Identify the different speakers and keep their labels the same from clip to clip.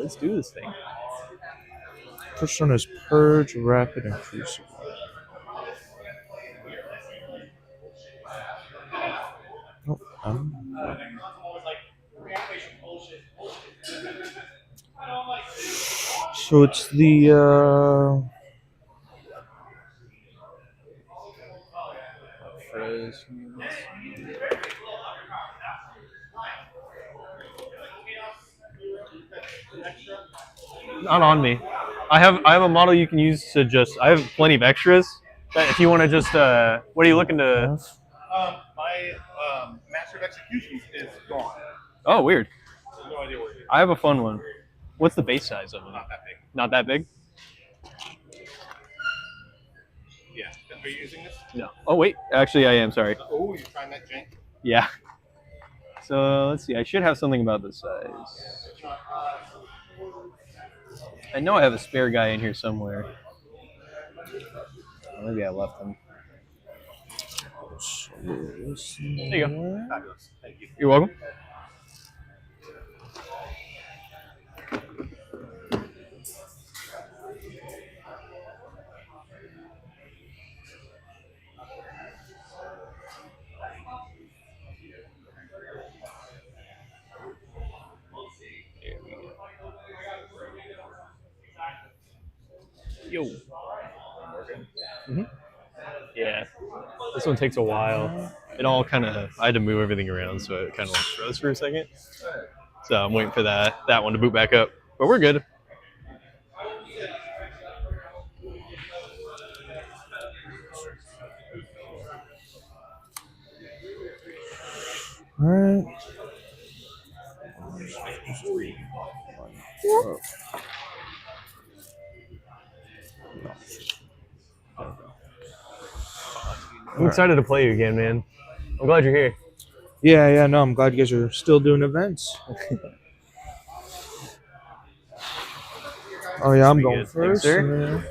Speaker 1: Let's do this thing.
Speaker 2: Personas Purge, Rapid, and Crucible. So it's the
Speaker 1: Not on me. I have a model you can use to just. I have plenty of extras. If you want to just, what are you looking to?
Speaker 3: My Master of Executions is gone.
Speaker 1: Oh, weird.
Speaker 3: No idea where it is.
Speaker 1: I have a fun one. What's the base size of it?
Speaker 3: Not that big.
Speaker 1: Not that big?
Speaker 3: Yeah. Are you using this?
Speaker 1: No. Oh wait, actually I am. Sorry.
Speaker 3: Oh, you're trying that jank?
Speaker 1: Yeah. So let's see. I should have something about this size. I know I have a spare guy in here somewhere. Maybe I left them. There you go.
Speaker 3: Fabulous. Thank you.
Speaker 1: You're welcome. Yo. Yeah. This one takes a while. It all kind of, I had to move everything around, so it kind of froze for a second. So I'm waiting for that one to boot back up. But we're good.
Speaker 2: All right.
Speaker 1: I'm excited to play you again, man. I'm glad you're here.
Speaker 2: Yeah. No, I'm glad you guys are still doing events. Oh yeah, I'm going
Speaker 1: Good. Thanks,
Speaker 2: first.
Speaker 1: sir.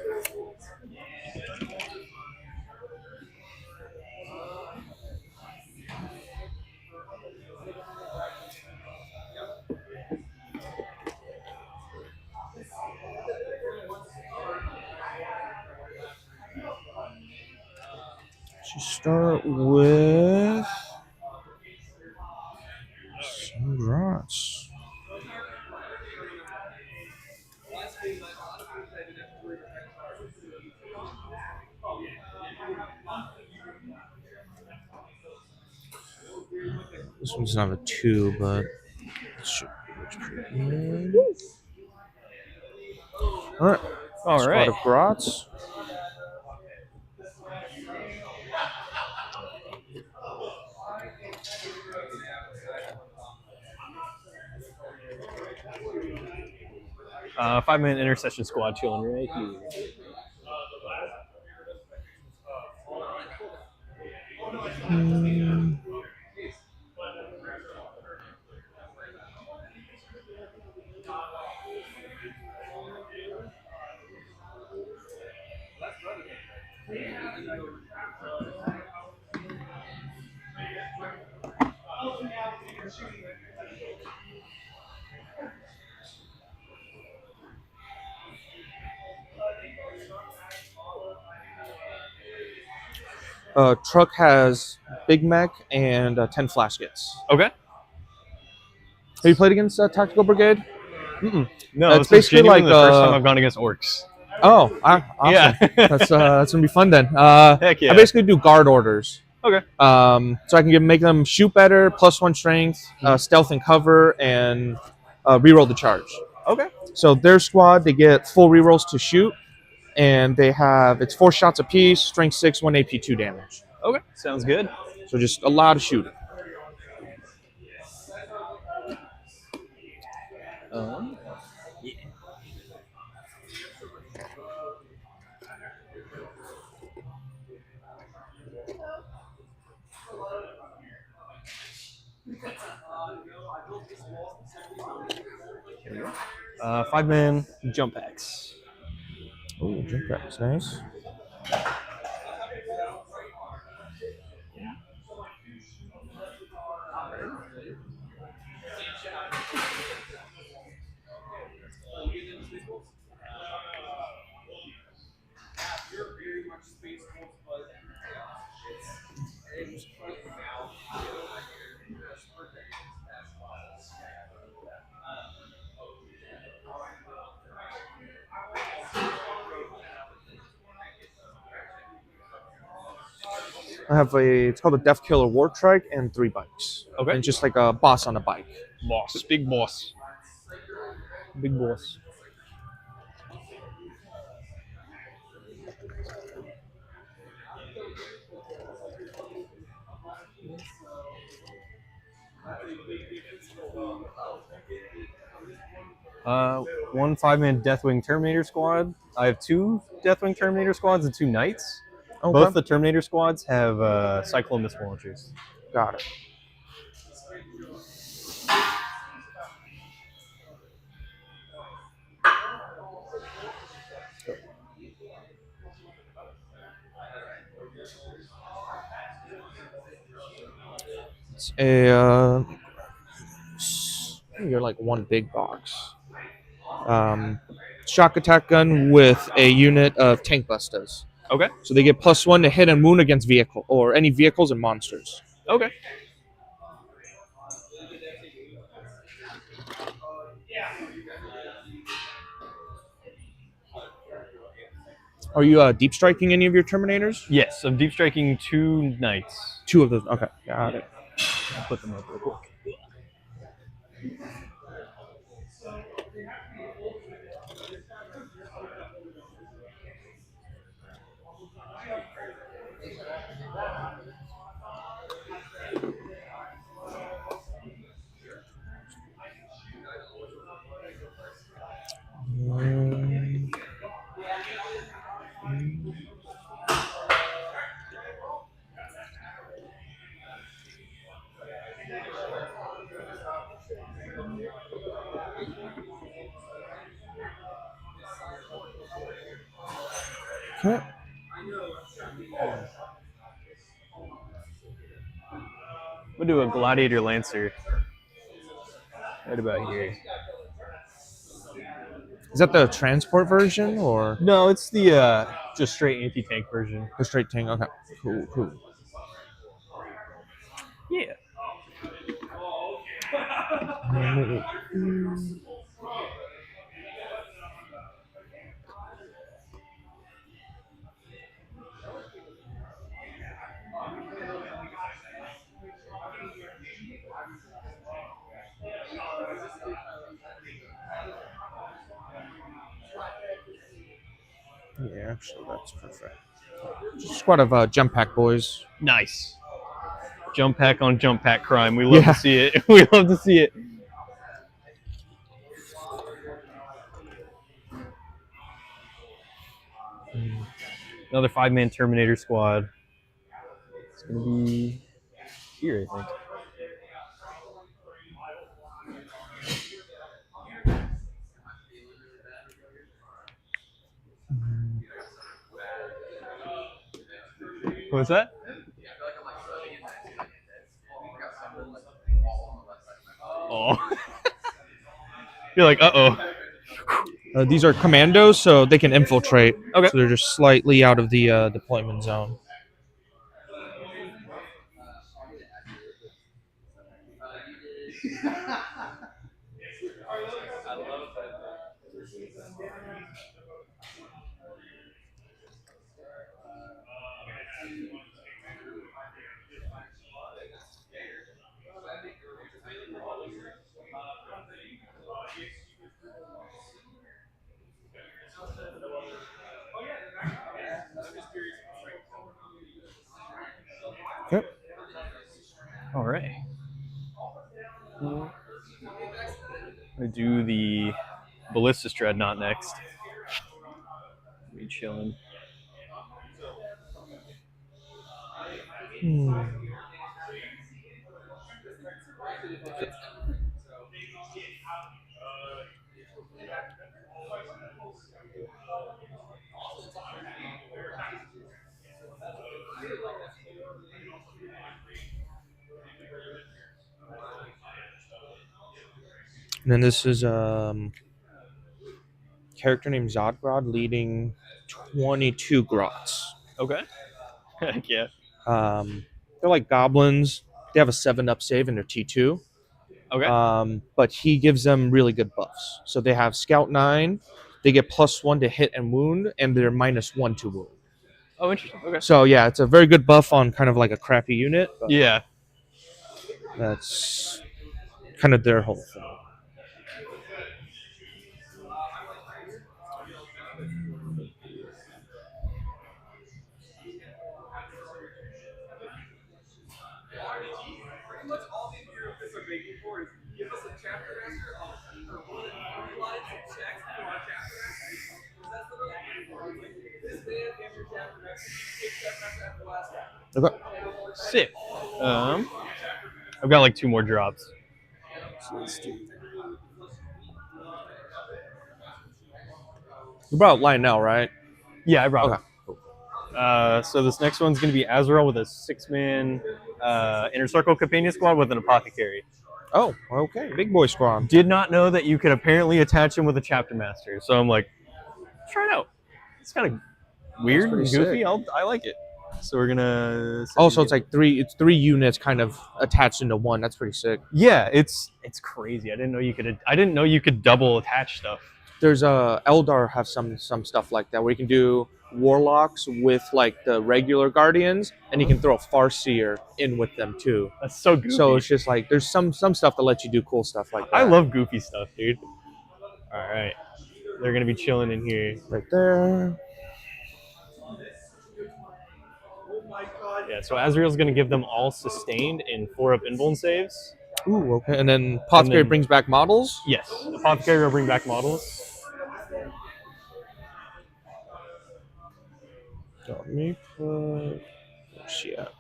Speaker 2: Should start with some grots. This one's not a 2, but it should be pretty good. All right.
Speaker 1: All
Speaker 2: Squad
Speaker 1: right.
Speaker 2: of grots.
Speaker 1: Five-minute intercession squad chilling right here.
Speaker 2: Truck has Big Mac and 10 flaskets.
Speaker 1: Okay.
Speaker 2: Have you played against Tactical Brigade?
Speaker 1: No,
Speaker 2: It's
Speaker 1: this is
Speaker 2: basically
Speaker 1: genuinely
Speaker 2: like,
Speaker 1: the first time I've gone against orcs.
Speaker 2: Oh, awesome.
Speaker 1: Yeah.
Speaker 2: That's gonna be fun then.
Speaker 1: Heck yeah.
Speaker 2: I basically do guard orders.
Speaker 1: Okay.
Speaker 2: So I can make them shoot better, +1 strength, stealth and cover, and reroll the charge.
Speaker 1: Okay.
Speaker 2: So their squad, they get full rerolls to shoot, and it's 4 shots apiece, strength 6, 1 AP, 2 damage.
Speaker 1: Okay. Sounds good.
Speaker 2: So just a lot of shooting.
Speaker 1: Five-man jump axe.
Speaker 2: Oh, jump packs, nice. I have it's called a Death Killer War Trike and 3 bikes.
Speaker 1: Okay.
Speaker 2: And just like a boss on a bike.
Speaker 1: Boss. Big boss. Big boss. One five-man Deathwing Terminator squad. I have 2 Deathwing Terminator squads and 2 knights.
Speaker 2: Okay.
Speaker 1: Both the Terminator squads have Cyclone missile launchers.
Speaker 2: Got it. It's you're like one big box. Shock attack gun with a unit of tank busters.
Speaker 1: Okay.
Speaker 2: So they get +1 to hit and wound against vehicle or any vehicles and monsters.
Speaker 1: Okay.
Speaker 2: Are you deep striking any of your Terminators?
Speaker 1: Yes, I'm deep striking 2 knights.
Speaker 2: 2 of those. Okay, got it.
Speaker 1: I'll put them up real quick.
Speaker 2: Okay.
Speaker 1: We'll do a Gladiator Lancer. Right about here.
Speaker 2: Is that the transport version or
Speaker 1: No, it's the just straight anti-tank version.
Speaker 2: the straight tank? Okay, cool.
Speaker 1: Yeah.
Speaker 2: Yeah, actually, that's perfect. Squad of jump pack boys.
Speaker 1: Nice. Jump pack on jump pack crime. We love
Speaker 2: Yeah.
Speaker 1: to see it. We love to see it. Another 5-man Terminator squad. It's gonna be here, I think. What's that? Oh. You're like, uh-oh.
Speaker 2: These are commandos, so they can infiltrate.
Speaker 1: Okay.
Speaker 2: So they're just slightly out of the deployment zone. Yep.
Speaker 1: All right. I'm gonna do the Ballistus Dreadnought next. Be chilling.
Speaker 2: And then this is character named Zodgrod leading 22 grots.
Speaker 1: Okay. Heck yeah.
Speaker 2: They're like goblins. They have a 7-up save and they're T2.
Speaker 1: Okay.
Speaker 2: But he gives them really good buffs. So they have Scout 9. They get +1 to hit and wound, and they're -1 to wound.
Speaker 1: Oh, interesting. Okay.
Speaker 2: So yeah, it's a very good buff on kind of like a crappy unit. But
Speaker 1: Yeah.
Speaker 2: that's kind of their whole thing. Okay.
Speaker 1: Sick. I've got like 2 more drops.
Speaker 2: You brought line now, right?
Speaker 1: Yeah, I brought
Speaker 2: Okay.
Speaker 1: them. So this next one's going to be Azrael with a 6-man Inner Circle Companion Squad with an Apothecary.
Speaker 2: Oh, okay. Big boy squad.
Speaker 1: Did not know that you could apparently attach him with a Chapter Master. So I'm like, try it out. It's kind of weird and
Speaker 2: pretty
Speaker 1: goofy.
Speaker 2: sick.
Speaker 1: I like it. So we're going to...
Speaker 2: Also, it's like 3 units kind of attached into one. That's pretty sick.
Speaker 1: Yeah, it's crazy. I didn't know you could double attach stuff.
Speaker 2: There's Eldar have some stuff like that where you can do warlocks with like the regular guardians, and you can throw a farseer in with them too.
Speaker 1: That's so goofy.
Speaker 2: So it's just like there's some stuff that lets you do cool stuff like that.
Speaker 1: I love goofy stuff, dude. All right, they're gonna be chilling in here.
Speaker 2: Right there.
Speaker 1: Yeah, so Azrael's gonna give them all sustained in 4-up invuln saves.
Speaker 2: Ooh, okay. And then Apothecary brings back models.
Speaker 1: Yes, Apothecary will bring back models.
Speaker 2: Let me put. Where's she at?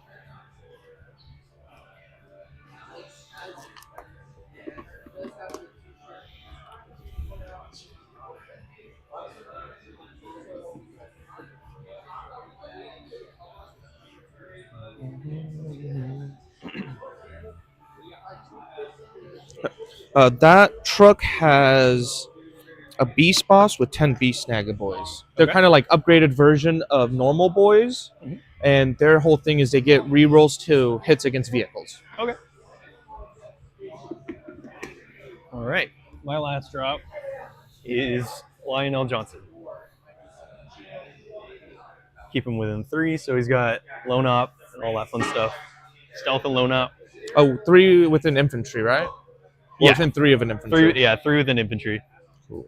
Speaker 2: That truck has a beast boss with 10 beast snagga boys. They're
Speaker 1: Okay.
Speaker 2: kind of like upgraded version of normal boys,
Speaker 1: Mhm.
Speaker 2: and their whole thing is they get rerolls to hits against vehicles.
Speaker 1: Okay. All right, my last drop is Lionel Johnson. Keep him within 3, so he's got lone op and all that fun stuff. Stealth and lone op.
Speaker 2: Oh, 3 within infantry, right? Or
Speaker 1: Yeah.
Speaker 2: within 3 of an infantry.
Speaker 1: 3 within infantry.
Speaker 2: Cool.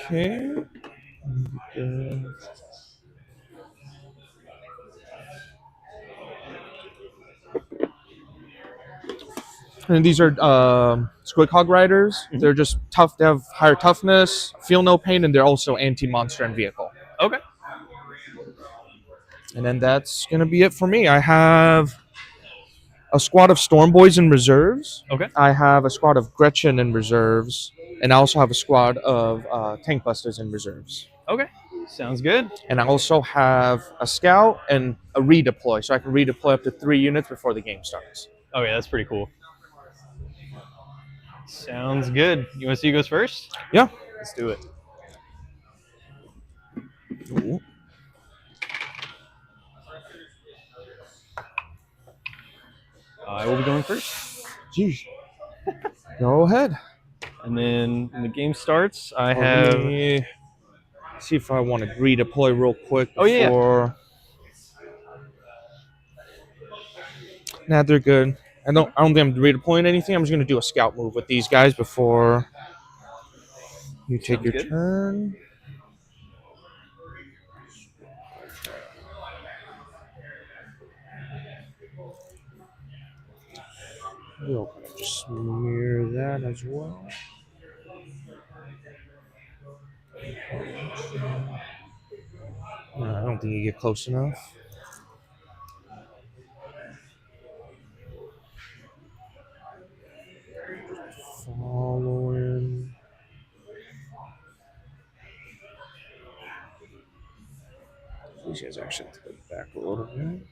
Speaker 2: Okay. And these are Squid Hog Riders.
Speaker 1: Mhm.
Speaker 2: They're just tough. They have higher toughness, feel no pain, and they're also anti-monster and vehicle.
Speaker 1: Okay.
Speaker 2: And then that's going to be it for me. I have a squad of Storm Boys in reserves.
Speaker 1: Okay.
Speaker 2: I have a squad of Gretchen in reserves. And I also have a squad of Tank Busters in reserves.
Speaker 1: Okay. Sounds good.
Speaker 2: And I also have a scout and a redeploy. So I can redeploy up to 3 units before the game starts.
Speaker 1: Okay, that's pretty cool. Sounds good. You want to see who goes first?
Speaker 2: Yeah.
Speaker 1: Let's do it.
Speaker 2: Ooh.
Speaker 1: I will be going first.
Speaker 2: Jeez. Go ahead.
Speaker 1: And then when the game starts, I
Speaker 2: Let
Speaker 1: have...
Speaker 2: me see if I want to redeploy real quick
Speaker 1: Oh, yeah.
Speaker 2: before... Nah, they're good. I don't think I'm redeploying anything. I'm just gonna do a scout move with these guys before you take
Speaker 1: Sounds
Speaker 2: your
Speaker 1: good.
Speaker 2: turn. We'll just mirror that as well. No, I don't think you get close enough. Following. These guys actually have to go back a little bit.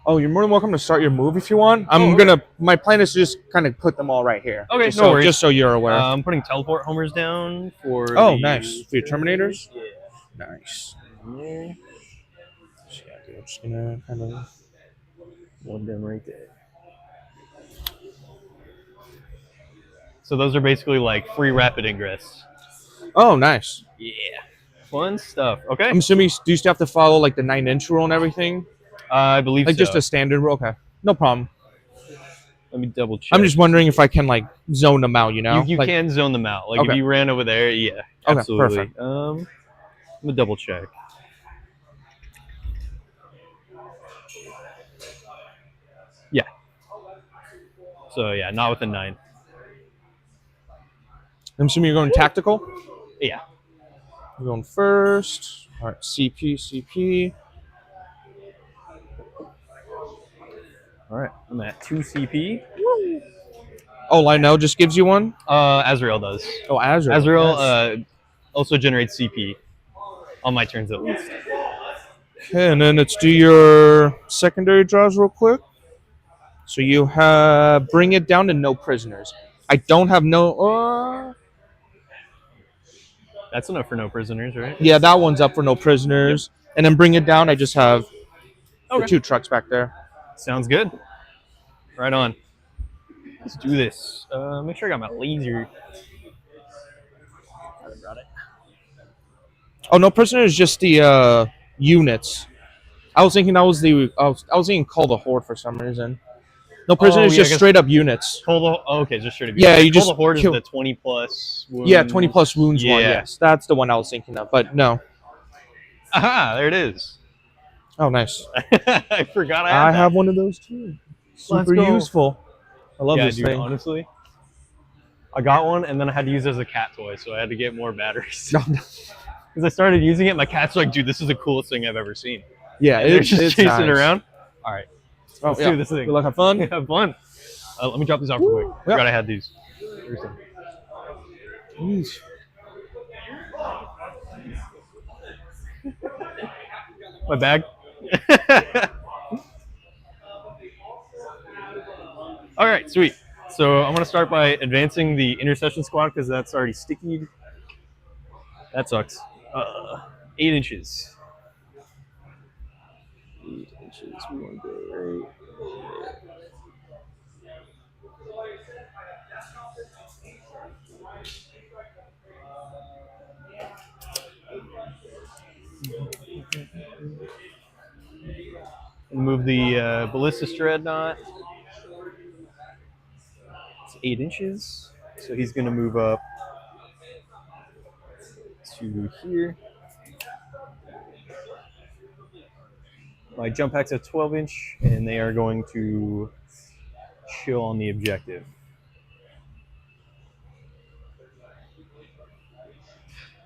Speaker 2: Oh, you're more than welcome to start your move if you want. My plan is to just kind of put them all right here.
Speaker 1: Okay,
Speaker 2: just
Speaker 1: no worries.
Speaker 2: Just so you're aware.
Speaker 1: I'm putting teleport homers down for
Speaker 2: Nice. For your Terminators?
Speaker 1: Yeah.
Speaker 2: Nice.
Speaker 1: Yeah.
Speaker 2: So, yeah, dude, I'm just gonna kind of...
Speaker 1: One down right there. So those are basically like free rapid ingress.
Speaker 2: Oh, nice.
Speaker 1: Yeah. Fun stuff. Okay.
Speaker 2: I'm assuming, do you still have to follow like the 9-inch rule and everything?
Speaker 1: I believe
Speaker 2: Like
Speaker 1: so.
Speaker 2: just a standard rule? Okay. No problem.
Speaker 1: Let me double check.
Speaker 2: I'm just wondering if I can like zone them out, you know?
Speaker 1: You
Speaker 2: like,
Speaker 1: can zone them out. Like
Speaker 2: Okay.
Speaker 1: if you ran over there, yeah.
Speaker 2: Okay,
Speaker 1: Absolutely.
Speaker 2: perfect.
Speaker 1: Let me double check. Yeah. So yeah, not with a 9.
Speaker 2: I'm assuming you're going tactical?
Speaker 1: Yeah.
Speaker 2: We're going first. All right, CP.
Speaker 1: All right. I'm at 2 CP.
Speaker 2: Oh, Lionel just gives you one?
Speaker 1: Azrael does.
Speaker 2: Oh, Azrael.
Speaker 1: Azrael
Speaker 2: Nice.
Speaker 1: also generates CP on my turns at least.
Speaker 2: Okay, and then let's do your secondary draws real quick. So you have bring it down to no prisoners. I don't have no.
Speaker 1: That's enough for no prisoners, right?
Speaker 2: Yeah, that one's up for no prisoners. Yep. And then bring it down. I just have the 2 trucks back there.
Speaker 1: Sounds good. Right on. Let's do this. Make sure I got my laser. Got it.
Speaker 2: Oh, no prisoners is just the units. I was thinking that was the. I was thinking call the horde for some reason. No prisoners is just straight up units.
Speaker 1: Okay, just straight up.
Speaker 2: Yeah, you just
Speaker 1: the horde
Speaker 2: kill.
Speaker 1: Is the 20 plus wounds.
Speaker 2: Yeah, 20 plus wounds
Speaker 1: one.
Speaker 2: Yes, that's the one I was thinking of. But no.
Speaker 1: Aha! There it is.
Speaker 2: Oh, nice.
Speaker 1: I forgot I
Speaker 2: have one of those too. Super useful. I love this thing.
Speaker 1: Honestly, I got one and then I had to use it as a cat toy, so I had to get more batteries. Because I started using it, my cat's like, "Dude, this is the coolest thing I've ever seen."
Speaker 2: Yeah,
Speaker 1: it's just chasing around. All right, let's do this thing.
Speaker 2: Good luck, have fun.
Speaker 1: Have fun. Let me drop these off real quick. Forgot I had these. My bag. All right, sweet. So I'm gonna start by advancing the intercession squad because that's already stickied. That sucks. 8 inches. 8 inches. We want to go right there. Move the Ballistus Dreadnought. It's 8 inches. So he's going to move up to here. My jump pack's a 12 inch, and they are going to chill on the objective.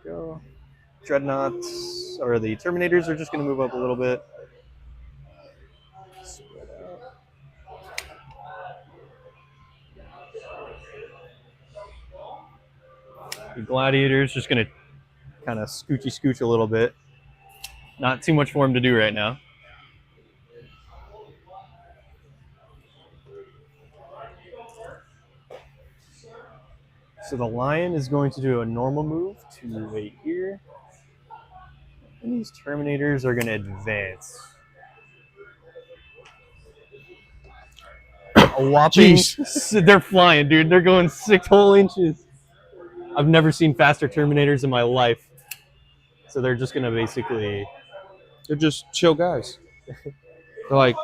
Speaker 1: Go. Dreadnoughts, or the Terminators, are just going to move up a little bit. Spread out. The Gladiator's just going to kind of scooch a little bit. Not too much for him to do right now. So the Lion is going to do a normal move to right here. And these Terminators are going to advance. A whopping... They're flying, dude. They're going 6 whole inches. I've never seen faster Terminators in my life. So they're just going to basically...
Speaker 2: They're just chill guys. They're like,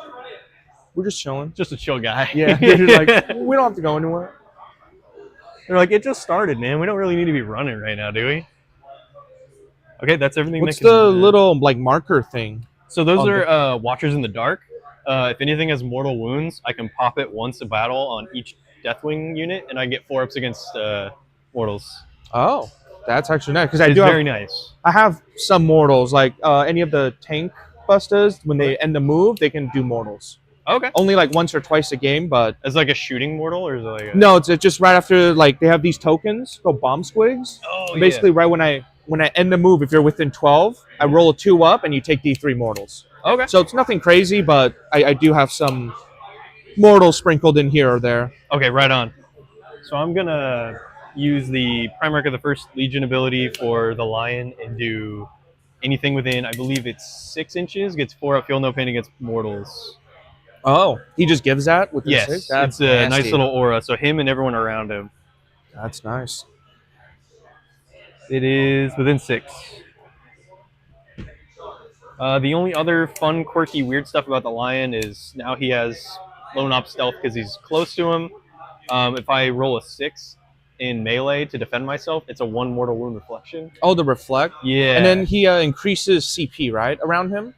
Speaker 2: we're just chilling.
Speaker 1: Just a chill guy.
Speaker 2: Yeah, they're like, we don't have to go anywhere.
Speaker 1: They're like, it just started, man. We don't really need to be running right now, do we? Okay, that's everything.
Speaker 2: What's the little like marker thing?
Speaker 1: So those are Watchers in the Dark. If anything has mortal wounds, I can pop it once a battle on each Deathwing unit, and I get 4-ups against mortals.
Speaker 2: Oh, that's actually nice. Because
Speaker 1: it's very nice.
Speaker 2: I have some mortals, like any of the tank busters. When they end the move, they can do mortals.
Speaker 1: Okay.
Speaker 2: Only like once or twice a game, but
Speaker 1: it's like a shooting mortal, or is it like
Speaker 2: no? It's just right after like they have these tokens called bomb squigs.
Speaker 1: Oh,
Speaker 2: and basically, right when I end the move, if you're within 12, I roll a 2-up and you take D3 mortals.
Speaker 1: Okay.
Speaker 2: So it's nothing crazy, but I do have some mortals sprinkled in here or there.
Speaker 1: Okay, right on. So I'm gonna use the Primarch of the First Legion ability for the Lion and do anything within, I believe it's 6 inches, gets 4-up, feel no pain against mortals.
Speaker 2: Oh, he just gives that with
Speaker 1: yes,
Speaker 2: 6?
Speaker 1: That's a nice little aura. So him and everyone around him.
Speaker 2: That's nice.
Speaker 1: It is within 6. The only other fun, quirky, weird stuff about the Lion is now he has lone op stealth because he's close to him. If I roll a 6 in melee to defend myself, it's a 1 mortal wound reflection.
Speaker 2: Oh, the reflect?
Speaker 1: Yeah.
Speaker 2: And then he increases CP, right, around him?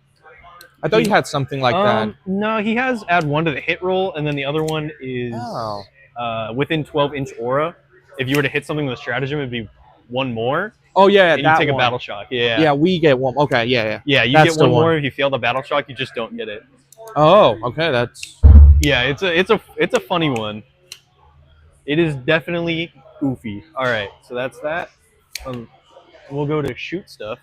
Speaker 2: I thought you had something like that.
Speaker 1: No, he has add 1 to the hit roll, and then the other one is within 12-inch aura. If you were to hit something with a stratagem, it'd be 1 more.
Speaker 2: Oh yeah,
Speaker 1: and you
Speaker 2: that
Speaker 1: take a
Speaker 2: one.
Speaker 1: battle shock. Yeah.
Speaker 2: Yeah, we get one. Okay, yeah.
Speaker 1: Yeah, you
Speaker 2: That's
Speaker 1: get one
Speaker 2: the one.
Speaker 1: more if you fail the battle shock. You just don't get it.
Speaker 2: Oh, okay, that's.
Speaker 1: Yeah, it's a funny one. It is definitely goofy. All right, so that's that. We'll go to shoot stuff.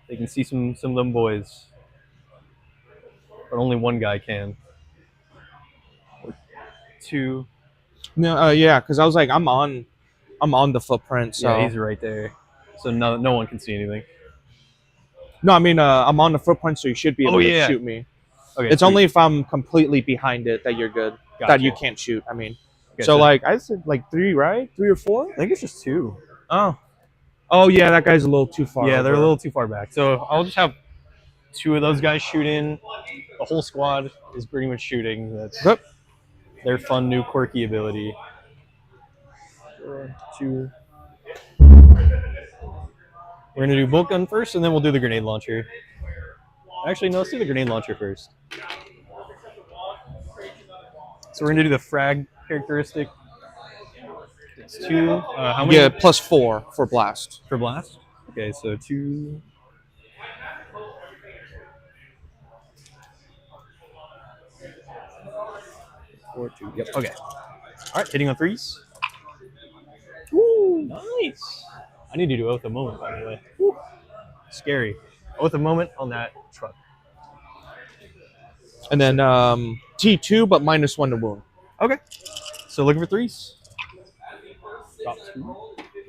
Speaker 1: They can see some of them boys, but only one guy can. Or two.
Speaker 2: No, yeah, because I was like, I'm on the footprint. So
Speaker 1: Yeah, he's right there. So no one can see anything.
Speaker 2: no, I mean, I'm on the footprint, so you should be able
Speaker 1: Oh,
Speaker 2: to
Speaker 1: yeah.
Speaker 2: shoot me.
Speaker 1: Okay,
Speaker 2: It's
Speaker 1: sweet.
Speaker 2: only if I'm completely behind it that you're good. That
Speaker 1: Gotcha.
Speaker 2: you can't shoot. I mean,
Speaker 1: Okay,
Speaker 2: so like I said, like 3, right? 3 or 4?
Speaker 1: I think it's just 2.
Speaker 2: Oh yeah, that guy's a little too far.
Speaker 1: Yeah, they're a
Speaker 2: over.
Speaker 1: little too far back. So I'll just have 2 of those guys shoot in. The whole squad is pretty much shooting. That's
Speaker 2: Yep.
Speaker 1: their fun new quirky ability. 2. We're gonna do bolt gun first, and then we'll do the grenade launcher. Actually, no, let's do the grenade launcher first. So we're gonna do the frag characteristic. It's 2. How many
Speaker 2: Yeah, +4 for blast.
Speaker 1: for blast? Okay, so 2. Four, 2. Yep. Okay. All right, hitting on 3s. Ooh, nice. I need to do Oath of Moment, by the way. Woo. Scary. Oath of Moment on that truck.
Speaker 2: And then T2, but -1 to wound.
Speaker 1: Okay. So looking for 3s. Drop 2.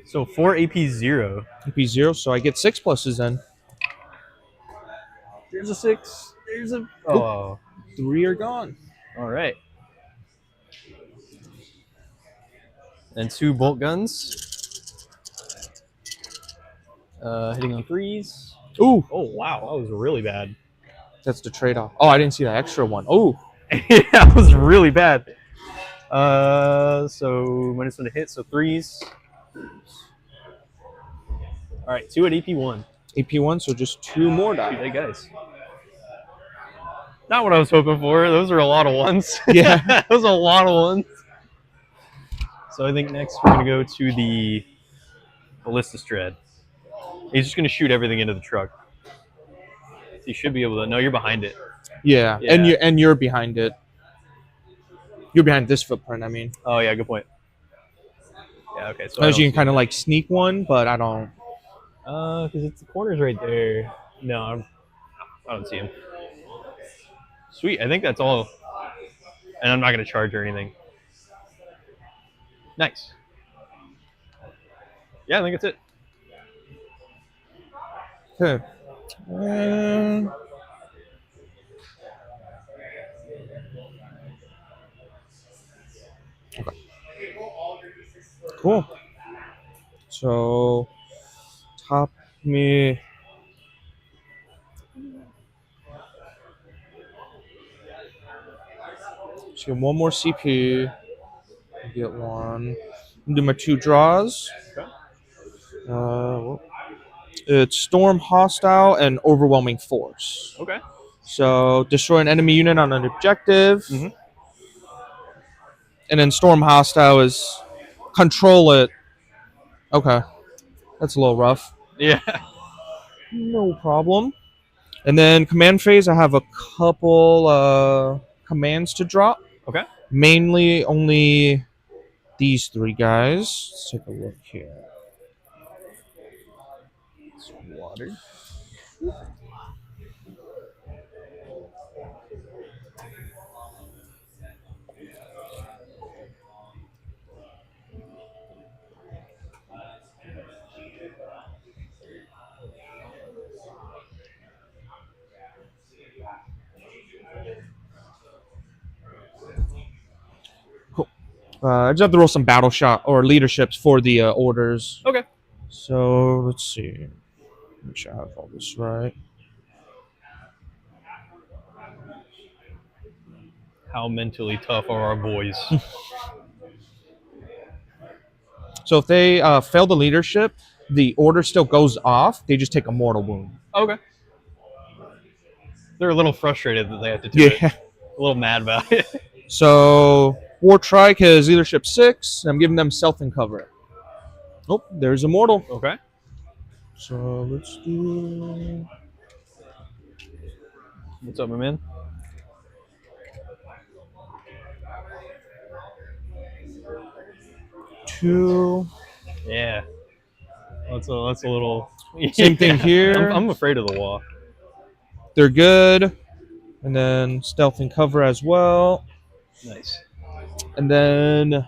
Speaker 1: So 4 AP 0.
Speaker 2: AP 0, so I get 6 pluses then.
Speaker 1: There's a 6. There's a. Oh.
Speaker 2: 3 are gone.
Speaker 1: All right. And 2 bolt guns. Hitting on 3s.
Speaker 2: Ooh,
Speaker 1: Oh, wow. That was really bad.
Speaker 2: that's the trade-off. Oh, I didn't see that extra one. Oh,
Speaker 1: Yeah, that was really bad. So -1 to hit, so 3s. All right, 2 at AP1.
Speaker 2: AP1, so just 2 more die.
Speaker 1: Hey guys. Not what I was hoping for. Those are a lot of ones.
Speaker 2: Yeah.
Speaker 1: That was a lot of ones. So I think next we're gonna go to the ballista dread. He's just gonna shoot everything into the truck. So you should be able to. No, you're behind it.
Speaker 2: Yeah,
Speaker 1: Yeah.
Speaker 2: and you're behind it. You're behind this footprint. I mean,
Speaker 1: Oh yeah, good point. Yeah, okay. So
Speaker 2: as you can kind of like sneak one, but I don't.
Speaker 1: because it's the corner's right there. No, I don't see him. Sweet. I think that's all. And I'm not gonna charge or anything. Nice. Yeah, I think that's it.
Speaker 2: Okay. Okay. Cool. So, top me. So get one more CP. Get one. Do my 2 draws.
Speaker 1: Okay.
Speaker 2: It's Storm Hostile and Overwhelming Force.
Speaker 1: Okay.
Speaker 2: So destroy an enemy unit on an objective.
Speaker 1: Mhm.
Speaker 2: And then Storm Hostile is control it. Okay. That's a little rough.
Speaker 1: Yeah.
Speaker 2: No problem. And then command phase, I have a couple commands to drop.
Speaker 1: Okay.
Speaker 2: Mainly only these 3 guys. Let's take a look here.
Speaker 1: Water.
Speaker 2: I just have to roll some battle shot or leaderships for the orders.
Speaker 1: Okay.
Speaker 2: So let's see. Make sure I have all this right.
Speaker 1: How mentally tough are our boys?
Speaker 2: So if they fail the leadership, the order still goes off. They just take a mortal wound.
Speaker 1: Okay. They're a little frustrated that they have to do it.
Speaker 2: Yeah.
Speaker 1: A little mad about it.
Speaker 2: So War Trike has leadership 6. I'm giving them stealth and cover. Nope, there's Immortal.
Speaker 1: Okay.
Speaker 2: So let's do
Speaker 1: What's up, my man?
Speaker 2: two.
Speaker 1: Yeah. That's a little.
Speaker 2: Same thing
Speaker 1: Yeah.
Speaker 2: here.
Speaker 1: I'm afraid of the wall.
Speaker 2: They're good. And then stealth and cover as well.
Speaker 1: Nice.
Speaker 2: And then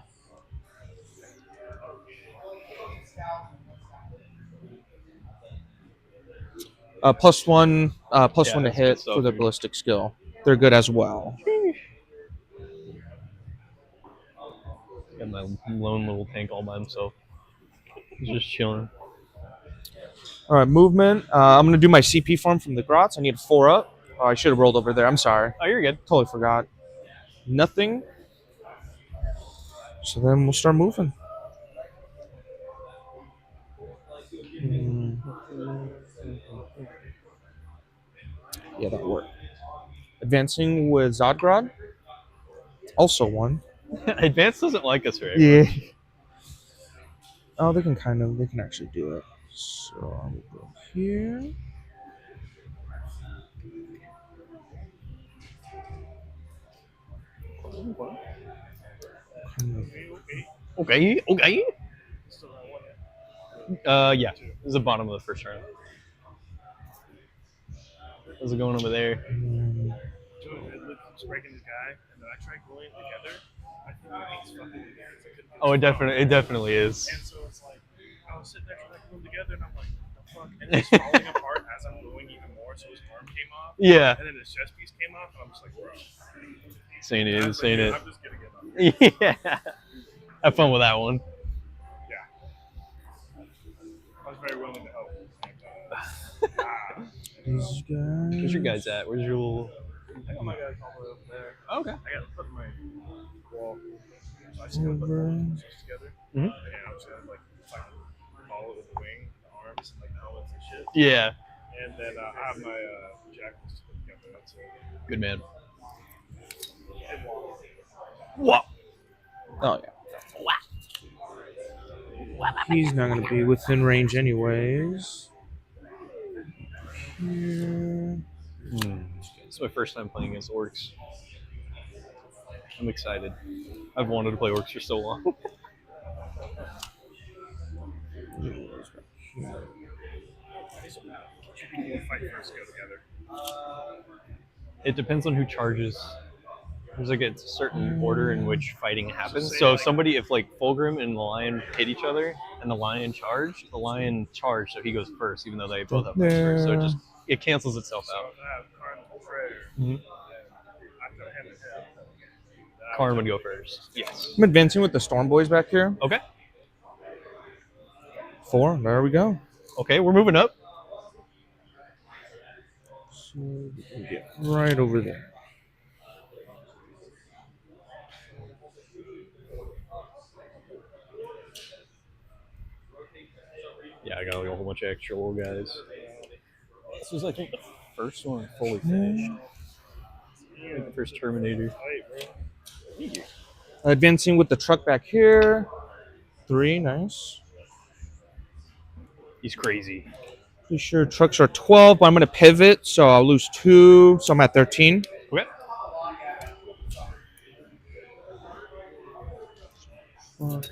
Speaker 2: plus one
Speaker 1: Yeah,
Speaker 2: to
Speaker 1: that's good
Speaker 2: hit
Speaker 1: stuff,
Speaker 2: for the
Speaker 1: dude.
Speaker 2: ballistic skill. They're good as well.
Speaker 1: Got my lone little tank all by himself. He's just chilling.
Speaker 2: All right, movement. I'm gonna do my CP form from the Grots. I need 4 up. Oh, I should have rolled over there. I'm sorry.
Speaker 1: Oh, you're good.
Speaker 2: Totally forgot. Nothing. So then we'll start moving. Yeah, that worked. Advancing with Zodgrod. Also 1.
Speaker 1: Advance doesn't like us very much.
Speaker 2: Oh, they can actually do it. So I'll go here.
Speaker 1: Okay. Yeah. This is the bottom of the first round. How's it going over there?
Speaker 3: Dude, it keeps breaking this guy, and then I tried gluing it together. I think it hates fucking with guys. I couldn't get
Speaker 1: Oh,
Speaker 3: it
Speaker 1: it definitely is.
Speaker 3: And so it's like, I was sitting there trying to glue them together, and I'm like, the fuck? And it's falling apart as I'm gluing even more, so his arm came off.
Speaker 1: Yeah.
Speaker 3: And then his chest piece came off, and I'm just like, bro.
Speaker 1: Saying it
Speaker 3: I'm
Speaker 1: is, saying it.
Speaker 3: I'm just getting it up.
Speaker 1: Yeah. Have fun with that one.
Speaker 3: Yeah. I was very willing to help.
Speaker 2: These guys.
Speaker 1: Where's your guys at? Where's your little?
Speaker 3: I got my guys all the way up there.
Speaker 1: Oh, okay.
Speaker 3: I got to put my wall. So I just got to put the pieces together.
Speaker 1: Mhm.
Speaker 3: And I'm just going to like follow the wing, the arms, and like the helmets and shit.
Speaker 1: Yeah.
Speaker 3: And then I have my jackets to put together. That's it.
Speaker 1: Good man.
Speaker 3: And wall.
Speaker 1: What?
Speaker 2: Oh yeah. He's not gonna be within range anyways. Here.
Speaker 1: It's my first time playing against orcs. I'm excited. I've wanted to play orcs for so long.
Speaker 3: Fight first, go together.
Speaker 1: It depends on who charges. There's like a certain order in which fighting happens. So if like Fulgrim and the lion hit each other and the lion charged, so he goes first, even though they both have fights first. So it cancels itself out. Karn would go first. Yes.
Speaker 2: I'm advancing with the Storm Boys back here.
Speaker 1: Okay.
Speaker 2: 4. There we go.
Speaker 1: Okay, we're moving up.
Speaker 2: So we can get right over there.
Speaker 1: Yeah, I got like a whole bunch of extra little guys. This was, I think, the first one fully finished. Like the first Terminator.
Speaker 2: Advancing with the truck back here. 3, nice.
Speaker 1: He's crazy.
Speaker 2: Pretty sure trucks are 12, but I'm going to pivot, so I'll lose 2, so I'm at 13.
Speaker 1: Okay.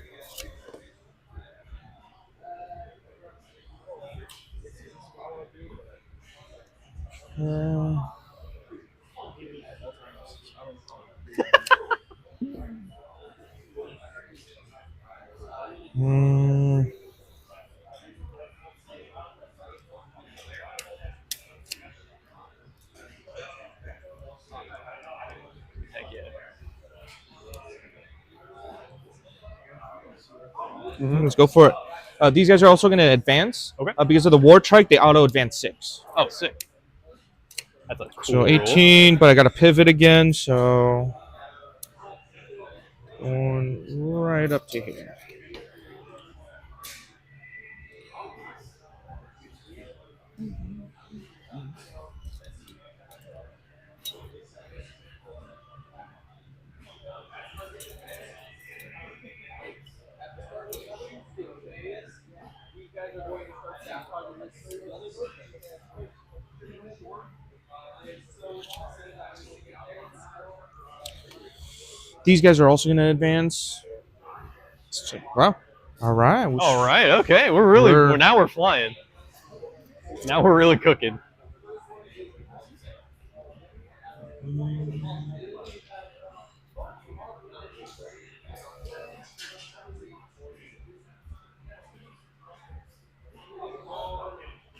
Speaker 1: Heck yeah.
Speaker 2: Let's go for it. These guys are also going to advance.
Speaker 1: Okay.
Speaker 2: Because of the war trike, they auto advance 6.
Speaker 1: Oh, sick. That's a cool
Speaker 2: So
Speaker 1: roll.
Speaker 2: 18, but I got to pivot again, so going right up to here. These guys are also going to advance. So, wow. All right.
Speaker 1: All right. Okay. We're really now we're flying. Now we're really cooking.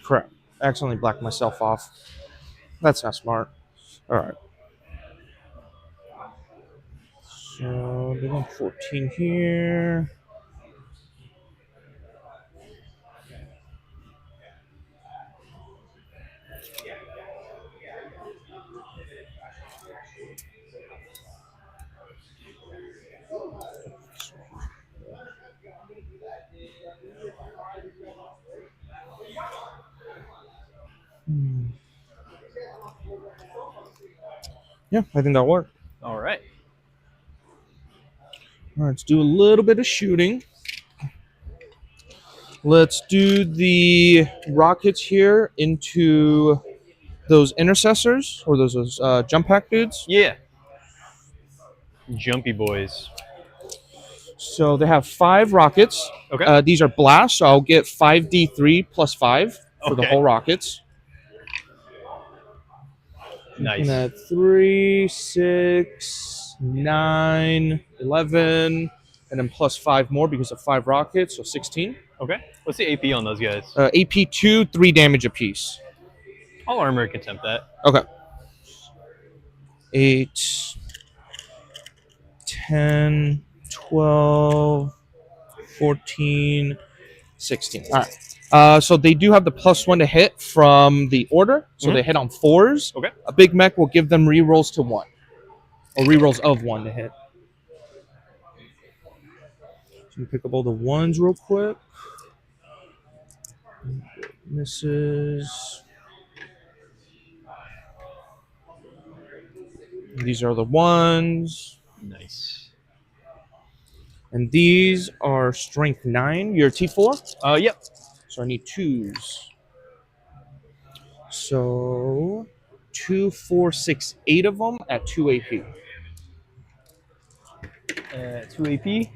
Speaker 2: Crap. I accidentally blacked myself off. That's not smart. All right. So they want 14 here. Yeah, I think that'll work.
Speaker 1: All right.
Speaker 2: All right, let's do a little bit of shooting. Let's do the rockets here into those intercessors or those jump pack dudes.
Speaker 1: Yeah. Jumpy boys.
Speaker 2: So they have 5 rockets.
Speaker 1: Okay.
Speaker 2: These are blasts, so I'll get 5d3 plus 5 for the whole rockets.
Speaker 1: Nice.
Speaker 2: Looking at 3, 6, 9, 11, and then plus 5 more because of 5 rockets, so 16.
Speaker 1: Okay. What's the AP on those guys?
Speaker 2: AP 2, 3 damage apiece.
Speaker 1: All armor can tempt that.
Speaker 2: Okay. 8, 10, 12, 14, 16. All right. So they do have the +1 to hit from the order. So they hit on 4s.
Speaker 1: Okay.
Speaker 2: A big mech will give them rerolls to 1. Or rerolls of 1 to hit. So we pick up all the 1s real quick. Misses. These are the 1s.
Speaker 1: Nice.
Speaker 2: And these are strength 9. You're T4?
Speaker 1: Yep.
Speaker 2: So I need 2s. So 2, 4, 6, 8 of them at 2 AP.
Speaker 1: 2 AP.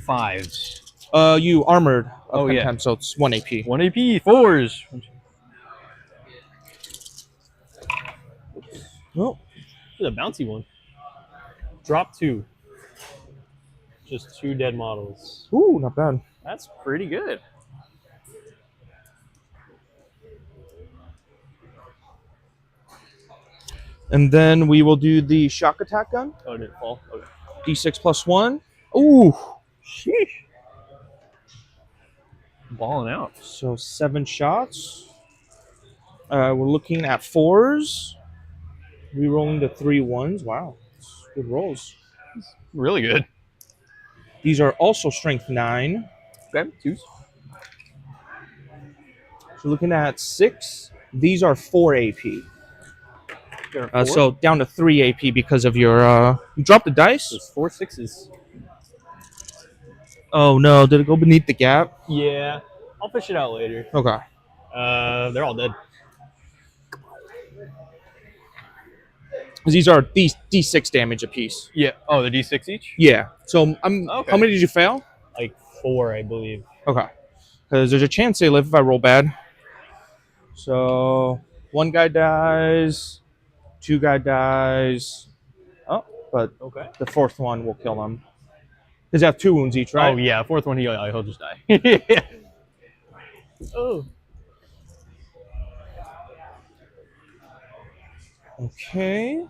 Speaker 1: 5s.
Speaker 2: You armored.
Speaker 1: Oh, yeah.
Speaker 2: Contempt, so it's 1 AP.
Speaker 1: 1 AP. 4s.
Speaker 2: Oh,
Speaker 1: The bouncy one. Drop 2. Just 2 dead models.
Speaker 2: ooh, not bad.
Speaker 1: That's pretty good.
Speaker 2: And then we will do the shock attack gun.
Speaker 1: Oh, it didn't fall. Okay.
Speaker 2: D6 plus 1. Ooh.
Speaker 1: Sheesh. Balling out.
Speaker 2: So 7 shots. We're looking at 4s. Rerolling the 3 1s. Wow. Good rolls.
Speaker 1: Really good.
Speaker 2: These are also strength 9.
Speaker 1: Okay. 2s.
Speaker 2: So looking at 6. These are 4 AP. So down to 3 AP because of your... you dropped the dice?
Speaker 1: There's 4 6s.
Speaker 2: Oh no, did it go beneath the gap?
Speaker 1: Yeah. I'll fish it out later.
Speaker 2: Okay.
Speaker 1: They're all dead.
Speaker 2: These are D6 damage apiece.
Speaker 1: Yeah. Oh, the D6 each?
Speaker 2: Yeah. So how many did you fail?
Speaker 1: Like 4, I believe.
Speaker 2: Okay. Because there's a chance they live if I roll bad. So 1 guy dies, 2 guy dies. Oh, but
Speaker 1: Okay.
Speaker 2: the 4th one will kill them. Because they have 2 wounds each, right?
Speaker 1: Oh, yeah. 4th one, he'll just die. Yeah. Oh.
Speaker 2: Okay.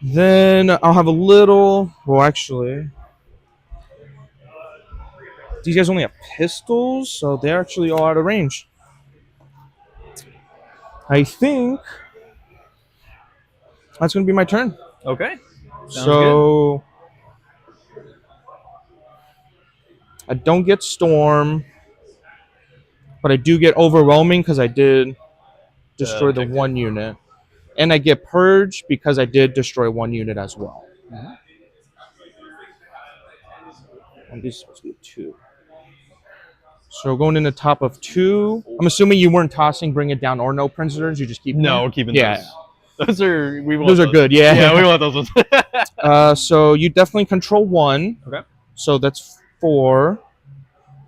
Speaker 2: Then I'll have a little... Well, actually... These guys only have pistols, so they're actually all out of range. I think that's going to be my turn.
Speaker 1: Okay. Sounds
Speaker 2: So I don't get Storm, but I do get Overwhelming because I did destroy the
Speaker 1: Objective.
Speaker 2: 1 unit. And I get Purge because I did destroy 1 unit as well. And this is supposed to be a 2. So going in the top of 2. I'm assuming you weren't tossing Bring It Down or no prisoners. You just keep
Speaker 1: No,
Speaker 2: them?
Speaker 1: we're keeping
Speaker 2: Yeah.
Speaker 1: those. Those are we want
Speaker 2: Those are good, yeah.
Speaker 1: Yeah, we want those ones.
Speaker 2: So you definitely control 1.
Speaker 1: Okay.
Speaker 2: So that's 4.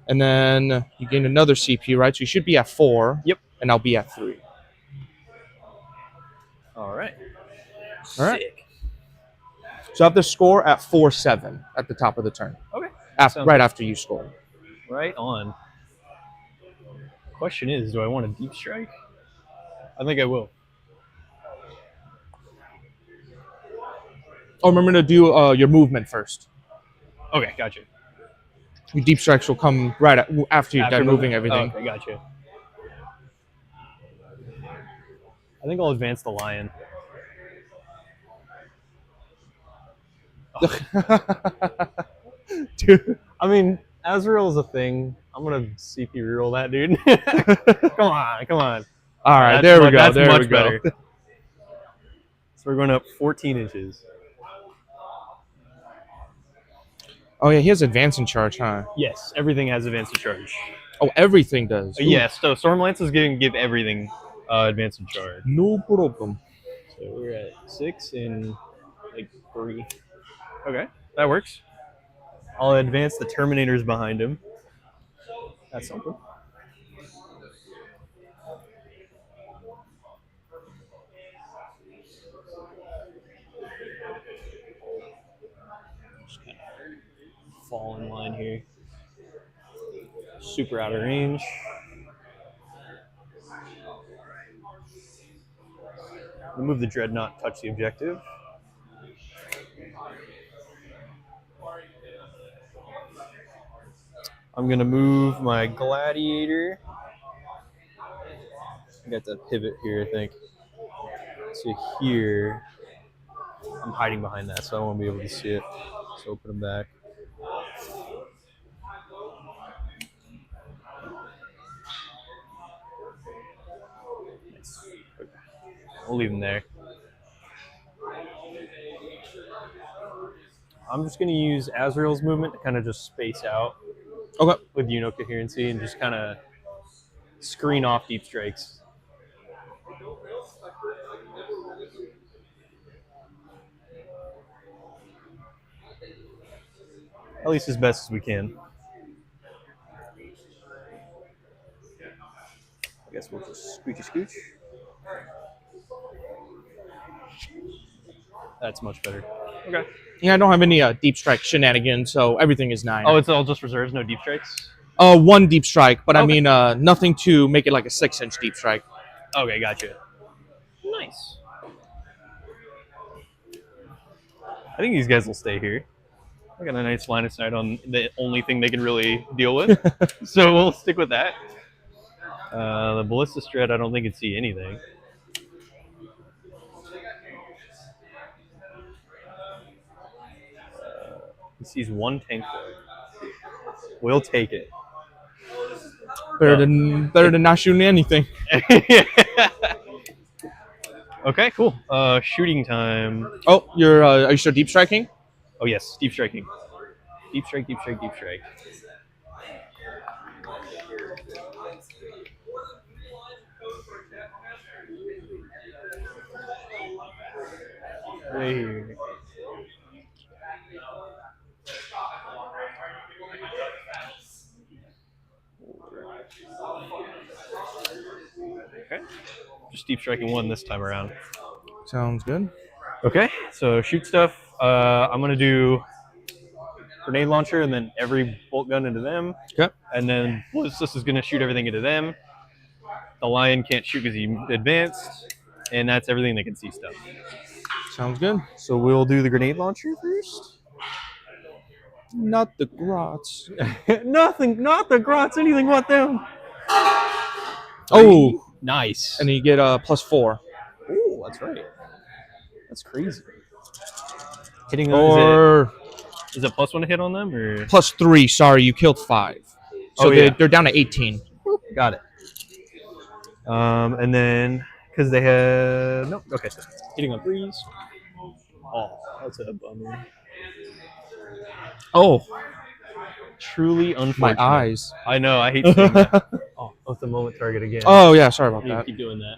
Speaker 2: And then you gain another CP, right? So you should be at 4.
Speaker 1: Yep.
Speaker 2: And I'll be at 3.
Speaker 1: All right.
Speaker 2: All right.
Speaker 1: Sick.
Speaker 2: So I have to score at 4-7 at the top of the turn.
Speaker 1: Okay.
Speaker 2: Right after you score.
Speaker 1: Right on. Question is, do I want a deep strike? I think I will.
Speaker 2: Oh, remember to do your movement first.
Speaker 1: Okay, gotcha.
Speaker 2: Your deep strikes will come right after you're done moving everything.
Speaker 1: Oh, okay, gotcha. I think I'll advance the lion.
Speaker 2: Dude.
Speaker 1: I mean, Azrael is a thing. I'm gonna CP reroll that, dude. Come on.
Speaker 2: All right, there we go.
Speaker 1: That's
Speaker 2: there
Speaker 1: much
Speaker 2: we go.
Speaker 1: better. So we're going up 14 inches.
Speaker 2: Oh yeah, he has advance in charge, huh?
Speaker 1: Yes, everything has advance in charge.
Speaker 2: Oh, everything does. Ooh.
Speaker 1: Yes, so Stormlance is going to give everything advance in charge.
Speaker 2: No problem.
Speaker 1: So we're at 6 and like 3. Okay, that works. I'll advance the Terminators behind him. That's something. Just kind of fall in line here. Super out of range. Remove the Dreadnought, touch the objective. I'm going to move my Gladiator. I got the pivot here, I think. To here. I'm hiding behind that, so I won't be able to see it. So open them back. Nice. Okay. We'll leave them there. I'm just going to use Azrael's movement to kind of just space out.
Speaker 2: Okay.
Speaker 1: With Uno coherency and just kind of screen off deep strikes. At least as best as we can. I guess we'll just scoochy scooch. That's much better. Okay.
Speaker 2: Yeah, I don't have any deep strike shenanigans, so everything is 9.
Speaker 1: Oh, it's all just reserves, no deep strikes?
Speaker 2: 1 deep strike, but
Speaker 1: Okay.
Speaker 2: I mean nothing to make it like a 6-inch deep strike.
Speaker 1: Okay, gotcha. Nice. I think these guys will stay here. I got a nice line of sight on the only thing they can really deal with. So we'll stick with that. The Ballista Strad, I don't think can see anything. He sees 1 tank there. We'll take it.
Speaker 2: Better than not shooting anything.
Speaker 1: Okay, cool. Shooting time.
Speaker 2: Oh, are you still deep striking?
Speaker 1: Oh yes, deep striking. Deep strike, deep strike, deep strike. Right here. Okay. Just deep striking 1 this time around.
Speaker 2: Sounds good.
Speaker 1: Okay, so shoot stuff. I'm gonna do grenade launcher and then every bolt gun into them.
Speaker 2: Okay.
Speaker 1: And then Ballistus is gonna shoot everything into them. The lion can't shoot because he advanced, and that's everything that can see stuff.
Speaker 2: Sounds good.
Speaker 1: So we'll do the grenade launcher first.
Speaker 2: Not the grots.
Speaker 1: Nothing, not the grots. Anything but them.
Speaker 2: Oh,
Speaker 1: nice.
Speaker 2: and you get a +4.
Speaker 1: Oh, that's right. That's crazy. Hitting them,
Speaker 2: Or
Speaker 1: is it +1 to hit on them or
Speaker 2: +3. Sorry, you killed 5. So
Speaker 1: Oh, yeah.
Speaker 2: they're down to 18.
Speaker 1: Got it. And then because they have no, okay, so hitting on 3s. Oh, that's a bummer.
Speaker 2: Oh,
Speaker 1: Truly unfortunate.
Speaker 2: my eyes.
Speaker 1: I know. I hate seeing that. Oh, that's a moment target again.
Speaker 2: Oh yeah, sorry about
Speaker 1: You
Speaker 2: that.
Speaker 1: keep doing that.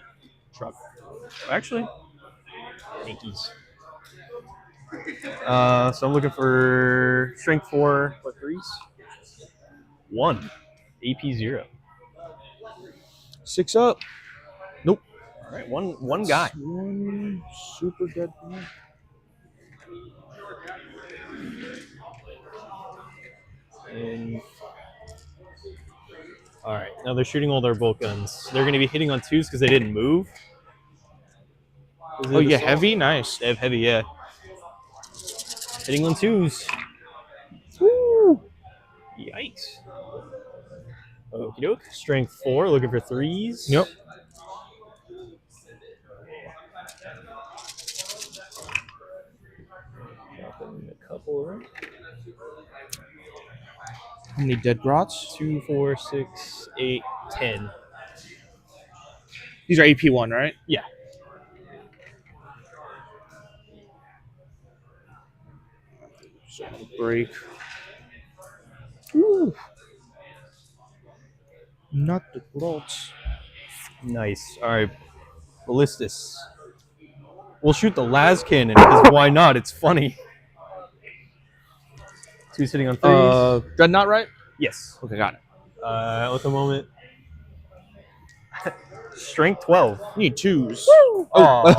Speaker 1: Truck. Actually, Yankees. So I'm looking for strength 4, what threes? 1, AP 0.
Speaker 2: 6 up. Nope.
Speaker 1: All right, one guy.
Speaker 2: One super dead.
Speaker 1: And all right, now they're shooting all their bolt guns. They're going to be hitting on 2s because they didn't move.
Speaker 2: Oh, yeah, heavy? Nice.
Speaker 1: They have heavy, yeah. Hitting on 2s. Woo! Yikes. Okie doke. Strength 4, looking for 3s.
Speaker 2: Yep.
Speaker 1: Dropping a couple, right?
Speaker 2: How many dead grots?
Speaker 1: 2, 4, 6, 8, 10.
Speaker 2: These are AP1, right?
Speaker 1: Yeah.
Speaker 2: So break. Woo. Not the grots.
Speaker 1: Nice. All right. Ballistus. We'll shoot the las cannon because why not? It's funny. 2 sitting on 3s.
Speaker 2: Dreadnought, right?
Speaker 1: Yes.
Speaker 2: Okay, got it.
Speaker 1: At the moment. Strength 12.
Speaker 2: You need 2s.
Speaker 1: Oh.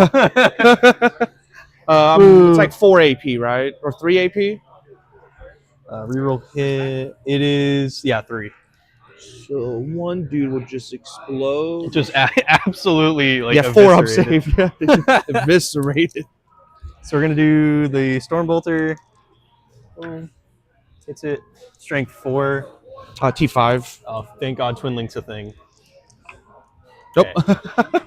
Speaker 2: It's like 4 AP, right? Or 3 AP?
Speaker 1: Reroll hit. It is, yeah, 3.
Speaker 2: So one dude will just explode.
Speaker 1: Just absolutely like
Speaker 2: yeah, 4 up
Speaker 1: eviscerated.
Speaker 2: save. Yeah, they just eviscerated.
Speaker 1: So we're gonna do the Stormbolter. Boom. Hits it. Strength 4.
Speaker 2: T5.
Speaker 1: Oh, thank God, Twin Link's a thing.
Speaker 2: Nope.
Speaker 1: Okay.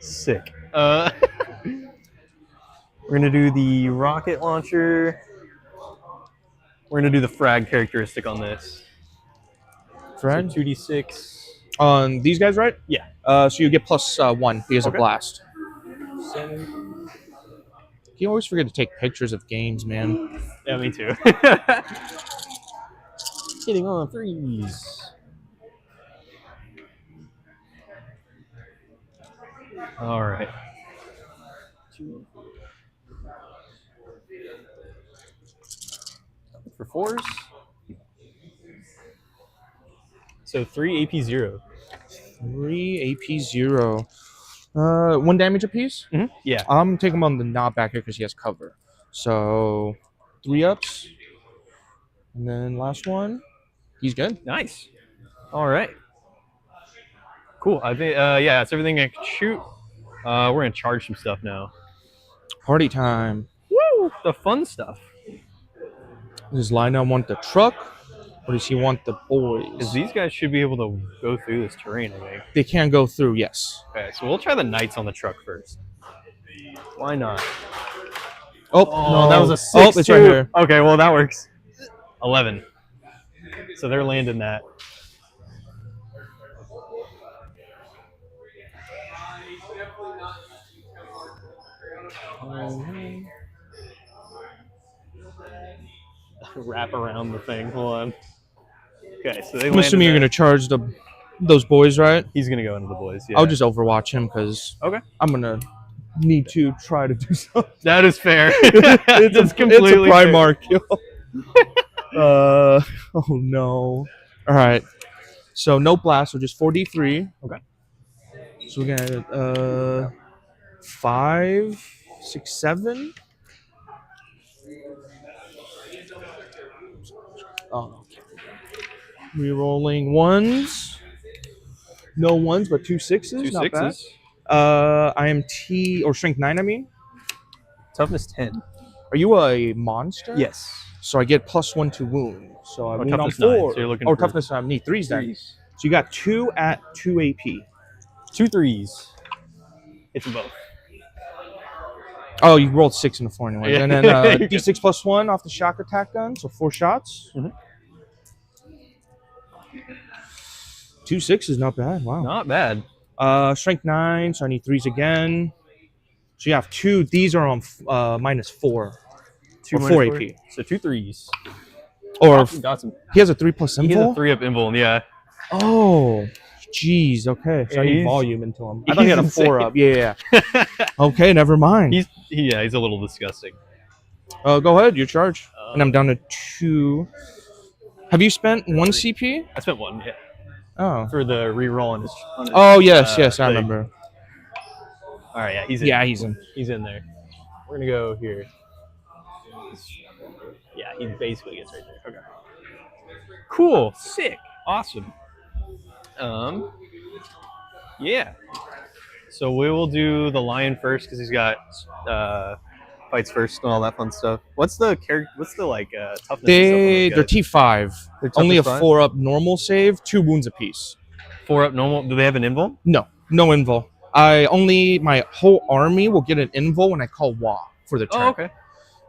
Speaker 1: Sick. We're gonna do the rocket launcher. We're gonna do the frag characteristic on this.
Speaker 2: Frag?
Speaker 1: So 2d6.
Speaker 2: On these guys, right?
Speaker 1: Yeah.
Speaker 2: So you get plus 1 because of
Speaker 1: Okay.
Speaker 2: blast.
Speaker 1: 7.
Speaker 2: You always forget to take pictures of games, man.
Speaker 1: Yeah, me too. Hitting on 3s. All right. 2. For 4s. So 3 AP 0.
Speaker 2: 3 AP 0. 1 damage apiece?
Speaker 1: Mm-hmm. Yeah.
Speaker 2: I'm taking him on the knob back here because he has cover. So 3 ups. And then last one. He's good.
Speaker 1: Nice. All right. Cool. I think, yeah, that's everything I can shoot. We're going to charge some stuff now.
Speaker 2: Party time.
Speaker 1: Woo! The fun stuff.
Speaker 2: Does Lina want the truck? Or does he want the
Speaker 1: Because
Speaker 2: boys?
Speaker 1: these guys should be able to go through this terrain, I think.
Speaker 2: They can go through, yes.
Speaker 1: Okay, so we'll try the knights on the truck first. Why not?
Speaker 2: Oh,
Speaker 1: No, that was a 6.
Speaker 2: Oh, it's right here.
Speaker 1: Okay, well, that works. 11. So they're landing that. Wrap around the thing. Hold on. Okay, so they
Speaker 2: I'm assuming you're going to charge those boys, right?
Speaker 1: He's going to go into the boys, yeah.
Speaker 2: I'll just overwatch him because
Speaker 1: Okay.
Speaker 2: I'm going to need to try to do something.
Speaker 1: That is fair.
Speaker 2: It's a
Speaker 1: completely
Speaker 2: Primarch kill. Oh, no. All right. So no blast, so just 4d3.
Speaker 1: Okay.
Speaker 2: So we're going to 5, 6, 7. Oh, okay. Rerolling 1s. No 1s, but 2 6s.
Speaker 1: 2
Speaker 2: Not
Speaker 1: 6s.
Speaker 2: bad. I am or strength 9, I mean.
Speaker 1: Toughness 10.
Speaker 2: Are you a monster?
Speaker 1: Yes.
Speaker 2: So I get +1 to wound. So I wound on
Speaker 1: toughness 9,
Speaker 2: 4.
Speaker 1: so you're looking
Speaker 2: Oh,
Speaker 1: for
Speaker 2: toughness 9. I need 3s then.
Speaker 1: 3s.
Speaker 2: So you got 2 at 2 AP.
Speaker 1: 2 3s. It's both.
Speaker 2: Oh, you rolled 6 and a 4 anyway.
Speaker 1: Yeah.
Speaker 2: And then D6 +1 off the shock attack gun. So 4 shots.
Speaker 1: Mhm.
Speaker 2: 2 6s, not bad. Wow.
Speaker 1: Not bad.
Speaker 2: Strength 9, so I need 3s again. So you have 2. These are on -4.
Speaker 1: 2
Speaker 2: or 4
Speaker 1: minus
Speaker 2: AP.
Speaker 1: So 2 3s.
Speaker 2: Or
Speaker 1: Got some.
Speaker 2: he has a 3+
Speaker 1: He has a
Speaker 2: invul?
Speaker 1: 3-up invul, yeah.
Speaker 2: Oh. Jeez, okay. So I need
Speaker 1: He's-
Speaker 2: volume into him. I thought he had a
Speaker 1: he's
Speaker 2: 4
Speaker 1: insane.
Speaker 2: up. Yeah. Okay, never mind.
Speaker 1: he's a little disgusting.
Speaker 2: Go ahead, your charge. And I'm
Speaker 1: Um,
Speaker 2: down to 2. Have you spent 1 CP?
Speaker 1: I spent 1, yeah,
Speaker 2: Oh.
Speaker 1: for the reroll on his.
Speaker 2: Oh, yes, I
Speaker 1: thing.
Speaker 2: remember.
Speaker 1: All right, yeah, he's in.
Speaker 2: Yeah, he's in.
Speaker 1: He's in there. We're gonna go here. Yeah, he basically gets right there. Okay. Cool. Sick. Awesome. Yeah. So we will do the lion first because he's got fights first and all that fun stuff. What's the character? What's the like toughness? and stuff on
Speaker 2: They're
Speaker 1: those guys?
Speaker 2: T5.
Speaker 1: They're
Speaker 2: Only a
Speaker 1: toughness 5?
Speaker 2: 4 up normal save, 2 wounds apiece.
Speaker 1: 4 up normal. Do they have an invul?
Speaker 2: No invul. My whole army will get an invul when I call Wa for the turn.
Speaker 1: Oh, okay.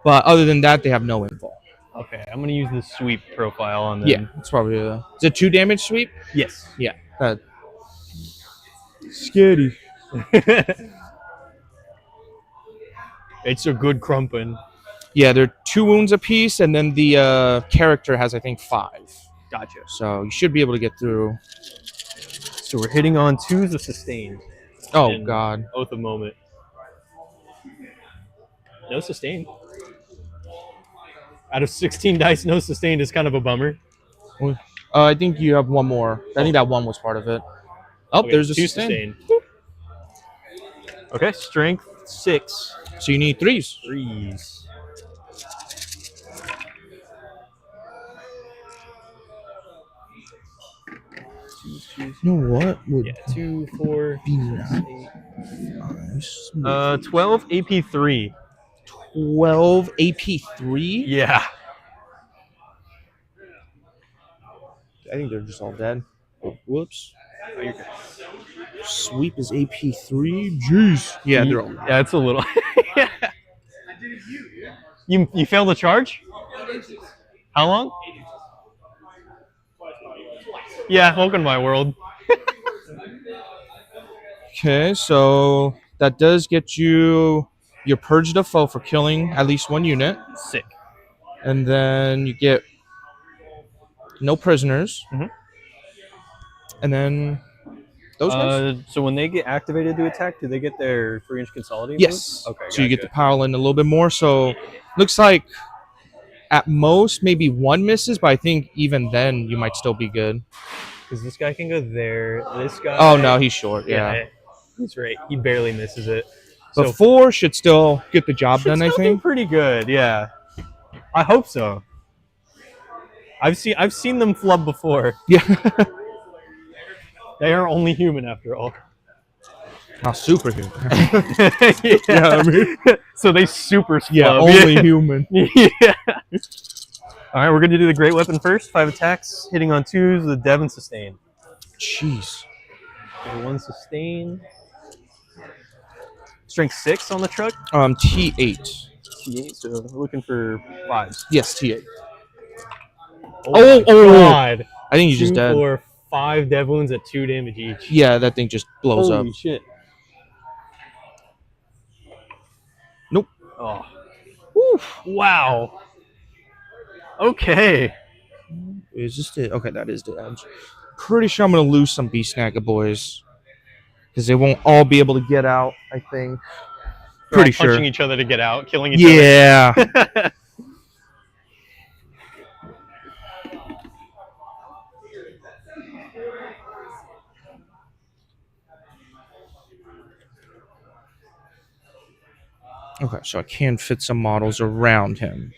Speaker 2: But other than that, they have no invul.
Speaker 1: Okay, I'm gonna use the sweep profile on them.
Speaker 2: Yeah, it's probably it's a 2 damage sweep.
Speaker 1: Yes.
Speaker 2: Yeah. Scary.
Speaker 1: It's a good crumpin.
Speaker 2: Yeah, they're 2 wounds apiece, and then the character has, I think, 5.
Speaker 1: Gotcha.
Speaker 2: So you should be able to get through.
Speaker 1: So we're hitting on 2s of sustained.
Speaker 2: Oh,
Speaker 1: And
Speaker 2: God.
Speaker 1: Oath of Moment. No sustained. Out of 16 dice, no sustained is kind of a bummer.
Speaker 2: I think you have 1 more. I think that 1 was part of it. Oh,
Speaker 1: Okay,
Speaker 2: there's a
Speaker 1: 2
Speaker 2: sustain.
Speaker 1: Okay, strength 6.
Speaker 2: So you need 3s.
Speaker 1: 3s.
Speaker 2: You know what would
Speaker 1: Yeah, 2, 4,
Speaker 2: be
Speaker 1: 6,
Speaker 2: nice?
Speaker 1: 12 AP3.
Speaker 2: 12 AP3?
Speaker 1: Yeah.
Speaker 2: I think they're just all dead. Oh, whoops.
Speaker 1: Oh, you're good.
Speaker 2: Sweep is AP3. Jeez. Yeah, they're all dead.
Speaker 1: Yeah, it's a little. Yeah. You failed the charge? How long? Yeah, welcome to my world.
Speaker 2: Okay, so that does get you your Purge the Foe for killing at least 1 unit.
Speaker 1: Sick.
Speaker 2: And then you get no prisoners.
Speaker 1: Mhm.
Speaker 2: And then those guys?
Speaker 1: So when they get activated to attack, do they get their 3-inch consolidate?
Speaker 2: Yes.
Speaker 1: Boost? Okay.
Speaker 2: So you get to
Speaker 1: gotcha.
Speaker 2: pile in a little bit more. So looks like at most maybe 1 misses, but I think even then you might still be good.
Speaker 1: Because this guy can go there. This guy.
Speaker 2: Oh no, he's short. Yeah.
Speaker 1: He's right. He barely misses it.
Speaker 2: But
Speaker 1: So
Speaker 2: 4 should still get the job
Speaker 1: should
Speaker 2: done, I
Speaker 1: still do
Speaker 2: think.
Speaker 1: pretty good. Yeah. I hope so. I've seen them flub before.
Speaker 2: Yeah.
Speaker 1: They are only human after all.
Speaker 2: Not superhuman.
Speaker 1: Yeah.
Speaker 2: Yeah, I mean,
Speaker 1: So they super flub.
Speaker 2: yeah, only human.
Speaker 1: Yeah. All right, we're gonna do the great weapon first. 5 attacks, hitting on 2s with a Devon sustain.
Speaker 2: Jeez.
Speaker 1: Okay, 1 sustain. Strength 6 on the truck.
Speaker 2: T8.
Speaker 1: T8, so we're looking for 5s.
Speaker 2: Yes, T8.
Speaker 1: Oh,
Speaker 2: Oh, oh.
Speaker 1: God.
Speaker 2: I think he's just
Speaker 1: 2,
Speaker 2: dead.
Speaker 1: 4, 5 dev wounds at 2 damage each.
Speaker 2: Yeah, that thing just blows
Speaker 1: Holy
Speaker 2: up.
Speaker 1: shit.
Speaker 2: Nope.
Speaker 1: Oh. Woo. Wow. Okay.
Speaker 2: Is this it? Okay, that is the edge. Pretty sure I'm going to lose some Beast Snagger boys. Because they won't all be able to get out, I think.
Speaker 1: They're all
Speaker 2: Pretty sure.
Speaker 1: punching each other to get out, killing each
Speaker 2: Yeah.
Speaker 1: other.
Speaker 2: Okay, so I can fit some models around him.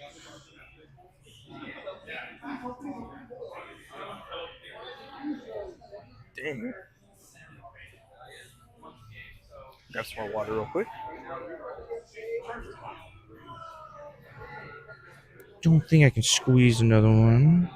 Speaker 1: Dang. Grab some more water real quick.
Speaker 2: Don't think I can squeeze another one.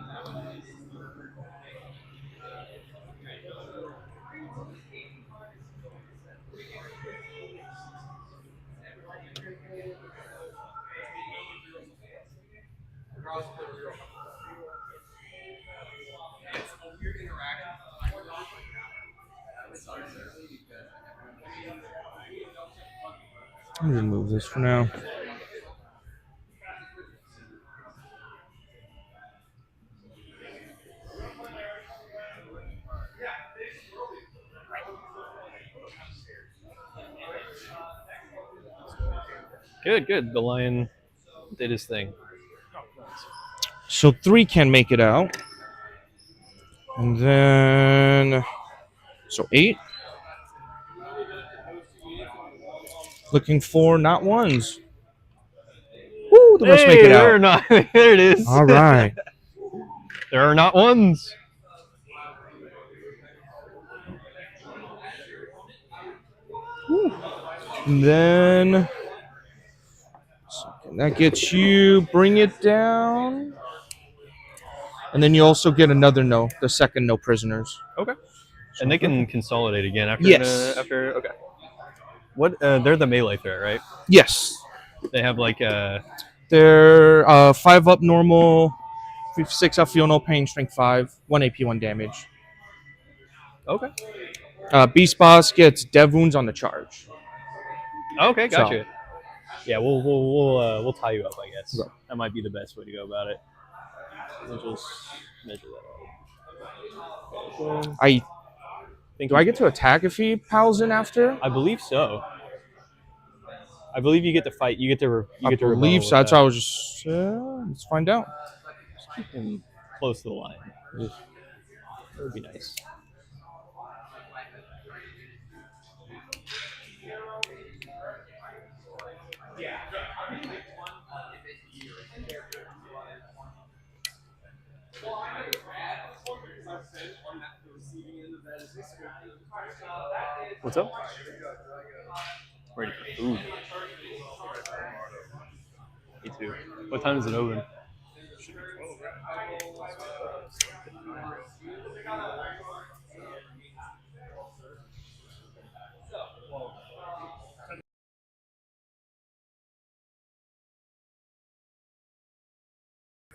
Speaker 2: I'm gonna remove this for now.
Speaker 1: Good, good. The lion did his thing.
Speaker 2: So 3 can make it out. And then... So 8. Looking for not ones. Woo, the rest make it
Speaker 1: There are
Speaker 2: out.
Speaker 1: not. There it is.
Speaker 2: All right.
Speaker 1: There are not ones.
Speaker 2: And then that gets you, bring it down. And then you also get another no, the second no prisoners.
Speaker 1: Okay. And they can consolidate again after.
Speaker 2: Yes.
Speaker 1: After. Okay. What? They're the melee threat, right?
Speaker 2: Yes.
Speaker 1: They have like
Speaker 2: They're 5 up normal, 6 up feel no pain, strength 5, 1 AP, 1 damage.
Speaker 1: Okay.
Speaker 2: Beast Boss gets dev wounds on the charge.
Speaker 1: Okay, gotcha.
Speaker 2: So.
Speaker 1: Yeah, we'll tie you up, I guess.
Speaker 2: Okay.
Speaker 1: That might be the best way to go about it. We'll just measure that out. Okay, so
Speaker 2: Do I get to attack if he pals in after?
Speaker 1: I believe so. I believe you get to fight. You get to.
Speaker 2: I believe so. That's how I was just. Let's find out.
Speaker 1: Just keep him close to the line. That would be nice. What's up? Ready for food. Me too. What time is it open?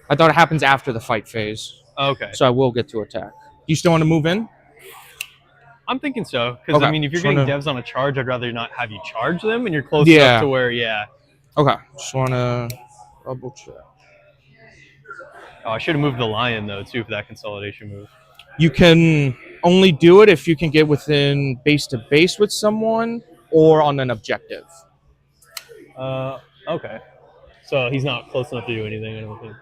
Speaker 2: I thought it happens after the fight phase.
Speaker 1: Okay.
Speaker 2: So I will get to attack. You still want to move in?
Speaker 1: I'm thinking so. Because,
Speaker 2: Okay.
Speaker 1: I mean, if you're
Speaker 2: Just
Speaker 1: getting
Speaker 2: wanna-
Speaker 1: devs on a charge, I'd rather not have you charge them, and you're close
Speaker 2: Yeah.
Speaker 1: enough to where, yeah.
Speaker 2: Okay. Just want to double check.
Speaker 1: Oh, I should have moved the lion, though, too, for that consolidation move.
Speaker 2: You can only do it if you can get within base to base with someone or on an objective.
Speaker 1: Okay. So he's not close enough to do anything, I don't think.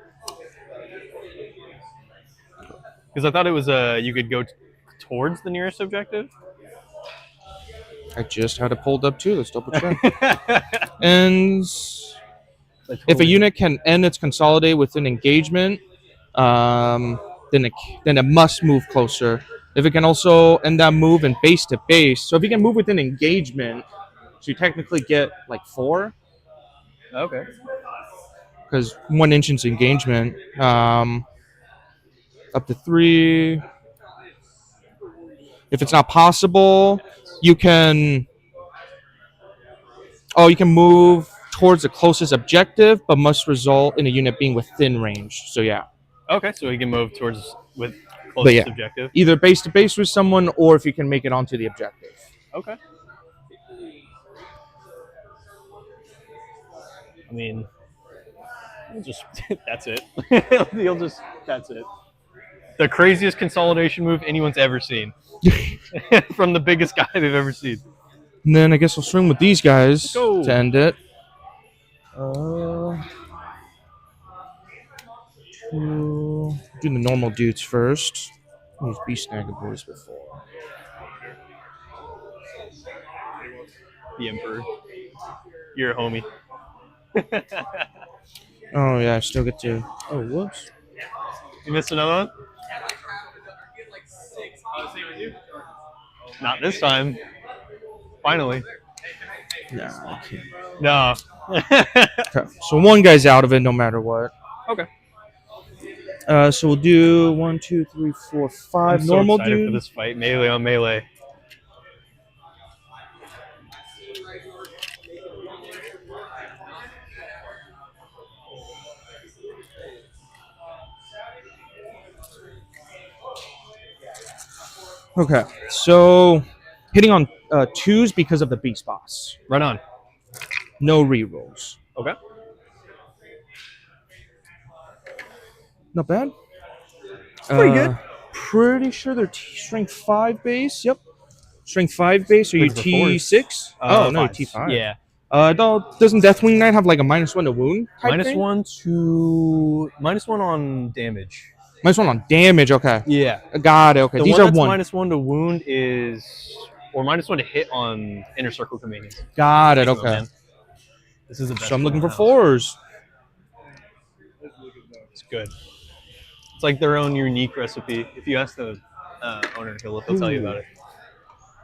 Speaker 1: Because I thought it was you could go towards the nearest objective.
Speaker 2: I just had it pulled up too. Let's double check. And if a unit can end its consolidate within engagement, then it must move closer. If it can also end that move in base to base, so if you can move within engagement, so you technically get like 4.
Speaker 1: Okay.
Speaker 2: Because 1 inch into engagement, up to 3. If it's not possible, you can. Oh, you can move towards the closest objective, but must result in a unit being within range. So yeah.
Speaker 1: Okay, so he can move towards with closest
Speaker 2: yeah.
Speaker 1: objective.
Speaker 2: Either base to base with someone, or if you can make it onto the objective.
Speaker 1: Okay. I mean, just that's it. That's it. The craziest consolidation move anyone's ever seen. From the biggest guy they've ever seen.
Speaker 2: And then I guess I'll swing with these guys
Speaker 1: Go.
Speaker 2: to end it. Do the normal dudes first. Use Beast Snagger Boys before.
Speaker 1: The Emperor. You're a homie.
Speaker 2: Oh yeah, I still get to. Oh whoops.
Speaker 1: You missed another one? Not this time. Finally.
Speaker 2: Nah, I can't.
Speaker 1: No.
Speaker 2: Okay. So 1 guy's out of it no matter what.
Speaker 1: Okay.
Speaker 2: So we'll do 1, 2, 3, 4, 5
Speaker 1: I'm
Speaker 2: normal
Speaker 1: so excited
Speaker 2: dude.
Speaker 1: for this fight. Melee on melee.
Speaker 2: Okay. So hitting on 2s because of the Beast Boss.
Speaker 1: Right on.
Speaker 2: No rerolls.
Speaker 1: Okay.
Speaker 2: Not bad.
Speaker 1: Pretty good.
Speaker 2: Pretty sure they're strength 5 base. Yep. Strength 5 base. Are you
Speaker 1: Good for fours.
Speaker 2: T6? Oh, no,
Speaker 1: Fives.
Speaker 2: T5.
Speaker 1: Yeah.
Speaker 2: Doesn't Deathwing Knight have like a -1 to wound type
Speaker 1: Minus
Speaker 2: thing?
Speaker 1: 1 on damage.
Speaker 2: -1 on damage. Okay,
Speaker 1: Yeah.
Speaker 2: got it. Okay,
Speaker 1: The
Speaker 2: these
Speaker 1: one
Speaker 2: are
Speaker 1: that's
Speaker 2: one.
Speaker 1: -1 to wound is, or -1 to hit on Inner Circle Companions.
Speaker 2: Got it.
Speaker 1: Thank you,
Speaker 2: Okay.
Speaker 1: man. This is the best.
Speaker 2: So I'm looking for
Speaker 1: one in the house.
Speaker 2: 4s.
Speaker 1: It's good. It's like their own unique recipe. If you ask the owner, he'll tell you about it.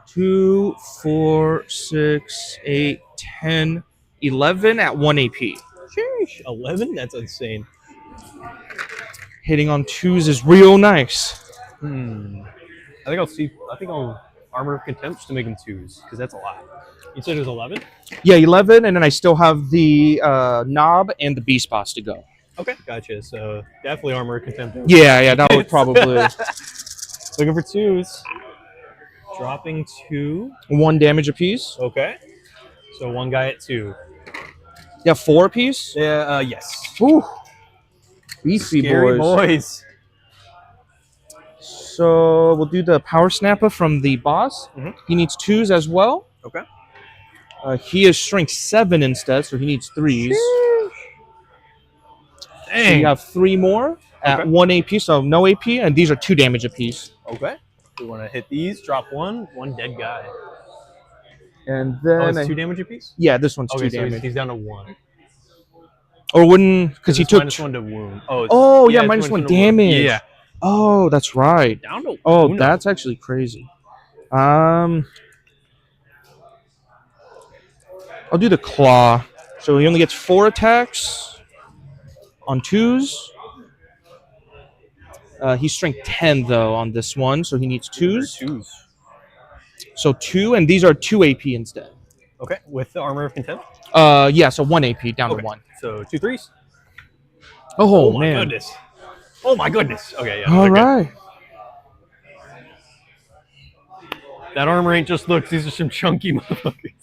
Speaker 2: 2, 4, 6, 8, 10, 11 at 1 AP.
Speaker 1: Sheesh, 11? That's insane.
Speaker 2: Hitting on 2s is real nice.
Speaker 1: I think I'll Armor of Contempt just to make him 2s, because that's a lot. You said it was 11?
Speaker 2: Yeah, 11, and then I still have the knob and the beast boss to go.
Speaker 1: Okay, gotcha. So definitely Armor of Contempt.
Speaker 2: Yeah, that would probably
Speaker 1: Looking for 2s. Dropping 2.
Speaker 2: 1 damage apiece.
Speaker 1: Okay. So one guy at 2.
Speaker 2: Yeah, 4 apiece.
Speaker 1: Yeah. Yes.
Speaker 2: Whew. Beefy
Speaker 1: Scary boys.
Speaker 2: So we'll do the power snapper from the boss.
Speaker 1: Mhm.
Speaker 2: He needs 2s as well.
Speaker 1: Okay.
Speaker 2: He is strength 7 instead, so he needs 3s.
Speaker 1: Dang.
Speaker 2: So you have 3 more at
Speaker 1: Okay.
Speaker 2: 1 AP, so no AP, and these are 2 damage apiece.
Speaker 1: Okay. We want to hit these. Drop one dead guy.
Speaker 2: And
Speaker 1: Oh,
Speaker 2: then
Speaker 1: it's 2 damage apiece?
Speaker 2: yeah, this one's
Speaker 1: Okay,
Speaker 2: 2
Speaker 1: so
Speaker 2: damage.
Speaker 1: he's down to 1.
Speaker 2: Or wouldn't because he
Speaker 1: it's
Speaker 2: took
Speaker 1: -1 to wound.
Speaker 2: Oh, yeah,
Speaker 1: it's
Speaker 2: -1
Speaker 1: to wound.
Speaker 2: damage.
Speaker 1: Yeah.
Speaker 2: Oh, that's right.
Speaker 1: Down to
Speaker 2: Oh,
Speaker 1: uno.
Speaker 2: that's actually crazy. I'll do the claw. So he only gets 4 attacks on 2s. He's strength 10 though on this one, so he needs 2s.
Speaker 1: 2s.
Speaker 2: So 2, and these are 2 AP instead.
Speaker 1: Okay, with the Armor of Contempt.
Speaker 2: Yeah, so 1 AP down
Speaker 1: Okay.
Speaker 2: to 1.
Speaker 1: So 2 3s.
Speaker 2: Oh,
Speaker 1: my
Speaker 2: man.
Speaker 1: goodness. Oh my goodness. Okay, yeah.
Speaker 2: All
Speaker 1: they're good.
Speaker 2: right.
Speaker 1: That armor ain't just looks. These are some chunky motherfuckers.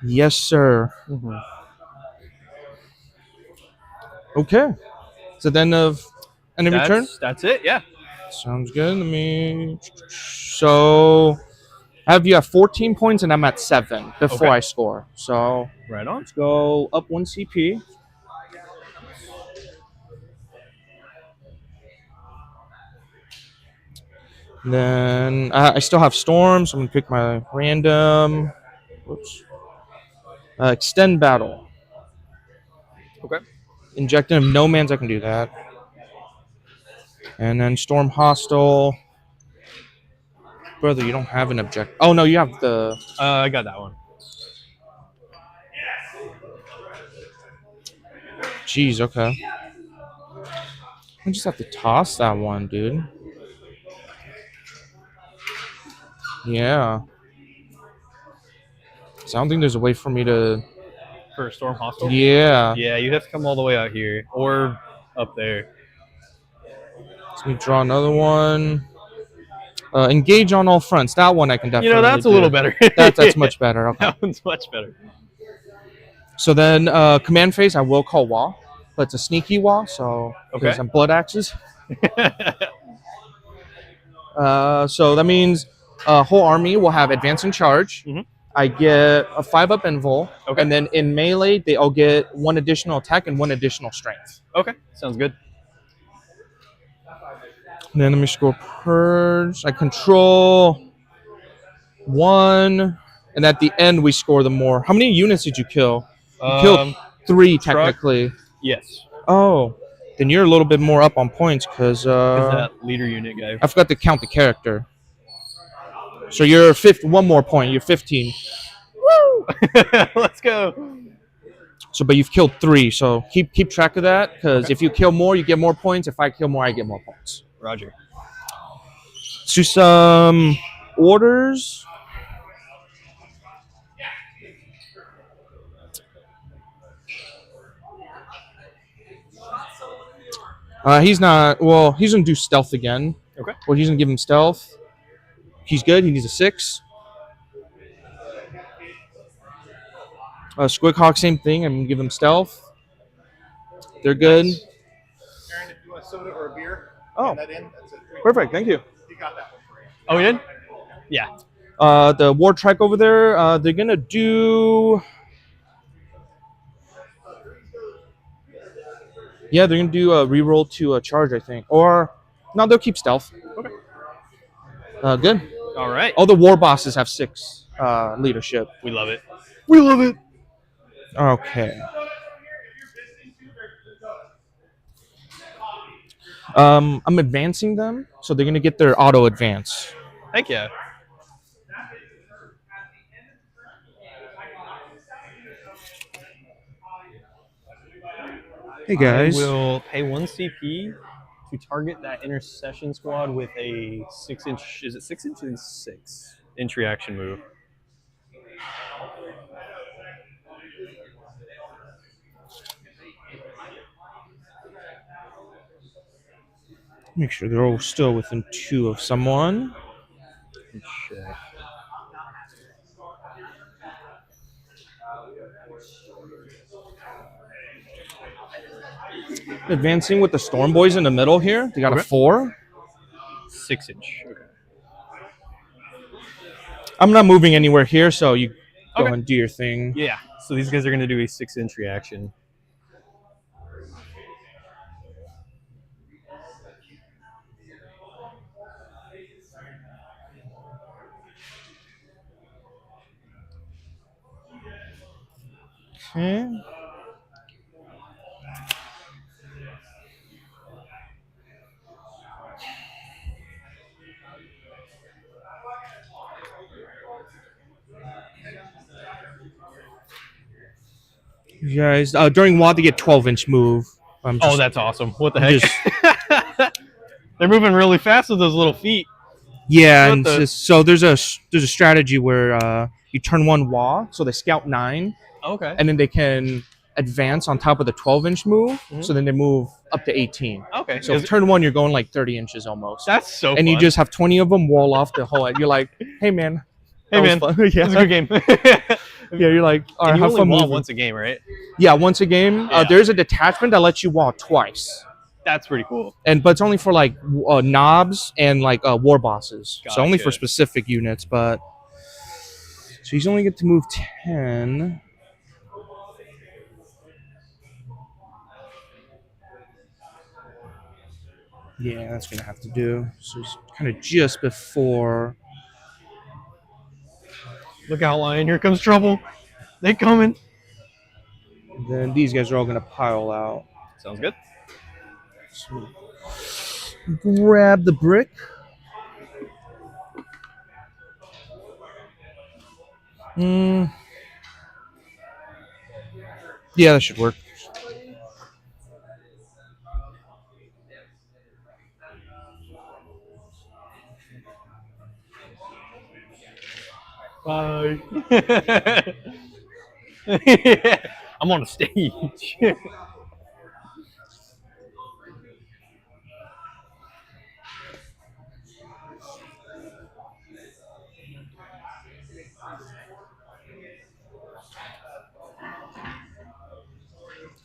Speaker 2: Yes, sir. Okay. So then of any return?
Speaker 1: That's it. Yeah.
Speaker 2: Sounds good. Let me. So, I have you at 14 points, and I'm at 7 before
Speaker 1: Okay.
Speaker 2: I score. So
Speaker 1: Right on.
Speaker 2: let's go up 1 CP. Then I still have Storm, so I'm gonna pick my random. Whoops. Extend battle.
Speaker 1: Okay.
Speaker 2: Injecting of no mans, I can do that. And then Storm Hostile. Brother, you don't have an object. Oh no, you have the.
Speaker 1: I got that one.
Speaker 2: Jeez, okay. I just have to toss that one, dude. Yeah. So I don't think there's a way for me to.
Speaker 1: For Storm Hostile?
Speaker 2: Yeah.
Speaker 1: Yeah, you have to come all the way out here. Or up there.
Speaker 2: Let me draw another one. Engage on all fronts. That one I can definitely
Speaker 1: That's a
Speaker 2: do.
Speaker 1: little better.
Speaker 2: That's much better. Okay.
Speaker 1: That one's much better.
Speaker 2: So then command phase, I will call wall. But it's a sneaky wall, so because
Speaker 1: Okay.
Speaker 2: I'm blood axes. So that means whole army will have advance and charge.
Speaker 1: Mhm.
Speaker 2: I get a 5-up invul,
Speaker 1: Okay.
Speaker 2: and then in melee they all get 1 additional attack and 1 additional strength.
Speaker 1: Okay, sounds good.
Speaker 2: And then let me score purge. I control 1, and at the end we score the more. How many units did you kill? You killed 3 technically.
Speaker 1: Yes.
Speaker 2: Oh, then you're a little bit more up on points because
Speaker 1: That leader unit guy.
Speaker 2: I forgot to count the character. So you're 1 more point. You're 15.
Speaker 1: Woo! Let's go.
Speaker 2: So, but you've killed 3. So keep track of that because if you kill more, you get more points. If I kill more, I get more points.
Speaker 1: Roger.
Speaker 2: Let's do some orders. He's not. Well, he's gonna do stealth again.
Speaker 1: Okay.
Speaker 2: Well, he's gonna give him stealth. He's good. He needs a 6. Squighawk, same thing. I'm gonna give him stealth. They're good.
Speaker 3: Aaron, if you want a soda or a beer,
Speaker 2: Oh,
Speaker 3: hand that in. That's it.
Speaker 2: perfect. Thank you.
Speaker 3: You got that one for you.
Speaker 1: Oh, we did? Yeah.
Speaker 2: The war trike over there. They're gonna do Yeah, they're gonna do a reroll to a charge, I think. Or no, they'll keep stealth.
Speaker 1: Okay.
Speaker 2: Good.
Speaker 1: All right.
Speaker 2: All the war bosses have 6 leadership.
Speaker 1: We love it. We love it.
Speaker 2: Okay. I'm advancing them, so they're gonna get their auto advance.
Speaker 1: Heck yeah.
Speaker 2: Hey guys.
Speaker 1: I will pay 1 CP to target that intercession squad with a 6-inch. Is it 6 inches? 6-inch reaction move.
Speaker 2: Make sure they're all still within 2 of someone.
Speaker 1: Check.
Speaker 2: Advancing with the Storm Boys in the middle here. They got a 4.
Speaker 1: 6-inch. Okay.
Speaker 2: I'm not moving anywhere here, so you go
Speaker 1: Okay.
Speaker 2: and do your thing.
Speaker 1: Yeah. So these guys are going to do a 6-inch reaction.
Speaker 2: Okay. You guys, during WOD, they get 12-inch move.
Speaker 1: Oh, that's awesome. What the
Speaker 2: I'm
Speaker 1: heck? They're moving really fast with those little feet.
Speaker 2: Yeah,
Speaker 1: What
Speaker 2: and
Speaker 1: the-
Speaker 2: so there's a strategy where you turn 1 WA, so they scout 9,
Speaker 1: Okay.
Speaker 2: and then they can advance on top of the 12-inch move,
Speaker 1: Mhm.
Speaker 2: so then they move up to 18.
Speaker 1: Okay.
Speaker 2: So turn 1, you're going like 30 inches almost.
Speaker 1: That's so
Speaker 2: And
Speaker 1: fun.
Speaker 2: you just have 20 of them wall off the whole. You're like, hey man,
Speaker 1: Hey,
Speaker 2: that
Speaker 1: man.
Speaker 2: was fun. Yeah.
Speaker 1: It was a good game.
Speaker 2: Yeah, you're like, all right,
Speaker 1: And you
Speaker 2: have
Speaker 1: only
Speaker 2: fun
Speaker 1: wall
Speaker 2: moving.
Speaker 1: once a game, right?
Speaker 2: Yeah, once a game.
Speaker 1: Yeah.
Speaker 2: There's a detachment that lets you wall twice,
Speaker 1: That's pretty cool.
Speaker 2: but it's only for like knobs and like war bosses. So only for
Speaker 1: Gotcha.
Speaker 2: specific units. But so he's only get to move 10. Yeah, that's gonna have to do. So he's kind of just before.
Speaker 1: Look out, Lion. Here comes trouble. They coming.
Speaker 2: Then these guys are all gonna pile out.
Speaker 1: Sounds good.
Speaker 2: So grab the brick. Yeah, that should work.
Speaker 1: Bye. I'm on a stage.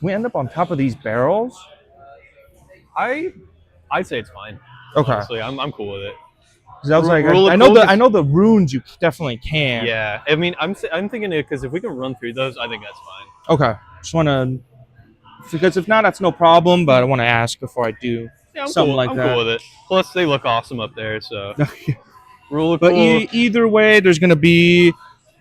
Speaker 2: We end up on top of these barrels.
Speaker 1: I'd say it's fine.
Speaker 2: Okay.
Speaker 1: Honestly, I'm cool with it.
Speaker 2: Because I was like,
Speaker 1: Rule of
Speaker 2: I know
Speaker 1: cool is-
Speaker 2: I know the runes you definitely can.
Speaker 1: Yeah. I mean, I'm thinking it because if we can run through those, I think that's fine.
Speaker 2: Okay. Just want to, because if not, that's no problem. But I want to ask before I do.
Speaker 1: Yeah, I'm
Speaker 2: Something
Speaker 1: cool.
Speaker 2: like
Speaker 1: I'm
Speaker 2: that.
Speaker 1: cool with it. Plus, they look awesome up there. So, rule of
Speaker 2: But
Speaker 1: cool.
Speaker 2: either way, there's gonna be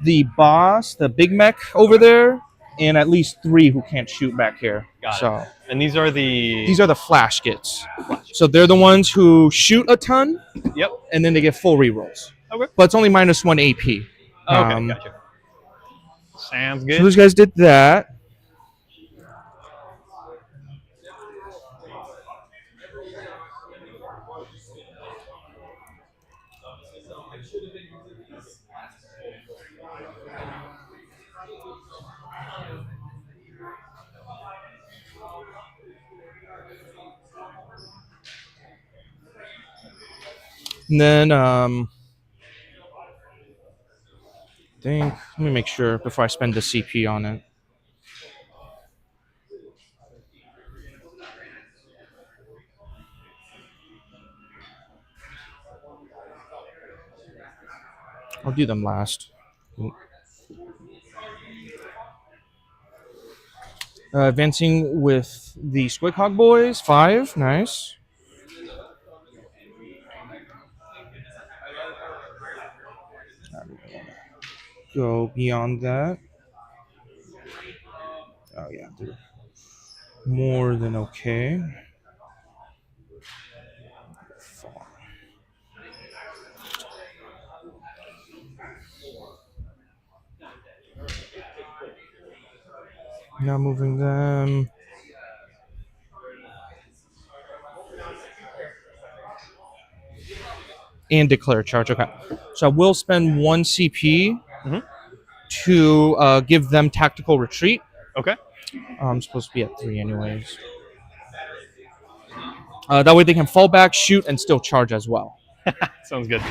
Speaker 2: the boss, the big mech over there, and at least 3 who can't shoot back here.
Speaker 1: Got it.
Speaker 2: So
Speaker 1: And these are the.
Speaker 2: these are the flash kits. So they're the ones who shoot a ton,
Speaker 1: Yep.
Speaker 2: and then they get full rerolls.
Speaker 1: Okay.
Speaker 2: But it's only minus 1 AP.
Speaker 1: Okay. Gotcha. Sounds
Speaker 2: So
Speaker 1: good.
Speaker 2: those guys did that. And then let me make sure before I spend the CP on it. I'll do them last. Advancing with the Squig Hog Boys. 5. Nice. Go beyond that. Oh, yeah. They're more than okay. Now moving them. And declare a charge. Okay. So I will spend 1 CP to give them tactical retreat.
Speaker 1: Okay.
Speaker 2: I'm supposed to be at 3 anyways. That way they can fall back, shoot, and still charge as well.
Speaker 1: Sounds good.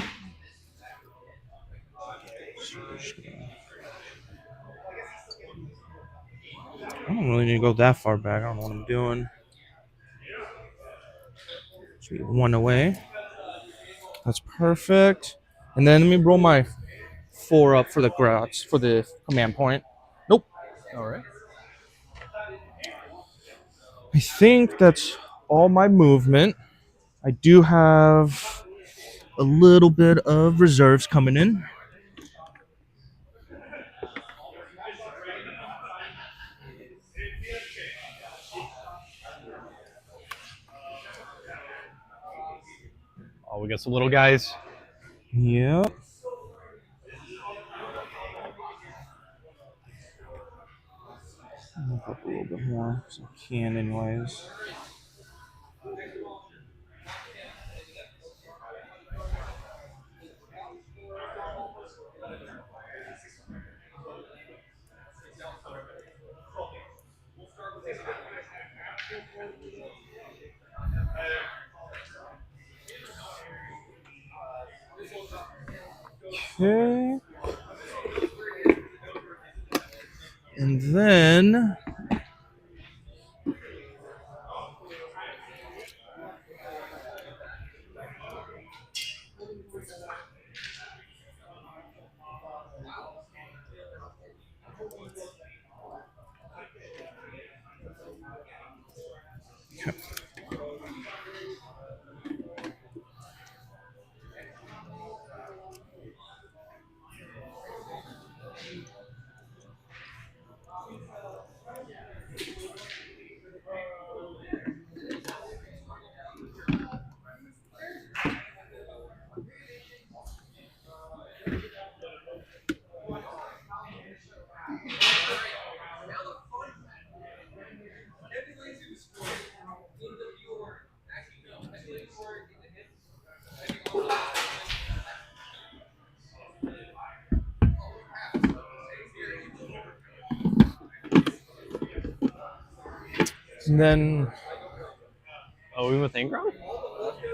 Speaker 2: I don't really need to go that far back. I don't know what I'm doing. Should be 1 away. That's perfect. And then let me roll my 4 up for the grots for the command point. Nope.
Speaker 1: All right.
Speaker 2: I think that's all my movement. I do have a little bit of reserves coming in.
Speaker 1: Oh, we got some little guys.
Speaker 2: Yep. Move up a little bit more, so I can anyways. Okay. And then
Speaker 1: Oh, even with Angron?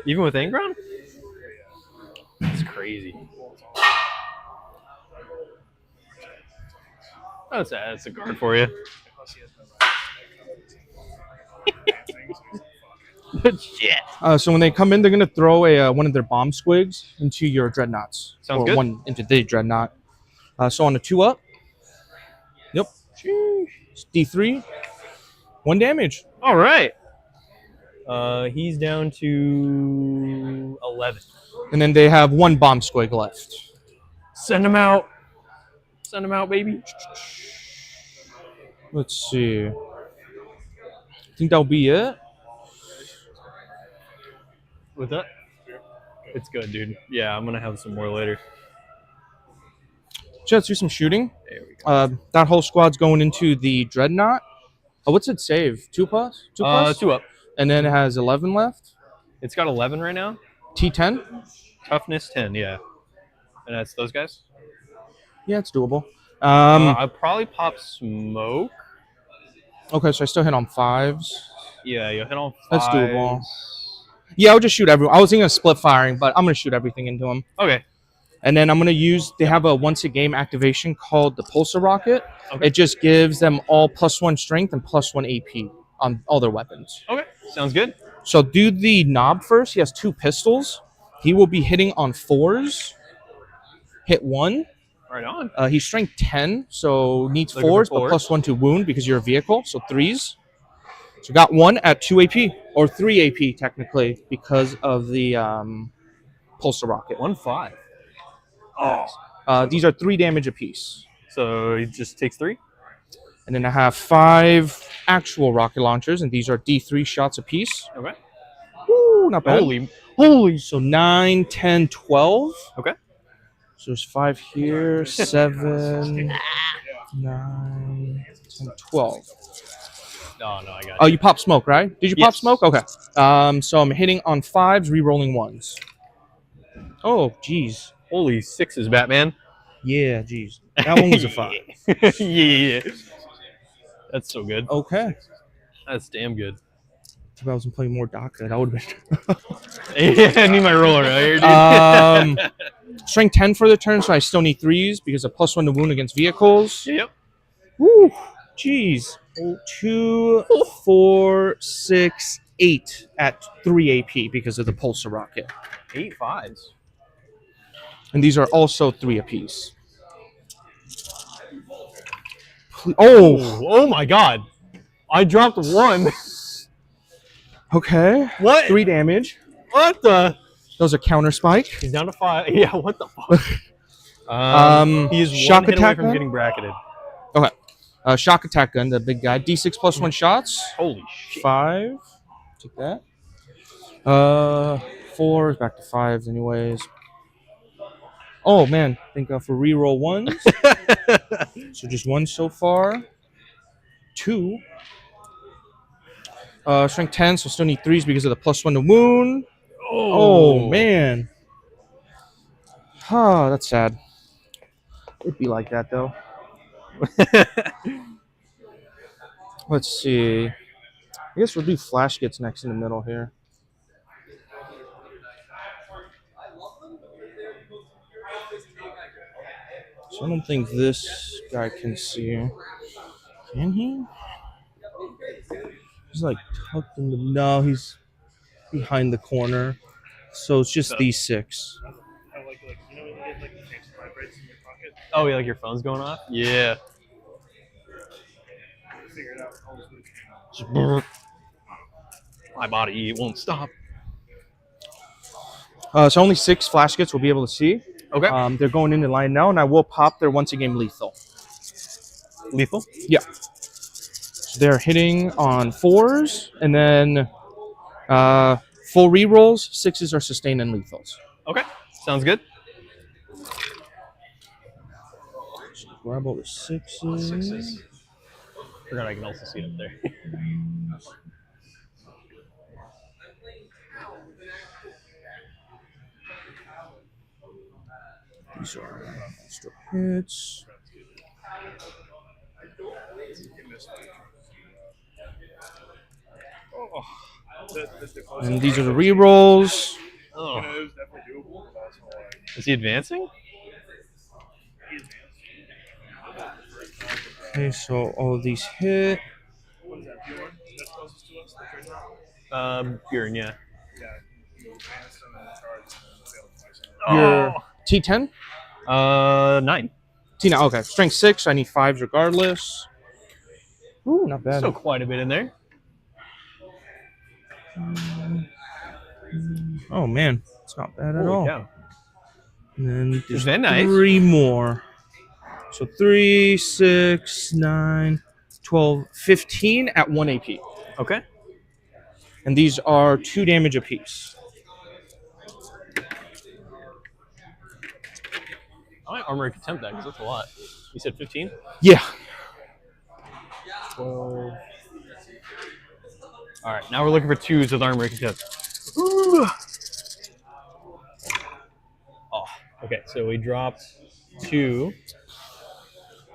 Speaker 1: Even with Angron? That's crazy. That's a guard for you. Shit.
Speaker 2: So when they come in, they're gonna throw a one of their bomb squigs into your dreadnoughts.
Speaker 1: Sounds
Speaker 2: or
Speaker 1: good.
Speaker 2: one into the dreadnought. So on a 2 up. Yep. D3. 1 damage.
Speaker 1: All right. He's down to 11.
Speaker 2: And then they have 1 bomb squig left.
Speaker 1: Send him out. Send him out, baby.
Speaker 2: Let's see. I think that'll be it.
Speaker 1: With that? It's good, dude. Yeah, I'm gonna have some more later.
Speaker 2: Let's do some shooting.
Speaker 1: There we go.
Speaker 2: That whole squad's going into the dreadnought. Oh, what's it save? 2 plus? 2 plus?
Speaker 1: 2 up.
Speaker 2: And then it has 11 left.
Speaker 1: It's got 11 right now.
Speaker 2: T10?
Speaker 1: Toughness 10, yeah. And that's those guys?
Speaker 2: Yeah, it's doable.
Speaker 1: I'll probably pop smoke.
Speaker 2: Okay, so I still hit on 5s.
Speaker 1: Yeah, you'll hit on 5s.
Speaker 2: That's doable. Yeah, I'll just shoot everyone. I was thinking of split firing, but I'm going to shoot everything into them.
Speaker 1: Okay.
Speaker 2: And then I'm going to use, they have a once-a-game activation called the Pulsar Rocket.
Speaker 1: Okay.
Speaker 2: It just gives them all +1 strength and +1 AP on all their weapons.
Speaker 1: Okay, sounds good.
Speaker 2: So do the knob first. He has 2 pistols. He will be hitting on 4s. Hit 1.
Speaker 1: Right on.
Speaker 2: He's strength 10, so needs
Speaker 1: Looking for
Speaker 2: 4s, but
Speaker 1: fours.
Speaker 2: +1 to wound because you're a vehicle, so 3s. So got 1 at 2 AP, or 3 AP technically, because of the pulsar rocket.
Speaker 1: 1-5.
Speaker 2: These are 3 damage apiece.
Speaker 1: So he just takes 3?
Speaker 2: And then I have 5 actual rocket launchers, and these are D3 shots apiece.
Speaker 1: Okay.
Speaker 2: Woo, not bad.
Speaker 1: Holy.
Speaker 2: So 9, 10, 12.
Speaker 1: Okay.
Speaker 2: So there's 5 here, 7, 9, 10, 12.
Speaker 1: No, I got
Speaker 2: Oh, you popped smoke, right? Did you pop
Speaker 1: Yes.
Speaker 2: smoke? Okay. So I'm hitting on 5s, re-rolling 1s. Oh, geez.
Speaker 1: Holy 6s, Batman.
Speaker 2: Yeah, geez. That one was a 5.
Speaker 1: Yeah. That's so good.
Speaker 2: Okay.
Speaker 1: That's damn good.
Speaker 2: If I wasn't playing more DACA, that would have
Speaker 1: Yeah, I need my roller right here, dude.
Speaker 2: been... strength 10 for the turn, so I still need 3s because of +1 to wound against vehicles.
Speaker 1: Yep.
Speaker 2: Woo, jeez. 2, 4, 6, 8 at 3 AP because of the pulsar rocket.
Speaker 1: 8 5s.
Speaker 2: And these are also 3 apiece. Oh,
Speaker 1: my God. I dropped 1.
Speaker 2: okay.
Speaker 1: What?
Speaker 2: 3 damage.
Speaker 1: What the?
Speaker 2: Those are counter spike.
Speaker 1: He's down to 5. Yeah, what the fuck? He is
Speaker 2: shock
Speaker 1: 1 hit away
Speaker 2: attack
Speaker 1: from
Speaker 2: gun?
Speaker 1: getting bracketed.
Speaker 2: Okay. Shock attack gun, the big guy. D6 +1 shots.
Speaker 1: Holy shit.
Speaker 2: 5. Take that. 4 is back to 5s anyways. Oh man, I think for reroll 1s. So just 1 so far. 2. Strength 10, so still need 3s because of the +1 to wound. Oh man. Ah, that's sad. It'd be like that though. Let's see. I guess we'll do flash gets next in the middle here. So I don't think this guy can see. Can he? He's like tucked in the... No, he's behind the corner. So it's just these 6.
Speaker 3: I like you know when you get like the text vibrates in your pocket.
Speaker 1: Oh, yeah, like your phone's going off? Yeah.
Speaker 3: Figure it out.
Speaker 1: Just brrr. My body won't stop.
Speaker 2: So only 6 flash gets we'll be able to see.
Speaker 1: Okay.
Speaker 2: They're going into line now, and I will pop their once a game lethal.
Speaker 1: Lethal?
Speaker 2: Yeah. So they're hitting on 4s, and then full rerolls. 6s are sustained and lethals.
Speaker 1: Okay. Sounds good.
Speaker 2: So grab all the 6s.
Speaker 1: Forgot I can also see it up there.
Speaker 2: These are extra hits. And these are the rerolls.
Speaker 1: Oh.
Speaker 3: It was definitely doable, but also like
Speaker 1: Is he advancing?
Speaker 2: Okay, so all of these hit.
Speaker 3: what is that? Bjorn? That's closest to us. The trade route?
Speaker 1: Bjorn, yeah.
Speaker 3: Yeah. You advance and then charge and then fail twice.
Speaker 2: Your T10?
Speaker 1: 9.
Speaker 2: T9, okay. Strength 6, I need 5s regardless. Ooh, not bad.
Speaker 1: Still quite a bit in there.
Speaker 2: Oh man, it's not bad at
Speaker 1: Holy
Speaker 2: all.
Speaker 1: cow.
Speaker 2: And then there's
Speaker 1: that nice?
Speaker 2: 3 more. So 3, 6, 9, 12, 15 at 1 AP.
Speaker 1: Okay.
Speaker 2: And these are 2 damage apiece.
Speaker 1: I might armor contempt that because that's a lot. You said 15?
Speaker 2: Yeah.
Speaker 1: 12. All right, now we're looking for 2s with armor contempt. Ooh. Oh, okay. So we dropped 2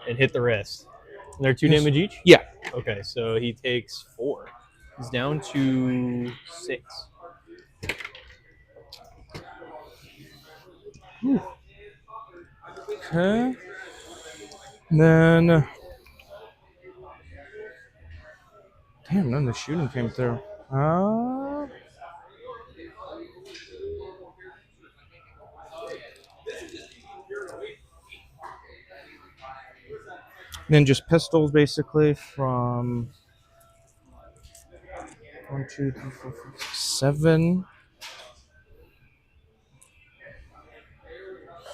Speaker 1: and hit the rest. And they're 2 damage each?
Speaker 2: Yeah.
Speaker 1: Okay, so he takes 4. He's down to 6.
Speaker 2: Okay. And then... Damn, none of the shooting came through. Then just pistols basically from 1, 2, 3, 4, 5, 6, 7.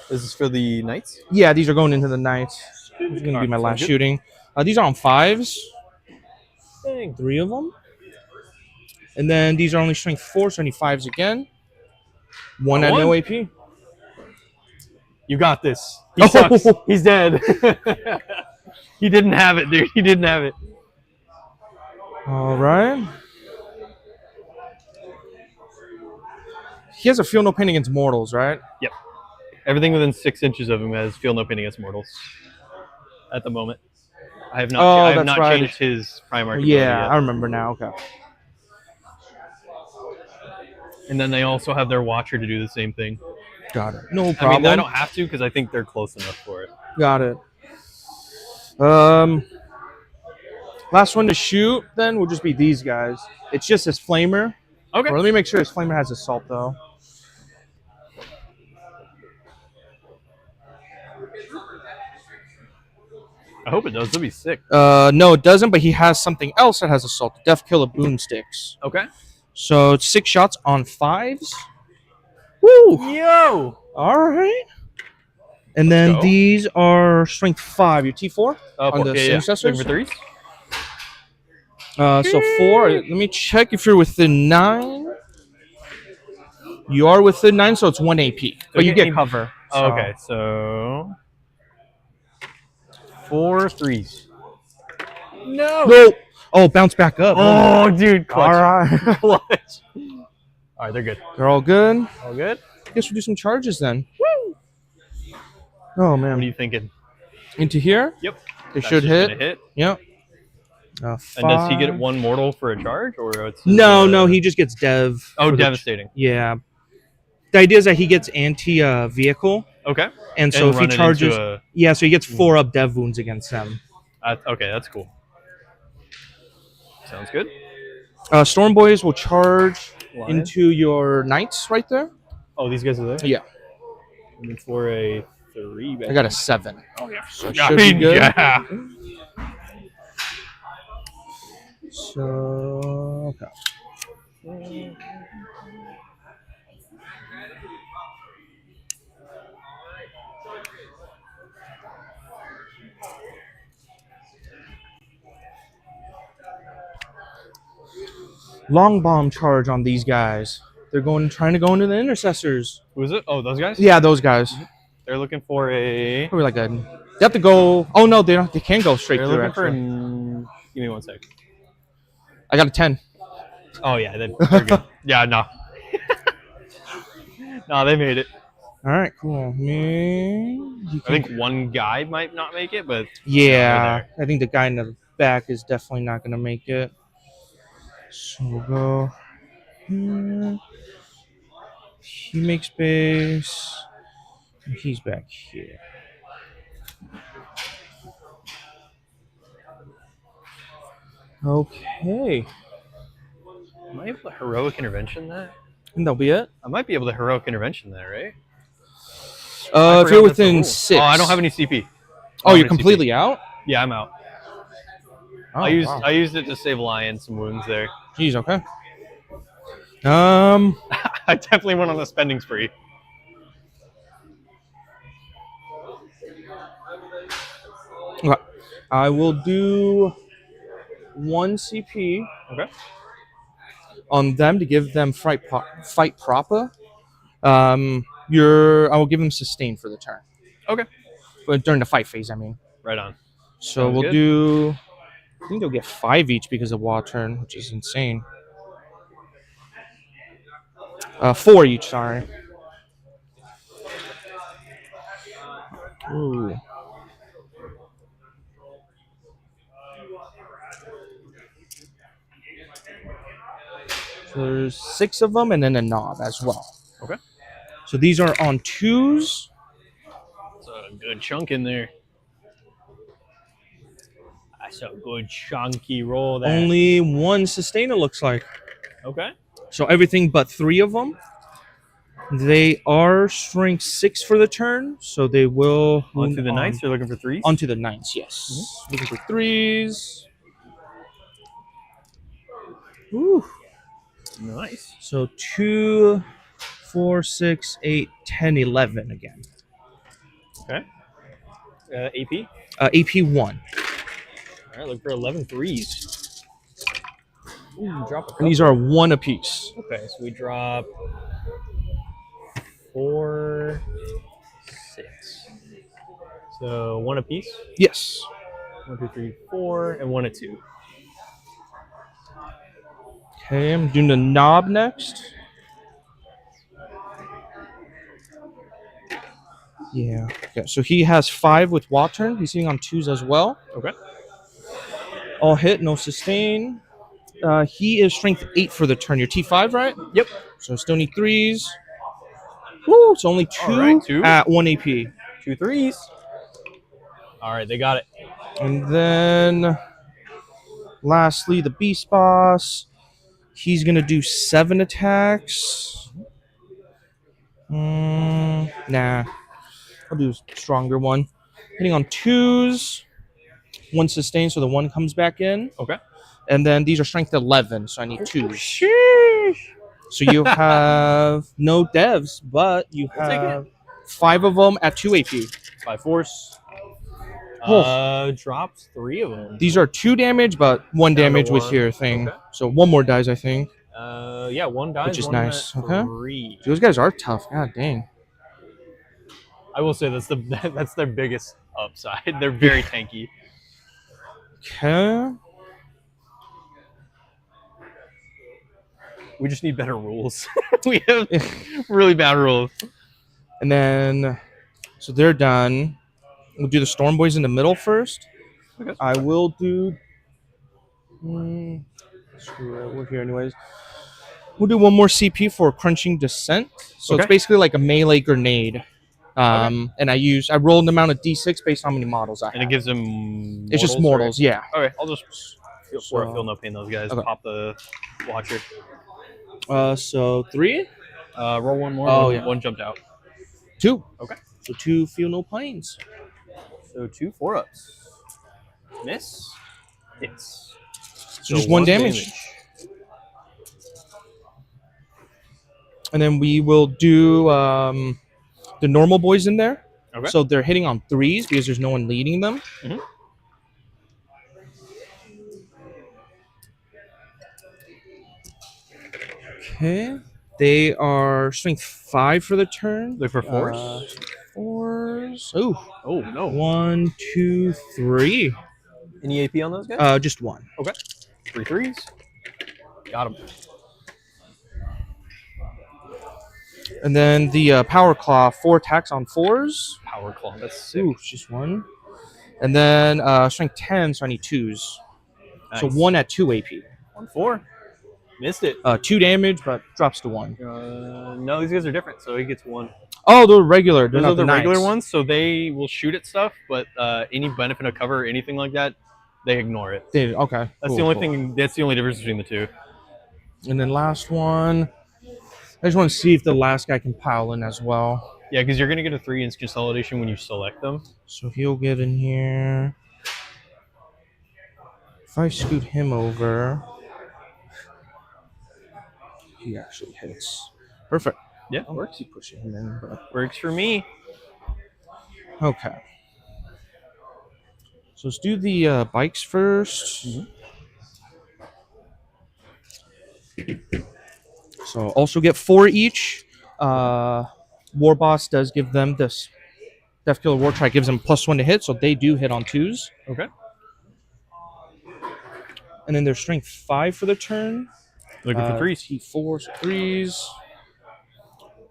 Speaker 1: This is for the knights.
Speaker 2: Yeah, these are going into the knights. This is gonna be
Speaker 1: Alright,
Speaker 2: my
Speaker 1: sounds
Speaker 2: last
Speaker 1: good.
Speaker 2: shooting. These are on 5s.
Speaker 1: Dang.
Speaker 2: 3 of them. And then these are only strength 4, so I need 5s again. 1 at no AP.
Speaker 1: You got this. He sucks. He's dead. He didn't have it, dude. He didn't have it.
Speaker 2: All right. He has a feel no pain against mortals, right?
Speaker 1: Yep. Everything within 6 inches of him has feel no pain against mortals. At the moment, I have not. I have not changed his Primarch ability
Speaker 2: Yeah,
Speaker 1: yet.
Speaker 2: I remember now. Okay.
Speaker 1: And then they also have their Watcher to do the same thing.
Speaker 2: Got it. No problem.
Speaker 1: I mean, I don't have to because I think they're close enough for it.
Speaker 2: Got it. Last one to shoot then will just be these guys. It's just his flamer.
Speaker 1: Okay.
Speaker 2: Or let me make sure his flamer has assault though.
Speaker 1: I hope it does. That'd be sick.
Speaker 2: No, it doesn't, but he has something else that has assault. Death Killer Boomsticks.
Speaker 1: Okay.
Speaker 2: So it's 6 shots on 5s. Woo!
Speaker 1: Yo!
Speaker 2: Alright. And then
Speaker 1: go.
Speaker 2: these are strength 5. Your T4? On the
Speaker 1: yeah.
Speaker 2: Ancestors?
Speaker 1: For 3s?
Speaker 2: So 4. Let me check if you're within 9. You are within 9, so it's 1 AP. But you get cover.
Speaker 1: Oh, okay, so 4 3s.
Speaker 2: No. Oh, bounce back up.
Speaker 1: Oh, dude. Clutch.
Speaker 2: All right.
Speaker 1: Clutch. All right, they're good.
Speaker 2: They're all good.
Speaker 1: All good?
Speaker 2: I guess we'll do some charges then. Woo! Oh, man.
Speaker 1: What are you thinking?
Speaker 2: Into here?
Speaker 1: Yep.
Speaker 2: They
Speaker 1: That's
Speaker 2: should
Speaker 1: just
Speaker 2: hit.
Speaker 1: gonna hit.
Speaker 2: Yep.
Speaker 1: And does he get 1 mortal for a charge? Or it's
Speaker 2: No, he just gets dev.
Speaker 1: Oh, devastating.
Speaker 2: Yeah. The idea is that he gets anti-vehicle.
Speaker 1: Okay.
Speaker 2: And so if he charges... so he gets 4 up dev wounds against them.
Speaker 1: Okay, that's cool. Sounds good.
Speaker 2: Storm Boys will charge
Speaker 1: Lion.
Speaker 2: into your knights right there.
Speaker 1: Oh, these guys are there?
Speaker 2: Yeah.
Speaker 1: Looking for a 3.
Speaker 2: I got a 7.
Speaker 1: Oh, yeah.
Speaker 2: So it should be good.
Speaker 1: Yeah.
Speaker 2: So, okay. Long bomb charge on these guys. They're trying to go into the intercessors.
Speaker 1: Who is it? Oh, those guys?
Speaker 2: Yeah, those guys.
Speaker 1: They're looking for a...
Speaker 2: Probably like a... They have to go... Oh, no, they don't. They can go straight
Speaker 1: They're
Speaker 2: through,
Speaker 1: looking for
Speaker 2: actually.
Speaker 1: Give me 1 sec.
Speaker 2: I got a 10.
Speaker 1: Oh, yeah, they're good. Yeah, no. No, they made it.
Speaker 2: All right, cool.
Speaker 1: I think 1 guy might not make it, but...
Speaker 2: Yeah, I think the guy in the back is definitely not going to make it. So we'll go here. He makes base. And he's back here. Okay.
Speaker 1: Am I able to heroic intervention that?
Speaker 2: And that'll be it?
Speaker 1: I might be able to heroic intervention that, right?
Speaker 2: If you're within 6.
Speaker 1: Oh, I don't have any CP.
Speaker 2: Oh, you're completely out?
Speaker 1: Yeah, I'm out.
Speaker 2: Oh,
Speaker 1: I used it to save Lion some wounds there.
Speaker 2: Jeez, okay.
Speaker 1: I definitely went on a spending spree.
Speaker 2: Okay. I will do 1 CP.
Speaker 1: Okay.
Speaker 2: On them to give them fight proper. I will give them sustain for the turn.
Speaker 1: Okay.
Speaker 2: But during the fight phase, I mean.
Speaker 1: Right on.
Speaker 2: So
Speaker 1: Sounds
Speaker 2: we'll
Speaker 1: good.
Speaker 2: do. I think they'll get 5 each because of Wa turn, which is insane. 4 each, sorry. Ooh. So there's 6 of them and then a knob as well.
Speaker 1: Okay.
Speaker 2: So these are on 2s.
Speaker 1: That's a good chunk in there. That's a good chunky roll there.
Speaker 2: Only 1 sustainer looks like.
Speaker 1: Okay.
Speaker 2: So everything but 3 of them They are strength 6 for the turn, so they will
Speaker 1: Onto the ninths. You're looking for threes.
Speaker 2: onto the ninths. Yes, looking for threes. Ooh.
Speaker 1: Nice.
Speaker 2: So 2, 4, 6, 8, 10, 11 again.
Speaker 1: Okay. AP.
Speaker 2: AP 1.
Speaker 1: All right. Look for 11 threes. Ooh, drop a
Speaker 2: And these are 1 apiece.
Speaker 1: Okay, so we drop 4, 6. So 1 apiece.
Speaker 2: Yes.
Speaker 1: 1, 2, 3, 4, and 1 and 2.
Speaker 2: Okay, I'm doing the knob next. Yeah. Okay, so he has 5 with Wattern. He's sitting on 2s as well.
Speaker 1: Okay.
Speaker 2: All hit, no sustain. He is strength 8 for the turn. You're T5, right?
Speaker 1: Yep.
Speaker 2: So still need 3s. Woo! It's only 2
Speaker 1: All right, 2.
Speaker 2: at 1 AP.
Speaker 1: 2 threes. All right, they got it.
Speaker 2: And then, lastly, the Beast Boss. He's going to do 7 attacks. Nah. I'll do a stronger one. Hitting on 2s. 1 sustain, so the 1 comes back in.
Speaker 1: Okay.
Speaker 2: And then these are strength 11, so I need 2s.
Speaker 1: Sheesh.
Speaker 2: So you have no devs, but you
Speaker 1: I'll take
Speaker 2: have 5 of them at 2 AP.
Speaker 1: 5 force. Drops 3 of them.
Speaker 2: These are 2 damage, but 1
Speaker 1: Down to
Speaker 2: damage with
Speaker 1: 1.
Speaker 2: your thing.
Speaker 1: Okay.
Speaker 2: So 1 more dies, I think.
Speaker 1: Yeah, 1 dies.
Speaker 2: Which is
Speaker 1: 1
Speaker 2: nice.
Speaker 1: at
Speaker 2: Okay.
Speaker 1: 3.
Speaker 2: Those guys are tough. God dang.
Speaker 1: I will say that's their biggest upside. They're very tanky.
Speaker 2: Okay.
Speaker 1: We just need better rules. We have really bad rules.
Speaker 2: And then, so they're done. We'll do the Storm Boys in the middle first.
Speaker 1: Okay.
Speaker 2: I will do. Screw it. We're here anyways. We'll do 1 more CP for Crunching Descent. So
Speaker 1: Okay.
Speaker 2: it's basically like a melee grenade. And I roll an amount of D6 based on how many models I have.
Speaker 1: And it gives them.
Speaker 2: It's just mortals, yeah.
Speaker 1: Okay, I'll just
Speaker 2: So-
Speaker 1: feel no pain. Those guys
Speaker 2: Okay.
Speaker 1: pop the watcher.
Speaker 2: So 3,
Speaker 1: Roll 1 more.
Speaker 2: Oh,
Speaker 1: one,
Speaker 2: yeah.
Speaker 1: 1 jumped out.
Speaker 2: 2.
Speaker 1: Okay.
Speaker 2: So 2 feel no pains.
Speaker 1: So 2 4-ups. Miss. Hits.
Speaker 2: So just 1 damage. And then we will do the normal boys in there.
Speaker 1: Okay.
Speaker 2: So they're hitting on 3s because there's no one leading them.
Speaker 1: Mhm.
Speaker 2: Okay. They are strength 5 for the turn.
Speaker 1: Look for force.
Speaker 2: 4s. Oh,
Speaker 1: Oh no.
Speaker 2: 1, 2, 3.
Speaker 1: Any AP on those guys?
Speaker 2: Just 1.
Speaker 1: 3 threes. Got him.
Speaker 2: And then the Power Claw, 4 attacks on 4s.
Speaker 1: Power claw. That's sick.
Speaker 2: Ooh, just 1. And then strength 10, so I need 2s.
Speaker 1: Nice.
Speaker 2: So 1 at 2 AP.
Speaker 1: 1 4. Missed it.
Speaker 2: 2 damage, but drops to 1.
Speaker 1: No, these guys are different. So he gets 1.
Speaker 2: Oh, they're regular. They're
Speaker 1: Those
Speaker 2: not
Speaker 1: are the regular
Speaker 2: knights.
Speaker 1: ones, so they will shoot at stuff, but any benefit of cover or anything like that, they ignore it.
Speaker 2: Okay.
Speaker 1: That's
Speaker 2: cool,
Speaker 1: the only
Speaker 2: cool.
Speaker 1: thing. That's the only difference between the two.
Speaker 2: And then last one. I just want to see if the last guy can pile in as well.
Speaker 1: Yeah, because you're gonna get a 3 inch consolidation when you select them.
Speaker 2: So he'll get in here. If I scoot him over, he actually hits. Perfect.
Speaker 1: Yeah,
Speaker 2: I'll
Speaker 1: works.
Speaker 2: keep pushing him in. But...
Speaker 1: Works for me.
Speaker 2: Okay. So let's do the bikes first. So also get 4 each. War Boss does give them this. Death Killer War Trike gives them +1 to hit, so they do hit on 2s.
Speaker 1: Okay.
Speaker 2: And then their strength 5 for the turn.
Speaker 1: Looking for 3s.
Speaker 2: T4, so 3s.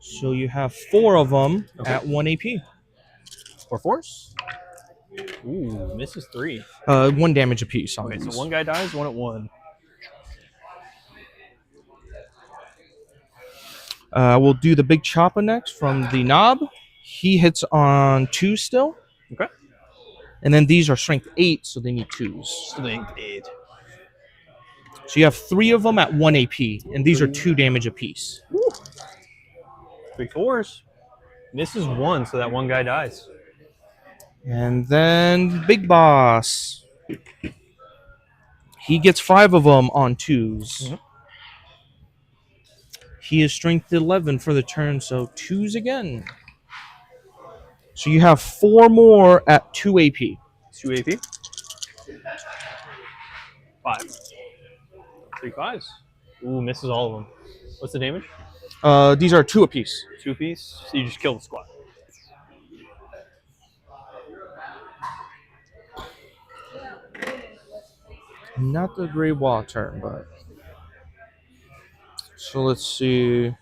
Speaker 2: So you have 4 of them at 1 AP.
Speaker 1: Or force. Ooh, misses 3.
Speaker 2: 1 damage apiece on
Speaker 1: Okay,
Speaker 2: these.
Speaker 1: so 1 guy dies, 1 at 1.
Speaker 2: We'll do the Big Choppa next from the knob. He hits on 2 still.
Speaker 1: Okay.
Speaker 2: And then these are strength 8, so they need 2s.
Speaker 1: Strength 8.
Speaker 2: So you have 3 of them at 1 AP, and these are 2 damage apiece.
Speaker 1: 3 4s. Misses 1, so that one guy dies.
Speaker 2: And then Big Boss. He gets 5 of them on 2s.
Speaker 1: Mhm.
Speaker 2: He is strength 11 for the turn, so 2s again. So you have 4 more at 2 AP.
Speaker 1: 2 AP. 5. 3 5s. Ooh, misses all of them. What's the damage?
Speaker 2: These are 2 apiece.
Speaker 1: 2 apiece. So you just kill the squad.
Speaker 2: Not the Grey Wall turn, but... So let's see.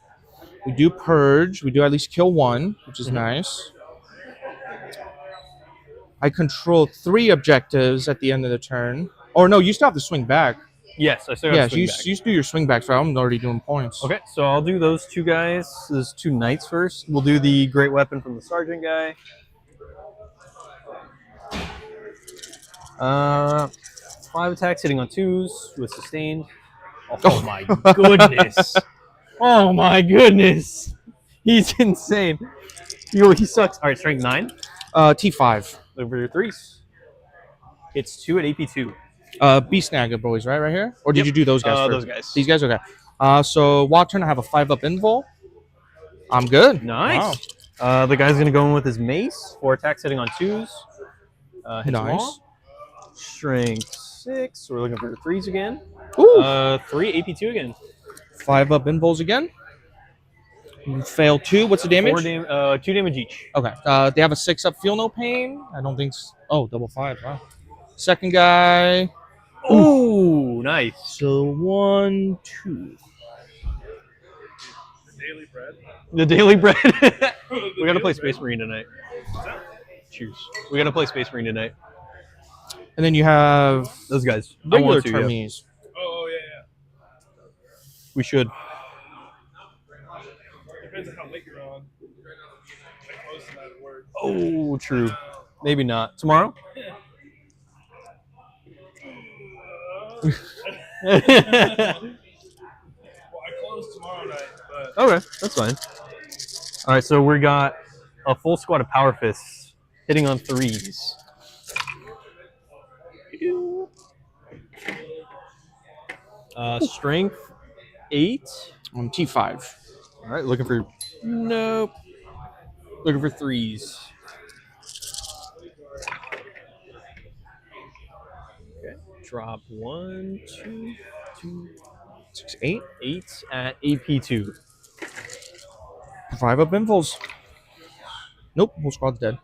Speaker 2: We do Purge. We do at least kill 1, which is nice. I control 3 objectives at the end of the turn. Or no, you still have to swing back.
Speaker 1: Yes, I still got
Speaker 2: Yeah,
Speaker 1: to swing
Speaker 2: you
Speaker 1: back.
Speaker 2: do your swing back, so I'm already doing points.
Speaker 1: Okay, so I'll do those 2 guys. Those 2 knights first. We'll do the great weapon from the sergeant guy. 5 attacks hitting on 2s with sustained. Oh my goodness! Oh my goodness! He's insane. He sucks. All right, strength 9.
Speaker 2: T5.
Speaker 1: Over your 3s. It's 2 at AP2.
Speaker 2: Beast Snagger boys, right here? Or did
Speaker 1: Yep.
Speaker 2: you do those guys first?
Speaker 1: Those guys.
Speaker 2: These guys? Okay. So Wild turn, I have a 5-up invul. I'm good.
Speaker 1: Nice. Wow. The guy's going to go in with his mace. 4 attacks hitting on 2s. Hits
Speaker 2: Nice.
Speaker 1: Strength 6. So we're looking for 3s again.
Speaker 2: Ooh.
Speaker 1: 3 AP2 again.
Speaker 2: 5-up invuls again. You fail 2. What's the damage?
Speaker 1: 2 damage each.
Speaker 2: Okay. They have a 6-up feel no pain. I don't think so. Oh, double 5. Wow. Second guy.
Speaker 1: Ooh, nice.
Speaker 2: So 1, 2.
Speaker 3: Daily bread.
Speaker 1: The daily bread. We got to play Space Marine tonight. Cheers. We got to play Space Marine tonight.
Speaker 2: And then you have
Speaker 1: Those guys. I
Speaker 2: regular
Speaker 1: want to, yeah.
Speaker 2: termies.
Speaker 3: Oh, yeah.
Speaker 1: We should.
Speaker 3: Depends on how late you're on. Like most of that at work.
Speaker 1: Oh, true. Maybe not. Tomorrow?
Speaker 3: Well, I close tomorrow night, but
Speaker 1: Okay, that's fine. All right, so we got a full squad of Power Fists hitting on 3s. Strength 8.
Speaker 2: On T5.
Speaker 1: All right, looking for... Nope. Looking for 3s. Okay, drop 1, 2, 2,
Speaker 2: 6, 8.
Speaker 1: 8 at AP2.
Speaker 2: 5-up invuls. Nope, whole squad's dead.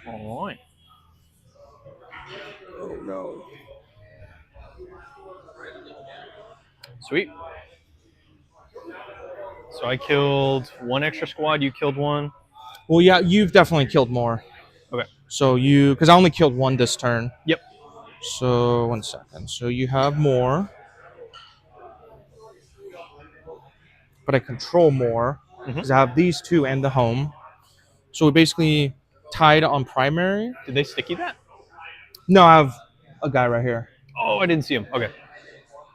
Speaker 1: All right.
Speaker 2: Oh no.
Speaker 1: Sweet. So I killed 1 extra squad. You killed 1.
Speaker 2: Well, yeah, you've definitely killed more.
Speaker 1: Okay.
Speaker 2: So because I only killed 1 this turn.
Speaker 1: Yep.
Speaker 2: So 1 second. So you have more. But I control more because I have these 2 and the home. So we basically tied on primary.
Speaker 1: Did they sticky that?
Speaker 2: No, I have a guy right here.
Speaker 1: Oh, I didn't see him. Okay.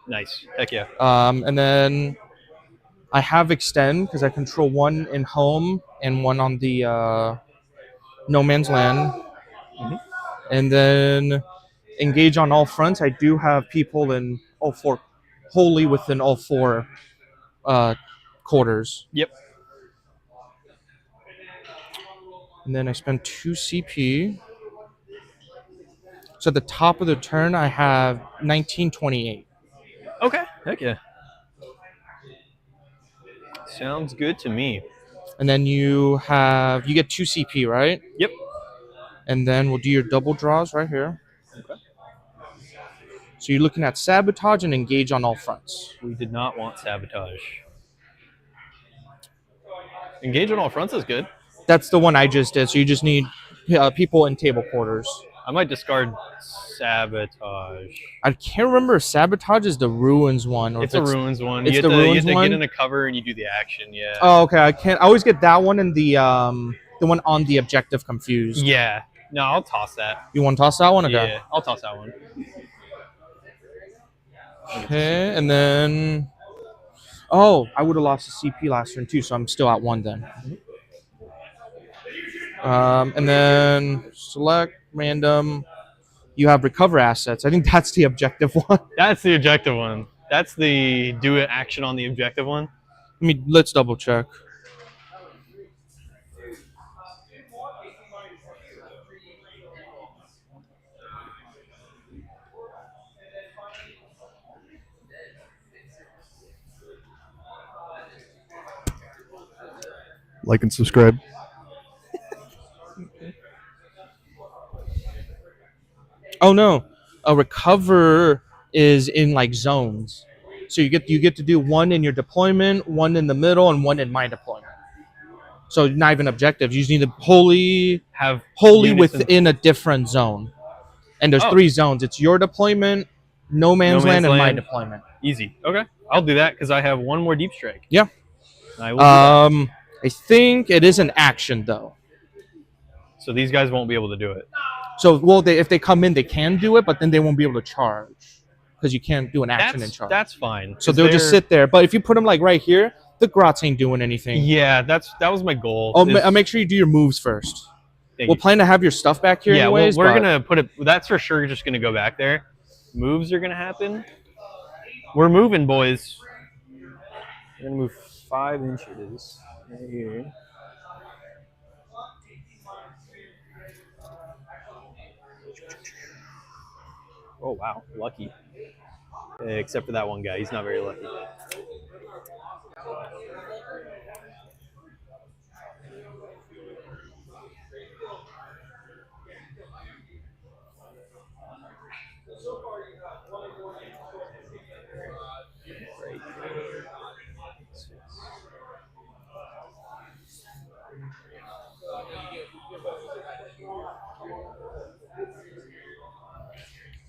Speaker 1: Nice. Heck yeah.
Speaker 2: And then I have extend because I control 1 in home and 1 on the no man's land. And then engage on all fronts. I do have people in all 4, wholly within all 4 quarters.
Speaker 1: Yep.
Speaker 2: And then I spend 2 CP. So at the top of the turn, I have 1928.
Speaker 1: Okay. Heck yeah. Sounds good to me.
Speaker 2: And then you get 2 CP, right?
Speaker 1: Yep.
Speaker 2: And then we'll do your double draws right here.
Speaker 1: Okay.
Speaker 2: So you're looking at sabotage and engage on all fronts.
Speaker 1: We did not want sabotage. Engage on all fronts is good.
Speaker 2: That's the one I just did. So you just need people in table quarters.
Speaker 1: I might discard sabotage.
Speaker 2: I can't remember if sabotage is the ruins one. Or
Speaker 1: It's a ruins one.
Speaker 2: It's
Speaker 1: You
Speaker 2: the
Speaker 1: have to
Speaker 2: ruins one?
Speaker 1: get in a cover and you do the action. Yeah.
Speaker 2: Oh, okay. I always get that one and the one on the objective confused.
Speaker 1: Yeah. No, I'll toss that.
Speaker 2: You want to toss that one? Okay.
Speaker 1: Yeah, I'll toss that one.
Speaker 2: Okay, and then Oh, I would have lost the CP last turn too, so I'm still at 1 then. And then select random. You have recover assets. I think that's the objective one.
Speaker 1: That's the objective one. That's the do it action on the objective one.
Speaker 2: Let's double check.
Speaker 4: Like and subscribe.
Speaker 2: Oh no, a recover is in like zones. So you get to do 1 in your deployment, 1 in the middle, and 1 in my deployment. So not even objectives. You just need to wholly
Speaker 1: units
Speaker 2: within a different zone. And there's 3 zones. It's your deployment, no man's land, and my deployment.
Speaker 1: Easy. Okay, I'll do that because I have 1 more deep strike.
Speaker 2: Yeah.
Speaker 1: I will do that.
Speaker 2: I think it is an action though.
Speaker 1: So these guys won't be able to do it.
Speaker 2: So if they come in, they can do it, but then they won't be able to charge because you can't do an action and charge.
Speaker 1: That's fine.
Speaker 2: So they'll just sit there. But if you put them like right here, the grots ain't doing anything.
Speaker 1: Yeah, that was my goal.
Speaker 2: Oh, make sure you do your moves first. We'll plan to have your stuff back here anyways.
Speaker 1: We're gonna put it. That's for sure. Just gonna go back there. Moves are gonna happen. We're moving, boys. We're gonna move 5 inches right here. Oh wow, lucky. Except for that one guy, he's not very lucky.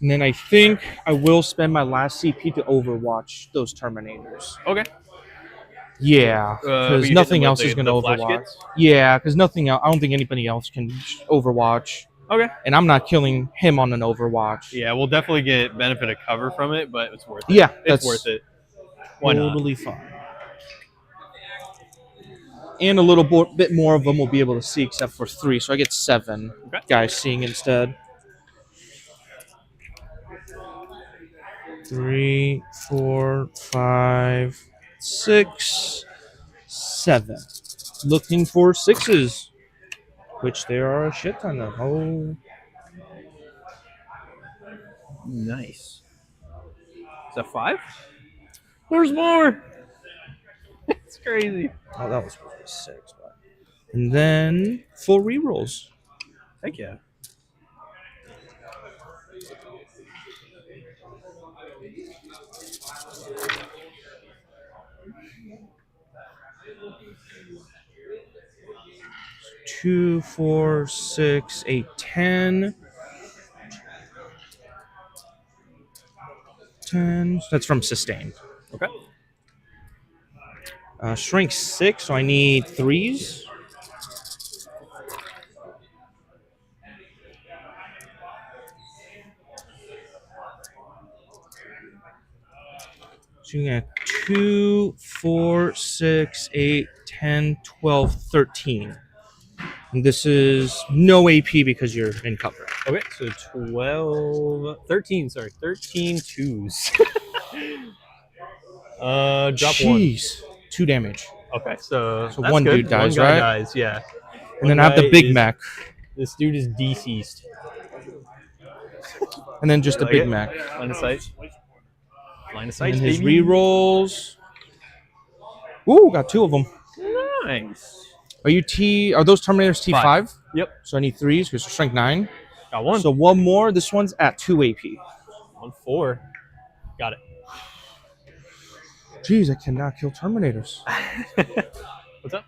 Speaker 2: And then I think I will spend my last CP to overwatch those Terminators.
Speaker 1: Okay.
Speaker 2: Yeah, because nothing else is going to overwatch. Yeah, because nothing else. I don't think anybody else can overwatch.
Speaker 1: Okay.
Speaker 2: And I'm not killing him on an overwatch.
Speaker 1: Yeah, we'll definitely get benefit of cover from it, but it's worth it.
Speaker 2: Yeah,
Speaker 1: it's worth it. Why not?
Speaker 2: Totally fine. And a little bit more of them will be able to see, except for 3, so I get 7 guys seeing instead. 3, 4, 5, 6, 7. Looking for 6s, which there are a shit ton of. Oh,
Speaker 1: nice. Is that 5? There's more. It's crazy.
Speaker 2: Oh, that was supposed to be 6. But... And then full rerolls.
Speaker 1: Heck yeah.
Speaker 2: Two, 4, 6, 8, 10. 10. That's from sustained.
Speaker 1: Okay.
Speaker 2: Strength 6, so I need 3s. So you got 2, 4, 6, 8, 10, 12, 13. And this is no AP because you're in cover.
Speaker 1: Okay, so 13 twos. Drop
Speaker 2: Jeez.
Speaker 1: 1.
Speaker 2: 2 damage.
Speaker 1: Okay, so that's
Speaker 2: 1
Speaker 1: good.
Speaker 2: dude dies,
Speaker 1: One guy
Speaker 2: right?
Speaker 1: dies, yeah.
Speaker 2: And then I have the big mech.
Speaker 1: This dude is deceased.
Speaker 2: And then just the big
Speaker 1: it.
Speaker 2: mech.
Speaker 1: Line of sight. Line of sight,
Speaker 2: And his
Speaker 1: baby.
Speaker 2: rerolls. Ooh, got 2 of them.
Speaker 1: Nice.
Speaker 2: Are those Terminators T5?
Speaker 1: 5. Yep.
Speaker 2: So I need 3s because strength 9.
Speaker 1: Got 1.
Speaker 2: So 1 more. This one's at 2 AP.
Speaker 1: 1, 4. Got it.
Speaker 2: Jeez, I cannot kill Terminators.
Speaker 1: What's up?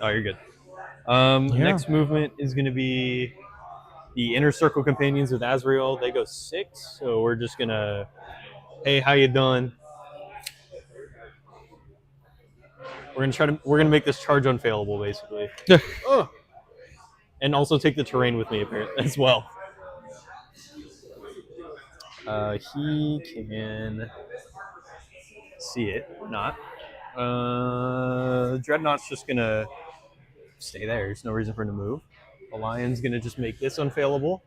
Speaker 1: Oh, you're good.
Speaker 2: Yeah.
Speaker 1: Next movement is going to be the Inner Circle Companions with Azrael. They go 6, so we're just going to, hey, how you doing? We're gonna make this charge unfailable, basically. Oh. And also take the terrain with me apparently as well. He can see it or not. Dreadnought's just gonna stay there. There's no reason for him to move. The Lion's gonna just make this unfailable.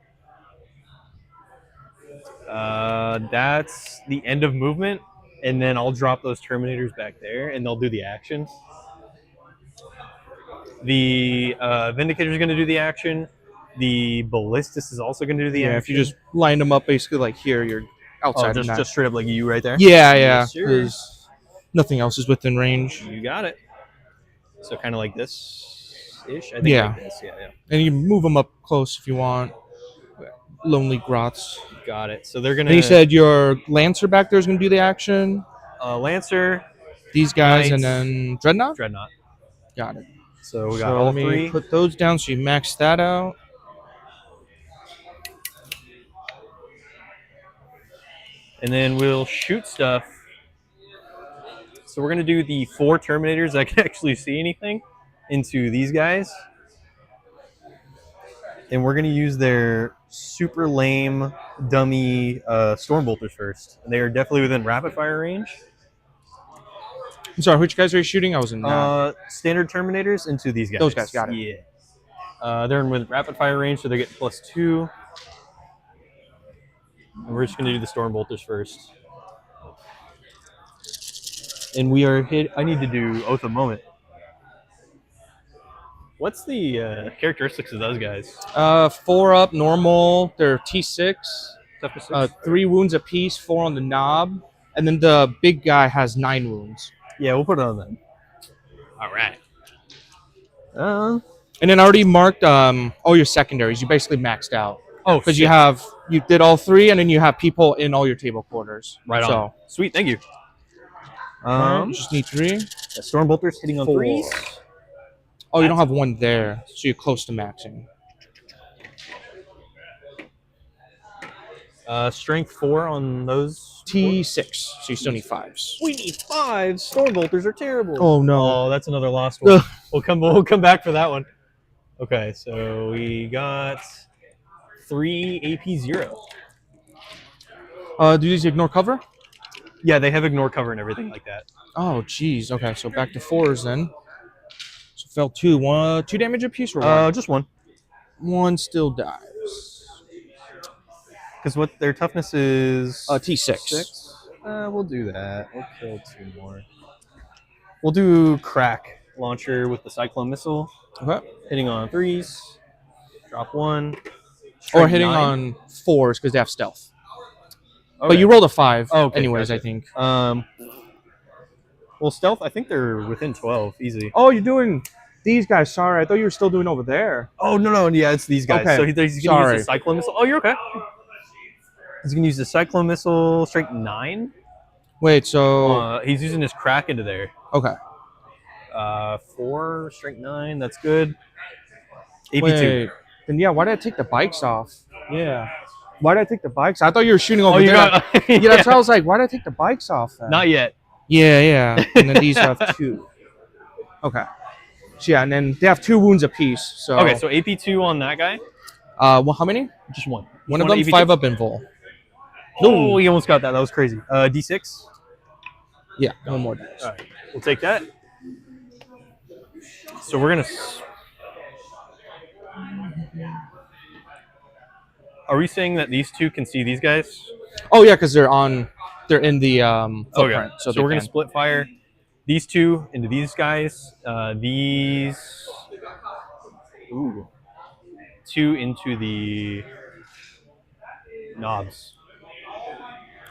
Speaker 1: That's the end of movement, and then I'll drop those Terminators back there, and they'll do the action. The Vindicator's gonna do the action. The Ballistus is also gonna do the action.
Speaker 2: If you just line them up basically like here, you're outside of that.
Speaker 1: Just straight up like you right there?
Speaker 2: Yeah,
Speaker 1: Yes, sir.
Speaker 2: because nothing else is within range.
Speaker 1: You got it. So kind of like this-ish? I think
Speaker 2: Yeah.
Speaker 1: like this, yeah.
Speaker 2: And you move them up close if you want. Lonely Grots.
Speaker 1: Got it. So they're gonna.
Speaker 2: And you said your Lancer back there is going to do the action.
Speaker 1: Lancer,
Speaker 2: These guys, and
Speaker 1: Knights,
Speaker 2: then Dreadnought.
Speaker 1: Dreadnought.
Speaker 2: Got it.
Speaker 1: So we got
Speaker 2: So
Speaker 1: all
Speaker 2: let me
Speaker 1: three.
Speaker 2: put those down so you max that out.
Speaker 1: And then we'll shoot stuff. So we're gonna do the 4 Terminators that can actually see anything into these guys. And we're gonna use their super lame, dummy Stormbolters first. And they are definitely within rapid fire range.
Speaker 2: I'm sorry, which guys are you shooting? I was in that.
Speaker 1: Standard Terminators into these guys.
Speaker 2: Those guys, got it.
Speaker 1: Yeah. They're in with rapid fire range, so they get +2. And we're just gonna do the Stormbolters first. And we are hit. I need to do Oath of Moment. What's the characteristics of those guys?
Speaker 2: 4 up, normal. They're T6.
Speaker 1: Toughness 6?
Speaker 2: 3 wounds apiece, 4 on the knob. And then the big guy has 9 wounds.
Speaker 1: Yeah, we'll put it on them. All right.
Speaker 2: And then I already marked all your secondaries. You basically maxed out.
Speaker 1: Oh,
Speaker 2: because you did all 3, and then you have people in all your table quarters.
Speaker 1: Right on. Sweet, thank you.
Speaker 2: You just need 3.
Speaker 1: Yeah, Stormbolters hitting on
Speaker 2: 4.
Speaker 1: 3s.
Speaker 2: Oh, you don't have 1 there, so you're close to maxing.
Speaker 1: Strength 4 on those.
Speaker 2: T6, so you still need 5s.
Speaker 1: We need 5. Stormbolters are terrible.
Speaker 2: Oh no!
Speaker 1: Oh, that's another lost one. We'll come back for that one. Okay, so we got 3 AP 0.
Speaker 2: Do these ignore cover?
Speaker 1: Yeah, they have ignore cover and everything like that.
Speaker 2: Oh, jeez. Okay, so back to 4s then. So fell 2. 2 damage apiece or 1?
Speaker 1: Just 1.
Speaker 2: 1 still dies.
Speaker 1: Because what their toughness is
Speaker 2: T6.
Speaker 1: 6. We'll do that. We'll kill 2 more. We'll do Crack Launcher with the Cyclone Missile.
Speaker 2: Okay.
Speaker 1: Hitting on 3s. Drop 1.
Speaker 2: Or hitting
Speaker 1: 9.
Speaker 2: on 4s because they have stealth.
Speaker 1: Okay.
Speaker 2: But you rolled a 5
Speaker 1: Okay,
Speaker 2: anyways,
Speaker 1: gotcha.
Speaker 2: I think.
Speaker 1: Well, stealth, I think they're within 12. Easy.
Speaker 2: Oh, you're doing these guys. Sorry, I thought you were still doing over there.
Speaker 1: Oh, no. Yeah, it's these guys.
Speaker 2: Okay.
Speaker 1: So he's going to use the Cyclone Missile. Oh, you're okay. He's going to use the Cyclone Missile, strength 9.
Speaker 2: Wait, so...
Speaker 1: he's using his Crack into there.
Speaker 2: okay.
Speaker 1: 4, strength 9. That's good. AP 2.
Speaker 2: Wait, then yeah, why did I take the bikes off? Yeah. Why did I take the bikes? I thought you were shooting over
Speaker 1: Oh, you
Speaker 2: there.
Speaker 1: got...
Speaker 2: Yeah, that's why I was like, why did I take the bikes off then?
Speaker 1: Not yet.
Speaker 2: Yeah. And then these have 2. Okay. So yeah, and then they have 2 wounds apiece. So
Speaker 1: Okay, so AP 2 on that guy.
Speaker 2: well, how many?
Speaker 1: Just 1.
Speaker 2: One of them
Speaker 1: AP 2?
Speaker 2: 5 up invul.
Speaker 1: Oh, he almost got that. That was crazy. D6.
Speaker 2: Yeah, 1 more dice.
Speaker 1: All right, we'll take that. So we're gonna. Are we saying that these 2 can see these guys?
Speaker 2: Oh yeah, because they're in the footprint.
Speaker 1: Okay.
Speaker 2: So
Speaker 1: we're gonna
Speaker 2: can.
Speaker 1: split fire these 2 into these guys. These 2 into the knobs.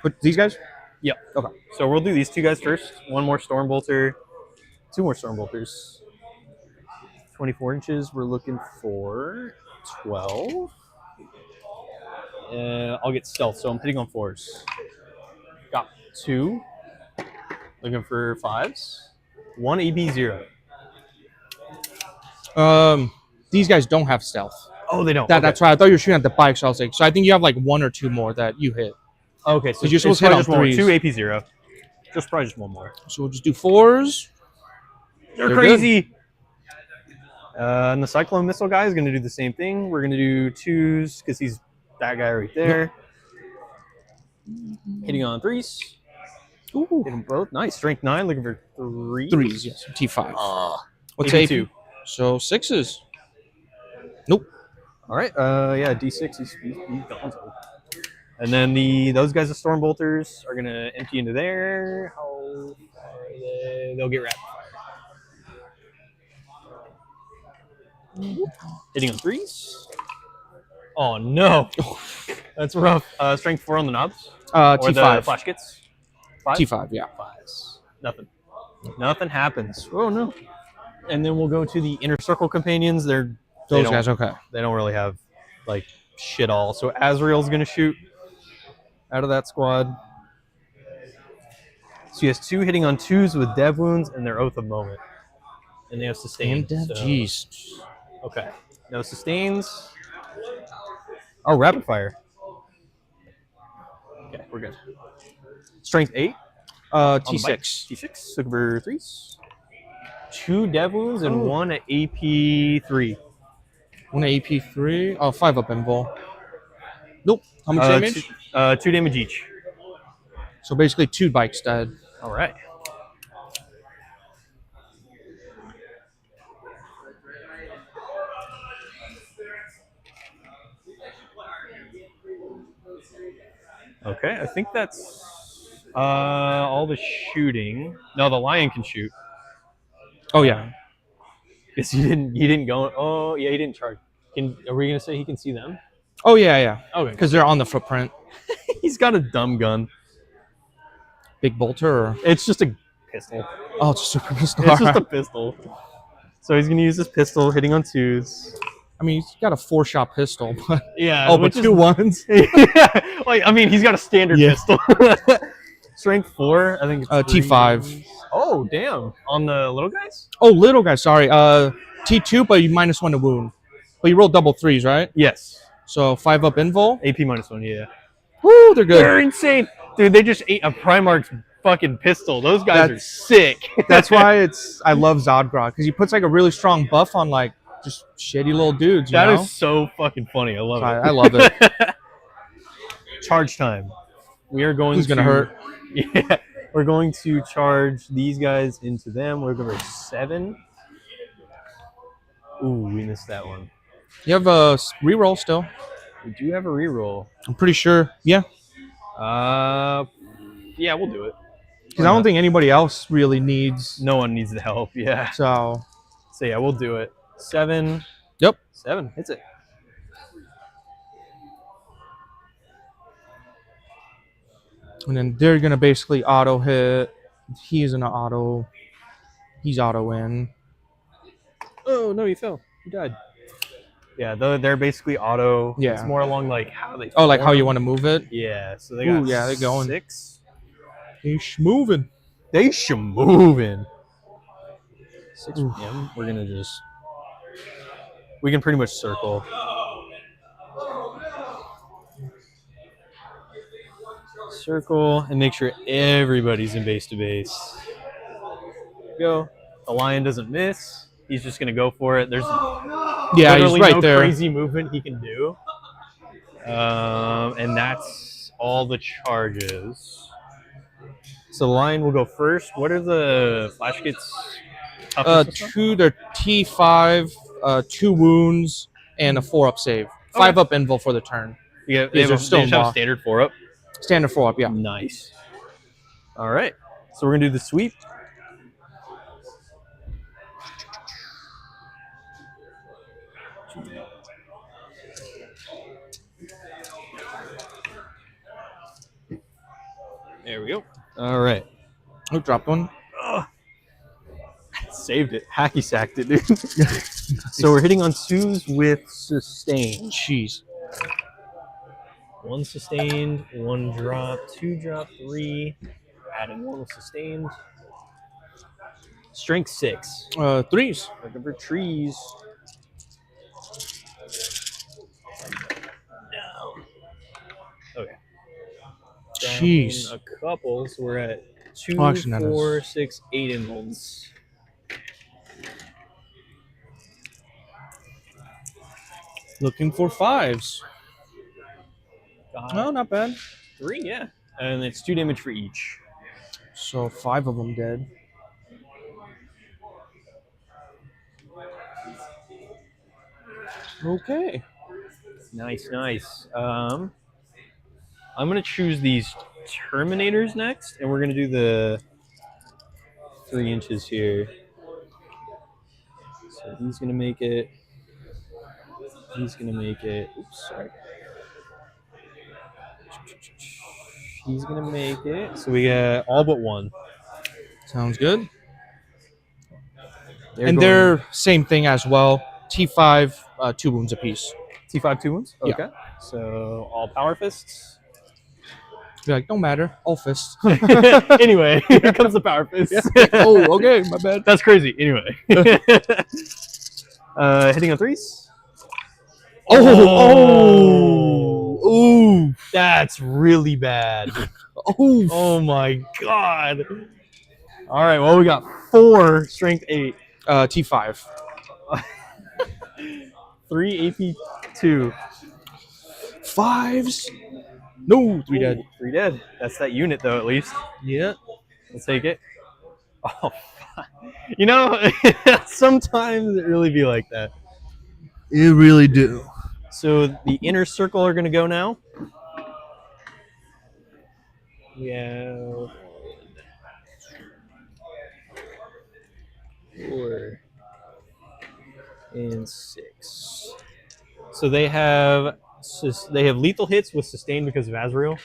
Speaker 2: But these guys?
Speaker 1: Yep.
Speaker 2: Okay.
Speaker 1: So we'll do these 2 guys first. 1 more Stormbolter, 2 more Stormbolters. 24 inches. We're looking for 12. I'll get stealth, so I'm hitting on 4s. Got 2. Looking for 5s. 1 AB 0.
Speaker 2: These guys don't have stealth.
Speaker 1: Oh, they don't.
Speaker 2: That's why I thought you were shooting at the bike. So I was like, so I think you have like 1 or 2 more that you hit.
Speaker 1: Okay, so
Speaker 2: you're supposed to hit on 3s.
Speaker 1: 2 AP 0. Probably just 1 more.
Speaker 2: So we'll just do 4s.
Speaker 1: They're
Speaker 2: Good.
Speaker 1: crazy. And the Cyclone Missile guy is going to do the same thing. We're going to do 2s because he's that guy right there. Hitting on 3s.
Speaker 2: Ooh.
Speaker 1: Hit them both. Nice. Strength 9. Looking for 3.
Speaker 2: 3s, yes. T5. What's
Speaker 1: AP2.
Speaker 2: AP? So 6s. Nope.
Speaker 1: All right. Yeah, D6. He's gonzo. And then those guys, the storm bolters, are gonna empty into there. How far are they? They'll get rapid fire. Hitting on 3s. Oh no, that's rough. Strength 4 on the knobs. Or
Speaker 2: T5.
Speaker 1: the flash kits. 5?
Speaker 2: T5, yeah.
Speaker 1: 5s. Nothing happens. Oh no. And then we'll go to the inner circle companions. Those
Speaker 2: guys, okay.
Speaker 1: They don't really have like shit all. So Azrael's gonna shoot out of that squad. So he has 2 hitting on 2s with dev wounds and their Oath of Moment. And they have sustained.
Speaker 2: Jeez.
Speaker 1: Okay. No sustains. Oh, rapid fire. Okay, we're good. Strength 8.
Speaker 2: T6.
Speaker 1: T6. Looking for 3s. 2 dev wounds and 1 at AP3.
Speaker 2: 1 AP3. Oh, 5 up invul. Nope. How much damage?
Speaker 1: 2 damage each.
Speaker 2: So basically 2 bikes dead.
Speaker 1: All right. Okay, I think that's all the shooting. No, the lion can shoot.
Speaker 2: Oh yeah.
Speaker 1: Guess he didn't go. Oh yeah, he didn't charge. Are we gonna say he can see them?
Speaker 2: Oh yeah, yeah.
Speaker 1: Okay.
Speaker 2: Because they're on the footprint.
Speaker 1: He's got a dumb gun.
Speaker 2: Big bolter. Or...
Speaker 1: It's just a pistol.
Speaker 2: Oh, it's a super pistol.
Speaker 1: It's just a pistol. So he's gonna use this pistol, hitting on 2s.
Speaker 2: I mean, he's got a 4-shot pistol, but
Speaker 1: Yeah.
Speaker 2: oh, but 2 1s.
Speaker 1: Yeah. Like, I mean, he's got a standard pistol. Strength 4, I think. It's
Speaker 2: T5.
Speaker 1: Oh damn! On the little guys.
Speaker 2: Oh, little guy. Sorry. T2, but you -1 to wound. But you rolled double 3s, right?
Speaker 1: Yes.
Speaker 2: So 5 up invul.
Speaker 1: AP -1. Yeah.
Speaker 2: Woo, they're good.
Speaker 1: They're insane, dude. They just ate a Primarch's fucking pistol. Those guys are sick.
Speaker 2: That's why I love Zodgrod, because he puts like a really strong buff on like just shitty little dudes. You
Speaker 1: That
Speaker 2: know?
Speaker 1: is so fucking funny. I love it.
Speaker 2: I love it.
Speaker 1: Charge time. We are going.
Speaker 2: Who's gonna hurt?
Speaker 1: Yeah, we're going to charge these guys into them. We're going for 7. Ooh, we missed that one.
Speaker 2: You have a reroll still.
Speaker 1: We do have a reroll.
Speaker 2: I'm pretty sure. Yeah.
Speaker 1: Yeah, we'll do it.
Speaker 2: Because I don't think anybody else really needs.
Speaker 1: No one needs the help. Yeah.
Speaker 2: So
Speaker 1: yeah, we'll do it. 7.
Speaker 2: Yep.
Speaker 1: 7. Hits it.
Speaker 2: And then they're gonna basically auto hit. He's auto in.
Speaker 1: Oh no, you fell. You died. Yeah, they're basically auto.
Speaker 2: Yeah.
Speaker 1: It's more along like how they.
Speaker 2: Oh, like how you want to move it.
Speaker 1: Yeah. So they got.
Speaker 2: Ooh, yeah, they're going
Speaker 1: 6.
Speaker 2: He's moving.
Speaker 1: They moving. 6 from him. We're gonna just. We can pretty much circle. Circle and make sure everybody's in base to base. Go. The lion doesn't miss. He's just gonna go for it. There's
Speaker 2: he's right
Speaker 1: no
Speaker 2: there.
Speaker 1: Crazy movement he can do. And that's all the charges. So the lion will go first. What are the flash kits?
Speaker 2: 2 they're T5, 2 wounds, and a 4 up save. 5 up invul for the turn.
Speaker 1: Yeah,
Speaker 2: These are still
Speaker 1: they just have standard 4 up.
Speaker 2: Standard 4 up, yeah.
Speaker 1: Nice. All right. So we're gonna do the sweep. There we go. All right.
Speaker 2: Oh, dropped one.
Speaker 1: Saved it. Hacky sacked it, dude. So we're hitting on 2s with sustain.
Speaker 2: Jeez.
Speaker 1: 1 sustained, 1 drop, 2 drop, 3. Adding 1 sustained. Strength 6.
Speaker 2: 3s.
Speaker 1: Looking for trees. No. Okay.
Speaker 2: Jeez.
Speaker 1: Down a couple, so we're at 2,
Speaker 2: Oh, actually,
Speaker 1: 4, 6, 8 involves.
Speaker 2: Looking for 5s.
Speaker 1: Got
Speaker 2: No, not bad.
Speaker 1: 3, yeah. And it's 2 damage for each.
Speaker 2: So 5 of them dead. Okay.
Speaker 1: Nice, nice. I'm gonna choose these Terminators next, and we're gonna do the 3 inches here. So he's gonna make it. He's gonna make it. Oops, sorry. He's gonna make it. So we got all but one.
Speaker 2: Sounds good.
Speaker 1: They're
Speaker 2: They're same thing as well. T5, 2 wounds apiece.
Speaker 1: T5 2 wounds.
Speaker 2: Yeah.
Speaker 1: Okay. So all power fists.
Speaker 2: Be like, don't matter. All fists.
Speaker 1: Anyway, here comes the power fist.
Speaker 2: Yeah. Oh, okay. My bad.
Speaker 1: That's crazy. Anyway. Hitting on 3s.
Speaker 2: Ooh.
Speaker 1: That's really bad.
Speaker 2: Oh.
Speaker 1: Oh my god. All right, well, we got 4 strength 8.
Speaker 2: T5.
Speaker 1: 3 AP 2.
Speaker 2: 5s. No, 3 dead.
Speaker 1: 3 dead. That's that unit though, at least.
Speaker 2: Yeah.
Speaker 1: Let's take it. Oh, fuck. You know, sometimes it really be like that.
Speaker 2: You really do.
Speaker 1: So the inner circle are going to go now. We have 4 and 6. So they have lethal hits with sustained because of Azrael.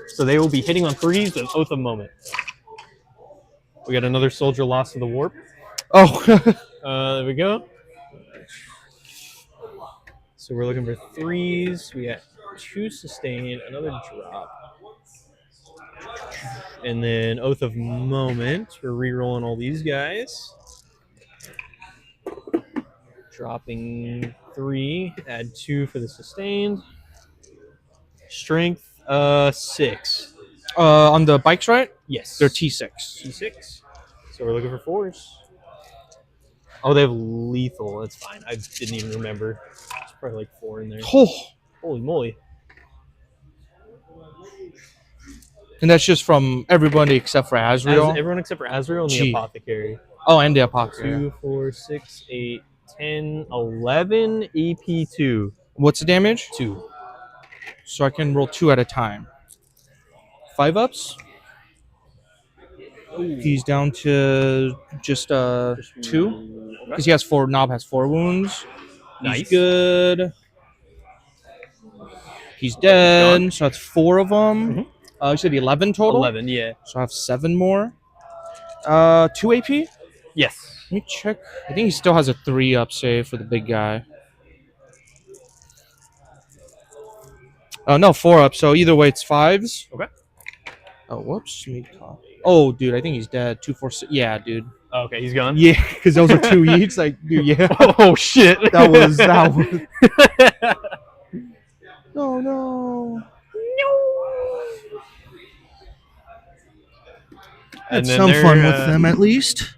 Speaker 1: So they will be hitting on 3s with Oath of Moment. We got another soldier lost to the warp.
Speaker 2: Oh.
Speaker 1: There we go. So we're looking for 3s. We got 2 sustained, another drop. And then Oath of Moment. We're re-rolling all these guys. Dropping 3, add 2 for the sustained. Strength, 6.
Speaker 2: On the bikes, right?
Speaker 1: Yes.
Speaker 2: They're T6.
Speaker 1: T6. So we're looking for 4s. Oh, they have lethal. That's fine. I didn't even remember. There's probably like 4 in there.
Speaker 2: Oh.
Speaker 1: Holy moly.
Speaker 2: And that's just from everybody except for Azrael.
Speaker 1: Everyone except for Azrael and the
Speaker 2: Gee.
Speaker 1: Apothecary.
Speaker 2: Oh, and the Apothecary.
Speaker 1: 2, 4, 6, 8, 10, 11 AP 2.
Speaker 2: What's the damage?
Speaker 1: 2.
Speaker 2: So I can roll 2 at a time. 5 ups. He's down to just 2 because he has 4. Knob has 4 wounds.
Speaker 1: Nice.
Speaker 2: He's good. He's dead. So that's 4 of them. You said 11 total.
Speaker 1: 11, yeah.
Speaker 2: So I have 7 more. 2 AP.
Speaker 1: Yes.
Speaker 2: Let me check. I think he still has a 3 up save for the big guy. Oh no, 4 up. So either way, it's 5s.
Speaker 1: Okay.
Speaker 2: Oh, whoops. Let me talk. Oh, dude, I think he's dead. 2, 4, 6. Yeah, dude.
Speaker 1: Okay, he's gone.
Speaker 2: Yeah, because those are 2 each. Like, dude, yeah.
Speaker 1: Oh shit.
Speaker 2: That was. No, no.
Speaker 1: And
Speaker 2: Had
Speaker 1: then
Speaker 2: some
Speaker 1: their,
Speaker 2: fun with them at least.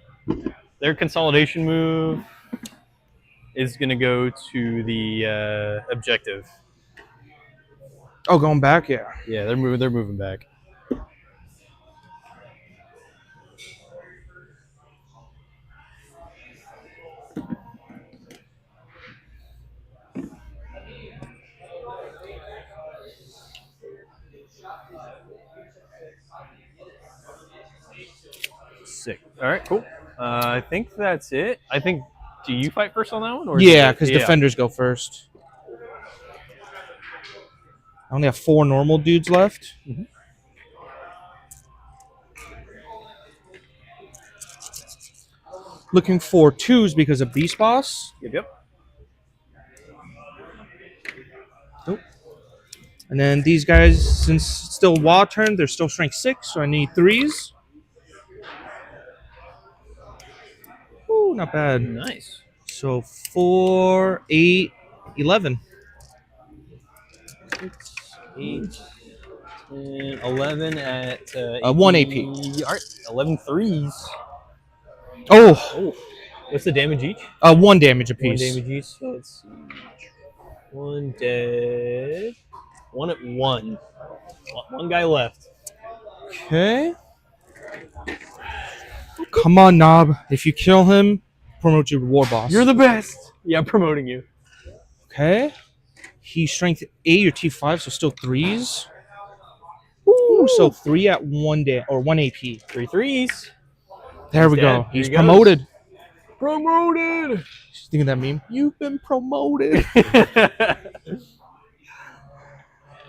Speaker 1: Their consolidation move is going to go to the objective.
Speaker 2: Oh, going back, yeah.
Speaker 1: Yeah, they're moving back. Sick. All right, cool. I think that's it. I think. Do you fight first on that one? Or
Speaker 2: Yeah, because defenders go first. I only have 4 normal dudes left. Looking for 2s because of Beast Boss.
Speaker 1: Yep.
Speaker 2: Nope. And then these guys, since it's still Wa turn, they're still strength 6, so I need 3s. Ooh, not bad.
Speaker 1: Nice.
Speaker 2: So 4, 8, 11.
Speaker 1: 6, 8, 10, 11 at
Speaker 2: 1 AP.
Speaker 1: All right, 11 3s.
Speaker 2: Oh,
Speaker 1: What's the damage each?
Speaker 2: 1 damage apiece.
Speaker 1: 1 damage each. So let's see. One dead. One at 1. One guy left.
Speaker 2: Okay. Come on, Knob. If you kill him, promote you to War Boss.
Speaker 1: You're the best. Yeah, I'm promoting you.
Speaker 2: Okay. He's strength 8, you're T5, so still 3s. Ooh, so 3 at 1 day or 1 AP.
Speaker 1: 3 threes.
Speaker 2: There we
Speaker 1: dead.
Speaker 2: go.
Speaker 1: There
Speaker 2: He's
Speaker 1: he goes.
Speaker 2: promoted.
Speaker 1: Promoted.
Speaker 2: Just thinking that meme. You've been promoted.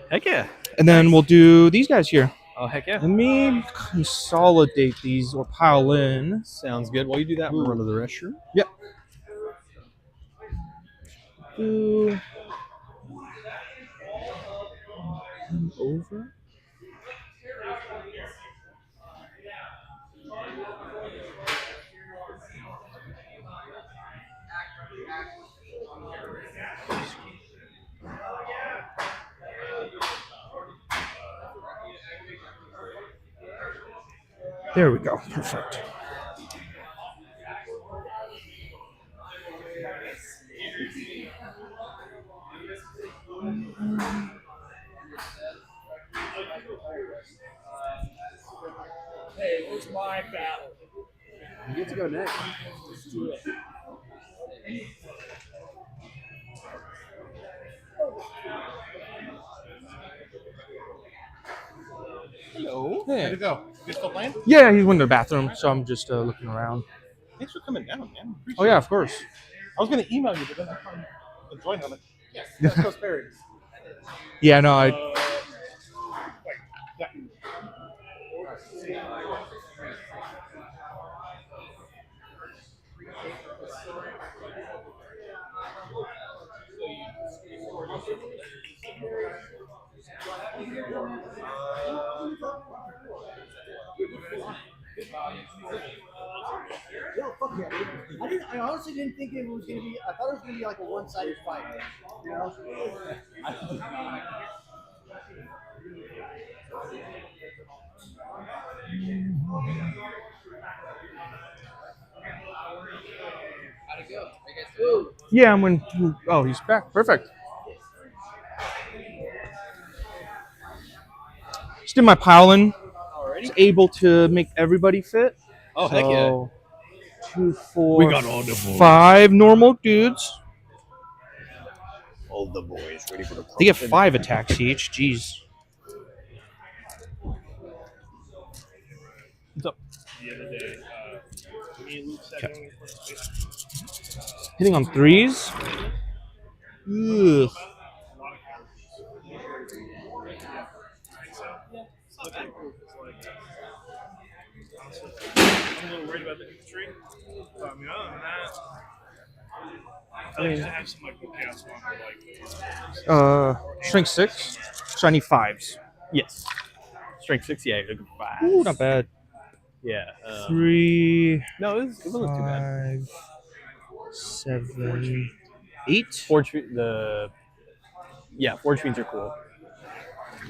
Speaker 1: Heck yeah.
Speaker 2: And then we'll do these guys here.
Speaker 1: Oh, heck yeah.
Speaker 2: Let me consolidate these or pile in.
Speaker 1: Sounds good. While you do that, we'll run to the restroom.
Speaker 2: Yep. Do over. There we go. Perfect.
Speaker 3: Hey, where's my battle?
Speaker 4: You get to go next. Let's do it.
Speaker 3: Hello.
Speaker 2: Hey.
Speaker 3: Where'd it go? You still playing?
Speaker 2: Yeah, he went to the bathroom, so I'm just looking around.
Speaker 3: Thanks for coming down, man. Appreciate
Speaker 2: Oh, yeah,
Speaker 3: it.
Speaker 2: of course.
Speaker 3: I was gonna email you, but then I found the join on it. Yes, that's Coast Perry.
Speaker 2: Yeah, no, I.
Speaker 3: Wait, yeah.
Speaker 4: Yo, fuck yeah. I honestly didn't think it was gonna be. I thought it was gonna be like a one-sided fight. You know.
Speaker 2: Yeah, I'm when. Oh, he's back. Perfect. Just did my piling. Was able to make everybody fit.
Speaker 1: Oh, heck yeah.
Speaker 2: So, 2, 4,
Speaker 1: We got all the boys.
Speaker 2: 5 normal dudes.
Speaker 1: All the boys ready for the
Speaker 2: They get 5 attacks each. Jeez.
Speaker 1: What's up?
Speaker 3: The other day, me and Luke sat down with
Speaker 2: Hitting on 3s. Ugh.
Speaker 3: a lot of I'm a little worried about the infantry. But I mean, other than that, I like to have some like chaos one, like
Speaker 2: Strength 6. So I need 5s.
Speaker 1: Yes. Strength 6, yeah, you're looking for 5.
Speaker 2: Ooh, not bad.
Speaker 1: Yeah.
Speaker 2: 3,
Speaker 1: No, it wasn't too bad.
Speaker 2: 5, 7, 8.
Speaker 1: Forge the Forge Fiends are cool.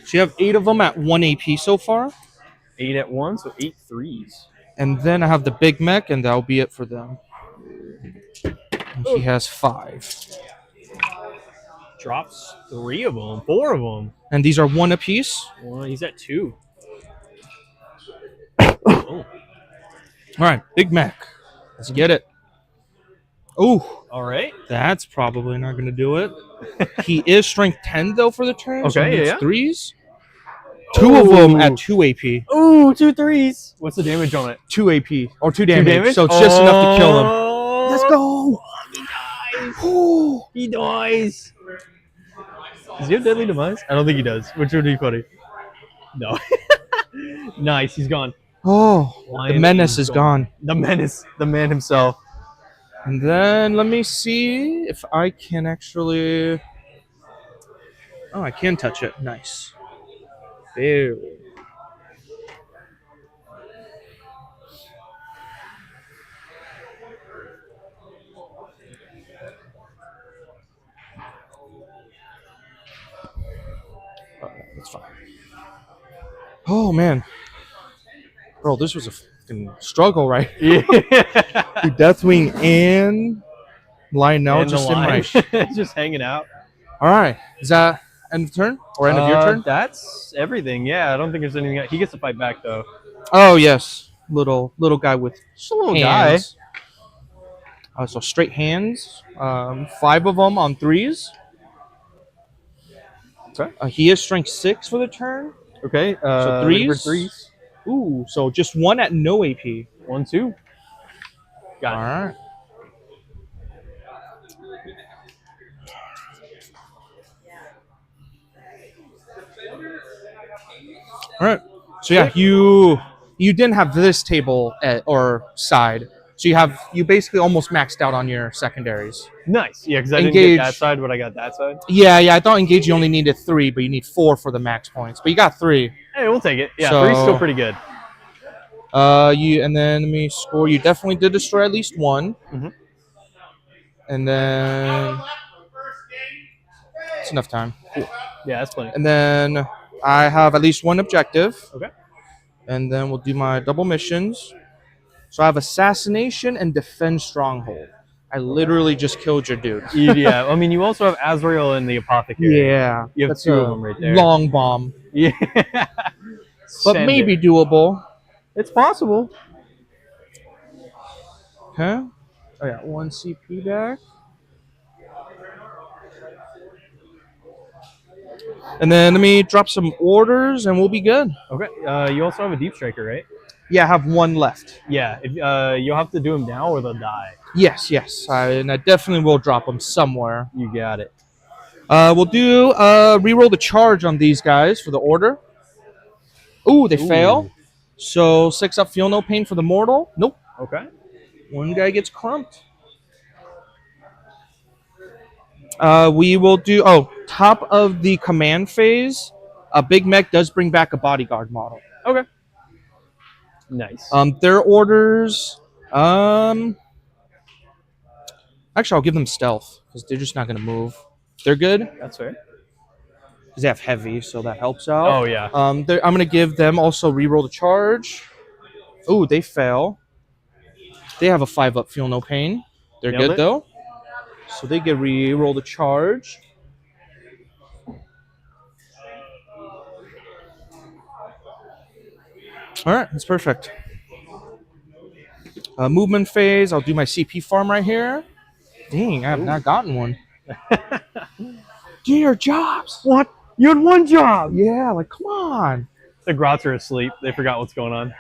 Speaker 2: So you have 8 of them at 1 AP so far.
Speaker 1: 8 at 1, so 8 threes.
Speaker 2: And then I have the big mech, and that'll be it for them. And he has 5.
Speaker 1: Drops 3 of them, 4 of them.
Speaker 2: And these are 1 apiece.
Speaker 1: Well, he's at 2. Oh.
Speaker 2: All right, big mech. Let's get it. Oh,
Speaker 1: All right.
Speaker 2: that's probably not going to do it. He is strength 10, though, for the turn. So
Speaker 1: Okay,
Speaker 2: he needs
Speaker 1: yeah.
Speaker 2: 3s. 2 of them at 2 AP.
Speaker 1: Ooh, 2 threes. What's the damage on it?
Speaker 2: 2 AP. Or 2 damage.
Speaker 1: damage?
Speaker 2: So it's just enough to kill him.
Speaker 1: Oh,
Speaker 2: Let's go.
Speaker 1: He dies. He dies. Does he have deadly demise? I don't think he does. Which would be funny. No. Nice. He's gone.
Speaker 2: Oh,
Speaker 1: Lion
Speaker 2: the menace is gone.
Speaker 1: The menace. The man himself.
Speaker 2: And then let me see if I can actually... Oh, I can touch it. Nice. There. That's fine. Oh, man. Bro, this was a fucking struggle, right?
Speaker 1: Yeah.
Speaker 2: Deathwing and Lion now
Speaker 1: And the
Speaker 2: just in my...
Speaker 1: lion. Just hanging out.
Speaker 2: All right. Is that end of turn or end of your turn?
Speaker 1: That's everything. Yeah, I don't think there's anything. He gets to fight back though.
Speaker 2: Oh yes, little guy with
Speaker 1: Just a little
Speaker 2: hands. So straight hands. 5 of them on 3s.
Speaker 1: guy.
Speaker 2: He is strength 6 for the turn.
Speaker 1: Okay.
Speaker 2: So
Speaker 1: Looking for
Speaker 2: 3s.
Speaker 1: threes.
Speaker 2: Ooh, so just 1 at no AP.
Speaker 1: 1, 2. Got
Speaker 2: All
Speaker 1: it.
Speaker 2: right. All right. So yeah, you didn't have this table or side. So you basically almost maxed out on your secondaries.
Speaker 1: Nice. Yeah, because I didn't
Speaker 2: Engage.
Speaker 1: get that side, but I got that side.
Speaker 2: Yeah. I thought engage you only needed 3, but you need 4 for the max points. But you got 3.
Speaker 1: Hey, we'll take it. Yeah,
Speaker 2: So-
Speaker 1: 3's still pretty good.
Speaker 2: And then let me score. You definitely did destroy at least 1.
Speaker 1: Mhm.
Speaker 2: And then it's enough time. Cool.
Speaker 1: Yeah, that's plenty.
Speaker 2: And then I have at least 1 objective.
Speaker 1: Okay.
Speaker 2: And then we'll do my double missions. So I have assassination and defend stronghold. I literally just killed your dude.
Speaker 1: Yeah, I mean, you also have Azrael and the Apothecary.
Speaker 2: Yeah,
Speaker 1: You have
Speaker 2: that's
Speaker 1: 2
Speaker 2: a
Speaker 1: of them right there.
Speaker 2: long bomb,
Speaker 1: Yeah.
Speaker 2: but
Speaker 1: Send
Speaker 2: maybe
Speaker 1: it.
Speaker 2: doable.
Speaker 1: It's possible.
Speaker 2: Okay. Oh yeah, 1 CP back. And then let me drop some orders, and we'll be good.
Speaker 1: Okay. You also have a Deep Striker, right?
Speaker 2: Yeah, I have 1 left.
Speaker 1: Yeah. If, you'll have to do them now or they'll die.
Speaker 2: Yes. And I definitely will drop them somewhere.
Speaker 1: You got it.
Speaker 2: We'll do reroll the charge on these guys for the order. Ooh, they fail. So 6 up, feel no pain for the mortal. Nope.
Speaker 1: Okay.
Speaker 2: 1 guy gets crumped. We will do top of the command phase. A big mech does bring back a bodyguard model.
Speaker 1: Okay. Nice.
Speaker 2: Their orders. Actually, I'll give them stealth because they're just not gonna move. They're good
Speaker 1: That's fair.
Speaker 2: because they have heavy, so that helps out.
Speaker 1: Oh, yeah.
Speaker 2: I'm gonna give them also reroll the charge. Ooh, they fail. They have a 5 up, feel no pain. They're
Speaker 1: Nailed
Speaker 2: good
Speaker 1: it.
Speaker 2: though. So they get reroll the charge. All right, that's perfect. Movement phase. I'll do my CP farm right here. Dang, I have not gotten one. Do your jobs.
Speaker 1: What? You had 1 job.
Speaker 2: Yeah, like come on.
Speaker 1: The grots are asleep. They forgot what's going on.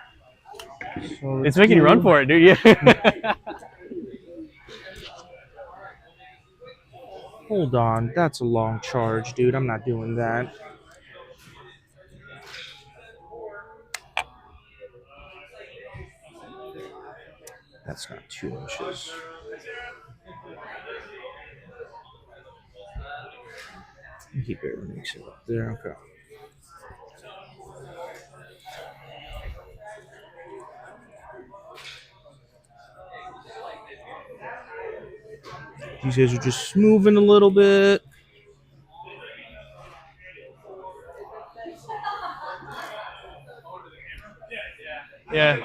Speaker 2: So
Speaker 1: It's making you run for it, dude. Yeah.
Speaker 2: Hold on, that's a long charge, dude. I'm not doing that. That's not 2 inches. He barely makes it up there. Okay. These guys are just moving a little bit.
Speaker 1: Yeah.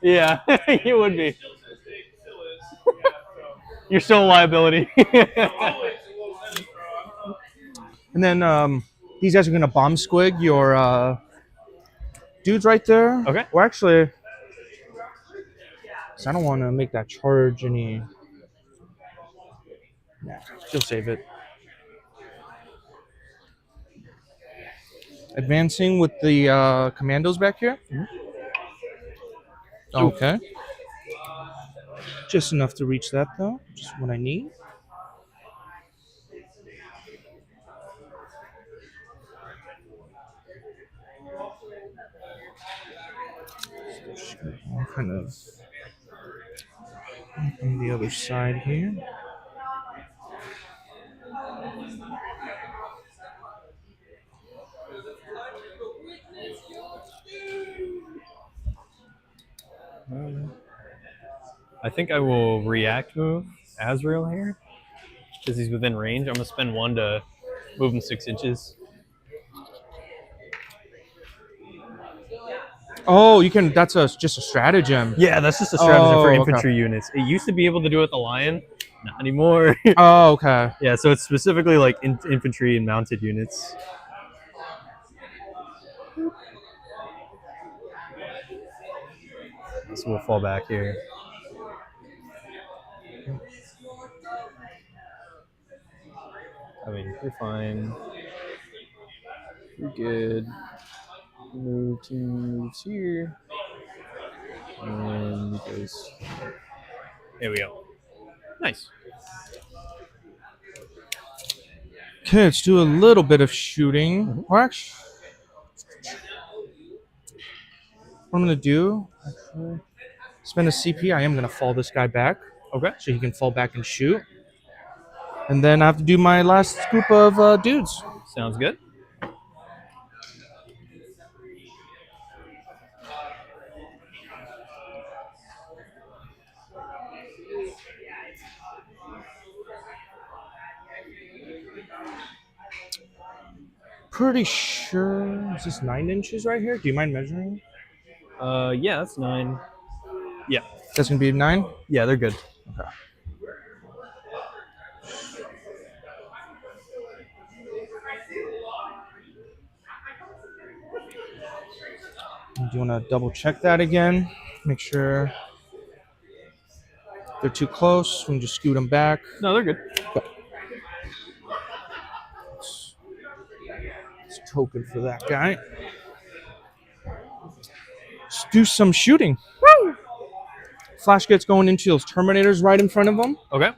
Speaker 1: Yeah, you would be. You're still a liability.
Speaker 2: And then these guys are gonna bomb squig your dudes right there.
Speaker 1: Okay.
Speaker 2: Or actually, 'cause I don't want to make that charge any. Nah, she'll save it. Advancing with the commandos back here. Okay. Just enough to reach that though. Just what I need. I'll kind of on the other side here.
Speaker 1: I think I will react move Azrael here because he's within range. I'm gonna spend 1 to move him 6 inches.
Speaker 2: Oh, you can. That's just a stratagem.
Speaker 1: Yeah, that's just a stratagem for
Speaker 2: Oh,
Speaker 1: infantry
Speaker 2: okay.
Speaker 1: units. It used to be able to do it with the lion, not anymore.
Speaker 2: Oh, okay.
Speaker 1: Yeah, so it's specifically like infantry and mounted units. So we'll fall back here. I mean, you're fine. You're good. Move 2 moves here. And because there we go. Nice.
Speaker 2: Okay, let's do a little bit of shooting. Or actually, what I'm gonna do? Actually, spend a CP. I am gonna fall this guy back,
Speaker 1: Okay.
Speaker 2: so he can fall back and shoot. And then I have to do my last group of dudes.
Speaker 1: Sounds good.
Speaker 2: Pretty sure is this 9 inches right here? Do you mind measuring?
Speaker 1: Yeah, that's 9. Yeah.
Speaker 2: That's gonna be 9.
Speaker 1: Yeah, they're good.
Speaker 2: Okay. Do you want to double check that again? Make sure they're too close. We can just scoot them back.
Speaker 1: No, they're good.
Speaker 2: It's a token for that guy. Let's do some shooting. Woo! Flash gets going into those Terminators right in front of them.
Speaker 1: Okay.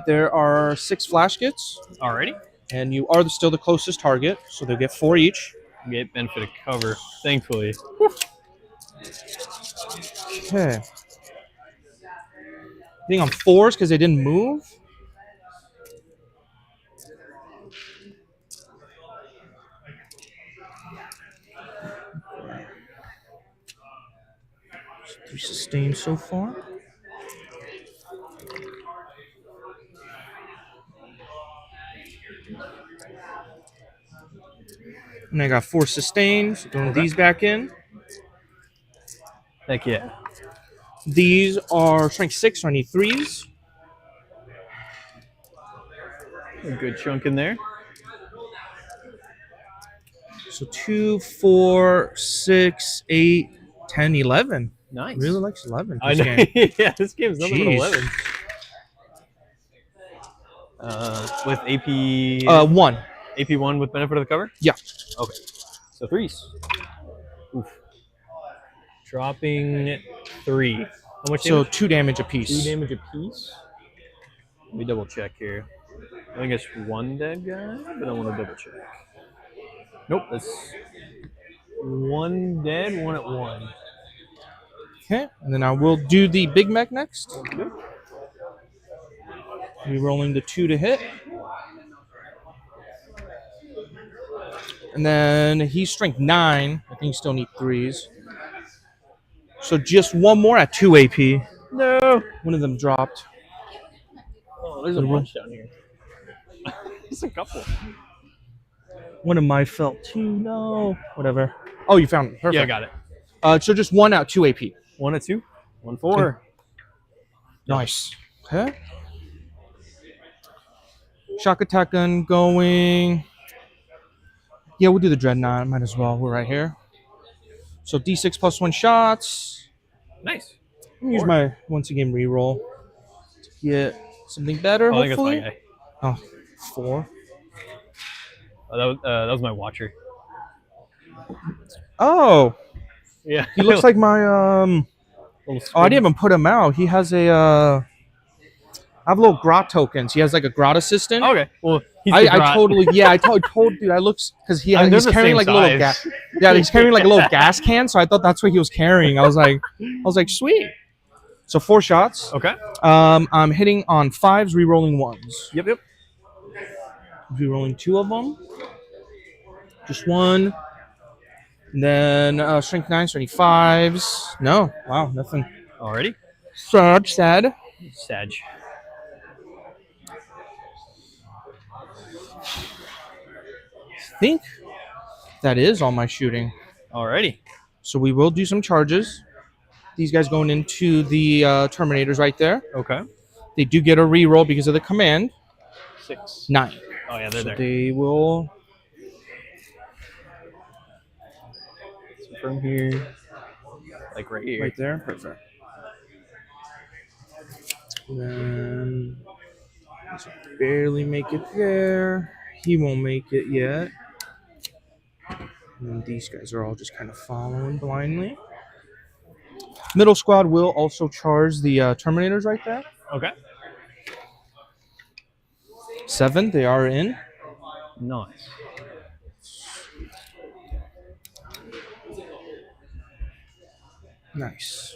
Speaker 2: There are 6 flash gets,
Speaker 1: Alrighty.
Speaker 2: and you are still the closest target, so they'll get 4 each.
Speaker 1: Get benefit of cover, thankfully.
Speaker 2: Okay. I think on 4s because they didn't move. Sustained so far. And I got 4 sustained. Throwing these back in.
Speaker 1: Heck yeah.
Speaker 2: These are strength 6, so I need 3s.
Speaker 1: A good chunk in there.
Speaker 2: So 2, 4, 6, 8, 10, 11.
Speaker 1: Nice.
Speaker 2: Really likes 11.
Speaker 1: I
Speaker 2: This
Speaker 1: know.
Speaker 2: game.
Speaker 1: Yeah, this game's nothing but
Speaker 2: Jeez.
Speaker 1: 11. With AP
Speaker 2: 1.
Speaker 1: AP1 with benefit of the cover?
Speaker 2: Yeah.
Speaker 1: Okay. So 3s. Oof. Dropping 3. How much
Speaker 2: So
Speaker 1: damage?
Speaker 2: 2 damage apiece.
Speaker 1: 2 damage apiece. Let me double check here. I think it's 1 dead guy, but I want to double check. Nope, that's 1 dead, 1 at 1.
Speaker 2: Okay, and then I will do the Big Mech next.
Speaker 1: Good.
Speaker 2: Re-rolling the 2 to hit. And then he's strength 9. I think you still need 3s. So just 1 more at 2 AP.
Speaker 1: No.
Speaker 2: One of them dropped.
Speaker 1: Oh, there's a bunch down here. There's a couple.
Speaker 2: One of my fell too. No. Whatever. Oh, you found it. Perfect.
Speaker 1: Yeah, I got it.
Speaker 2: So just 1 out 2 AP.
Speaker 1: 1 at 2. 1 4.
Speaker 2: Nice. Okay. Shock attack gun going. Yeah, we'll do the Dreadnought. Might as well. We're right here. So D6 plus 1 shots.
Speaker 1: Nice.
Speaker 2: Use my once again reroll to get something better.
Speaker 1: Oh, I think
Speaker 2: hopefully.
Speaker 1: that's my guy.
Speaker 2: Oh, 4.
Speaker 1: Oh, that was my watcher.
Speaker 2: Oh,
Speaker 1: Yeah.
Speaker 2: he looks like my
Speaker 1: Little
Speaker 2: Oh, I didn't even put him out. He has a I have little grot tokens. He has like a grot assistant.
Speaker 1: Okay. Well, he's the
Speaker 2: I
Speaker 1: grot.
Speaker 2: totally I told dude. I looks because
Speaker 1: I mean,
Speaker 2: he's
Speaker 1: they're the
Speaker 2: carrying
Speaker 1: same
Speaker 2: like a little
Speaker 1: size.
Speaker 2: gas. Yeah, he's carrying like a little gas can. So I thought that's what he was carrying. I was like, sweet. So 4 shots.
Speaker 1: Okay.
Speaker 2: I'm hitting on 5s, re-rolling 1s.
Speaker 1: Yep.
Speaker 2: Re-rolling 2 of them. Just 1. And then strength 9, 25s. No, wow, nothing.
Speaker 1: Alrighty.
Speaker 2: Sad.
Speaker 1: Sag.
Speaker 2: think that is all my shooting.
Speaker 1: Alrighty.
Speaker 2: So we will do some charges. These guys going into the Terminators right there.
Speaker 1: Okay.
Speaker 2: They do get a reroll because of the command.
Speaker 1: 6.
Speaker 2: 9.
Speaker 1: Oh yeah, they're
Speaker 2: So
Speaker 1: there.
Speaker 2: they will.
Speaker 1: So from here, like right here.
Speaker 2: Right there. Perfect. Then this will barely make it there. He won't make it yet. And then these guys are all just kind of following blindly. Middle squad will also charge the Terminators right there.
Speaker 1: Okay.
Speaker 2: 7, they are in.
Speaker 1: Nice.
Speaker 2: Nice.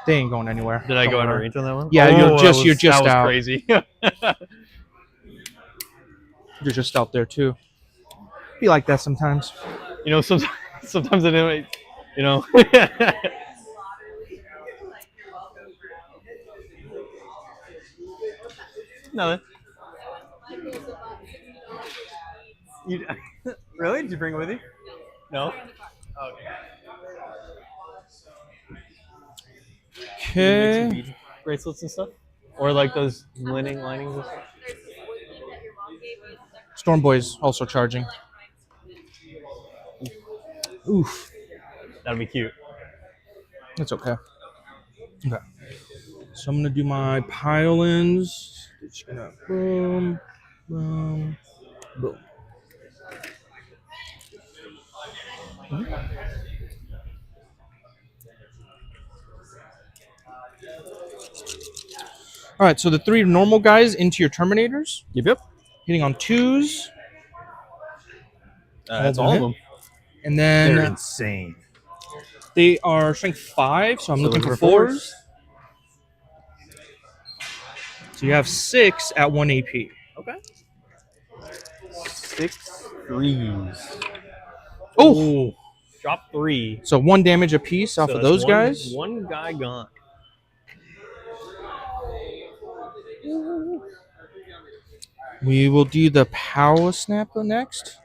Speaker 2: They ain't going anywhere.
Speaker 1: Did I
Speaker 2: Don't
Speaker 1: go out of
Speaker 2: worry.
Speaker 1: range on that one?
Speaker 2: Yeah, you're just
Speaker 1: that was
Speaker 2: out.
Speaker 1: crazy.
Speaker 2: You're just out there too. Be like that sometimes.
Speaker 1: You know, sometimes I do. You know. Nothing. You really? Did you bring it with you? No. Okay.
Speaker 2: Okay.
Speaker 1: Bracelets and stuff, or like those linings and stuff.
Speaker 2: Storm Boy's also charging. Oof.
Speaker 1: That'd be cute.
Speaker 2: That's okay. Okay. So I'm gonna do my pile-ins. Just gonna boom, boom, boom. All right, so the 3 normal guys into your Terminators,
Speaker 1: Yep.
Speaker 2: hitting on 2s,
Speaker 1: That's all of them.
Speaker 2: and then
Speaker 1: They're insane.
Speaker 2: they are strength 5, so I'm looking for
Speaker 1: looking for
Speaker 2: 4s. So you have 6 at 1 AP.
Speaker 1: Okay. 6 3s.
Speaker 2: Oh,
Speaker 1: Drop 3.
Speaker 2: so 1 damage apiece off
Speaker 1: So
Speaker 2: of
Speaker 1: that's
Speaker 2: those guys.
Speaker 1: One guy gone.
Speaker 2: We will do the Power Snapper next.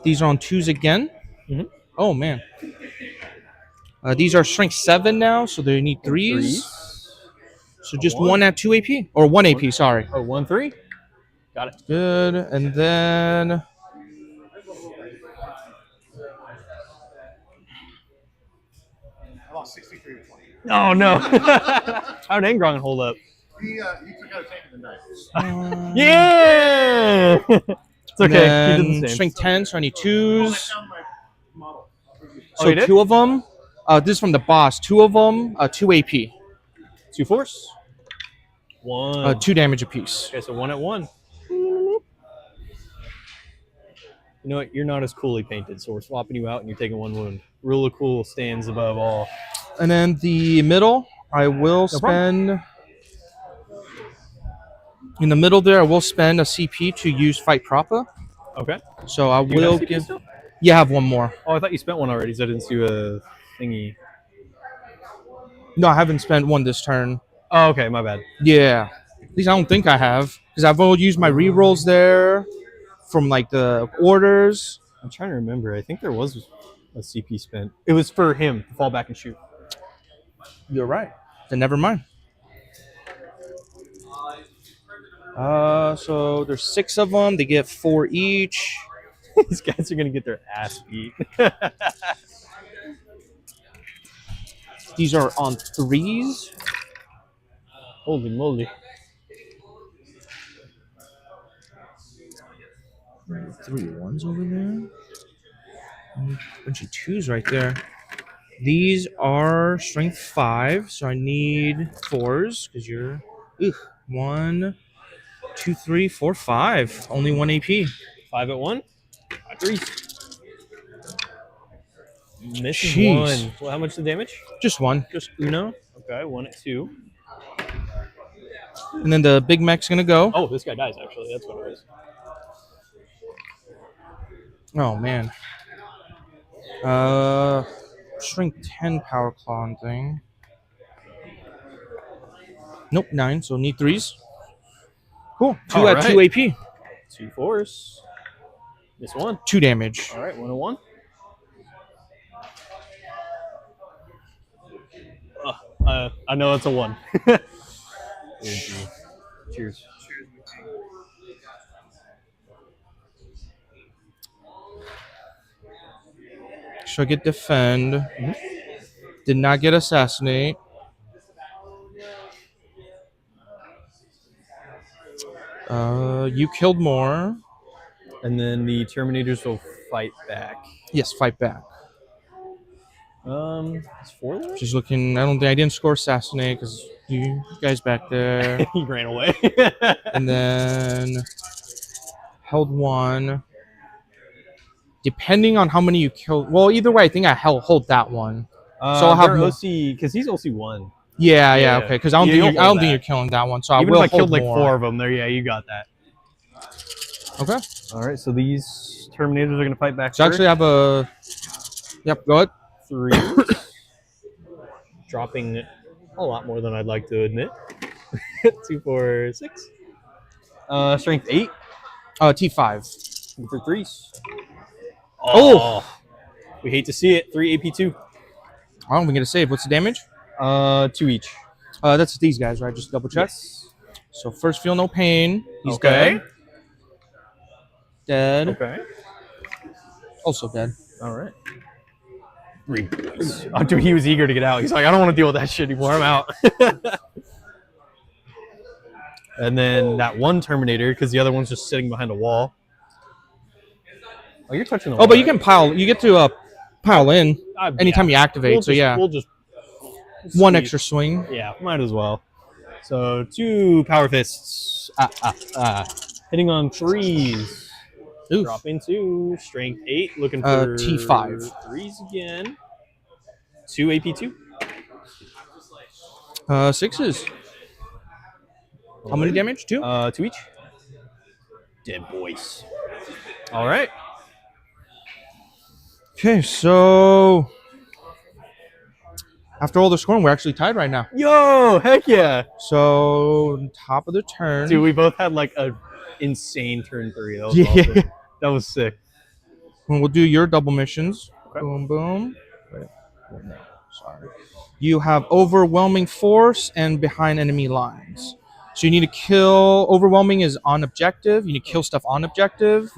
Speaker 2: These are on 2s again.
Speaker 1: Mhm.
Speaker 2: Oh, man. These are strength 7 now, so they need 3s. So just 1 at 2 AP. Or 1 AP, sorry.
Speaker 1: Oh, 1 3. Got it.
Speaker 2: Good. And then
Speaker 4: I lost 63 to 20.
Speaker 1: Oh no. How'd Angron hold up?
Speaker 4: He took out a tank in the night.
Speaker 1: Yeah. It's okay. He
Speaker 2: then
Speaker 1: did the same.
Speaker 2: strength 10, so I need 2s.
Speaker 4: found my model.
Speaker 2: So
Speaker 1: you did?
Speaker 2: 2 of them. This is from the boss. 2 of them, 2 AP.
Speaker 1: 2 force. 1.
Speaker 2: 2 damage apiece.
Speaker 1: Okay, so 1 at 1. You know what? You're not as coolly painted, so we're swapping you out and you're taking 1 wound. Rule of cool stands above all.
Speaker 2: And then the middle, I will spend. In the middle there, I will spend a CP to use Fight Propa.
Speaker 1: Okay.
Speaker 2: So I
Speaker 1: You
Speaker 2: will
Speaker 1: have CP
Speaker 2: give.
Speaker 1: still?
Speaker 2: Yeah, I have 1 more.
Speaker 1: Oh, I thought you spent 1 already, so I didn't see a thingy.
Speaker 2: No, I haven't spent 1 this turn.
Speaker 1: Oh, okay, my bad.
Speaker 2: Yeah. At least I don't think I have. Because I've only used my rerolls there from like the orders.
Speaker 1: I'm trying to remember. I think there was a CP spent. It was for him to fall back and shoot.
Speaker 2: You're right. Then never mind. So there's 6 of them. They get 4 each.
Speaker 1: These guys are gonna get their ass beat.
Speaker 2: These are on 3s.
Speaker 1: Holy moly.
Speaker 2: 3 1s over there. And a bunch of 2s right there. These are strength 5, so I need 4s because you're 1, 2, 3, 4, 5. Only 1 AP.
Speaker 1: 5 at 1. 3. Missing
Speaker 2: Jeez.
Speaker 1: 1. Well, how much the damage?
Speaker 2: Just 1.
Speaker 1: Just Uno. Okay, 1 at 2.
Speaker 2: And then the big mech's gonna go.
Speaker 1: Oh, this guy dies, actually. That's what it is.
Speaker 2: Oh, man. Strength 10 power claw thing. Nope, 9, so need 3s. Cool. 2
Speaker 1: All
Speaker 2: at 2
Speaker 1: right.
Speaker 2: AP.
Speaker 1: 2 force. This one.
Speaker 2: 2 damage.
Speaker 1: All right, 101. I know it's a 1. Cheers.
Speaker 2: So I get defend. Did not get assassinate. You killed more.
Speaker 1: And then the Terminators will fight back.
Speaker 2: Yes, fight back.
Speaker 1: It's 4 there?
Speaker 2: She's looking. I didn't score assassinate because you guys back there.
Speaker 1: He ran away.
Speaker 2: And then held 1. Depending on how many you killed. Well, either way, I think I hold that one. So I'll have more.
Speaker 1: OC because he's OC 1.
Speaker 2: Yeah, okay. Because I don't think you're killing that one. So
Speaker 1: Even
Speaker 2: I will
Speaker 1: if I killed
Speaker 2: hold
Speaker 1: like
Speaker 2: more.
Speaker 1: 4 of them there, yeah, you got that.
Speaker 2: Okay.
Speaker 1: All right, so these Terminators are gonna fight back.
Speaker 2: So actually, I have a. Yep. Go ahead.
Speaker 1: 3. Dropping a lot more than I'd like to admit. 2, 4, 6. Strength 8.
Speaker 2: T5.
Speaker 1: For 3s.
Speaker 2: Oh.
Speaker 1: We hate to see it. 3 AP2.
Speaker 2: I don't even get a save. What's the damage?
Speaker 1: 2 each.
Speaker 2: That's these guys, right? Just double check.
Speaker 1: Yes.
Speaker 2: So first, feel no pain. He's
Speaker 1: Okay.
Speaker 2: dead.
Speaker 1: Okay.
Speaker 2: Also dead.
Speaker 1: All right. 3 boys. Oh, dude, he was eager to get out. He's like, I don't want to deal with that shit anymore. I'm out. And then that one Terminator, because the other one's just sitting behind a wall. Oh, you're touching the wall.
Speaker 2: Oh, but you can pile. You get to pile in anytime you activate.
Speaker 1: We'll
Speaker 2: so
Speaker 1: just,
Speaker 2: yeah,
Speaker 1: we'll just
Speaker 2: one
Speaker 1: sweep.
Speaker 2: extra swing.
Speaker 1: Yeah, might as well. So 2 power fists. Hitting on 3s.
Speaker 2: Oof.
Speaker 1: Dropping 2. Strength 8. Looking for
Speaker 2: T5.
Speaker 1: 3s again. 2 AP2.
Speaker 2: 6s. How many damage? 2?
Speaker 1: 2 each. Dead boys. All right.
Speaker 2: Okay, so after all the scoring, we're actually tied right now.
Speaker 1: Yo, heck yeah.
Speaker 2: So top of the turn.
Speaker 1: Dude, we both had like a insane turn 3. That was
Speaker 2: Yeah.
Speaker 1: awesome. That was sick.
Speaker 2: We'll do your double missions.
Speaker 1: Okay.
Speaker 2: Boom, boom. Wait, no, sorry. You have overwhelming force and behind enemy lines. So you need to kill. Overwhelming is on objective. You need to kill stuff on objective,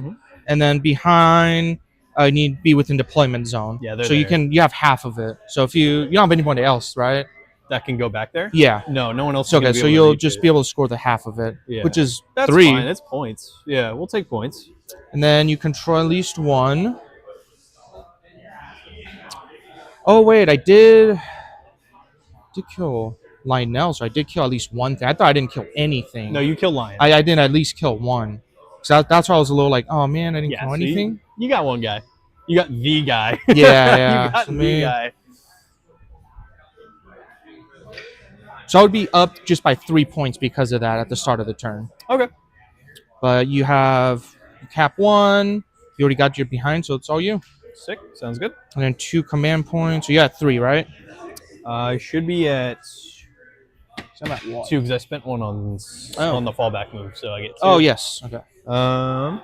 Speaker 2: and then behind, you need to be within deployment zone.
Speaker 1: Yeah, they're
Speaker 2: so you
Speaker 1: there.
Speaker 2: you have half of it. So if you don't have anybody else, right?
Speaker 1: That can go back there?
Speaker 2: Yeah.
Speaker 1: No one else.
Speaker 2: It's okay. So you'll just be able to score the half of it,
Speaker 1: Yeah.
Speaker 2: which is
Speaker 1: That's
Speaker 2: 3.
Speaker 1: fine. It's points. Yeah, we'll take points.
Speaker 2: And then you control at least 1. Oh wait, I did kill Lionel, so I did kill at least one thing. I thought I didn't kill anything.
Speaker 1: No, you kill Lion.
Speaker 2: I didn't at least kill 1. So that's why I was a little like, oh man, I didn't kill
Speaker 1: so
Speaker 2: anything.
Speaker 1: You got one guy. You got the guy.
Speaker 2: Yeah.
Speaker 1: You got the guy.
Speaker 2: So I would be up just by 3 points because of that at the start of the turn.
Speaker 1: Okay.
Speaker 2: But you have cap 1. You already got your behind, so it's all you.
Speaker 1: Sick. Sounds good.
Speaker 2: And then 2 command points. So you got 3, right?
Speaker 1: I should be at
Speaker 2: So I'm at what?
Speaker 1: 2 because I spent 1 on the fallback move, so I get 2.
Speaker 2: Oh yes. Okay.
Speaker 1: All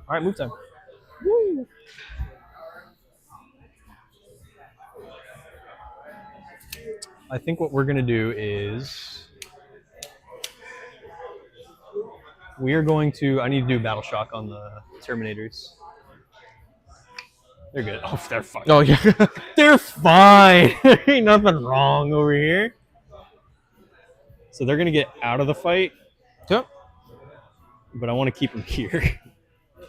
Speaker 1: right, move time. Woo. I think what we're gonna do is we are going to. I need to do battle shock on the Terminators. They're good. Oh, they're fine.
Speaker 2: Oh yeah.
Speaker 1: They're fine. There ain't nothing wrong over here. So they're gonna get out of the fight.
Speaker 2: Yep.
Speaker 1: But I want to keep them here. I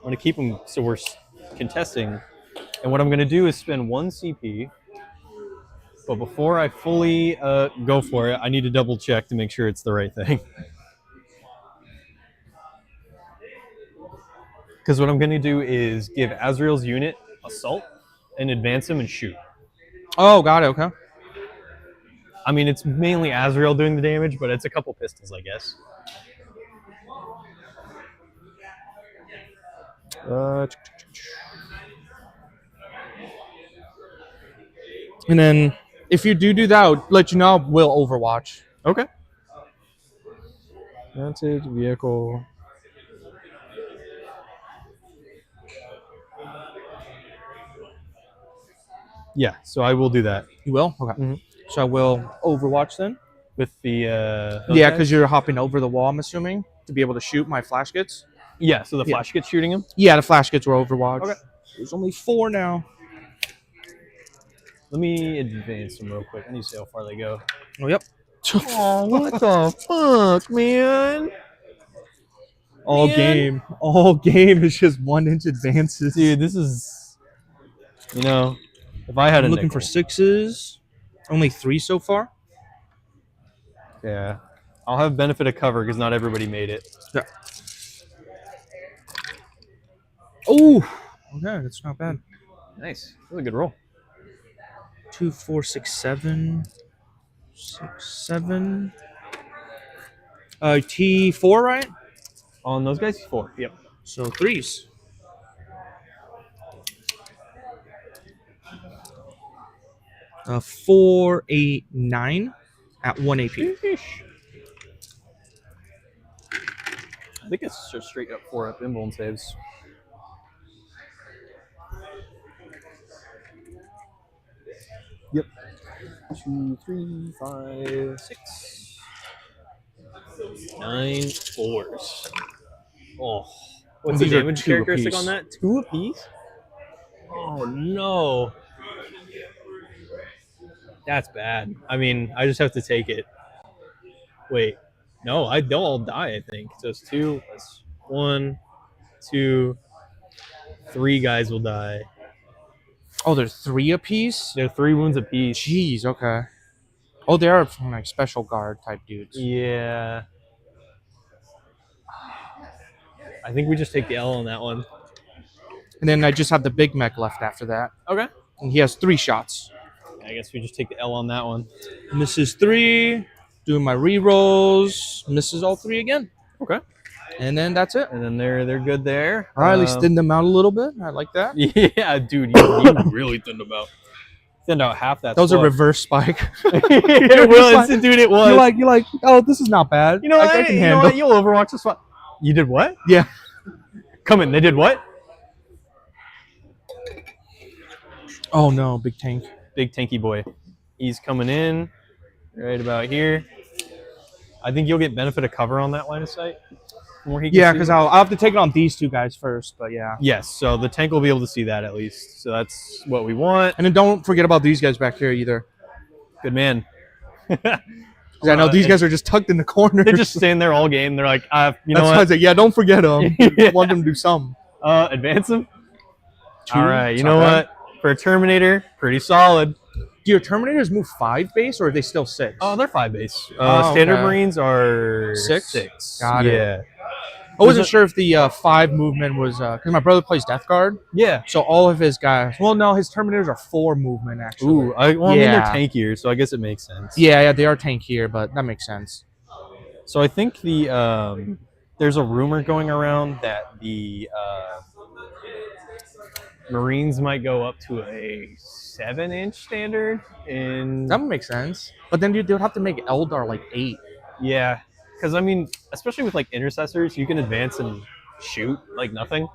Speaker 1: want to keep them so we're contesting. And what I'm gonna do is spend 1 CP. But before I fully go for it, I need to double check to make sure it's the right thing. Because what I'm going to do is give Azrael's unit assault and advance him and shoot.
Speaker 2: Oh, got it. Okay.
Speaker 1: I mean, it's mainly Azrael doing the damage, but it's a couple pistols, I guess.
Speaker 2: And then if you do that, I'll let you know. We'll Overwatch.
Speaker 1: Okay. Mounted vehicle. Yeah, so I will do that.
Speaker 2: You will? Okay. So I will Overwatch then.
Speaker 1: With the
Speaker 2: Yeah, because you're hopping over the wall, I'm assuming, to be able to shoot my flash kits.
Speaker 1: Yeah, so the flash gets shooting him?
Speaker 2: Yeah, the flash kits were Overwatch.
Speaker 1: Okay.
Speaker 2: There's only 4 now.
Speaker 1: Let me advance them real quick. I need to see how far they go.
Speaker 2: Oh, yep.
Speaker 1: Oh, what the fuck, man?
Speaker 2: All game is just 1-inch advances.
Speaker 1: Dude, this is, you know, if I had
Speaker 2: I'm
Speaker 1: a
Speaker 2: looking
Speaker 1: nickel.
Speaker 2: for 6s. Only 3 so far.
Speaker 1: Yeah. I'll have benefit of cover because not everybody made it.
Speaker 2: Yeah. Oh, okay, that's not bad.
Speaker 1: Nice. That was a good roll.
Speaker 2: 2, 4, 6, 7. 6, 7. T4, right?
Speaker 1: On those guys? 4. Yep.
Speaker 2: So 3s. Uh, 4, 8, 9 at 1 AP.
Speaker 1: I think it's just straight up 4 up invuln saves. Yep. 2, 3, 5, 6, 9 4s. Oh, what's the
Speaker 2: These are
Speaker 1: damage
Speaker 2: 2
Speaker 1: characteristic
Speaker 2: apiece.
Speaker 1: on that? 2 apiece? Oh no, that's bad. I mean, I just have to take it. Wait, no, they'll all die. I think so. It's 2 plus 1, 2, 3 guys will die.
Speaker 2: Oh, there's 3 apiece?
Speaker 1: They're 3 wounds apiece.
Speaker 2: Jeez, okay. Oh, they are from like special guard type dudes.
Speaker 1: Yeah. I think we just take the L on that one.
Speaker 2: And then I just have the big mech left after that.
Speaker 1: Okay.
Speaker 2: And he has 3 shots.
Speaker 1: I guess we just take the L on that one.
Speaker 2: Misses 3. Doing my re-rolls. Misses all 3 again.
Speaker 1: Okay.
Speaker 2: And then that's it.
Speaker 1: And then they're good there.
Speaker 2: All right, at least thinned them out a little bit. I like that.
Speaker 1: Yeah, dude, you really thinned them out. Thinned out half that.
Speaker 2: That was a
Speaker 1: squad.
Speaker 2: reverse spike.
Speaker 1: It was, dude. It was.
Speaker 2: You're like, oh, this is not bad.
Speaker 1: You know what?
Speaker 2: I can
Speaker 1: You know
Speaker 2: handle.
Speaker 1: what? You'll Overwatch this one. You did what?
Speaker 2: Yeah.
Speaker 1: Come in. They did what?
Speaker 2: Oh no, big tank.
Speaker 1: Big tanky boy. He's coming in right about here. I think you'll get benefit of cover on that line of sight. From where he can
Speaker 2: Yeah,
Speaker 1: see.
Speaker 2: because I'll have to take it on these 2 guys first, but yeah.
Speaker 1: Yes, so the tank will be able to see that at least. So that's what we want.
Speaker 2: And then don't forget about these guys back here either.
Speaker 1: Good man.
Speaker 2: Because I know these guys are just tucked in the corner.
Speaker 1: They're just standing there all game. They're like, you know
Speaker 2: That's why I
Speaker 1: what?
Speaker 2: said, yeah, don't forget them.
Speaker 1: Yeah.
Speaker 2: Want them to do some.
Speaker 1: Advance them.
Speaker 2: 2,
Speaker 1: All right, you
Speaker 2: it's
Speaker 1: know
Speaker 2: not bad.
Speaker 1: what? For a Terminator, pretty solid.
Speaker 2: Do your Terminators move 5 base or are they still 6?
Speaker 1: Oh, they're 5 base.
Speaker 2: Oh,
Speaker 1: Standard
Speaker 2: okay.
Speaker 1: Marines are
Speaker 2: 6?
Speaker 1: 6.
Speaker 2: Got it.
Speaker 1: Yeah.
Speaker 2: I wasn't sure if the 5 movement was because my brother plays Death Guard,
Speaker 1: Yeah.
Speaker 2: so all of his guys. Well, no, his Terminators are 4 movement actually.
Speaker 1: Ooh, I mean, they're
Speaker 2: Yeah.
Speaker 1: tankier, so I guess it makes sense.
Speaker 2: Yeah, they are tankier, but that makes sense.
Speaker 1: So I think the there's a rumor going around that the Marines might go up to a 7-inch standard.
Speaker 2: That would make sense. But then they would have to make Eldar like 8.
Speaker 1: Yeah, because I mean, especially with like intercessors, you can advance and shoot like nothing.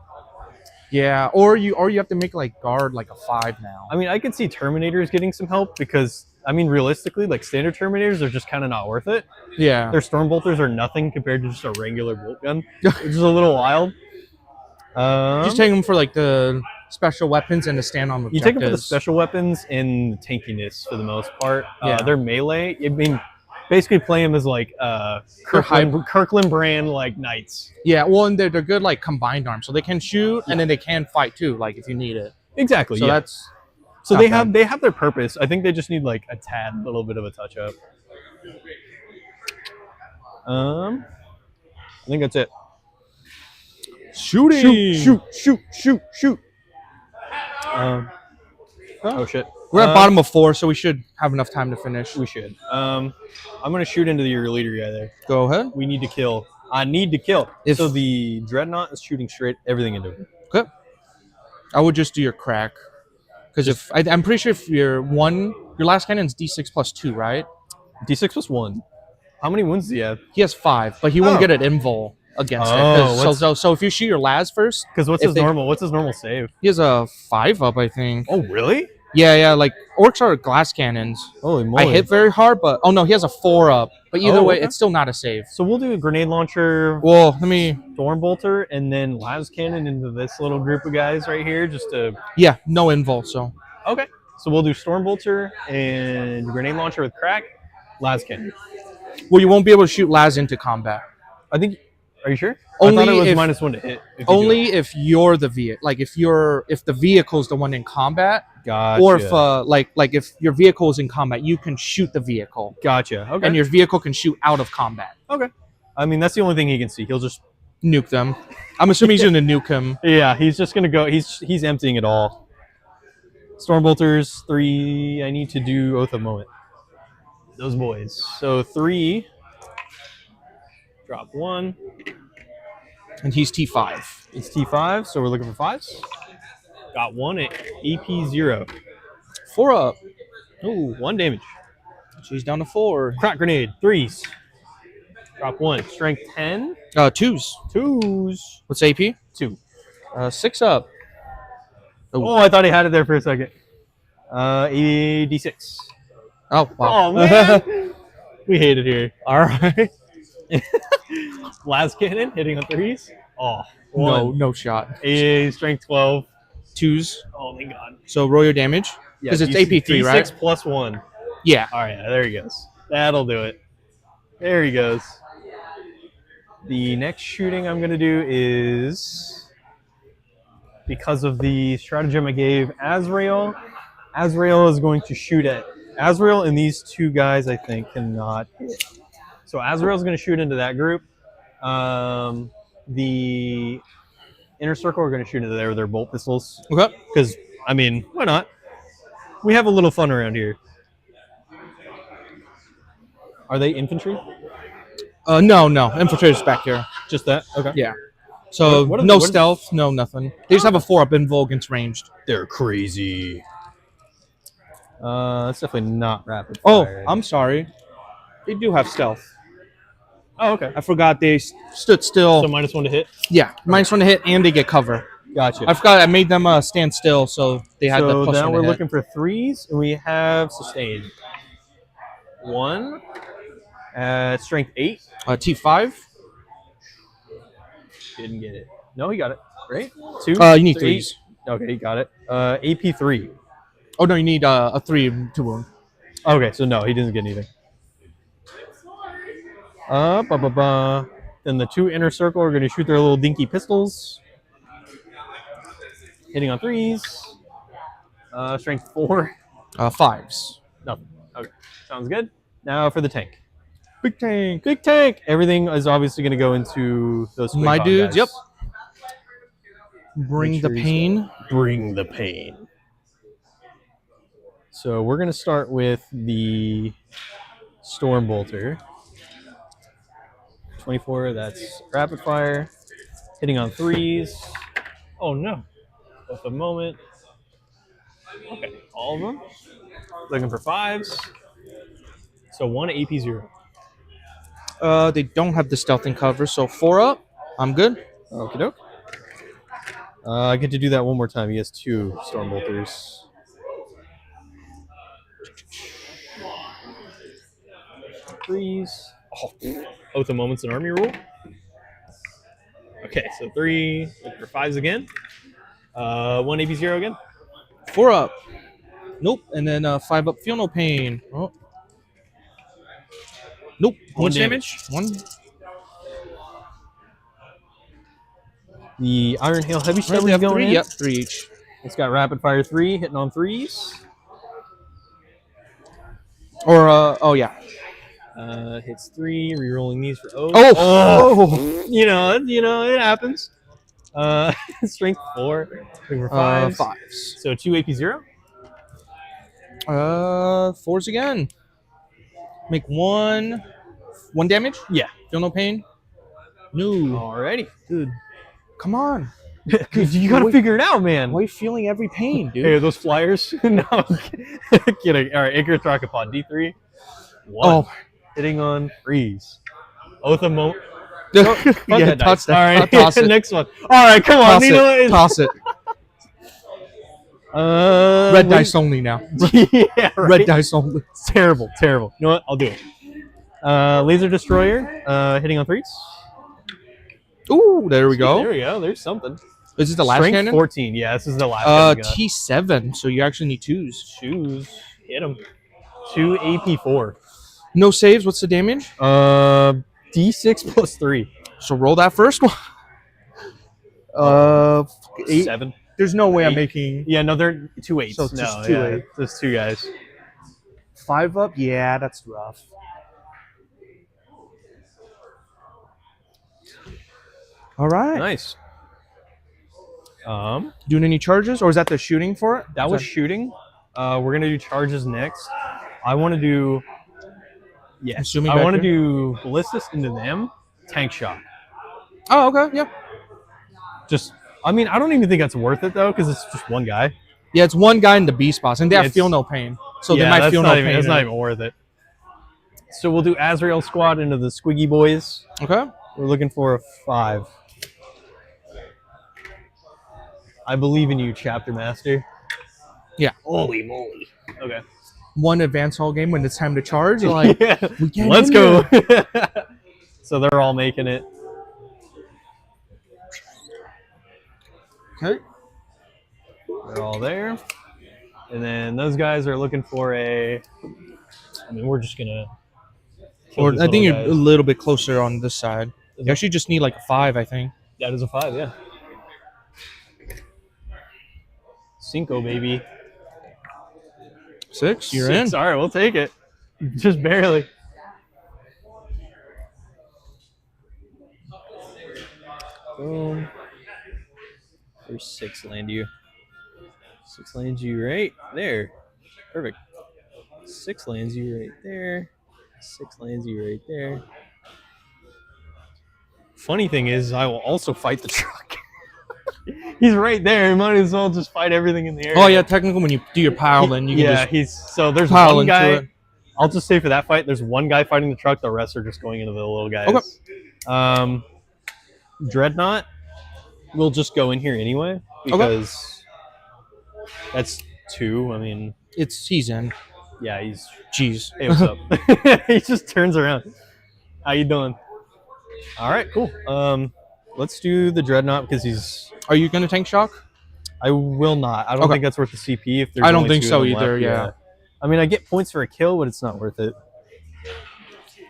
Speaker 2: Yeah, or you have to make like guard like a 5 now.
Speaker 1: I mean, I could see Terminators getting some help because I mean, realistically, like standard Terminators are just kind of not worth it.
Speaker 2: Yeah.
Speaker 1: Their Stormbolters are nothing compared to just a regular bolt gun, which is a little wild.
Speaker 2: Just take them for like the special weapons and to stand on
Speaker 1: You
Speaker 2: objectives.
Speaker 1: take them for the special weapons and the tankiness for the most part.
Speaker 2: Yeah.
Speaker 1: They're melee. I mean, basically play them as like Kirkland brand like knights.
Speaker 2: Yeah, well, and they're good like combined arms, so they can shoot and then they can fight too, like if you need it.
Speaker 1: Exactly.
Speaker 2: So
Speaker 1: yeah.
Speaker 2: that's
Speaker 1: So
Speaker 2: not
Speaker 1: they
Speaker 2: bad.
Speaker 1: have their purpose. I think they just need like a tad, little bit of a touch up. I think that's it.
Speaker 2: shooting.
Speaker 1: Shoot. Oh shit.
Speaker 2: We're at bottom of 4, so we should have enough time to finish.
Speaker 1: We should. I'm gonna shoot into your leader guy there.
Speaker 2: Go ahead.
Speaker 1: We need to kill. I need to kill.
Speaker 2: If-
Speaker 1: So the Dreadnought is shooting straight everything into it.
Speaker 2: Okay. I would just do your crack. Because if I'm pretty sure if your last cannon's D6 plus 2, right?
Speaker 1: D6 plus 1. How many wounds do you have?
Speaker 2: He has 5, but he won't get an invul against it. So if you shoot your Laz first,
Speaker 1: Because what's his normal? What's his normal save?
Speaker 2: he has a 5 up, I think.
Speaker 1: Oh, really?
Speaker 2: Yeah. Like orcs are glass cannons.
Speaker 1: Holy moly!
Speaker 2: I hit very hard, but he has a 4 up. But either way,
Speaker 1: okay.
Speaker 2: it's still not a save.
Speaker 1: So we'll do a grenade launcher,
Speaker 2: Well, let me.
Speaker 1: Stormbolter, and then Las Cannon into this little group of guys right here, just to.
Speaker 2: Yeah, no invul. So
Speaker 1: Okay. So we'll do Stormbolter and grenade launcher with crack, Las Cannon.
Speaker 2: well, you won't be able to shoot Laz into combat.
Speaker 1: I think. Are you sure?
Speaker 2: Only
Speaker 1: I thought it was
Speaker 2: if-
Speaker 1: -1 to hit. if you do
Speaker 2: Only
Speaker 1: it.
Speaker 2: if you're the vehicle, like if the vehicle's the one in combat,
Speaker 1: Gotcha.
Speaker 2: or if like if your vehicle is in combat, you can shoot the vehicle,
Speaker 1: Gotcha. Okay.
Speaker 2: and your vehicle can shoot out of combat.
Speaker 1: Okay. I mean, that's the only thing he can see. He'll just.
Speaker 2: Nuke them. I'm assuming he's gonna nuke him.
Speaker 1: Yeah, he's just gonna go. He's emptying it all. Stormbolters 3. I need to do Oath of Moment. Those boys. So 3. Drop 1.
Speaker 2: And he's T5.
Speaker 1: It's T5, so we're looking for 5s. Got 1 at EP 0.
Speaker 2: 4 up.
Speaker 1: Ooh, 1 damage.
Speaker 2: She's down to 4.
Speaker 1: Crack grenade 3s. Drop 1. Strength 10.
Speaker 2: 2s.
Speaker 1: 2s.
Speaker 2: What's AP?
Speaker 1: 2.
Speaker 2: 6 up.
Speaker 1: Oh, I thought he had it there for a second. D6.
Speaker 2: Oh wow.
Speaker 1: Oh man, we hate it here.
Speaker 2: All right.
Speaker 1: Last cannon hitting on 3s. Oh, 1.
Speaker 2: No shot.
Speaker 1: A strength 12.
Speaker 2: 2s.
Speaker 1: Oh thank God.
Speaker 2: So roll your damage.
Speaker 1: Yeah,
Speaker 2: Because it's AP3, right?
Speaker 1: D6 plus 1.
Speaker 2: Yeah.
Speaker 1: All right, there he goes. That'll do it. There he goes. The next shooting I'm gonna do is, because of the stratagem I gave Azrael. Azrael is going to shoot at Azrael, and these 2 guys I think cannot hit. So Azrael's going to shoot into that group. The inner circle are going to shoot into there with their bolt pistols.
Speaker 2: Okay.
Speaker 1: Because, I mean, why not? We have a little fun around here. Are they infantry?
Speaker 2: No. Infiltrator's back here.
Speaker 1: Just that? Okay.
Speaker 2: Yeah. So
Speaker 1: What are
Speaker 2: no
Speaker 1: the- what-
Speaker 2: stealth, no nothing. They just have a 4 up invul against ranged.
Speaker 1: They're crazy. That's definitely not rapid
Speaker 2: Oh,
Speaker 1: fire.
Speaker 2: I'm sorry. They do have stealth.
Speaker 1: Oh, okay.
Speaker 2: I forgot they stood still.
Speaker 1: So -1 to hit?
Speaker 2: Yeah, -1 to hit, and they get cover.
Speaker 1: Gotcha.
Speaker 2: I forgot I made them stand still, so they had the
Speaker 1: So
Speaker 2: plus
Speaker 1: now
Speaker 2: 1
Speaker 1: we're
Speaker 2: to hit.
Speaker 1: looking for 3s, and we have sustained. 1. Strength 8.
Speaker 2: T5.
Speaker 1: Didn't get it. No, he got it. Right? 2.
Speaker 2: You need
Speaker 1: 3.
Speaker 2: 3s.
Speaker 1: Okay, he got it. AP 3.
Speaker 2: Oh no, you need a 3 to wound.
Speaker 1: Okay, so no, he didn't get anything. Then the 2 inner circle are going to shoot their little dinky pistols. Hitting on 3s. Strength 4.
Speaker 2: 5s.
Speaker 1: Nothing. Okay, sounds good. Now for the tank.
Speaker 2: Big tank.
Speaker 1: Big tank. Everything is obviously going to go into those. squig
Speaker 2: My
Speaker 1: hog
Speaker 2: dudes.
Speaker 1: guys.
Speaker 2: Yep. Bring
Speaker 1: Make
Speaker 2: the
Speaker 1: sure he's
Speaker 2: pain.
Speaker 1: Bring the pain. So we're going to start with the Stormbolter. 24, that's rapid fire. Hitting on 3s. Oh no. At the moment. Okay, all of them. Looking for 5s. So 1 AP 0.
Speaker 2: They don't have the stealth and cover, so 4 up. I'm good.
Speaker 1: Okie doke. I get to do that one more time. He has 2 Stormbolters. Threes. Oh, Oath of Moments and Army Rule. Okay, so 3. Look for 5s again. 1 AP 0 again.
Speaker 2: 4 up. Nope. And then 5 up. Feel no pain. Oh. Nope.
Speaker 1: One
Speaker 2: One
Speaker 1: damage.
Speaker 2: damage. 1.
Speaker 1: The Iron Hail Heavy
Speaker 2: Right,
Speaker 1: Shovel
Speaker 2: they have
Speaker 1: going
Speaker 2: 3.
Speaker 1: in.
Speaker 2: Yep, 3 each.
Speaker 1: It's got Rapid Fire 3, hitting on 3s.
Speaker 2: Or oh yeah.
Speaker 1: Hits 3, rerolling these for O.
Speaker 2: Oh.
Speaker 1: You know, it happens. Strength 4, looking for 5s.
Speaker 2: 5s.
Speaker 1: So 2 AP 0.
Speaker 2: Fours again. Make one damage.
Speaker 1: Yeah.
Speaker 2: Feel no pain. No,
Speaker 1: Alrighty.
Speaker 2: dude. Come on.
Speaker 1: You gotta figure it out, man.
Speaker 2: Why are you feeling every pain, dude?
Speaker 1: Hey, are those flyers? No, I'm kidding. All right, Icarus Rocket Pod D3. One.
Speaker 2: Oh,
Speaker 1: Hitting on threes. Oath of Mo.
Speaker 2: yeah, toss that.
Speaker 1: All right,
Speaker 2: Toss it.
Speaker 1: next one. All right, come on.
Speaker 2: Toss
Speaker 1: You know
Speaker 2: it.
Speaker 1: what?
Speaker 2: Toss it. Red dice only now.
Speaker 1: Yeah, right.
Speaker 2: Red dice only.
Speaker 1: It's terrible, terrible. You know what? I'll do it. Laser Destroyer. Hitting on threes.
Speaker 2: Ooh, there we go.
Speaker 1: There we go. There's something.
Speaker 2: Is this the last
Speaker 1: Strength
Speaker 2: cannon?
Speaker 1: 14. Yeah, this is the last cannon.
Speaker 2: T7. So you actually need twos.
Speaker 1: Shoes. Hit him. 2 AP4.
Speaker 2: No saves. What's the damage?
Speaker 1: D6 plus 3.
Speaker 2: So roll that first one. 8.
Speaker 1: 7.
Speaker 2: There's no way I'm
Speaker 1: 8.
Speaker 2: making
Speaker 1: Yeah, no, they're 2 8s.
Speaker 2: So it's
Speaker 1: no,
Speaker 2: just 2
Speaker 1: yeah,
Speaker 2: 8.
Speaker 1: just 2 guys.
Speaker 2: 5 up. Yeah, that's rough. All right.
Speaker 1: Nice.
Speaker 2: Doing any charges, or is that the shooting for it?
Speaker 1: That was shooting. We're gonna do charges next. I want to do. Yes.
Speaker 2: Assuming
Speaker 1: I
Speaker 2: back
Speaker 1: want to
Speaker 2: here?
Speaker 1: do ballistas into them. Tank shot.
Speaker 2: Oh, okay. Yeah.
Speaker 1: Just. I mean, I don't even think that's worth it though, because it's just one guy.
Speaker 2: Yeah, it's one guy in the B spots, and they
Speaker 1: Yeah,
Speaker 2: feel no pain. So
Speaker 1: yeah,
Speaker 2: they might
Speaker 1: that's
Speaker 2: feel
Speaker 1: not
Speaker 2: no
Speaker 1: even,
Speaker 2: pain.
Speaker 1: It's not even worth it. So we'll do Azrael squad into the Squiggy boys.
Speaker 2: Okay.
Speaker 1: We're looking for a 5. I believe in you, Chapter Master.
Speaker 2: Yeah.
Speaker 1: Holy moly. Okay.
Speaker 2: One advance hall game when it's time to charge. You're like,
Speaker 1: Yeah.
Speaker 2: we get
Speaker 1: Let's
Speaker 2: in
Speaker 1: go.
Speaker 2: there.
Speaker 1: So they're all making it.
Speaker 2: Okay.
Speaker 1: They're all there. And then those guys are looking for a. I mean, we're just going to.
Speaker 2: Or I think you're a little bit closer on this side. You actually just need like a 5, I think.
Speaker 1: That is a 5, yeah. Cinco, baby.
Speaker 2: 6, you're
Speaker 1: 6.
Speaker 2: in.
Speaker 1: All right, we'll take it. Just barely. Boom. There's 6 land you. 6 lands you right there. Perfect. 6 lands you right there. 6 lands you right there. Funny thing is, I will also fight the truck. He's right there. You might as well just fight everything in the air.
Speaker 2: Oh yeah, technically when you do your pile, then you can
Speaker 1: Yeah,
Speaker 2: just
Speaker 1: he's so there's
Speaker 2: pile
Speaker 1: one
Speaker 2: into
Speaker 1: guy.
Speaker 2: it.
Speaker 1: I'll just say for that fight, there's one guy fighting the truck. The rest are just going into the little guys.
Speaker 2: Okay.
Speaker 1: Dreadnought will just go in here anyway because that's 2. I mean,
Speaker 2: he's in.
Speaker 1: yeah, he's.
Speaker 2: Jeez.
Speaker 1: Hey, what's up? He just turns around. How you doing? All right, cool. Let's do the Dreadnought because he's.
Speaker 2: Are you gonna tank shock?
Speaker 1: I will not. I don't think that's worth the CP. If there's
Speaker 2: I don't
Speaker 1: only
Speaker 2: think
Speaker 1: 2
Speaker 2: so
Speaker 1: of them
Speaker 2: either,
Speaker 1: left.
Speaker 2: yeah.
Speaker 1: I mean, I get points for a kill, but it's not worth it.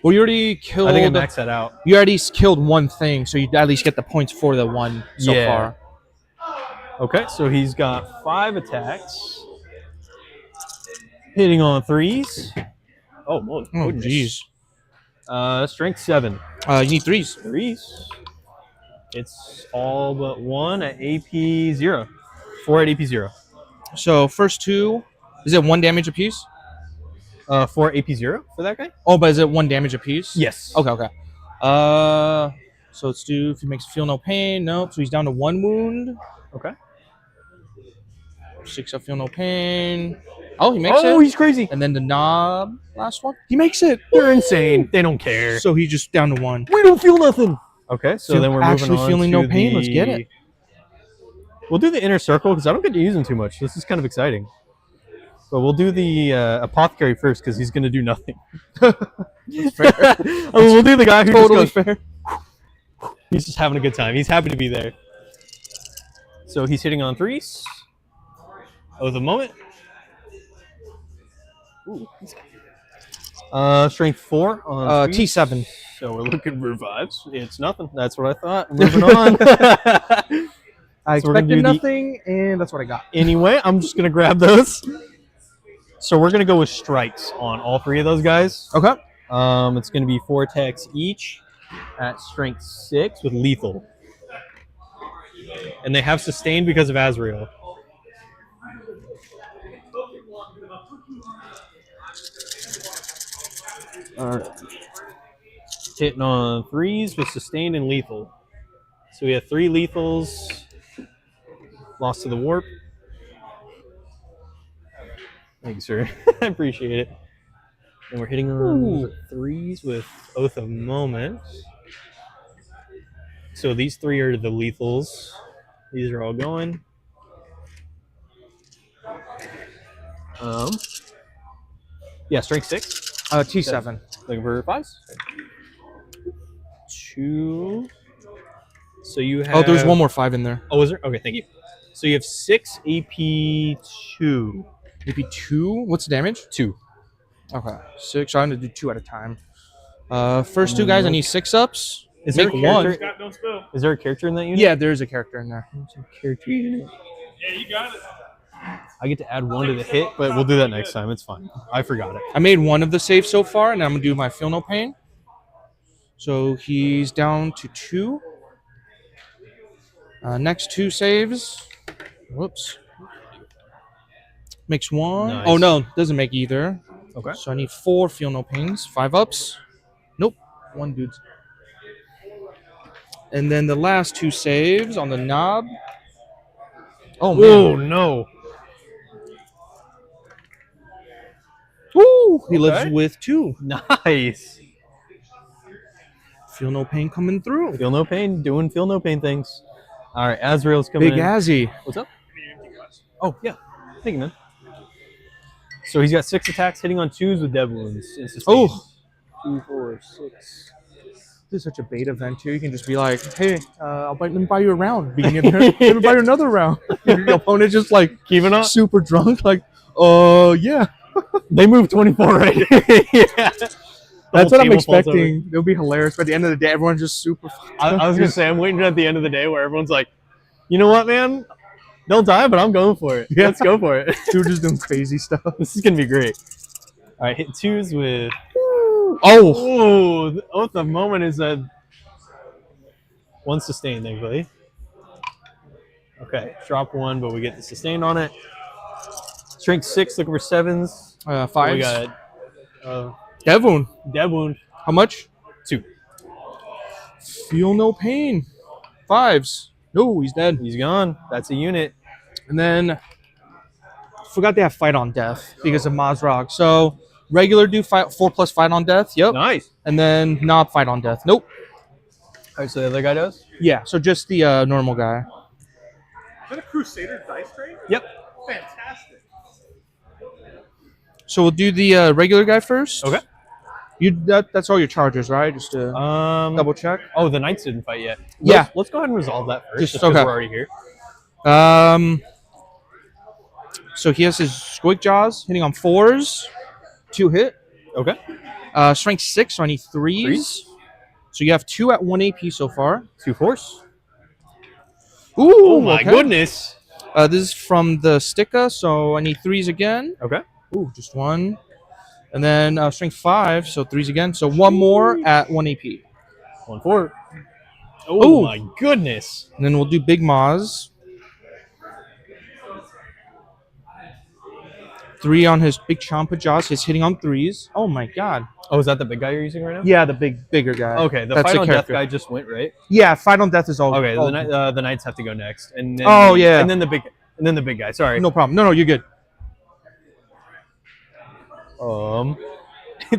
Speaker 2: Well, you already killed.
Speaker 1: I think I maxed that out.
Speaker 2: You already killed one thing, so you at least get the points for the one so far.
Speaker 1: Okay, so he's got 5 attacks. Hitting on 3s. Oh,
Speaker 2: Oh,
Speaker 1: goodness.
Speaker 2: jeez.
Speaker 1: Strength 7.
Speaker 2: You need 3s.
Speaker 1: 3s. It's all but 1 at AP 0. 4 at AP 0.
Speaker 2: So first 2, is it 1 damage apiece?
Speaker 1: 4 AP 0 for that guy?
Speaker 2: Oh, but is it 1 damage apiece?
Speaker 1: Yes.
Speaker 2: Okay. So let's do if he makes feel no pain. Nope. So he's down to 1 wound.
Speaker 1: Okay.
Speaker 2: 6 up, feel no pain. Oh, he makes it.
Speaker 1: Oh, he's crazy.
Speaker 2: And then the knob, last one. He makes it.
Speaker 1: They're insane. They don't care.
Speaker 2: So he's just down to 1.
Speaker 1: We don't feel nothing. Okay, so then we're
Speaker 2: actually
Speaker 1: moving on
Speaker 2: feeling
Speaker 1: to
Speaker 2: no pain. Let's get it.
Speaker 1: We'll do the inner circle because I don't get to use him too much. This is kind of exciting. But we'll do the apothecary first because he's going to do nothing.
Speaker 2: Fair.
Speaker 1: We'll do the guy who
Speaker 2: Totally
Speaker 1: just goes,
Speaker 2: fair.
Speaker 1: he's just having a good time. He's happy to be there. So he's hitting on 3s. Oh, the moment. Ooh. Strength 4 on 3s.
Speaker 2: T7.
Speaker 1: So we're looking for 5s. It's nothing. That's what I thought. Moving on.
Speaker 2: I
Speaker 1: So we're gonna
Speaker 2: expected
Speaker 1: do the-
Speaker 2: nothing, and that's what I got.
Speaker 1: Anyway, I'm just going to grab those. So we're going to go with strikes on all 3 of those guys.
Speaker 2: Okay.
Speaker 1: It's going to be 4 attacks each at strength 6 with lethal. And they have sustained because of Azrael. All right. Hitting on 3s with sustained and lethal. So we have 3 lethals. Lost to the warp. Thank you, sir. I appreciate it. And we're hitting on 3s with Oath of Moment. So these 3 are the lethals. These are all going. Yeah, strength 6.
Speaker 2: T7.
Speaker 1: Looking for 5s. 2. So you have.
Speaker 2: Oh, there's one more 5 in there.
Speaker 1: Oh, is there? Okay, thank you. So you have 6 AP 2.
Speaker 2: Maybe 2. What's the damage?
Speaker 1: 2.
Speaker 2: Okay, 6. I'm gonna do 2 at a time. First 2 guys, I need 6-ups.
Speaker 1: Is there
Speaker 2: Make
Speaker 1: a
Speaker 2: one.
Speaker 1: character?
Speaker 3: Got no spell.
Speaker 1: Is there a character in that unit?
Speaker 2: Yeah, there's a character in there.
Speaker 1: There's a character unit.
Speaker 3: Yeah, you got it.
Speaker 1: I get to add 1 to the hit, but we'll do that next time. It's fine. I forgot it.
Speaker 2: I made 1 of the saves so far, and I'm gonna do my Feel No Pain. So he's down to 2. Next 2 saves. Whoops. Makes 1.
Speaker 1: Nice.
Speaker 2: Oh no, doesn't make either.
Speaker 1: Okay.
Speaker 2: So I need 4 Feel No Pains. 5-ups. Nope. 1 dude's. And then the last 2 saves on the knob. Oh man.
Speaker 1: Oh no.
Speaker 2: Woo! He
Speaker 1: Okay.
Speaker 2: lives with 2.
Speaker 1: Nice.
Speaker 2: Feel No Pain coming through.
Speaker 1: Feel no pain. Doing feel no pain things. All right, Azrael's coming
Speaker 2: Big
Speaker 1: in.
Speaker 2: Azzy.
Speaker 1: What's up? Oh yeah. Thank you, man. So he's got 6 attacks, hitting on 2s with dev wounds. And sustained.
Speaker 2: Oh.
Speaker 1: 2, 4, 6.
Speaker 2: This is such a bait event too. You can just be like, "Hey, let me buy you a round. Beginning of let me buy you another round." Your opponent just like
Speaker 1: Keeping up.
Speaker 2: super drunk, like, yeah.
Speaker 1: They moved 24 right. Yeah.
Speaker 2: That's what I'm
Speaker 1: table falls over.
Speaker 2: expecting. It'll be hilarious. But at the end of the day, everyone's just super.
Speaker 1: I was gonna say I'm waiting at the end of the day where everyone's like, you know what, man? They'll die, but I'm going for it.
Speaker 2: Yeah.
Speaker 1: Let's go for it.
Speaker 2: Dude just doing crazy stuff.
Speaker 1: This is gonna be great. All right, hit 2s with.
Speaker 2: Oh,
Speaker 1: The Oath of Moment is a 1 sustained, thankfully. Okay, drop 1, but we get the sustained on it. Strength 6, looking for 7s.
Speaker 2: 5.
Speaker 1: We got
Speaker 2: Dev wound.
Speaker 1: dev wound.
Speaker 2: How much?
Speaker 1: 2.
Speaker 2: Feel No Pain. 5s. No, he's dead.
Speaker 1: He's gone. That's a unit.
Speaker 2: And then forgot they have Fight on Death because of Mazrog. So regular do 4+ Fight on Death. Yep.
Speaker 1: Nice.
Speaker 2: And then Knob Fight on Death. Nope.
Speaker 1: All right, so the other guy does?
Speaker 2: Yeah. So just the normal guy.
Speaker 3: Is that a Crusader dice tray?
Speaker 1: Yep.
Speaker 3: Fantastic.
Speaker 2: So we'll do the regular guy first.
Speaker 1: Okay.
Speaker 2: That's all your charges, right? Just to double check.
Speaker 1: Oh, the Knights didn't fight yet.
Speaker 2: Yeah.
Speaker 1: Let's go ahead and resolve that first.
Speaker 2: Just-
Speaker 1: Just 'cause
Speaker 2: okay.
Speaker 1: we're already here.
Speaker 2: So he has his Squig Jaws hitting on 4s. 2 hit.
Speaker 1: Okay.
Speaker 2: Strength 6, so I need 3s. So you have 2 at 1 AP so far.
Speaker 1: 2 force.
Speaker 2: Ooh,
Speaker 1: Oh my
Speaker 2: okay.
Speaker 1: goodness.
Speaker 2: This is from the Sticka, so I need 3s again.
Speaker 1: Okay.
Speaker 2: Ooh, just 1. And then strength 5, so 3s again. So 1 more at 1 AP.
Speaker 1: 1 4. Oh
Speaker 2: Ooh.
Speaker 1: my goodness.
Speaker 2: And then we'll do Big Maz. 3 on his Big Champa Jaws. He's hitting on 3s. Oh my god.
Speaker 1: Oh, is that the big guy you're using right now?
Speaker 2: Yeah, the bigger guy.
Speaker 1: Okay, the
Speaker 2: That's
Speaker 1: fight
Speaker 2: a
Speaker 1: on death
Speaker 2: character.
Speaker 1: guy just went, right?
Speaker 2: Yeah, Fight on Death is all.
Speaker 1: Okay,
Speaker 2: all-
Speaker 1: the Knights have to go next. And then
Speaker 2: Oh, yeah.
Speaker 1: And then the big guy. Sorry.
Speaker 2: No problem. No, you're good.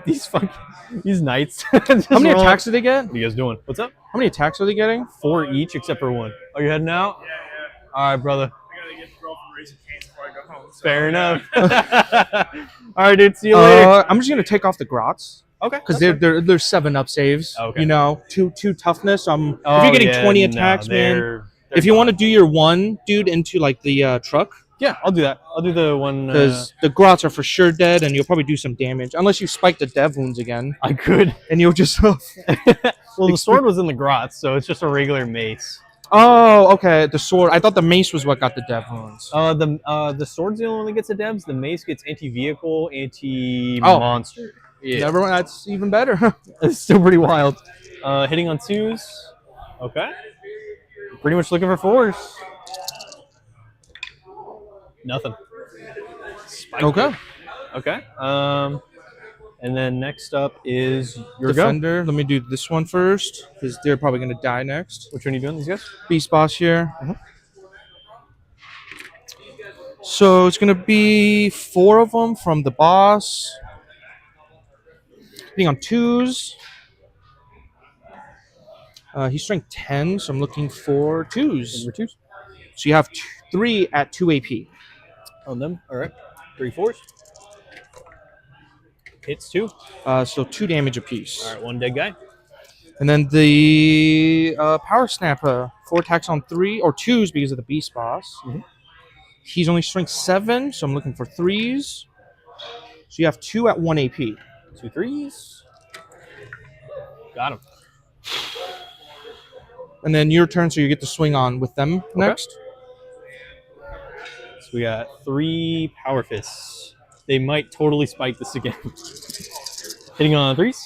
Speaker 1: These Knights.
Speaker 2: How many attacks did they get?
Speaker 1: What are you guys doing? What's up?
Speaker 2: How many attacks are they getting?
Speaker 1: 4 each except for 1. Oh, you're heading out?
Speaker 3: Yeah.
Speaker 1: All right, brother.
Speaker 3: I gotta get the girl from Raising Cane's before I go home. So,
Speaker 1: Fair
Speaker 3: yeah.
Speaker 1: enough. All right, dude. See you later.
Speaker 2: I'm just gonna take off the Grots
Speaker 1: Okay.
Speaker 2: because
Speaker 1: that's
Speaker 2: they're 7-up saves.
Speaker 1: Okay.
Speaker 2: You know, two toughness.
Speaker 1: fine.
Speaker 2: If you're getting
Speaker 1: yeah,
Speaker 2: 20
Speaker 1: no,
Speaker 2: attacks, man.
Speaker 1: they're
Speaker 2: If you want to
Speaker 1: fine.
Speaker 2: do your 1 dude into like the truck,
Speaker 1: Yeah, I'll do that. I'll do the one.
Speaker 2: because the Grots are for sure dead, and you'll probably do some damage unless you spike the dev wounds again,
Speaker 1: I could.
Speaker 2: and you'll just.
Speaker 1: Well, the sword was in the grots, so it's just a regular mace.
Speaker 2: Oh, okay. The sword. I thought the mace was what got the dev wounds.
Speaker 1: The sword's the only one that gets the devs. The mace gets anti-vehicle, anti-monster. Yeah,
Speaker 2: Never mind. That's even better.
Speaker 1: it's still pretty wild. Hitting on 2s. Okay. Pretty much looking for 4s. Nothing. Spiked
Speaker 2: Okay.
Speaker 1: it. Okay. And then next up is your go.
Speaker 2: Defender. Let me do this one first because they're probably gonna die next.
Speaker 1: Which one are you doing? These guys?
Speaker 2: Beast boss here.
Speaker 1: Mhm.
Speaker 2: So it's gonna be 4 of them from the boss. Being on 2s. He's strength 10, so I'm looking for 2s.
Speaker 1: Number 2s.
Speaker 2: So you have 3 at 2 AP.
Speaker 1: On them. All right. 3 4s. Hits 2.
Speaker 2: So 2 damage apiece.
Speaker 1: All right. 1 dead guy.
Speaker 2: And then the Power Snap, 4 attacks on 3 or 2s because of the Beast Boss.
Speaker 1: Mhm.
Speaker 2: He's only strength 7, so I'm looking for 3s. So you have 2 at 1 AP.
Speaker 1: 2 3s. Got him.
Speaker 2: And then your turn, so you get to swing on with them next.
Speaker 1: So we got 3 power fists. They might totally spike this again. Hitting on 3s.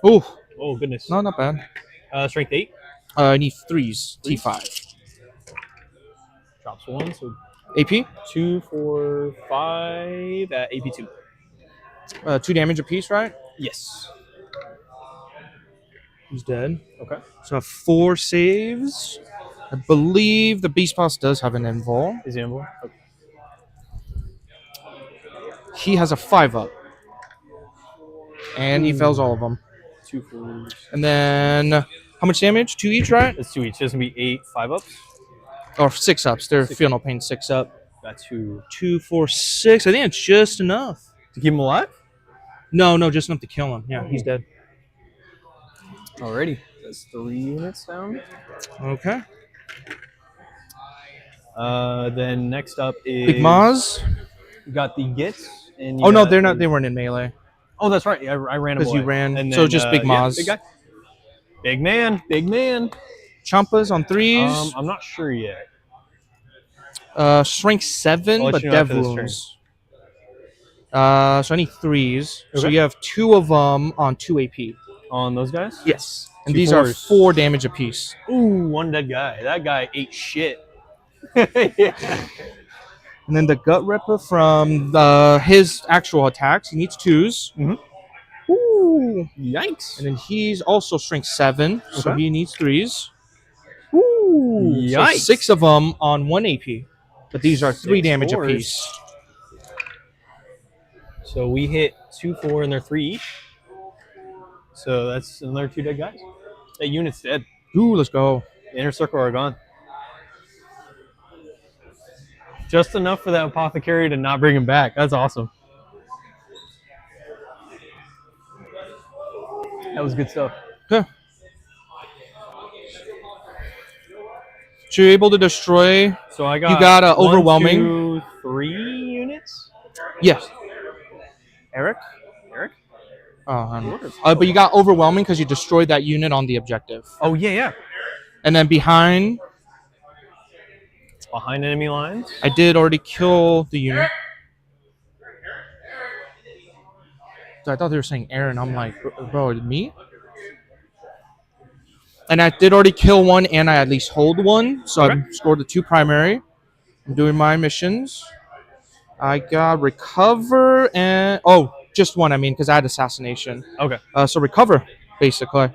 Speaker 2: Oh,
Speaker 1: Oh goodness.
Speaker 2: no, not bad.
Speaker 1: Strength 8.
Speaker 2: I need 3s, T5.
Speaker 1: Drops 1. So
Speaker 2: AP,
Speaker 1: 2 4 5 at AP 2.
Speaker 2: 2 damage apiece, right?
Speaker 1: Yes.
Speaker 2: He's dead.
Speaker 1: Okay.
Speaker 2: So I have 4 saves. I believe the Beast Boss does have an invul.
Speaker 1: Is he on board? Okay.
Speaker 2: He has a 5-up. And he fails all of them.
Speaker 1: 2 4s.
Speaker 2: And then, how much damage? 2 each, right?
Speaker 1: That's 2 each. There's gonna be 8 5-ups.
Speaker 2: Or 6-ups. They're
Speaker 1: 6.
Speaker 2: feel no pain 6-up.
Speaker 1: Got 2
Speaker 2: 2, 4, 6. I think it's just enough.
Speaker 1: to keep him alive.
Speaker 2: No, just enough to kill him. Yeah, he's dead.
Speaker 1: Alrighty. That's 3 units down.
Speaker 2: Okay.
Speaker 1: Then next up is
Speaker 2: Big Maz.
Speaker 1: You got the Gits. And you
Speaker 2: Oh no,
Speaker 1: got
Speaker 2: they're not.
Speaker 1: the-
Speaker 2: They weren't in melee.
Speaker 1: Oh, that's right. I ran
Speaker 2: Because
Speaker 1: away.
Speaker 2: you ran.
Speaker 1: And
Speaker 2: So just Big
Speaker 1: yeah,
Speaker 2: Maz.
Speaker 1: big guy. Big man. Big man.
Speaker 2: Champas on 3s.
Speaker 1: I'm not sure yet.
Speaker 2: Strength 7,
Speaker 1: I'll let
Speaker 2: but
Speaker 1: you know
Speaker 2: dev
Speaker 1: after this turn.
Speaker 2: wounds. So I need 3s. So
Speaker 1: Okay.
Speaker 2: you have 2 of them on 2 AP.
Speaker 1: On those guys?
Speaker 2: Yes. And
Speaker 1: 2
Speaker 2: these
Speaker 1: 4s.
Speaker 2: are 4 damage apiece.
Speaker 1: Ooh, 1 dead guy. That guy ate shit. Yeah.
Speaker 2: And then the Gut Ripper from his actual attacks. He needs 2s.
Speaker 1: Mhm.
Speaker 2: Ooh.
Speaker 1: Yikes.
Speaker 2: And then he's also strength 7, so
Speaker 1: Okay.
Speaker 2: he needs 3s. Ooh. So
Speaker 1: Yikes.
Speaker 2: 6 of them on 1 AP. But these are 3
Speaker 1: 6
Speaker 2: damage
Speaker 1: 4s.
Speaker 2: apiece.
Speaker 1: So we hit 2 4 and they're 3 each. So that's another 2 dead guys. That unit's dead.
Speaker 2: Ooh, let's go.
Speaker 1: The inner circle are gone. Just enough for that apothecary to not bring him back. That's awesome. That was good stuff.
Speaker 2: Okay. So you're able to destroy.
Speaker 1: So I got
Speaker 2: You got,
Speaker 1: 1,
Speaker 2: overwhelming.
Speaker 1: 2, 3 units.
Speaker 2: Yes.
Speaker 1: Eric.
Speaker 2: But you got overwhelming because you destroyed that unit on the objective.
Speaker 1: Oh yeah.
Speaker 2: And then behind,
Speaker 1: Behind enemy lines.
Speaker 2: I did already kill the unit. So I thought they were saying Aaron. I'm like, bro, me? And I did already kill one, and I at least hold one. So
Speaker 1: Okay.
Speaker 2: I scored the 2 primary. I'm doing my missions. I got recover and just one. I mean, because I had assassination.
Speaker 1: Okay.
Speaker 2: So recover, basically.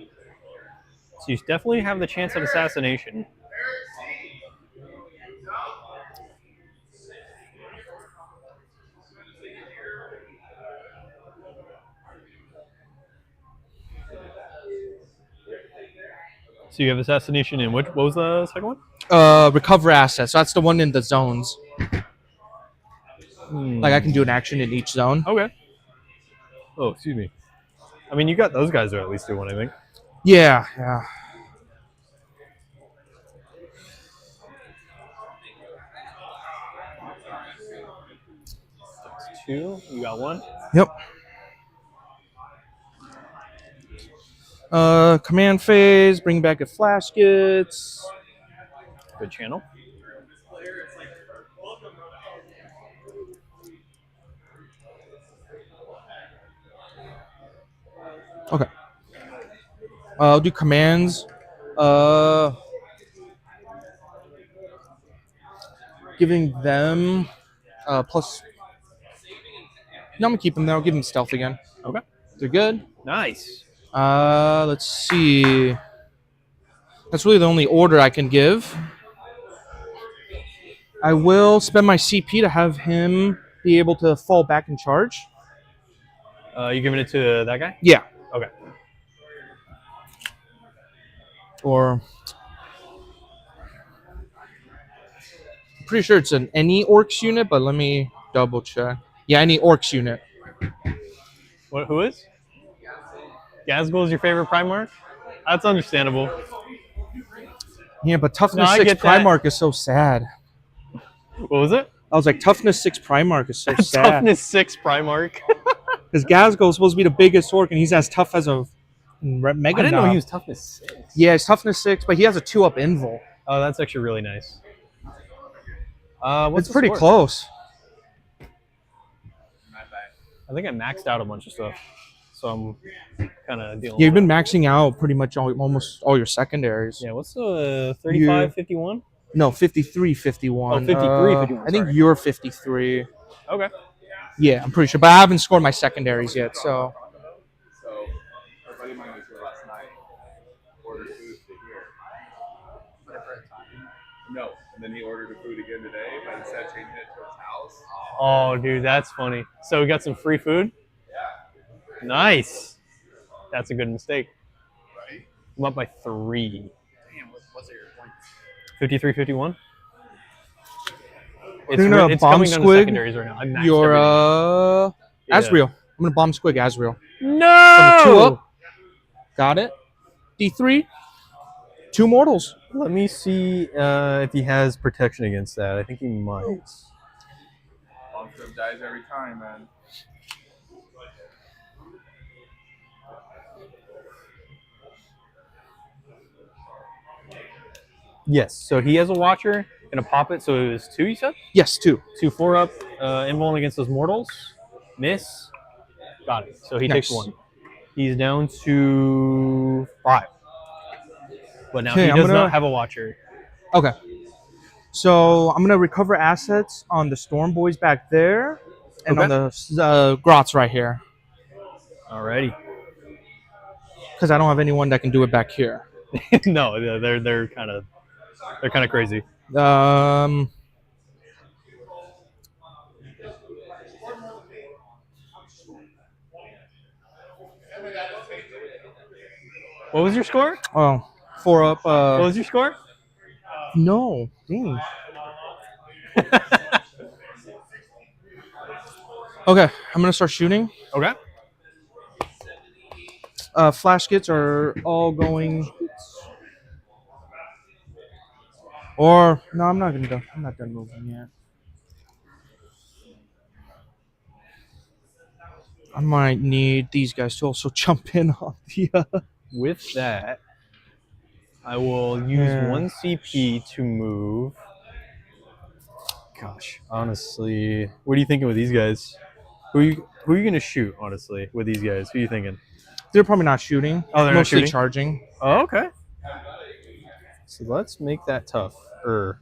Speaker 1: So you definitely have the chance of assassination. So you have assassination in what was the second one?
Speaker 2: Recover assets. So that's the one in the zones.
Speaker 1: Hmm.
Speaker 2: Like I can do an action in each zone.
Speaker 1: Okay. Oh, excuse me. I mean, you got those guys to at least do one, I think.
Speaker 2: Yeah.
Speaker 1: 2. You got 1.
Speaker 2: Yep. Command phase. Bring back a flaskets.
Speaker 1: Good channel.
Speaker 2: Okay. I'll do commands. Giving them plus No, I'm gonna keep him there. I'll give him stealth again.
Speaker 1: Okay.
Speaker 2: They're good.
Speaker 1: Nice.
Speaker 2: Let's see. That's really the only order I can give. I will spend my CP to have him be able to fall back and charge.
Speaker 1: You giving it to that guy?
Speaker 2: Yeah.
Speaker 1: Okay.
Speaker 2: Or I'm pretty sure it's an any orcs unit, but let me double check. Yeah, any orcs unit.
Speaker 1: What? Who is? Gazgul is your favorite Primarch? That's understandable.
Speaker 2: Yeah, but toughness
Speaker 1: I
Speaker 2: 6
Speaker 1: get that.
Speaker 2: Primarch is so sad.
Speaker 1: What was it?
Speaker 2: I was like, toughness 6 Primarch is so sad.
Speaker 1: Toughness 6 Primarch.
Speaker 2: Because Gazgul is supposed to be the biggest orc, and he's as tough as a mega.
Speaker 1: I didn't know
Speaker 2: knob.
Speaker 1: he was toughness 6.
Speaker 2: Yeah, he's toughness 6, but he has a 2-up invul.
Speaker 1: Oh, that's actually really nice. What's
Speaker 2: It's
Speaker 1: the
Speaker 2: pretty
Speaker 1: score?
Speaker 2: close.
Speaker 1: I think I maxed out a bunch of stuff, so I'm kind of dealing.
Speaker 2: Yeah, you've
Speaker 1: with
Speaker 2: been maxing out pretty much almost all your secondaries.
Speaker 1: it. Yeah, what's the 35, 51?
Speaker 2: No, 53, 51.
Speaker 1: Oh, 53, 51,
Speaker 2: I think
Speaker 1: sorry.
Speaker 2: you're 53.
Speaker 1: Okay.
Speaker 2: Yeah, I'm pretty sure. But I haven't scored my secondaries yet, so.
Speaker 5: So our buddy of mine was here last night, ordered food to here. No, and then he ordered the food again today, but instead of changing it to his house.
Speaker 1: Oh, dude, that's funny. So we got some free food?
Speaker 5: Yeah.
Speaker 1: Nice. That's a good mistake.
Speaker 5: Right?
Speaker 1: I'm up by 3.
Speaker 5: Damn, what's your point?
Speaker 1: 53, 51? It's,
Speaker 2: You're gonna
Speaker 1: it's
Speaker 2: bomb
Speaker 1: coming down to
Speaker 2: squig
Speaker 1: secondaries right now. I maxed
Speaker 2: Your
Speaker 1: everything. Yeah.
Speaker 2: Asriel. I'm gonna bomb squig Asriel.
Speaker 1: No!
Speaker 2: From 2 up. Got it. D3. 2 mortals.
Speaker 1: Let me see if he has protection against that. I think he might.
Speaker 5: Bomb squib dies every time, man.
Speaker 1: Yes, so he has a Watcher. Gonna pop it, so it was 2, you said?
Speaker 2: Yes, 2.
Speaker 1: 2 4-up, invuln against those mortals. Miss. Got it. So he takes
Speaker 2: Nice.
Speaker 1: 1. He's down to 5. But now
Speaker 2: Okay,
Speaker 1: he
Speaker 2: I'm
Speaker 1: does
Speaker 2: gonna-
Speaker 1: not have a Watcher.
Speaker 2: Okay. So I'm gonna recover assets on the Storm Boys back there, and on the Grots right here,
Speaker 1: Alrighty.
Speaker 2: because I don't have anyone that can do it back here.
Speaker 1: No, they're kind of crazy. What was your score?
Speaker 2: Oh, 4 up.
Speaker 1: What was your score?
Speaker 2: No, dang. Okay, I'm gonna start shooting.
Speaker 1: Okay.
Speaker 2: Flash kits are all going. Or no, I'm not gonna. I'm not done moving yet. I might need these guys to also jump in on the.
Speaker 1: With that, I will use
Speaker 2: Yeah.
Speaker 1: 1 CP to move. Gosh, honestly, what are you thinking with these guys? Who are you gonna shoot? Honestly, with these guys, who are you thinking?
Speaker 2: They're probably not shooting.
Speaker 1: Oh, they're not
Speaker 2: mostly
Speaker 1: shooting?
Speaker 2: charging.
Speaker 1: Oh, okay. So let's make that tough. So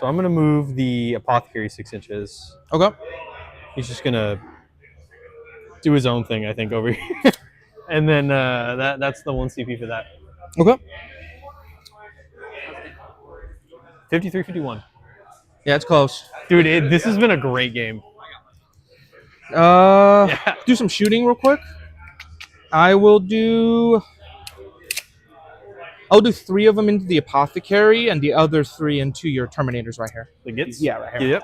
Speaker 1: I'm gonna move the apothecary 6 inches.
Speaker 2: Okay.
Speaker 1: He's just gonna do his own thing, I think, over here. And then that's the 1 CP for that.
Speaker 2: Okay.
Speaker 1: 53, 51.
Speaker 2: Yeah, it's close.
Speaker 1: Dude, this has been a great game.
Speaker 2: Yeah. Do some shooting real quick. I'll do 3 of them into the apothecary and the other 3 into your terminators right here.
Speaker 1: The Gits?
Speaker 2: Yeah, right here.
Speaker 1: Yep.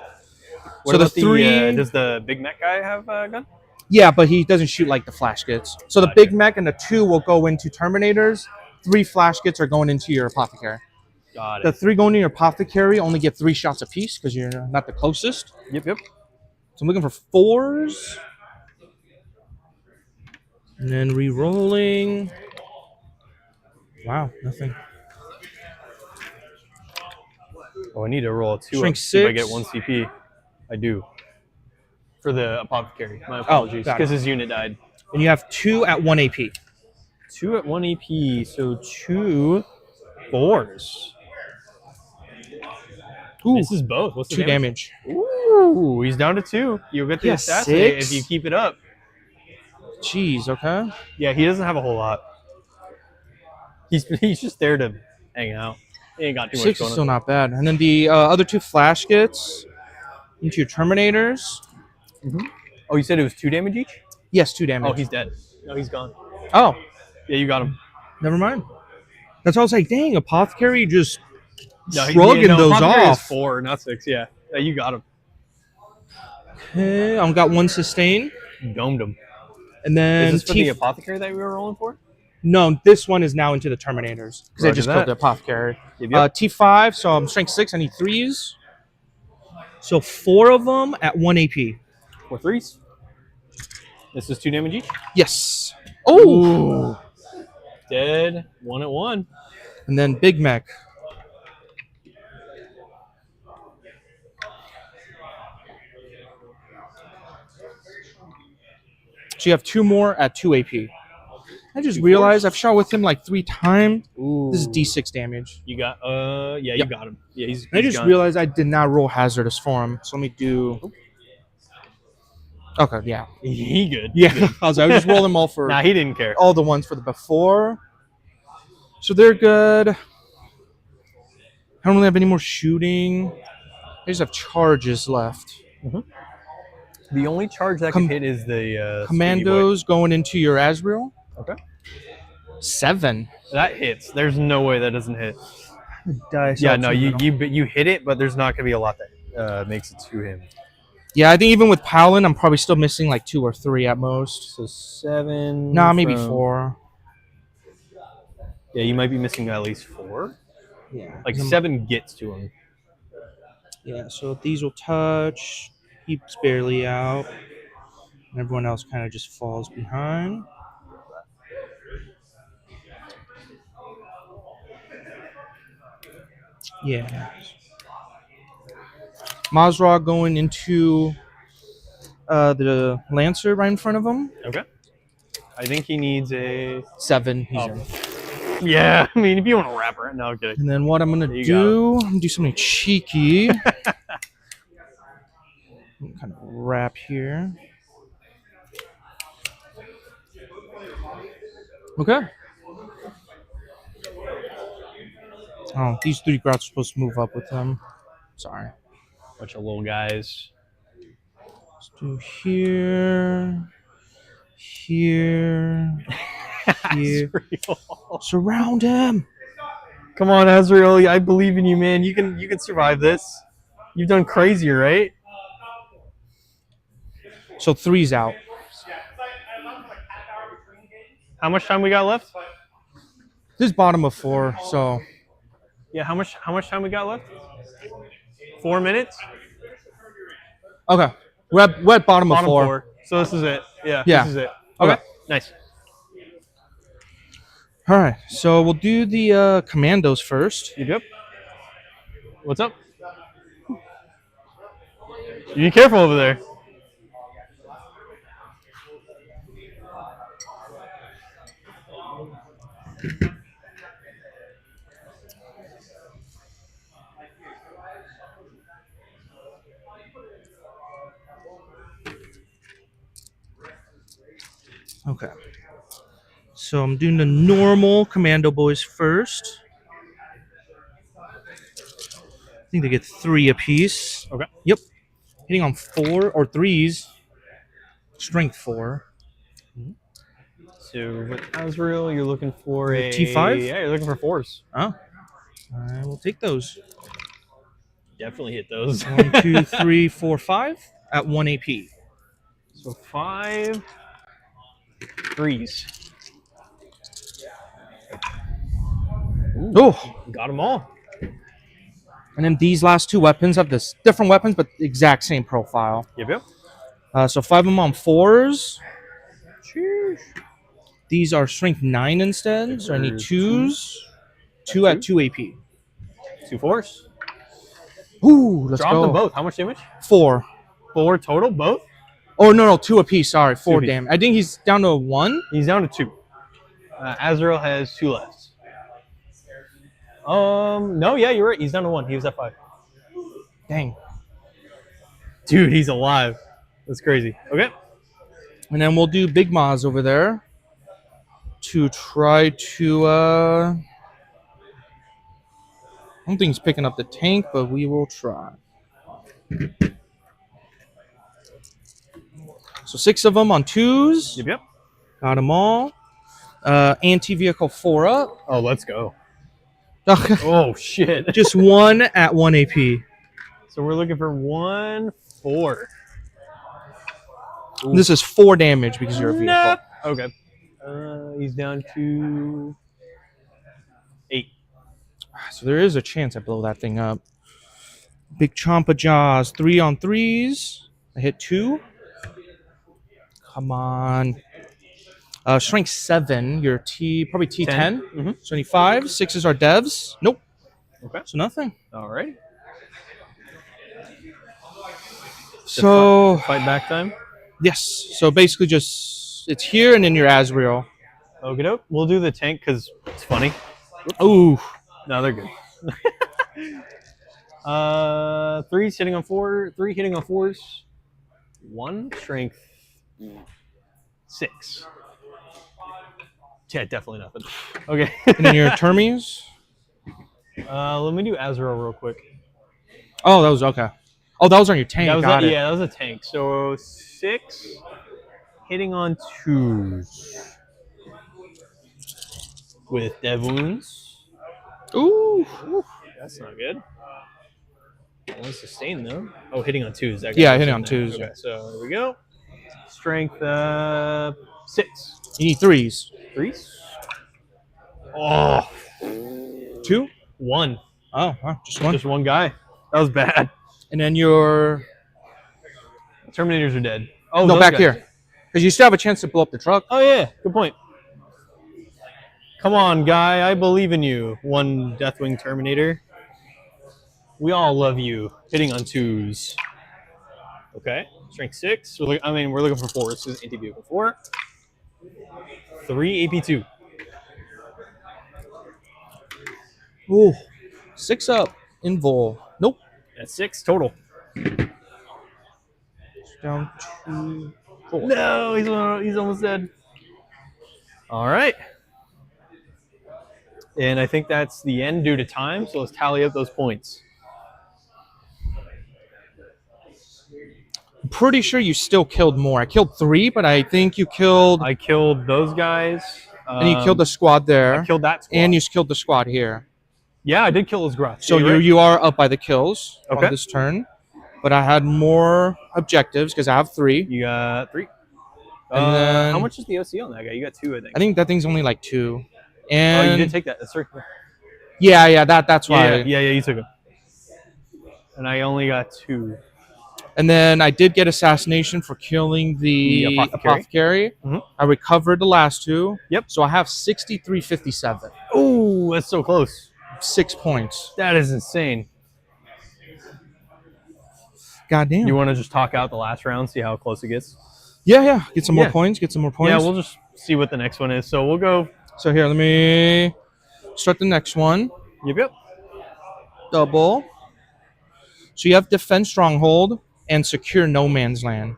Speaker 1: What
Speaker 2: So the
Speaker 1: about
Speaker 2: 3
Speaker 1: does the big mech guy have a gun?
Speaker 2: Yeah, but he doesn't shoot like the flash kits. So the
Speaker 1: Gotcha.
Speaker 2: big mech and the 2 will go into terminators. 3 flash kits are going into your apothecary.
Speaker 1: Got
Speaker 2: The
Speaker 1: it.
Speaker 2: 3 going to your apothecary only get 3 shots apiece because you're not the closest.
Speaker 1: Yep.
Speaker 2: So I'm looking for 4s. And then re-rolling. Wow, nothing.
Speaker 1: Oh, I need to roll a 2
Speaker 2: Shrink
Speaker 1: up, see if I
Speaker 2: 6.
Speaker 1: get 1 CP. I do. For the apothecary. My apologies.
Speaker 2: got it.
Speaker 1: Because his unit died.
Speaker 2: And you have 2 at 1 AP.
Speaker 1: 2 at 1 AP, so 2 4s.
Speaker 2: Ooh,
Speaker 1: This is both. What's the
Speaker 2: 2 damage.
Speaker 1: Ooh, Ooh, he's down to 2. You'll get the
Speaker 2: Yeah,
Speaker 1: assassinate
Speaker 2: 6.
Speaker 1: if you keep it up.
Speaker 2: Jeez, okay.
Speaker 1: Yeah, he doesn't have a whole lot. He's just there to hang out. He ain't got too much
Speaker 2: 6 is
Speaker 1: going
Speaker 2: still
Speaker 1: on.
Speaker 2: not bad. And then the other 2 flash gets into your Terminators.
Speaker 1: Oh, you said it was 2 damage each?
Speaker 2: Yes, 2 damage.
Speaker 1: Oh, he's dead. No, he's gone.
Speaker 2: Oh,
Speaker 1: Yeah, you got him.
Speaker 2: never mind. That's why I was like, dang, Apothecary just
Speaker 1: No,
Speaker 2: shrugging those
Speaker 1: Apothecary is
Speaker 2: off.
Speaker 1: 4, not 6. Yeah, you got him.
Speaker 2: Okay, I've got 1 sustain.
Speaker 1: Domed him.
Speaker 2: And then
Speaker 1: Is this for the Apothecary that we were rolling for?
Speaker 2: No, this one is now into the Terminators because I
Speaker 1: Roger
Speaker 2: just
Speaker 1: that.
Speaker 2: killed the Apothecary.
Speaker 1: Yep.
Speaker 2: T5, so I'm strength 6. I need 3s. So 4 of them at 1 AP.
Speaker 1: 4 3s. This is 2 damage each.
Speaker 2: Yes. Oh!
Speaker 1: Ooh. Dead. 1 at 1.
Speaker 2: And then Big Mech. So you have 2 more at 2 AP. I just realized I've shot with him like 3 times.
Speaker 1: Ooh.
Speaker 2: This is D6 damage.
Speaker 1: You got you
Speaker 2: Yep.
Speaker 1: got him. Yeah, he's
Speaker 2: I just
Speaker 1: gone.
Speaker 2: realized I did not roll hazardous for him. So let me do. Okay, yeah.
Speaker 1: He good.
Speaker 2: Yeah, I was just rolling them all for
Speaker 1: Nah, he didn't care.
Speaker 2: all the ones for the before. So they're good. I don't really have any more shooting. I just have charges left.
Speaker 1: The only charge that can hit is the
Speaker 2: Commandos going into your Azrael.
Speaker 1: Okay.
Speaker 2: 7.
Speaker 1: That hits. There's no way that doesn't hit.
Speaker 2: Dice
Speaker 1: Yeah,
Speaker 2: out
Speaker 1: no,
Speaker 2: to
Speaker 1: you
Speaker 2: middle.
Speaker 1: you hit it, but there's not gonna be a lot that makes it to him.
Speaker 2: Yeah, I think even with Palin, I'm probably still missing like 2 or 3 at most.
Speaker 1: So 7.
Speaker 2: Nah, maybe
Speaker 1: from-
Speaker 2: 4.
Speaker 1: Yeah, you might be missing at least 4.
Speaker 2: Yeah.
Speaker 1: Like 7 gets to him.
Speaker 2: Yeah, so these will touch. He's barely out. And everyone else kind of just falls behind. Yeah. Mazra going into the Lancer right in front of him.
Speaker 1: Okay. I think he needs a
Speaker 2: 7. He's
Speaker 1: Oh.
Speaker 2: in.
Speaker 1: Yeah, I mean, if you want to wrap around, no, I'm kidding.
Speaker 2: And then what I'm gonna
Speaker 1: You
Speaker 2: do, I'm gonna do something cheeky. Kind of wrap here. Okay. Oh, these 3 grouts are supposed to move up with them. Sorry.
Speaker 1: Bunch of little guys.
Speaker 2: Let's do here, here, here.
Speaker 1: Azrael.
Speaker 2: Surround him.
Speaker 1: Come on, Azrael. I believe in you, man. You can survive this. You've done crazier, right?
Speaker 2: So 3's out.
Speaker 1: How much time we got left?
Speaker 2: This is bottom of 4, so
Speaker 1: Yeah, how much time we got left? 4 minutes?
Speaker 2: okay. We're at bottom of
Speaker 1: Bottom
Speaker 2: 4.
Speaker 1: 4. So this is it. Yeah,
Speaker 2: Yeah.
Speaker 1: this is it.
Speaker 2: Okay.
Speaker 1: Okay. Nice.
Speaker 2: All right, so we'll do the commandos first.
Speaker 1: Yep. What's up? You be careful over there.
Speaker 2: Okay. So I'm doing the normal commando boys first. I think they get 3 apiece.
Speaker 1: Okay.
Speaker 2: Yep. Hitting on 4 or 3s. Strength 4.
Speaker 1: So with Azrael, you're looking for a
Speaker 2: T5?
Speaker 1: Yeah, you're looking for 4s.
Speaker 2: Oh. I will take those.
Speaker 1: Definitely hit those.
Speaker 2: 1, 2, 3, 4, 5 at 1 AP.
Speaker 1: So 5 3s.
Speaker 2: Oh.
Speaker 1: Got them all.
Speaker 2: And then these last 2 weapons have this different weapons, but the exact same profile.
Speaker 1: Yep.
Speaker 2: So 5 of them on 4s.
Speaker 1: Cheers.
Speaker 2: These are strength 9 instead, so I need
Speaker 1: There's
Speaker 2: 2s. 2 at 2 AP.
Speaker 1: 2 4s.
Speaker 2: Ooh, let's
Speaker 1: Drop
Speaker 2: go.
Speaker 1: them both. How much damage?
Speaker 2: 4.
Speaker 1: 4 total, both?
Speaker 2: Oh, no, 2 apiece. Sorry, 4
Speaker 1: apiece.
Speaker 2: damage. I think he's down to 1.
Speaker 1: He's down to 2. Azrael has 2 left. No, yeah, you're right. He's down to 1. He was at 5.
Speaker 2: Dang.
Speaker 1: Dude, he's alive. That's crazy. Okay.
Speaker 2: And then we'll do Big Maz over there to try to. I don't think he's picking up the tank, but we will try. So 6 of them on 2s.
Speaker 1: Yep.
Speaker 2: Got them all. Anti-vehicle 4 up.
Speaker 1: Oh, let's go. Oh, shit.
Speaker 2: Just 1 at 1 AP.
Speaker 1: So we're looking for 1, 4. Ooh.
Speaker 2: This is 4 damage because you're a vehicle.
Speaker 1: Nope. Okay. He's down to 8.
Speaker 2: So there is a chance I blow that thing up. Big Champa Jaws. 3 on 3s. I hit 2. Come on. Strength 7. Your probably T10.
Speaker 1: 10. Mm-hmm.
Speaker 2: 75. 6s are devs. Nope.
Speaker 1: Okay.
Speaker 2: So nothing.
Speaker 1: All right.
Speaker 2: So
Speaker 1: fight back time.
Speaker 2: yes. So basically just it's here and then your Azrael.
Speaker 1: Okay, dope. We'll do the tank because it's funny.
Speaker 2: Ooh.
Speaker 1: No, they're good. 3 hitting on 4. 3 hitting on 4s. 1 strength. 6. Yeah, definitely nothing. Okay.
Speaker 2: And then your Termies.
Speaker 1: Let me do Azrael real quick.
Speaker 2: Oh, that was okay. Oh, that was on your tank.
Speaker 1: That was
Speaker 2: Got it.
Speaker 1: Yeah, that was a tank. So 6 hitting on 2s with dev wounds.
Speaker 2: Ooh.
Speaker 1: That's not good. One sustain though. Oh, hitting on 2s.
Speaker 2: Yeah, hitting on 2s.
Speaker 1: Okay, so there we go. Strength 6.
Speaker 2: You need 3s.
Speaker 1: 3s. Oh,
Speaker 2: 2?
Speaker 1: 1.
Speaker 2: Oh, wow, just 1.
Speaker 1: Just one guy. That was bad.
Speaker 2: And then your
Speaker 1: Terminators are dead. Oh,
Speaker 2: no,
Speaker 1: those
Speaker 2: back
Speaker 1: guys.
Speaker 2: here, because you still have a chance to blow up the truck.
Speaker 1: Oh yeah, good point. Come on, guy. I believe in you. 1 Deathwing Terminator. We all love you. Hitting on 2s. Okay. Strength 6. We're looking for 4s. This is anti-vehicle 4. 3 AP2.
Speaker 2: Ooh, 6 up in Vol. Nope.
Speaker 1: That's 6 total.
Speaker 2: Down to 4.
Speaker 1: No, he's almost dead. All right. And I think that's the end due to time. So let's tally up those points.
Speaker 2: I'm pretty sure you still killed more. I killed 3, but I think you killed.
Speaker 1: I killed those guys.
Speaker 2: And you killed the squad there.
Speaker 1: I killed that squad.
Speaker 2: And you killed the squad here.
Speaker 1: Yeah, I did kill those grunts.
Speaker 2: So
Speaker 1: Yeah,
Speaker 2: you are up by the kills
Speaker 1: Okay.
Speaker 2: on this turn. But I had more objectives because I have 3.
Speaker 1: You got 3.
Speaker 2: And then-
Speaker 1: how much is the OC on that guy? You got 2, I think.
Speaker 2: I think that thing's only like 2.
Speaker 1: Oh,
Speaker 2: And
Speaker 1: you did take that. That's right.
Speaker 2: yeah, that's why.
Speaker 1: Yeah, you took it. And I only got 2.
Speaker 2: And then I did get assassination for killing the apothecary.
Speaker 1: Mhm.
Speaker 2: I recovered the last 2.
Speaker 1: Yep.
Speaker 2: So I have 63-57.
Speaker 1: Oh, that's so close.
Speaker 2: 6 points.
Speaker 1: That is insane.
Speaker 2: Goddamn.
Speaker 1: You want to just talk out the last round, see how close it gets?
Speaker 2: Yeah. Get some more
Speaker 1: Yeah.
Speaker 2: points. Get some more points.
Speaker 1: Yeah, we'll just see what the next one is. So we'll go.
Speaker 2: So here, let me start the next one.
Speaker 1: Yep.
Speaker 2: Double. So you have defend stronghold and secure no man's land.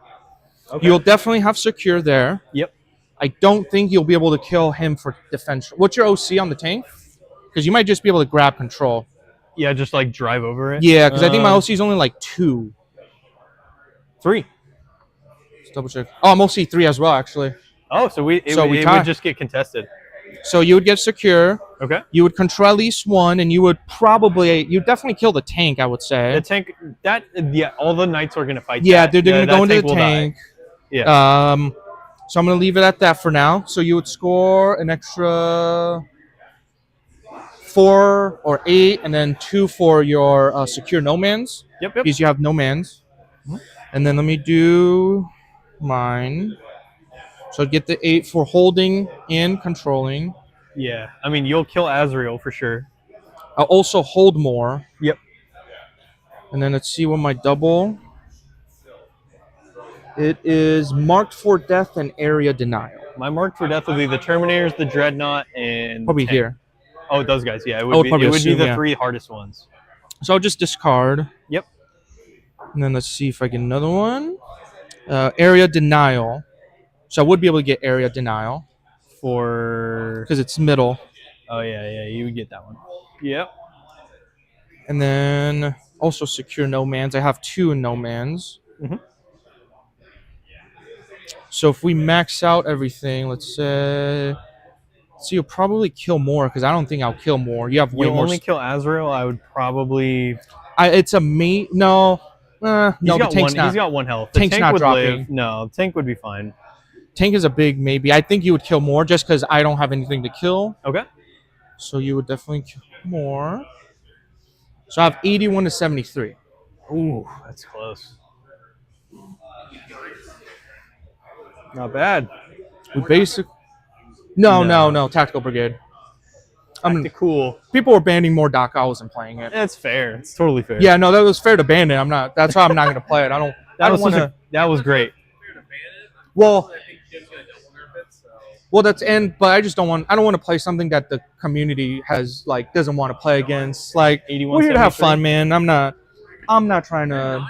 Speaker 1: Okay.
Speaker 2: You'll definitely have secure there.
Speaker 1: Yep.
Speaker 2: I don't think you'll be able to kill him for defense. What's your OC on the tank? Because you might just be able to grab control.
Speaker 1: Yeah, just like drive over it.
Speaker 2: Yeah, because I think my OC is only like 2.
Speaker 1: 3.
Speaker 2: Let's double check. Oh, I'm OC 3 as well, actually.
Speaker 1: Oh, so it
Speaker 2: tie.
Speaker 1: would just get contested.
Speaker 2: So you would get secure.
Speaker 1: Okay.
Speaker 2: You would control at least 1, and you would definitely kill the tank, I would say.
Speaker 1: The tank, all the knights are going to fight.
Speaker 2: Yeah,
Speaker 1: that.
Speaker 2: they're going to go into the
Speaker 1: will
Speaker 2: tank.
Speaker 1: die. Yeah.
Speaker 2: So I'm going to leave it at that for now. So you would score an extra 4 or 8, and then 2 for your secure no mans.
Speaker 1: Yep.
Speaker 2: Because you have no mans.
Speaker 1: Mhm.
Speaker 2: And then let me do mine. So get the 8 for holding and controlling.
Speaker 1: Yeah. I mean, you'll kill Azrael for sure.
Speaker 2: I'll also hold more.
Speaker 1: Yep.
Speaker 2: And then let's see what my double. It is marked for death and area denial.
Speaker 1: My mark for death will be the Terminators, the Dreadnought, and
Speaker 2: Probably
Speaker 1: tank.
Speaker 2: here.
Speaker 1: Oh, those guys. Yeah, it would
Speaker 2: I would
Speaker 1: be.
Speaker 2: probably
Speaker 1: It would be
Speaker 2: assume,
Speaker 1: the
Speaker 2: yeah.
Speaker 1: 3 hardest ones.
Speaker 2: So I'll just discard.
Speaker 1: Yep.
Speaker 2: And then let's see if I get another one. Area denial. So I would be able to get area denial
Speaker 1: For
Speaker 2: because it's middle.
Speaker 1: oh yeah, you would get that one. Yep.
Speaker 2: And then also secure no mans. I have 2 no mans.
Speaker 1: Mhm.
Speaker 2: So if we max out everything, let's say, so you'll probably kill more because I don't think I'll kill more. You have way
Speaker 1: You'll
Speaker 2: more.
Speaker 1: only kill Azrael. I would probably.
Speaker 2: It's a me. No, no. The tank's not.
Speaker 1: He's got 1 health. The
Speaker 2: Tank's
Speaker 1: tank
Speaker 2: not
Speaker 1: would
Speaker 2: dropping.
Speaker 1: live. No, tank would be fine.
Speaker 2: Tank is a big maybe. I think you would kill more just because I don't have anything to kill.
Speaker 1: Okay.
Speaker 2: So you would definitely kill more. So I have 81 to 73.
Speaker 1: Ooh, that's close. Not bad.
Speaker 2: We basic. No.
Speaker 1: No.
Speaker 2: Tactical brigade.
Speaker 1: Cool.
Speaker 2: People were banning more DACA. I wasn't playing it.
Speaker 1: That's fair. It's totally fair.
Speaker 2: Yeah, no, that was fair to ban it. I'm not. That's why I'm not going to play it. I don't want to.
Speaker 1: That was great.
Speaker 2: Well, but I just don't want. I don't want to play something that the community has doesn't want to play against. Like, we're here to have fun, man. I'm not trying to.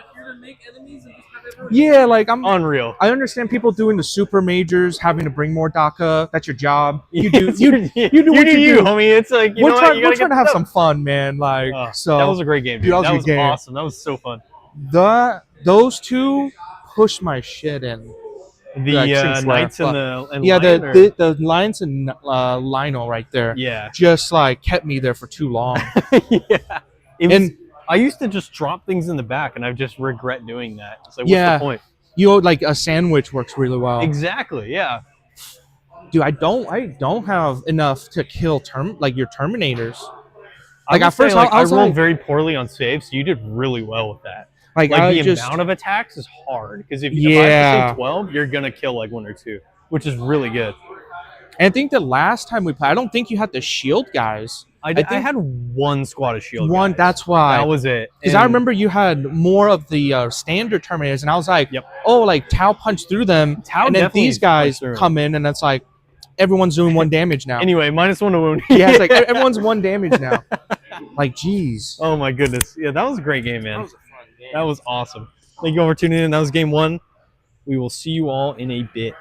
Speaker 2: Yeah, I'm
Speaker 1: Unreal.
Speaker 2: I understand people doing the super majors, having to bring more DACA. That's your job. You do.
Speaker 1: It's
Speaker 2: You do what you do.
Speaker 1: homie. It's like
Speaker 2: We're trying to have some fun, man. So
Speaker 1: that was a great game, dude.
Speaker 2: Dude, that
Speaker 1: That
Speaker 2: was a
Speaker 1: was
Speaker 2: good game.
Speaker 1: awesome. That was so fun.
Speaker 2: Those 2 push my shit in.
Speaker 1: The Knights and the Lion, or-
Speaker 2: the Lions and Lionel right there.
Speaker 1: Yeah.
Speaker 2: Just kept me there for too long.
Speaker 1: Yeah. I used to just drop things in the back, and I just regret doing that. It's like, what's
Speaker 2: Yeah.
Speaker 1: the point?
Speaker 2: A sandwich works really well.
Speaker 1: Exactly. Yeah.
Speaker 2: Dude, I don't have enough to kill your Terminators.
Speaker 1: I
Speaker 2: at first
Speaker 1: I rolled very poorly on saves, so you did really well with that. The amount of attacks is hard because if I have to save 12, you're gonna kill 1 or 2, which is really good.
Speaker 2: And I think the last time we played, I don't think you had the shield guys.
Speaker 1: I had 1 squad of shield.
Speaker 2: One,
Speaker 1: guys.
Speaker 2: that's why.
Speaker 1: That was it.
Speaker 2: Because I remember you had more of the standard Terminators, and I was like,
Speaker 1: Yep.
Speaker 2: oh, Tau punched through them,
Speaker 1: Tau
Speaker 2: and then
Speaker 1: definitely
Speaker 2: these guys
Speaker 1: punched through.
Speaker 2: come in, and it's like everyone's doing 1 damage now.
Speaker 1: Anyway, -1 to wound.
Speaker 2: Yeah, it's like everyone's 1 damage now. Jeez.
Speaker 1: Oh my goodness. Yeah, that was a great game, man. That was awesome. Thank you all for tuning in. That was game 1. We will see you all in a bit.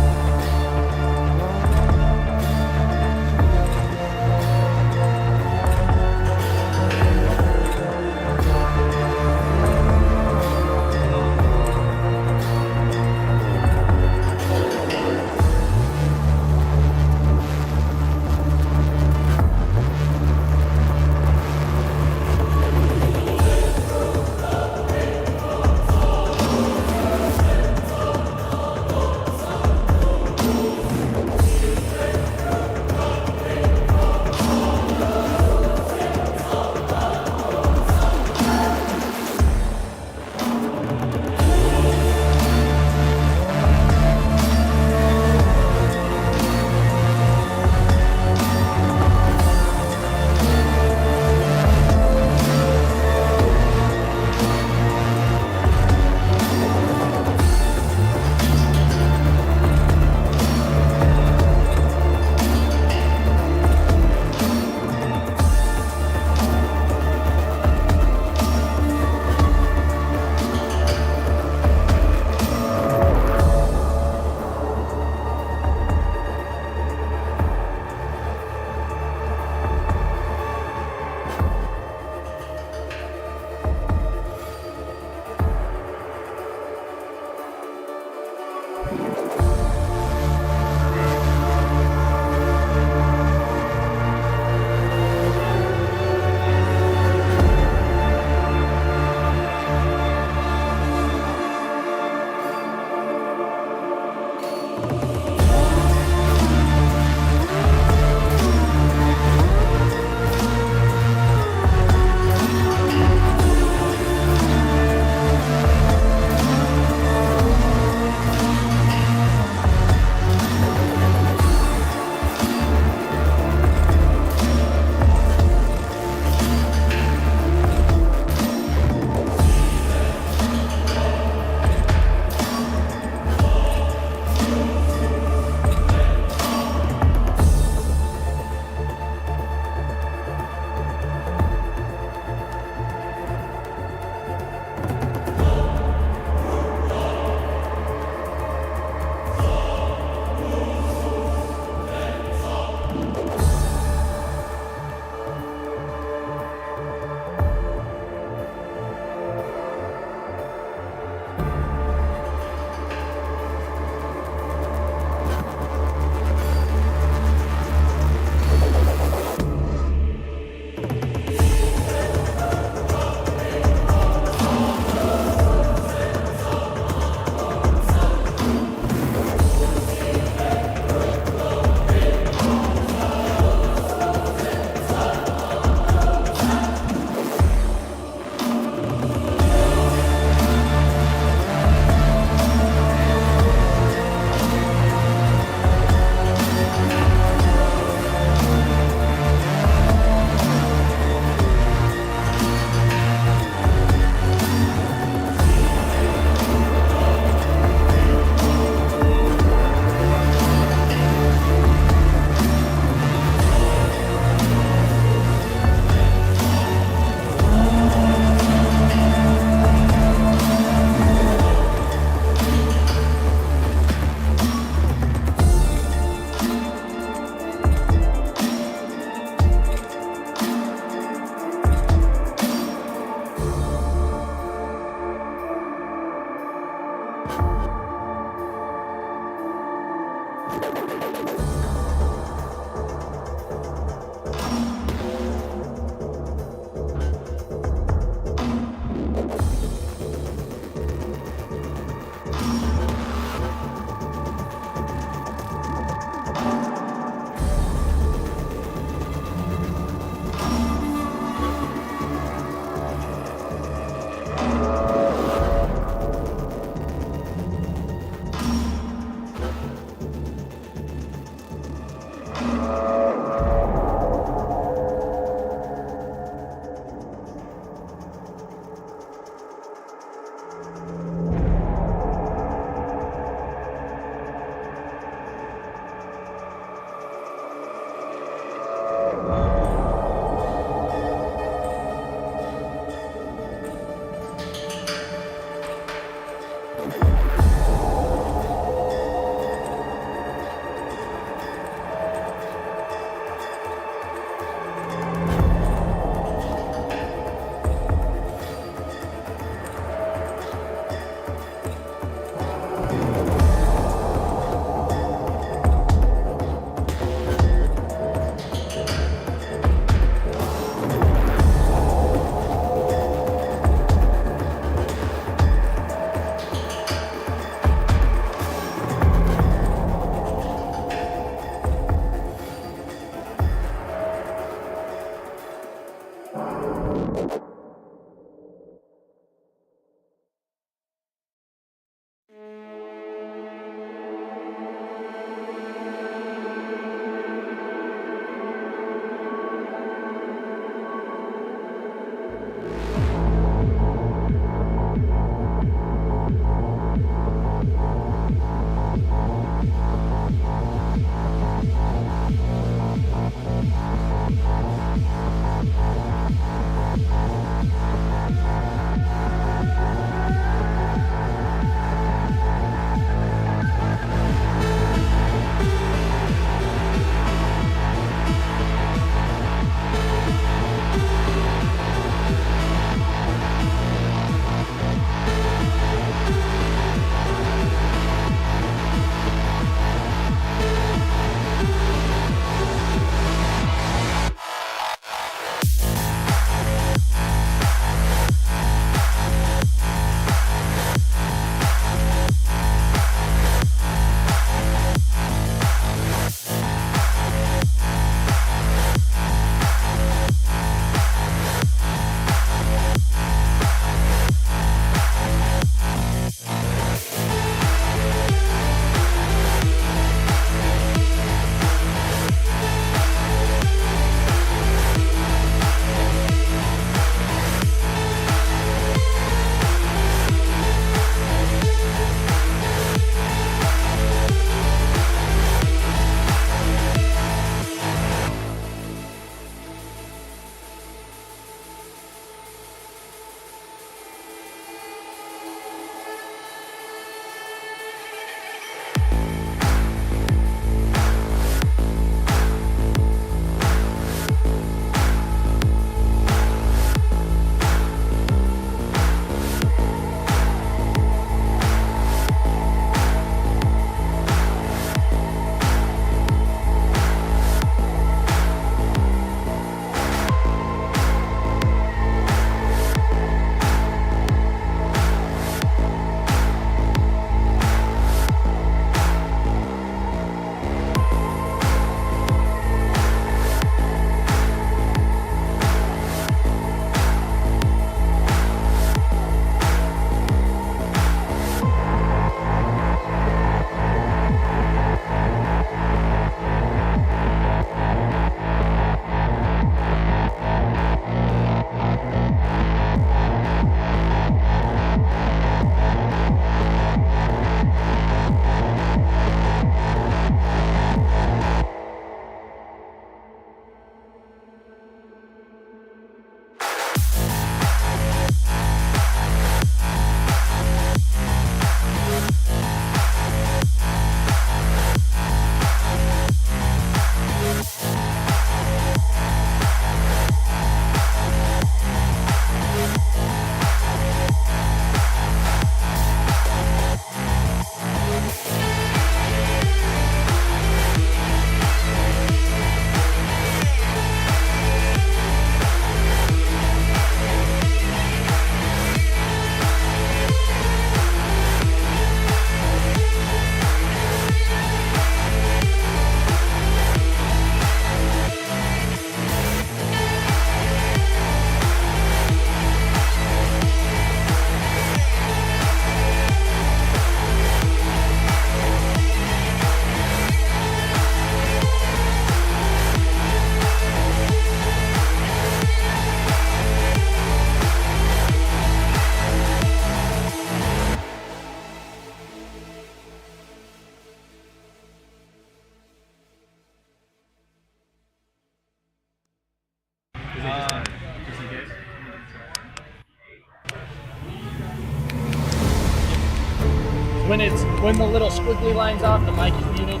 Speaker 6: when the little squiggly line's off, the mic is muted.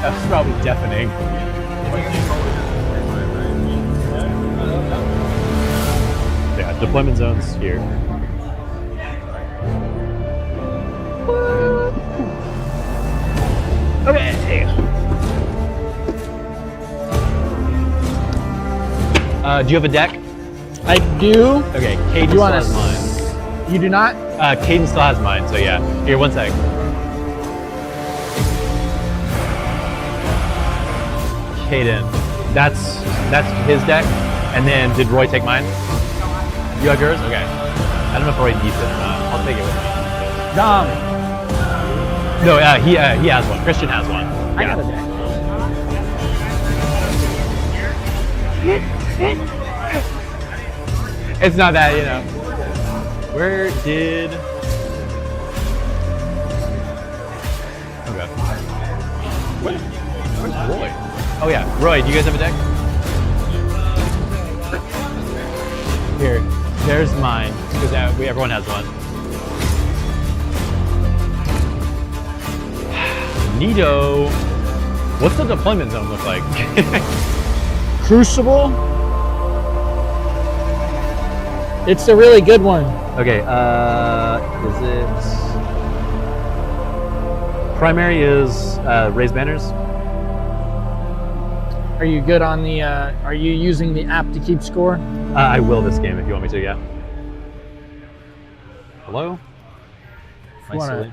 Speaker 1: That's probably deafening. Yeah, deployment zones here. Okay. Do you have a deck?
Speaker 6: I do.
Speaker 1: Okay, Caden still has mine.
Speaker 6: You do not?
Speaker 1: Caden still has mine, so yeah. Here, one sec. Caden, that's his deck. And then, did Roy take mine? You have yours? Okay. I don't know if Roy needs it or not. I'll take it with me.
Speaker 6: Dom.
Speaker 1: No, he has one. Christian has one.
Speaker 6: I got a deck.
Speaker 1: It's not that, you know. Where did... Okay. Where's Roy? Oh yeah, Roy, do you guys have a deck? Here, there's mine, because everyone has one. Neato. What's the deployment zone look like?
Speaker 6: Crucible. It's a really good one.
Speaker 1: Okay, is it... Primary is raise banners.
Speaker 6: Are you good on the, are you using the app to keep score?
Speaker 1: I will this game if you want me to, yeah. Hello?
Speaker 6: If you want to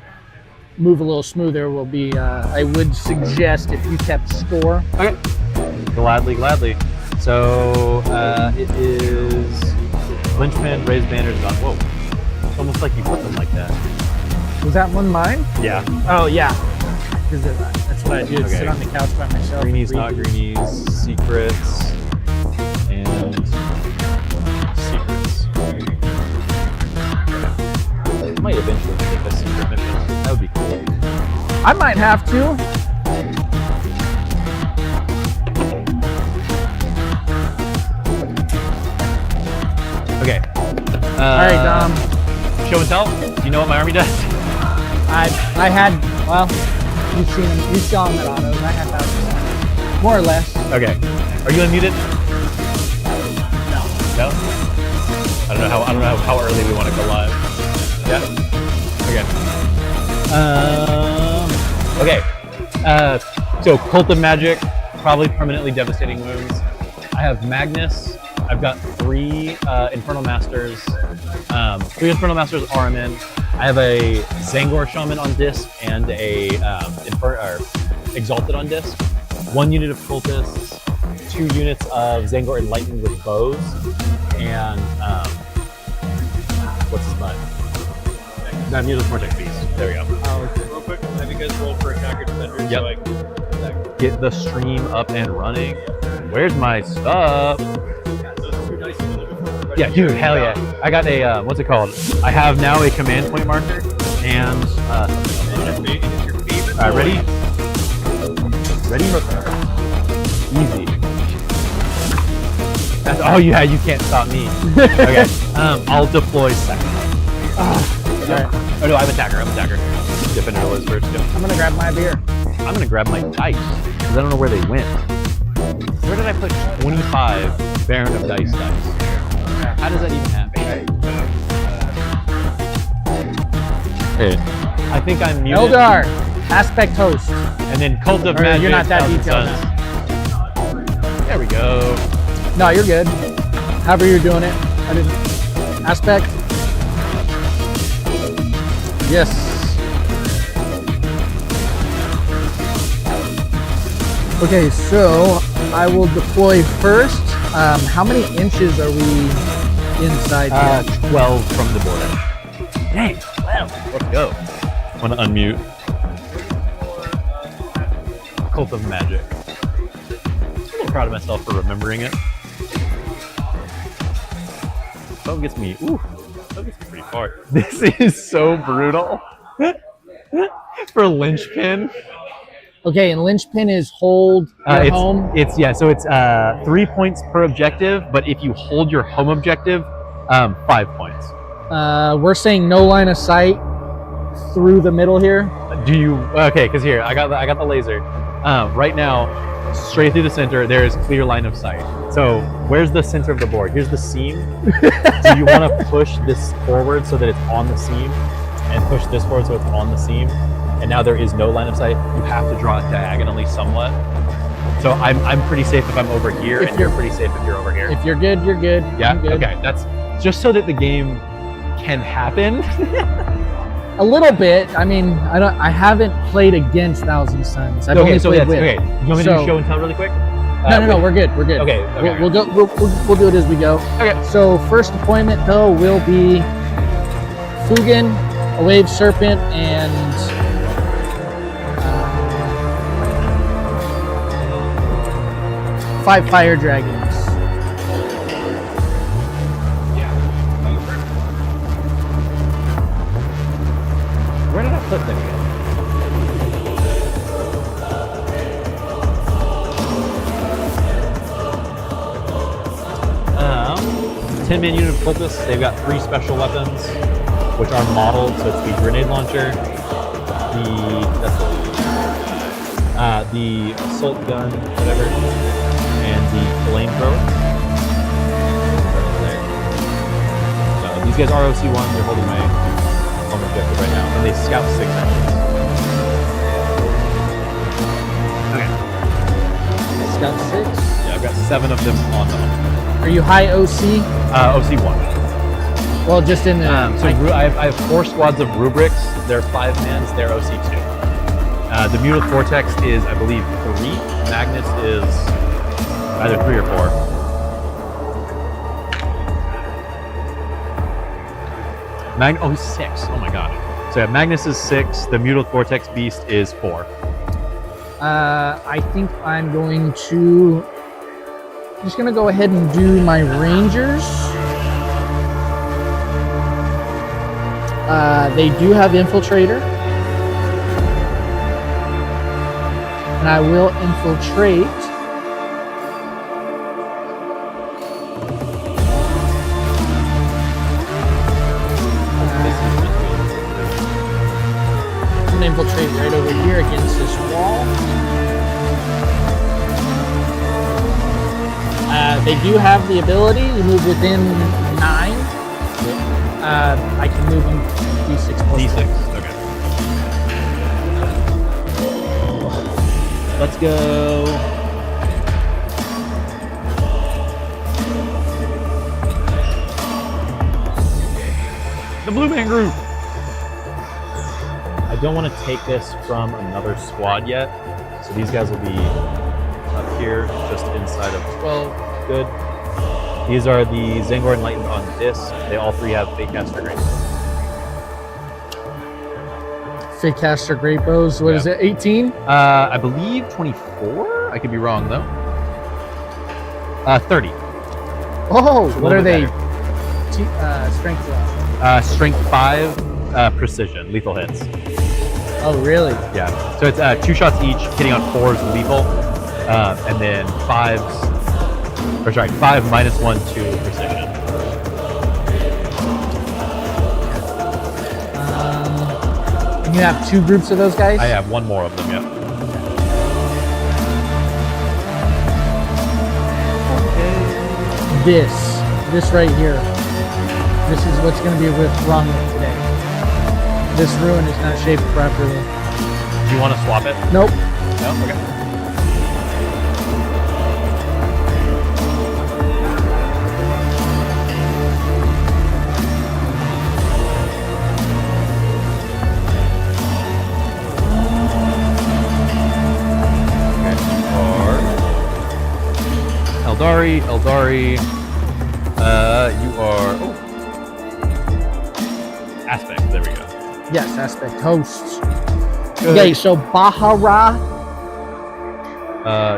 Speaker 6: move a little smoother, will be, I would suggest if you kept score.
Speaker 1: Okay. Gladly, gladly. So, it is linchpin, raise banners on. Whoa. It's almost like you put them like that.
Speaker 6: Was that one mine?
Speaker 1: Yeah.
Speaker 6: Oh, yeah. Because that's what I do,
Speaker 1: Okay.
Speaker 6: sit on the couch by myself.
Speaker 1: Greenies,
Speaker 6: and
Speaker 1: not
Speaker 6: read.
Speaker 1: greenies, secrets, and secrets. I might eventually take a secret mission. That would be cool.
Speaker 6: I might have to.
Speaker 1: Okay.
Speaker 6: All right, Dom.
Speaker 1: Show and tell. Do you know what my army does?
Speaker 6: I had, well, you've seen them. You saw them at autos. I had that. More or less.
Speaker 1: Okay. Are you unmuted? No. I don't know how early we want to go live. Yeah. Okay. Okay. So Cult of Magic, probably permanently devastating wounds. I have Magnus. I've got 3 Infernal Masters. 3 Infernal Masters RMN. I have a Zangor Shaman on disc and a Exalted on disc. 1 unit of Cultists, 2 units of Zangor Enlightened with bows, and what's his butt? No, Needles Vortex Beast. There we go.
Speaker 6: Oh, okay.
Speaker 3: Real quick, have you guys rolled for attacker defender?
Speaker 1: Yep.
Speaker 3: So I can
Speaker 1: Get the stream up and running. Where's my stuff?
Speaker 3: those 2 dice you looking for?
Speaker 1: Yeah, dude, hell yeah. I got a, what's it called? I have now a command point marker, and,
Speaker 3: It is your favorite.
Speaker 1: alright, ready? Ready? Easy. That's all you had, you can't stop me. Okay, I'll deploy second.
Speaker 6: Alright.
Speaker 1: Oh no, I'm attacker. Defender was first, go.
Speaker 6: I'm gonna grab my beer.
Speaker 1: I'm gonna grab my dice, because I don't know where they went. Where did I put 25 Baron of Dice? How does that even happen? Hey, I think I'm muted.
Speaker 6: Eldar, aspect host.
Speaker 1: And then Cult of
Speaker 6: Or
Speaker 1: Magic.
Speaker 6: you're not that
Speaker 1: Thousand
Speaker 6: detailed
Speaker 1: Suns. There we go.
Speaker 6: No, you're good. However you're doing it. I didn't. Aspect. Yes. Okay, so I will deploy first. How many inches are we inside here?
Speaker 1: 12 from the border. Dang, 12. Let's go. I want to unmute. Cult of Magic. I'm a little proud of myself for remembering it. 12 gets me, ooh, 12 gets me pretty far. This is so brutal. For Linchpin.
Speaker 6: Okay, and linchpin is hold your home.
Speaker 7: So it's 3 points per objective, but if you hold your home objective, 5 points.
Speaker 6: We're saying no line of sight through the middle here.
Speaker 7: Do you? Okay, because here I got the laser. Right now, straight through the center, there is clear line of sight. So where's the center of the board? Here's the seam. Do you want to push this forward so that it's on the seam, and push this forward so it's on the seam? And now there is no line of sight. You have to draw it diagonally somewhat. So I'm pretty safe if I'm over here, and you're pretty safe if you're over here.
Speaker 6: If you're good, you're good.
Speaker 7: Yeah.
Speaker 6: I'm good.
Speaker 7: Okay. That's just so that the game can happen.
Speaker 6: A little bit. I mean, I haven't played against Thousand Suns. I've only played with.
Speaker 7: Okay. You want me to do show and tell really quick?
Speaker 6: No. We're good. We're good.
Speaker 7: Okay.
Speaker 6: We'll go. We'll do it as we go.
Speaker 7: Okay.
Speaker 6: So first deployment though will be Fugan, a Wave Serpent, and 5 Fire Dragons.
Speaker 7: Where did I put them again? 10-man unit of cultists. They've got 3 special weapons, which are modeled. So it's the grenade launcher, the assault gun, whatever, and the flamethrower. These guys are OC1. They're holding my home objective right now, and they scout 6 engines.
Speaker 6: Okay. Scout 6.
Speaker 7: Yeah, I've got 7 of them on them.
Speaker 6: Are you high OC?
Speaker 7: OC1.
Speaker 6: Well, just in the.
Speaker 7: I have 4 squads of rubrics. They're 5 mans. They're OC2. The Mutant Vortex is, I believe, 3. Magnus is either 3 or 4. He's 6. Oh my god. So yeah, Magnus is 6. The Mutant Vortex Beast is 4.
Speaker 6: I think I'm going to. Just gonna go ahead and do my Rangers. They do have Infiltrator. And I will infiltrate. I'm gonna infiltrate right over here against this wall. They do have the ability to move within 9. I can move them D6 plus
Speaker 7: D6. Okay. Let's go. The Blue Man Group. I don't want to take this from another squad yet, so these guys will be up here, just inside of 12. Good. These are the Zangor Enlightened on disc. They all 3 have Fate Caster Great.
Speaker 6: Fate Caster Great Bows. What is it? 18?
Speaker 7: I believe 24. I could be wrong though. 30.
Speaker 6: Oh, what are they?
Speaker 7: Better.
Speaker 6: Strength.
Speaker 7: Strength 5, precision, lethal hits.
Speaker 6: Oh, really?
Speaker 7: Yeah. So it's 2 shots each, hitting on 4s lethal, and then 5s. Or sorry, 5 -1 to precision.
Speaker 6: And you have 2 groups of those guys?
Speaker 7: I have 1 more of them, yeah.
Speaker 6: This right here. This is what's going to be wrong with today. This ruin is not shaped properly.
Speaker 7: Do you want to swap it?
Speaker 6: Nope.
Speaker 7: No? Okay. Eldari, you are Aspect, there we go.
Speaker 6: Yes, Aspect hosts. Okay, so Bahara.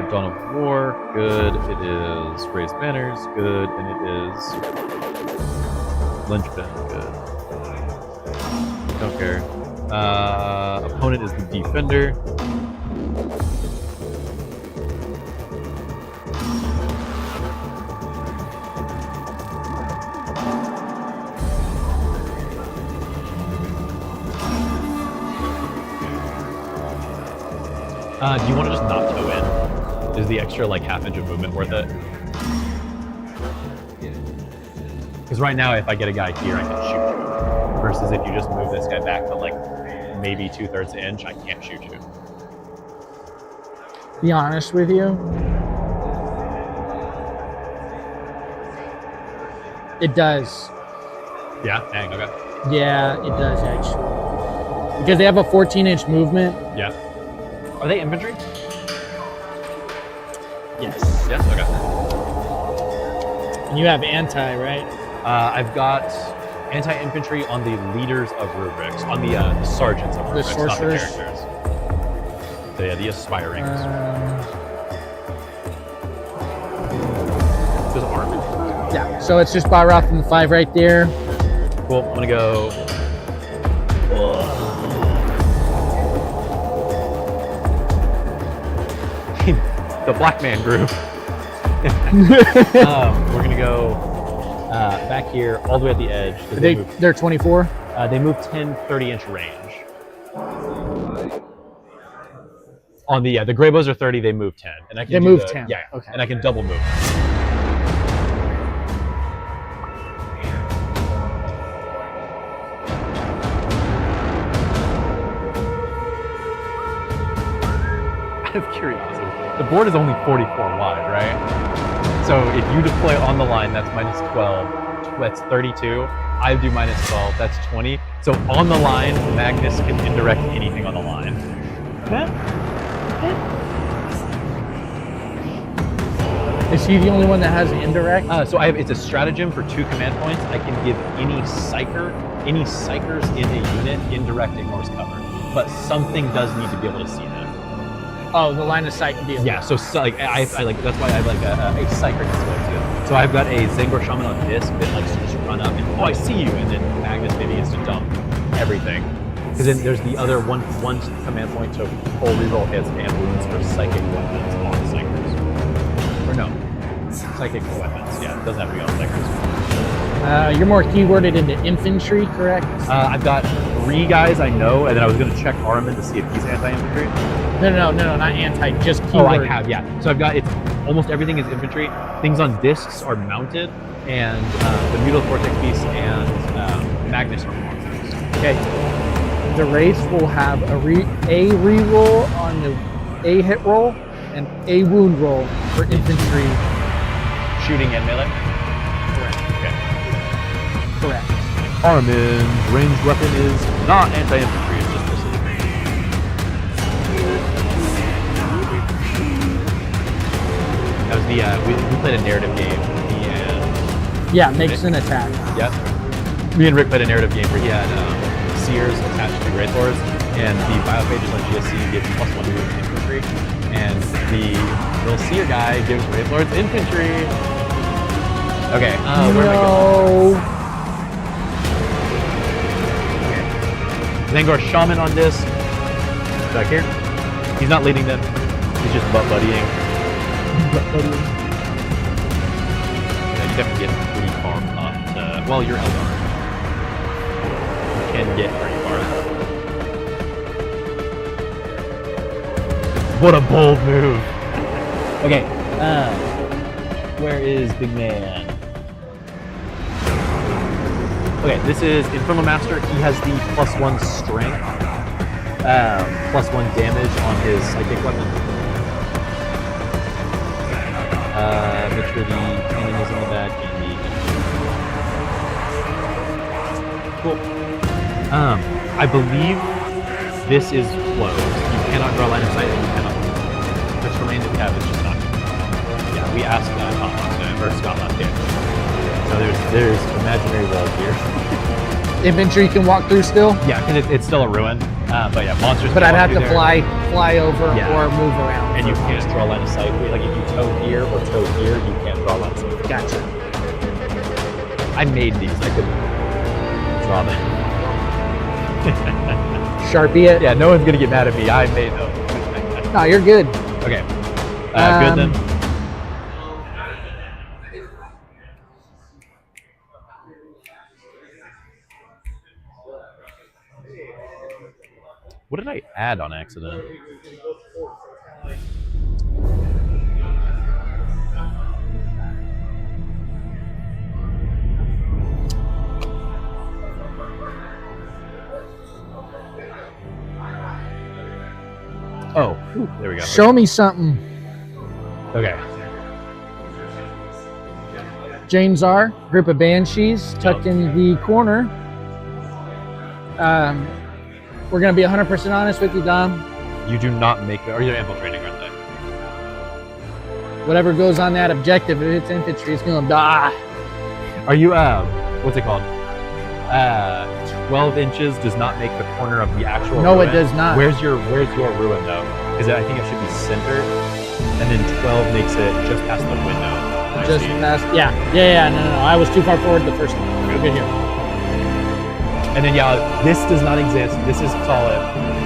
Speaker 7: Dawn of War, good. It is Raised Banners, good. And it is Linchpin, good. Don't care. Opponent is the Defender. Do you want to just not toe in? Is the extra like half inch of movement worth it? Because right now, if I get a guy here, I can shoot you. Versus if you just move this guy back to like maybe 2/3 inch, I can't shoot you.
Speaker 6: Be honest with you, it does.
Speaker 7: Yeah, dang, okay.
Speaker 6: Yeah, it does actually. Because they have a 14-inch movement.
Speaker 7: Yeah. Are they infantry?
Speaker 6: Yes.
Speaker 7: Yes, okay.
Speaker 6: And you have anti, right?
Speaker 7: I've got anti-infantry on the leaders of rubrics, on the sergeants of rubrics, not the
Speaker 6: sorcerers?
Speaker 7: characters. So yeah, the aspirings. Does armor?
Speaker 6: Yeah. So it's just Balroth and the 5 right there.
Speaker 7: Cool. I'm gonna go. The black man group. We're gonna go back here, all the way at the edge. 'Cause
Speaker 6: They're 24.
Speaker 7: They move 10, 30-inch range. On the Greybows are 30, they move 10, and I can
Speaker 6: They
Speaker 7: do
Speaker 6: move
Speaker 7: the-
Speaker 6: 10.
Speaker 7: Yeah,
Speaker 6: Okay.
Speaker 7: and I can double move. Out of curiosity, the board is only 44 wide, right? So if you deploy on the line, that's minus 12. That's 32. I do minus 12. That's 20. So on the line, Magnus can indirect anything on the line.
Speaker 6: Is he the only one that has indirect?
Speaker 7: So it's a stratagem for 2 command points. I can give any psychers in a unit indirect ignores cover, but something does need to be able to see them.
Speaker 6: Oh, the line of sight deal.
Speaker 7: Yeah, so like I like that's why I have like a psyker display too. So I've got a Zangor Shaman on disc that likes to just run up and I see you, and then Magnus maybe gets to dump everything. Because then there's the other one command point to full reroll hits and wounds for psychic weapons on psychers. Or no, psychic weapons. Yeah, it doesn't have to be on psychers.
Speaker 6: You're more keyworded into infantry, correct?
Speaker 7: I've got 3 guys I know, and then I was going to check Armin to see if he's anti-infantry.
Speaker 6: No, not anti, just keyword.
Speaker 7: Oh, I have, yeah. So I've got, it's almost everything is infantry. Things on discs are mounted, and the Mutal Vortex Beast and Magnus are monsters.
Speaker 6: Okay. The race will have a reroll on the A hit roll and a wound roll for infantry.
Speaker 7: Shooting and melee?
Speaker 6: Correct.
Speaker 7: Okay.
Speaker 6: Correct.
Speaker 7: Armin's ranged weapon is not anti-infantry, it's just precision. That was the, we played a narrative game, me and...
Speaker 6: Yeah, makes an attack.
Speaker 7: Yep. Me and Rick played a narrative game where he had Seers attached to Great Lords, and the bio pages on GSC give +1 to infantry, and the little Seer guy gives Great Lords infantry. Okay, where am I going? Zangor Shaman on disc. Back here. He's not leading them. He's just butt buddying. Yeah, you definitely get pretty far up to, well, you're Eldar. You can get pretty far up. What a bold move. Okay, where is Big Man? Okay, this is Infernal Master. He has the +1 strength, +1 damage on his psychic weapon. Make sure the cannon is on the back and the... Cool. I believe this is closed. You cannot draw line of sight and you cannot move. Which remains if you have, it's just not. Yeah, we asked Tom last time, or Scott last game. So there's imaginary walls here.
Speaker 6: Infantry can walk through still?
Speaker 7: Yeah, because it's still a ruin. But yeah, monsters.
Speaker 6: But
Speaker 7: can
Speaker 6: I'd
Speaker 7: walk
Speaker 6: have to
Speaker 7: through there.
Speaker 6: fly over
Speaker 7: Yeah.
Speaker 6: or move around.
Speaker 7: And you can't draw line of sight. Like if you toe here or toe here, you can't draw line of sight.
Speaker 6: Gotcha.
Speaker 7: I made these. I could draw them.
Speaker 6: Sharpie it?
Speaker 7: Yeah, no one's gonna get mad at me. I made them.
Speaker 6: No, you're good.
Speaker 7: Okay. Good then. What did I add on accident? There we go.
Speaker 6: Show me something.
Speaker 7: Okay.
Speaker 6: James R. Group of banshees tucked in the corner. We're gonna be 100% honest with you, Dom.
Speaker 7: You do not make the. Or you're infiltrating, aren't they?
Speaker 6: Whatever goes on that objective, if it's infantry, it's gonna die.
Speaker 7: Are you what's it called? 12 inches does not make the corner of the actual.
Speaker 6: No,
Speaker 7: ruin.
Speaker 6: it does not.
Speaker 7: Where's your ruin though? Because I think it should be centered, and then 12 makes it just past the window. I
Speaker 6: Just
Speaker 7: see.
Speaker 6: past. Yeah. No. I was too far forward the first time. We're good here.
Speaker 7: And then yeah, this does not exist. This is solid,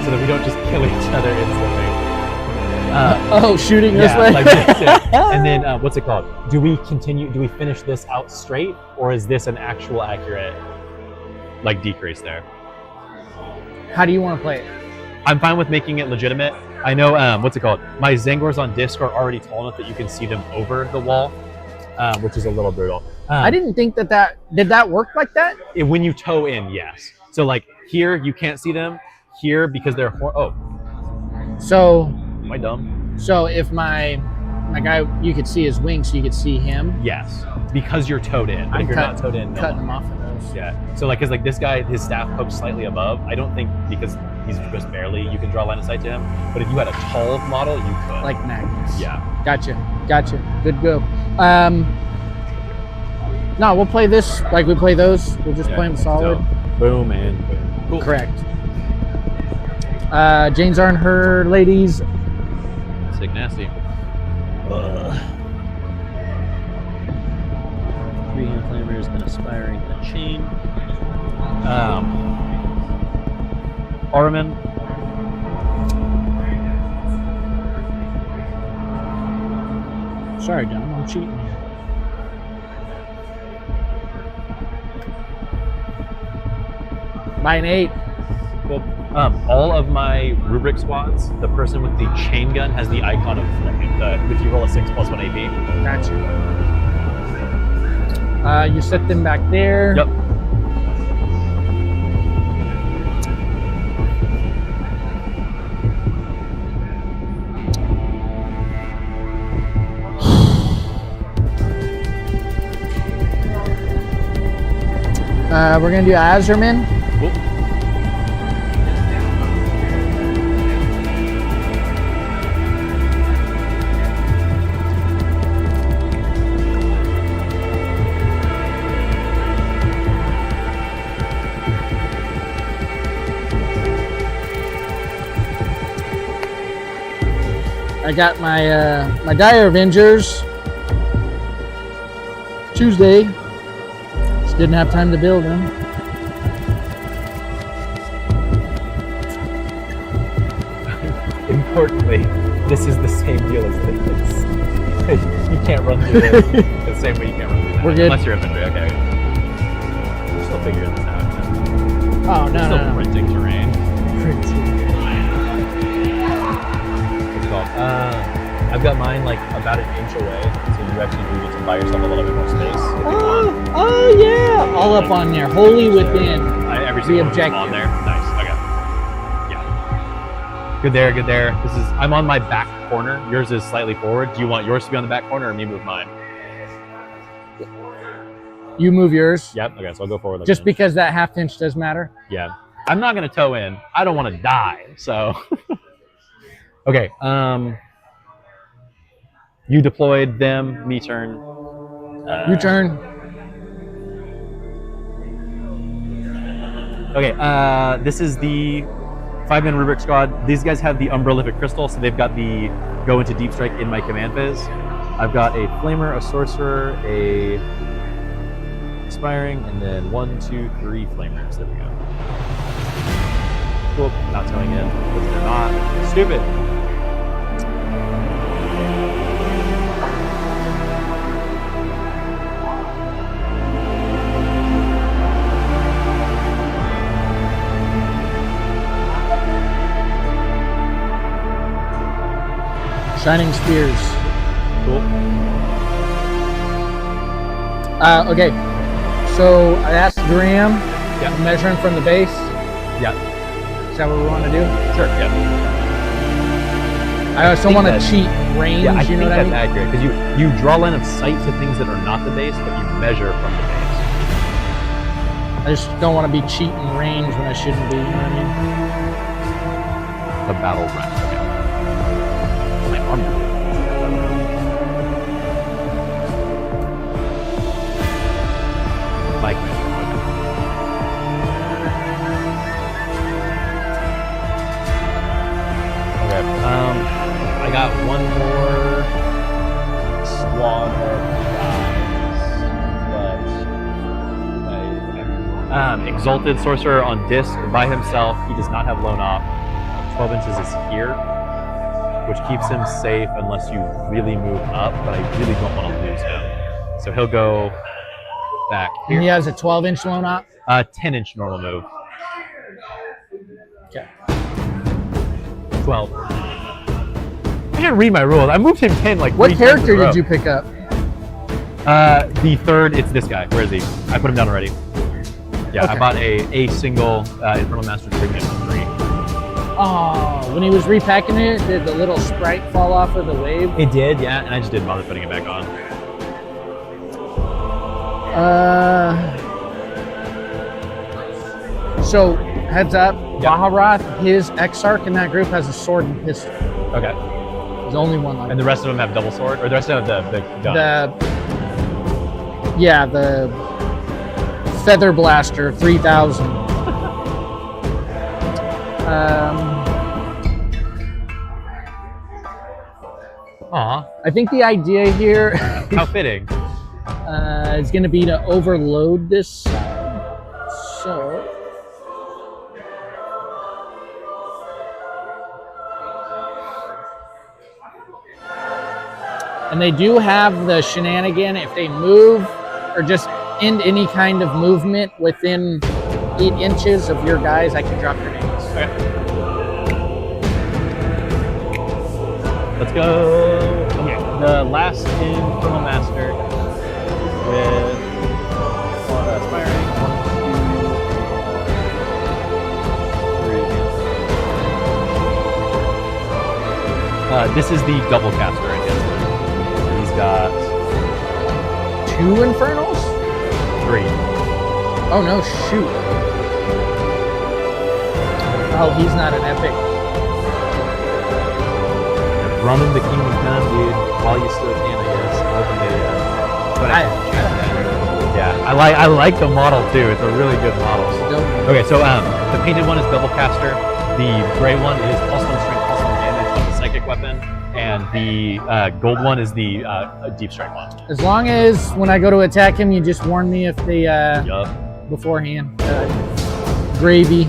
Speaker 7: so that we don't just kill each other instantly.
Speaker 6: Oh, shooting this
Speaker 7: Yeah,
Speaker 6: way.
Speaker 7: like this. And then what's it called? Do we continue? Do we finish this out straight, or is this an actual accurate, like decrease there?
Speaker 6: How do you want to play it?
Speaker 7: I'm fine with making it legitimate. I know what's it called? My Zangors on disc are already tall enough that you can see them over the wall, which is a little brutal.
Speaker 6: I didn't think that did that work like that.
Speaker 7: When you toe in, yes. So like here, you can't see them. Here because they're
Speaker 6: So
Speaker 7: am I dumb?
Speaker 6: So if my guy, you could see his wings, so you could see him.
Speaker 7: Yes, because you're towed in. But if you're not towed in, no
Speaker 6: cutting
Speaker 7: one.
Speaker 6: him off of those.
Speaker 7: Yeah. So like, cause like this guy, his staff pokes slightly above. I don't think because he's just barely, you can draw line of sight to him. But if you had a tall model, you could.
Speaker 6: Like Magnus.
Speaker 7: Yeah.
Speaker 6: Gotcha. Good go. No, we'll play this like we play those. We'll just play them solid.
Speaker 7: So, boom and boom. Cool.
Speaker 6: Correct. Jane's are and her ladies.
Speaker 7: Sick nasty. 3 hand flamers, an aspiring, and a chain. Orman.
Speaker 6: Sorry, Dom, I'm cheating here. By an 8.
Speaker 7: Cool. All of my rubric squads, the person with the chain gun has the icon of if you roll a 6 plus 1 AP.
Speaker 6: Gotcha. You set them back there.
Speaker 7: Yep.
Speaker 6: We're gonna do Azerman.
Speaker 7: Cool.
Speaker 6: I got my Dire Avengers. Tuesday. Just didn't have time to build them.
Speaker 7: Importantly, this is the same deal as this. You can't run through this the same way you can't run through that.
Speaker 6: We're good.
Speaker 7: Unless you're infantry, okay. We're still figuring this out.
Speaker 6: Oh,
Speaker 7: We're
Speaker 6: no,
Speaker 7: still
Speaker 6: no.
Speaker 7: printing terrain. What's it called? I've got mine like about an inch away, so you actually do get to buy yourself a little bit more space.
Speaker 6: Oh, yeah. All up on there. Wholly within.
Speaker 7: Every single one's
Speaker 6: objective.
Speaker 7: on there. Nice. Okay. Yeah. Good there. Good there. I'm on my back corner. Yours is slightly forward. Do you want yours to be on the back corner or me move mine?
Speaker 6: You move yours.
Speaker 7: Yep. Okay. So I'll go forward. Like
Speaker 6: Just
Speaker 7: an inch.
Speaker 6: because that half inch does matter.
Speaker 7: Yeah. I'm not gonna toe in. I don't want to die. So. Okay. You deployed them. Me turn.
Speaker 6: You turn.
Speaker 7: Okay, this is the 5-man rubric squad. These guys have the umbrellific crystal, so they've got the go into deep strike in my command phase. I've got a flamer, a sorcerer, a aspiring, and then 1, 2, 3 flamers. There we go. Cool. Not towing in because they're not stupid.
Speaker 6: Shining Spears.
Speaker 7: Cool.
Speaker 6: Okay. So I asked Graham,
Speaker 7: Yeah.
Speaker 6: measuring from the base.
Speaker 7: Yeah.
Speaker 6: Is that what we want to do?
Speaker 7: Sure. Yeah.
Speaker 6: I also
Speaker 7: think
Speaker 6: want to
Speaker 7: that-
Speaker 6: cheat range.
Speaker 7: Yeah, I
Speaker 6: you
Speaker 7: think
Speaker 6: know what I
Speaker 7: that's
Speaker 6: mean?
Speaker 7: accurate because you draw line of sight to things that are not the base, but you measure from the base.
Speaker 6: I just don't want to be cheating range when I shouldn't be. You know what I mean?
Speaker 7: The battle round. Okay. My armor. Mike. Okay. Okay. I got one more squad of guys, but Exalted Sorcerer on disc by himself. He does not have lone op. 12 inches is here, which keeps him safe unless you really move up, but I really don't want to lose him. So he'll go back
Speaker 6: And he
Speaker 7: here.
Speaker 6: has a 12-inch loan op.
Speaker 7: 10-inch normal move.
Speaker 6: Okay.
Speaker 7: 12. I didn't read my rules. I moved him 10 like
Speaker 6: What
Speaker 7: 3 times in
Speaker 6: character
Speaker 7: a row.
Speaker 6: did you pick up?
Speaker 7: The third, it's this guy. Where is he? I put him down already. Yeah,
Speaker 6: Okay.
Speaker 7: I bought a single Infernal Master Trigger for 3.
Speaker 6: Oh, when he was repacking it, did the little sprite fall off of the wave?
Speaker 7: It did, yeah, and I just didn't bother putting it back on.
Speaker 6: So, heads up, Baharoth, his Exarch in that group has a sword and pistol.
Speaker 7: Okay.
Speaker 6: He's the only one like
Speaker 7: And the rest of them have double sword, or the rest of them have the gun.
Speaker 6: the Feather Blaster 3000.
Speaker 7: Aw,
Speaker 6: I think the idea here
Speaker 7: how fitting.
Speaker 6: is going to be to overload this side. So, and they do have the shenanigan if they move or just end any kind of movement within 8 inches of your guys, I can drop grenades.
Speaker 7: Let's go. Okay, the last Infernal Master with Aspiring. 1, 2, 3. This is the double caster against him. He's got
Speaker 6: 2 Infernals?
Speaker 7: 3.
Speaker 6: Oh no, shoot. Oh, he's not an epic.
Speaker 7: Running the Kingdom Come, dude, while you still can, I guess. Hoping they, but yeah, I like the model too. It's a really good model. Okay, so the painted one is double caster. The gray one is plus 1 strength, plus 1 damage on the psychic weapon, and the gold one is the deep strike one.
Speaker 6: As long as when I go to attack him, you just warn me if they
Speaker 7: Yup.
Speaker 6: beforehand. Gravy.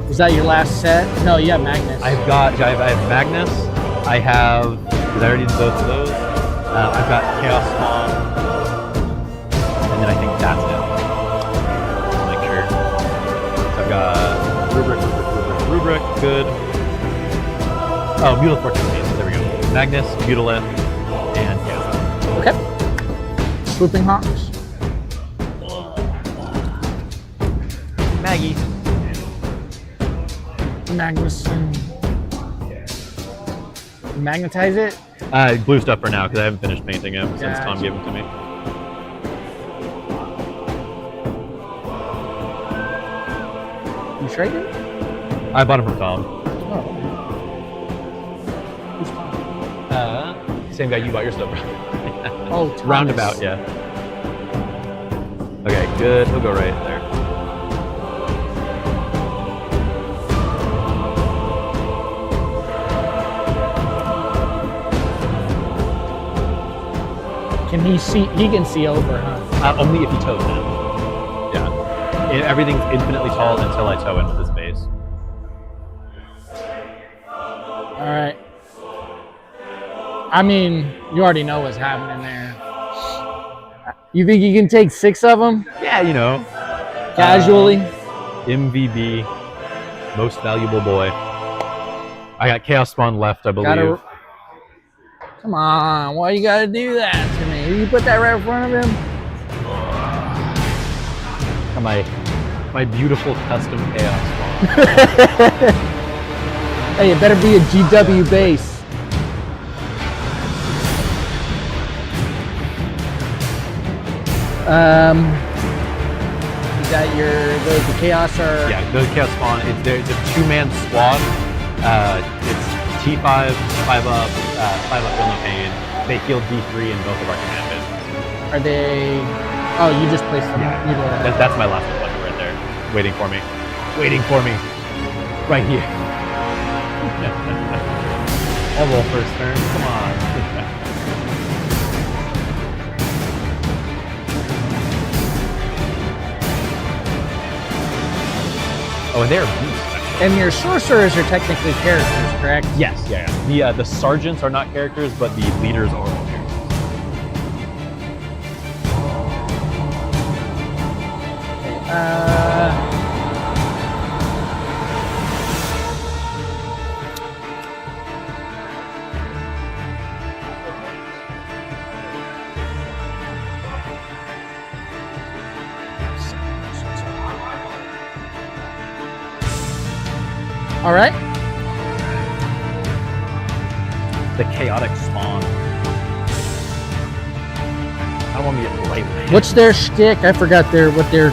Speaker 6: Was that your last set? No, you have Magnus.
Speaker 7: I have Magnus. I have, because I already did both of those. I've got Chaos Spawn, and then I think that's it. Make sure. So I've got Rubric, good. Oh, Mutilith Fortune Piece. There we go. Magnus, Mutilith, and Chaos.
Speaker 6: Okay. Swooping Hawks.
Speaker 7: Maggie.
Speaker 6: Magnus. Magnetize it.
Speaker 7: Blue stuff for now because I haven't finished painting him since
Speaker 6: Gotcha.
Speaker 7: Tom gave him to me.
Speaker 6: You traded?
Speaker 7: I bought him from Tom.
Speaker 6: Oh. Who's Tom?
Speaker 7: Same guy you bought your stuff from.
Speaker 6: Oh, Thomas.
Speaker 7: Roundabout, yeah. Okay, good. He'll go right there.
Speaker 6: Can he see? He can see over, huh?
Speaker 7: Only if he tows in. Yeah. Everything's infinitely tall until I tow in with his base.
Speaker 6: All right. I mean, you already know what's happening there. You think you can take 6 of them
Speaker 7: Yeah, you know.
Speaker 6: casually?
Speaker 7: MVB, most valuable boy. I got Chaos Spawn left, I believe.
Speaker 6: Come on, why you gotta do that to me? You put that right in front of him?
Speaker 7: Am I My beautiful custom chaos spawn.
Speaker 6: Hey, it better be a GW base. Is that the chaos are?
Speaker 7: Yeah, the chaos spawn. It's a 2-man squad. It's T5, 5 up, 5 up, no pain. They heal D3 in both of our command phases.
Speaker 6: Are they? Oh, you just placed them.
Speaker 7: Yeah.
Speaker 6: You did that.
Speaker 7: That's my last one right there, waiting for me, right here. I'll roll first turn. Come on. Oh, and they're beasts.
Speaker 6: And your sorcerers are technically characters, correct?
Speaker 7: Yes, yeah. The sergeants are not characters, but the leaders are all characters.
Speaker 6: All right.
Speaker 7: The chaotic spawn. I don't want to get right.
Speaker 6: What's their shtick? I forgot what their.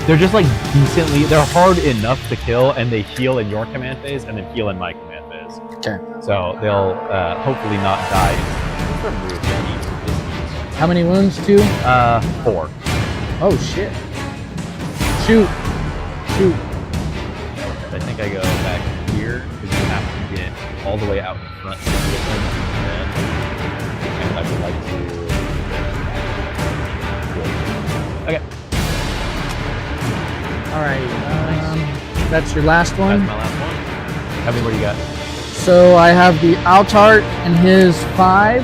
Speaker 7: They're just like decently. They're hard enough to kill, and they heal in your command phase, and then heal in my command phase.
Speaker 6: Okay.
Speaker 7: So they'll hopefully not die.
Speaker 6: How many wounds? 2?
Speaker 7: 4.
Speaker 6: Oh shit! Shoot!
Speaker 7: I think I go back here because you have to get all the way out in front to get them, and I would like to. Okay.
Speaker 6: All right. That's your last one.
Speaker 7: That's my last one. How many more you got?
Speaker 6: So I have the Altart and his 5.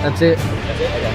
Speaker 6: That's it.
Speaker 7: That's it. I got it.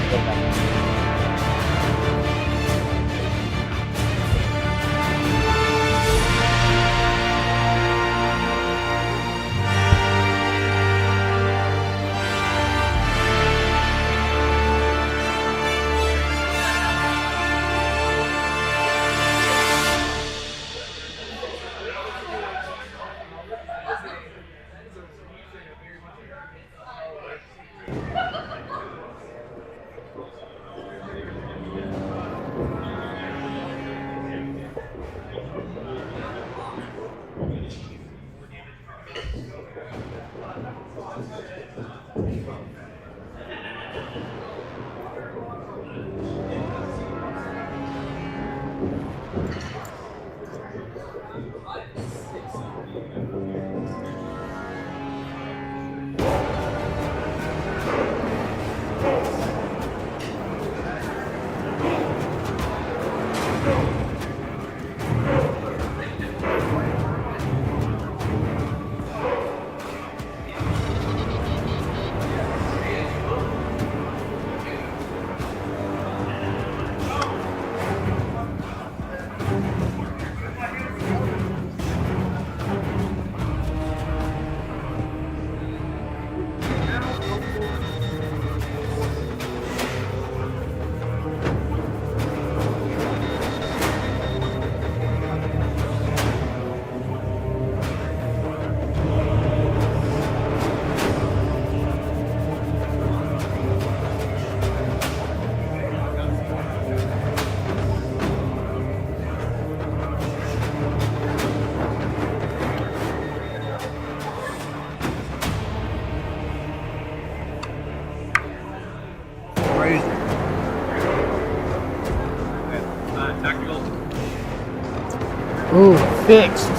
Speaker 6: Ooh, fixed.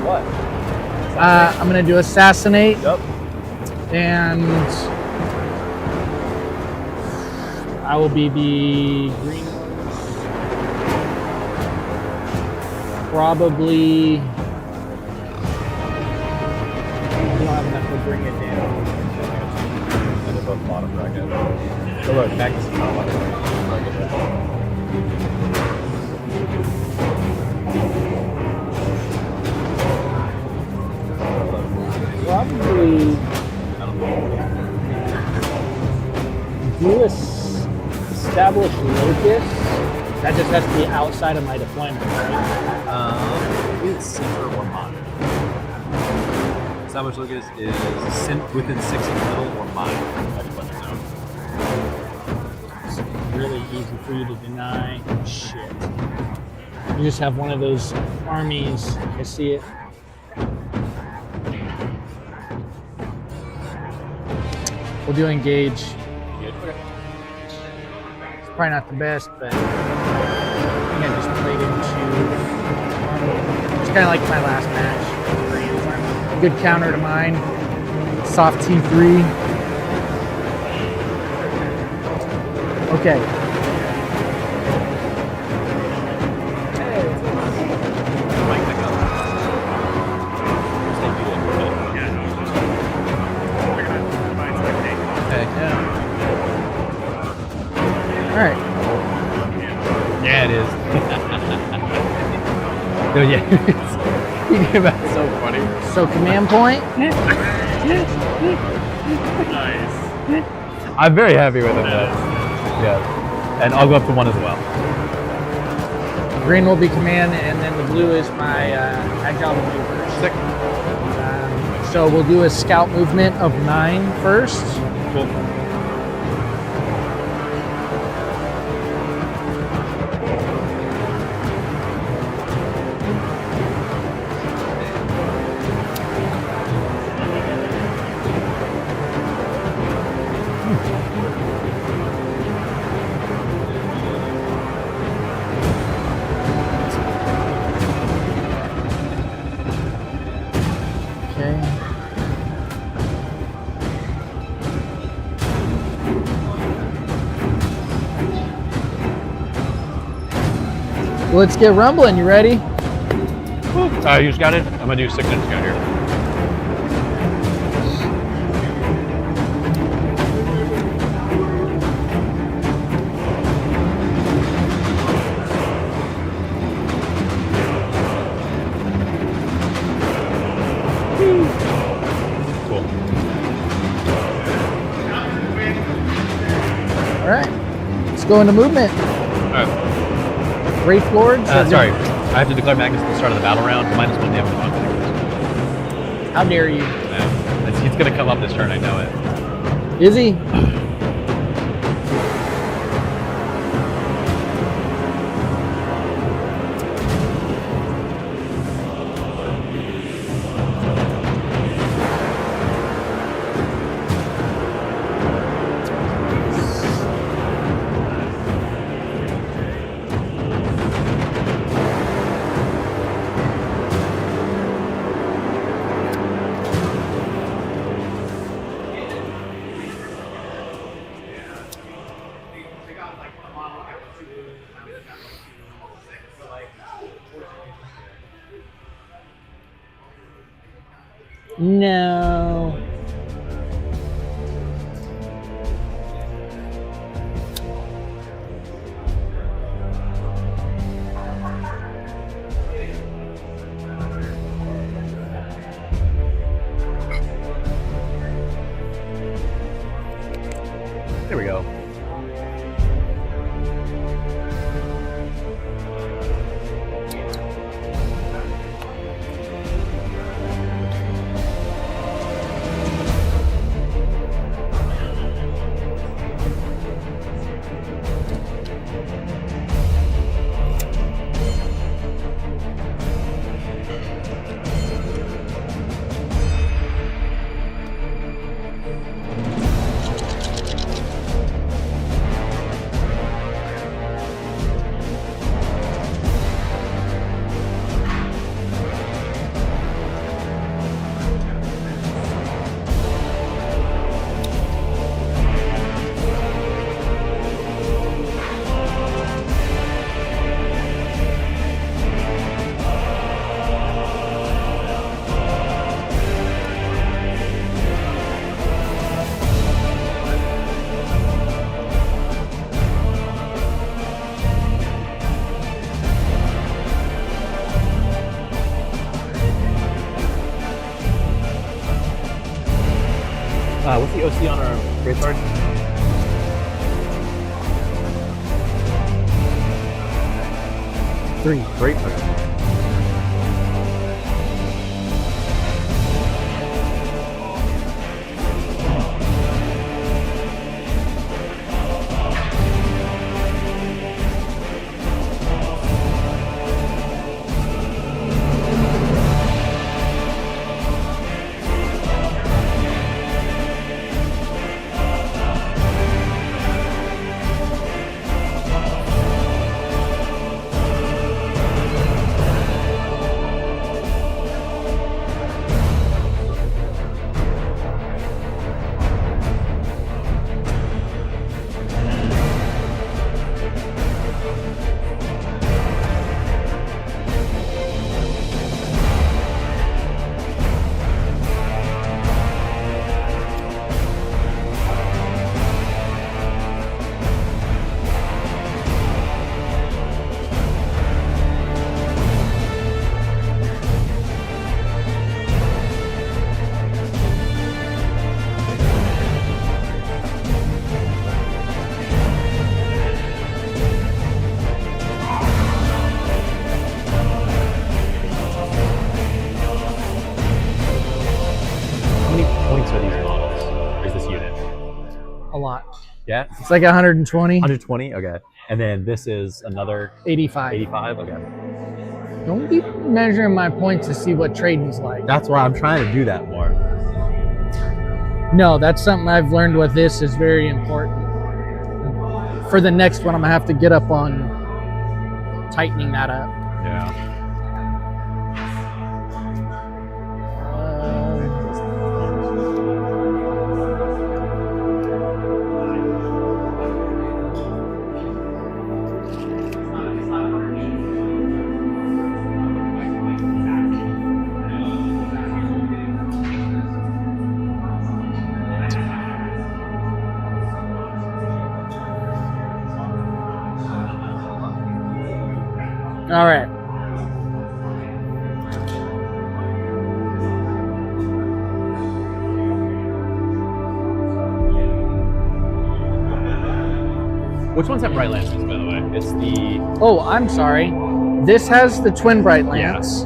Speaker 7: What?
Speaker 6: I'm gonna do assassinate.
Speaker 7: Yep.
Speaker 6: And I will be the green one. Probably. You don't have enough to bring it down.
Speaker 7: And above bottom bracket. So look, back to some bottom bracket.
Speaker 6: Probably do a establish locus, that just has to be outside of my deployment, right?
Speaker 7: It's center or mine. Establish locus is within 6 in the middle or mine. My deployment zone.
Speaker 6: It's really easy for you to deny. Shit. You just have one of those armies. I see it. We'll do engage.
Speaker 7: Okay.
Speaker 6: It's probably not the best, but I think I just played into it's kind of like my last match. Good counter to mine. Soft T3. Okay. All right.
Speaker 7: Yeah, it is. No, yeah. That's so funny.
Speaker 6: So command point.
Speaker 7: I'm very happy with it. Yeah. And I'll go up to 1 as well.
Speaker 6: Green will be command, and then the blue is my agile maneuver.
Speaker 7: Sick.
Speaker 6: So we'll do a scout movement of 9 first.
Speaker 7: Cool.
Speaker 6: Okay. Let's get rumbling. You ready?
Speaker 7: You just got it? I'm gonna do 6 inch scout here. Cool.
Speaker 6: All right. Let's go into movement.
Speaker 7: Alright.
Speaker 6: Wraith Lords.
Speaker 7: Sorry. I have to declare Magnus at the start of the battle round. -1 damage on
Speaker 6: How dare you?
Speaker 7: He's gonna come up this turn, I know it.
Speaker 6: Is he? No.
Speaker 7: There we go. What's the OC on our Great Sword?
Speaker 6: 3.
Speaker 7: 3. Okay.
Speaker 6: A lot.
Speaker 7: Yeah?
Speaker 6: It's like 120.
Speaker 7: 120? Okay. And then this is another
Speaker 6: 85.
Speaker 7: 85? Okay.
Speaker 6: Don't be measuring my points to see what trading's like.
Speaker 7: That's why I'm trying to do that more.
Speaker 6: No, that's something I've learned with this is very important. For the next one, I'm going to have to get up on tightening that up.
Speaker 7: Yeah.
Speaker 6: All right.
Speaker 7: Which ones have bright lances, by the way? It's the...
Speaker 6: Oh, I'm sorry. This has the twin bright lance.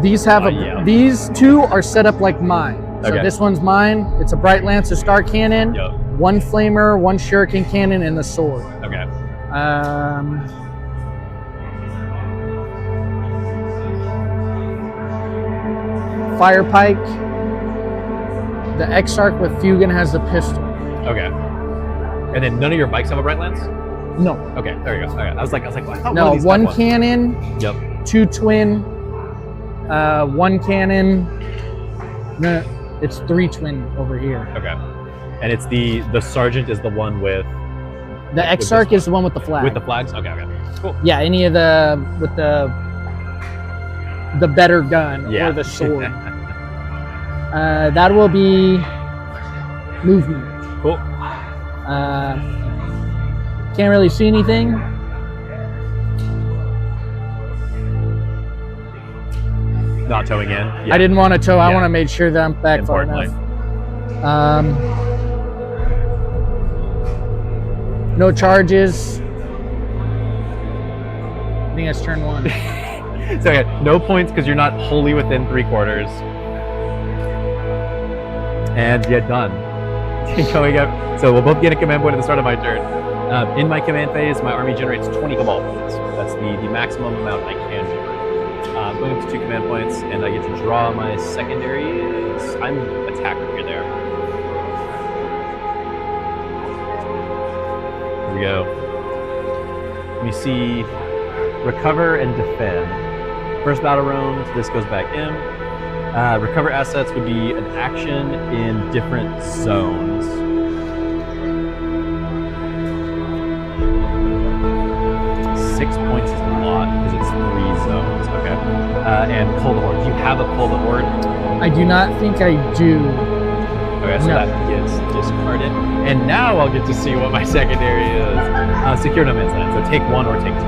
Speaker 6: These have these two are set up like mine. So
Speaker 7: Okay.
Speaker 6: this one's mine. It's a bright lance, a star cannon,
Speaker 7: Yep.
Speaker 6: one flamer, one shuriken cannon, and the sword.
Speaker 7: Okay.
Speaker 6: Fire pike. The Exarch with Fugan has the pistol.
Speaker 7: Okay. And then none of your bikes have a bright lance?
Speaker 6: No.
Speaker 7: Okay, there you go. Okay. I was like, well, I thought
Speaker 6: No,
Speaker 7: one of these
Speaker 6: one
Speaker 7: had one.
Speaker 6: cannon,
Speaker 7: Yep.
Speaker 6: two twin, one cannon. No, it's three twin over here.
Speaker 7: Okay. And it's the sergeant is the one with
Speaker 6: The Exarch is the one with the flag.
Speaker 7: with the flags? Okay, okay. Cool.
Speaker 6: Yeah, any of the with the better gun
Speaker 7: Yeah.
Speaker 6: or the sword. That will be movement.
Speaker 7: Cool.
Speaker 6: Can't really see anything.
Speaker 7: Not towing in. Yeah.
Speaker 6: I didn't want to tow. I
Speaker 7: Yeah.
Speaker 6: want to make sure that I'm back far
Speaker 7: Importantly.
Speaker 6: enough. No charges. I think that's turn one.
Speaker 7: So okay, no points because you're not wholly within 3/4. And you're done. Going up. So we'll both get a command point at the start of my turn. In my command phase, my army generates 20 cabal points. That's the maximum amount I can generate. Going up to 2 command points, and I get to draw my secondaries. I'm attacker here there. Here we go. We see recover and defend. First battle round, this goes back in. Recover assets would be an action in different zones. Six points is a lot because it's 3 zones. Okay. And pull the horde. Do you have a pull the horde?
Speaker 6: I do not think I do.
Speaker 7: Okay, so
Speaker 6: No.
Speaker 7: that gets discarded. And now I'll get to see what my secondary is. Secure no man's land. So take 1 or take 2.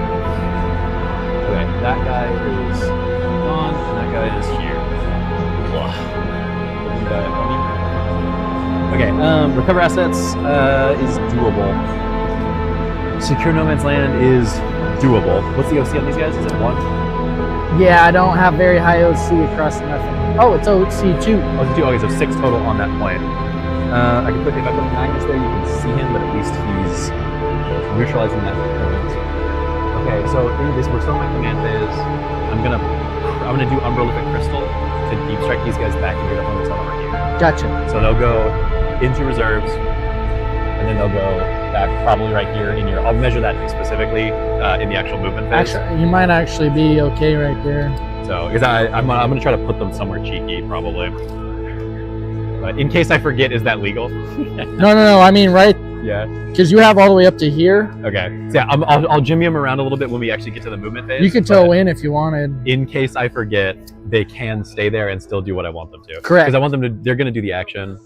Speaker 7: Okay, that guy is gone, and that guy is here. Okay, recover assets is doable. Secure no man's land is doable. What's the OC on these guys? Is it 1?
Speaker 6: Yeah, I don't have very high OC across nothing. Oh, it's OC 2.
Speaker 7: Oh, it's 2. Okay, so 6 total on that point. I can put, if I put Magnus there, you can see him, but at least he's neutralizing that point. Okay, so in this, we're still in my command phase. I'm gonna do Umbralific Crystal to deep strike these guys back and get up on the tunnel over here.
Speaker 6: Gotcha.
Speaker 7: So they'll go into reserves, and then they'll go back probably right here in your. I'll measure that specifically in the actual movement phase.
Speaker 6: Actually, you might actually be okay right there.
Speaker 7: So, because I'm gonna try to put them somewhere cheeky, probably. But in case I forget, is that legal?
Speaker 6: No. I mean, right?
Speaker 7: Yeah.
Speaker 6: Because you have all the way up to here.
Speaker 7: Okay. So yeah, I'll jimmy them around a little bit when we actually get to the movement phase.
Speaker 6: You could toe in if you wanted.
Speaker 7: In case I forget, they can stay there and still do what I want them to.
Speaker 6: Correct.
Speaker 7: Because I want them to. They're gonna do the action.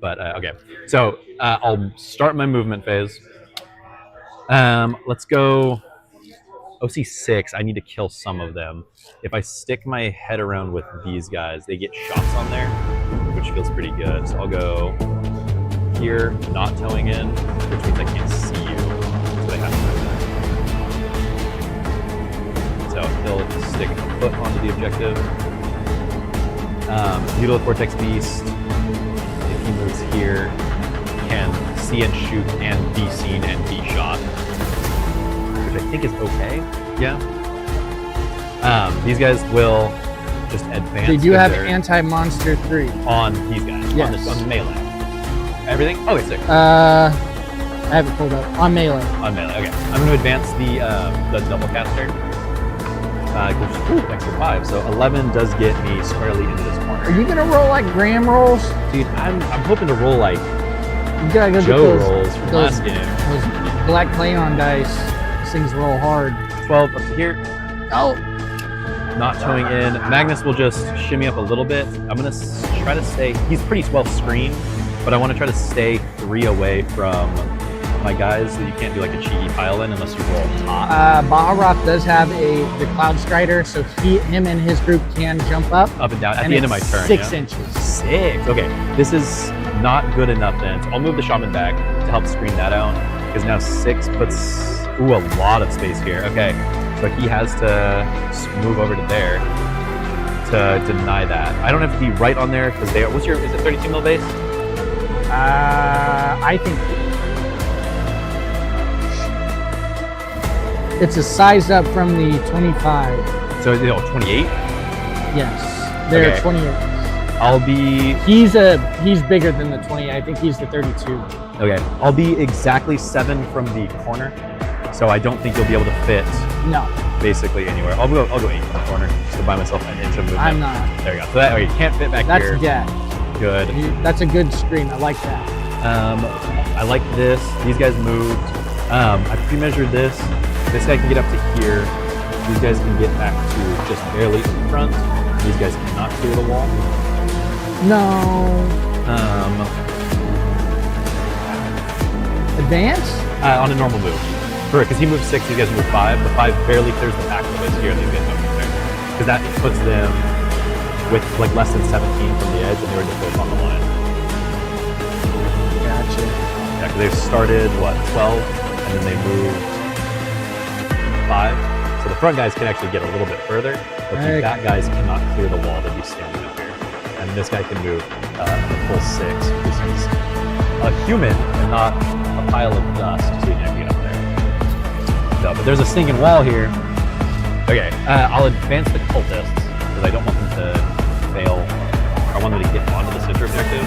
Speaker 7: Okay. So I'll start my movement phase. Let's go. OC6, I need to kill some of them. If I stick my head around with these guys, they get shots on there, which feels pretty good. So I'll go here, not towing in, which means I can't see you, so they have to move. So they'll stick a foot onto the objective. Needle of Vortex Beast, if he moves here, can see and shoot and be seen and be shot. I think is okay. Yeah. These guys will just advance.
Speaker 6: They do have anti-monster 3
Speaker 7: on these guys.
Speaker 6: Yes.
Speaker 7: On melee. Everything? Oh, it's 6.
Speaker 6: I have it pulled up. On melee.
Speaker 7: On melee. Okay. I'm going to advance the double caster. Extra 5. So 11 does get me squarely into this corner.
Speaker 6: Are you gonna roll like Graham rolls?
Speaker 7: Dude, I'm hoping to roll like
Speaker 6: You gotta go
Speaker 7: Joe
Speaker 6: get
Speaker 7: rolls from
Speaker 6: those
Speaker 7: last game.
Speaker 6: black Cleon dice. These things roll hard.
Speaker 7: 12 up to here.
Speaker 6: Oh.
Speaker 7: Not towing in. Magnus will just shimmy up a little bit. I'm going to try to stay. He's pretty well screened, but I want to try to stay 3 away from my guys so you can't do like a cheeky pile in unless you roll top.
Speaker 6: Baharoth does have the Cloud Strider, so him and his group can jump up.
Speaker 7: Up and down at the end of my turn.
Speaker 6: 6 inches.
Speaker 7: 6. Okay. This is not good enough then. So I'll move the Shaman back to help screen that out because now 6 puts a lot of space here. Okay. So he has to move over to there to deny that. I don't have to be right on there because they are. Is it 32 mil base?
Speaker 6: I think it's a size up from the 25.
Speaker 7: So 28?
Speaker 6: Yes, they're
Speaker 7: Okay.
Speaker 6: 28.
Speaker 7: I'll be
Speaker 6: He's bigger than the 20. I think he's the 32.
Speaker 7: okay. I'll be exactly 7 from the corner, so I don't think you'll be able to fit
Speaker 6: No,
Speaker 7: basically anywhere. I'll go 8 from the corner just to buy myself an inch of movement.
Speaker 6: I'm not.
Speaker 7: There you go. So that you can't fit back
Speaker 6: That's
Speaker 7: here.
Speaker 6: dead.
Speaker 7: Good.
Speaker 6: That's a good screen. I like that.
Speaker 7: I like this. These guys moved. I pre-measured this. This guy can get up to here. These guys can get back to just barely in front. These guys cannot clear the wall.
Speaker 6: No. Advance?
Speaker 7: On a normal move. Because he moves 6, these guys move 5. The 5 barely clears the pack of us here. These guys don't move there. Because that puts them with like less than 17 from the edge, and they were just both on the line.
Speaker 6: Gotcha.
Speaker 7: Yeah, because they started, 12, and then they moved 5. So the front guys can actually get a little bit further, but the back guys cannot clear the wall that he's standing up here. And this guy can move a full 6, because he's a human and not a pile of dust, so he can get up there. No, but there's a stinking wall here. Okay, I'll advance the cultists, because I don't want them to fail. I want them to get onto the center objective.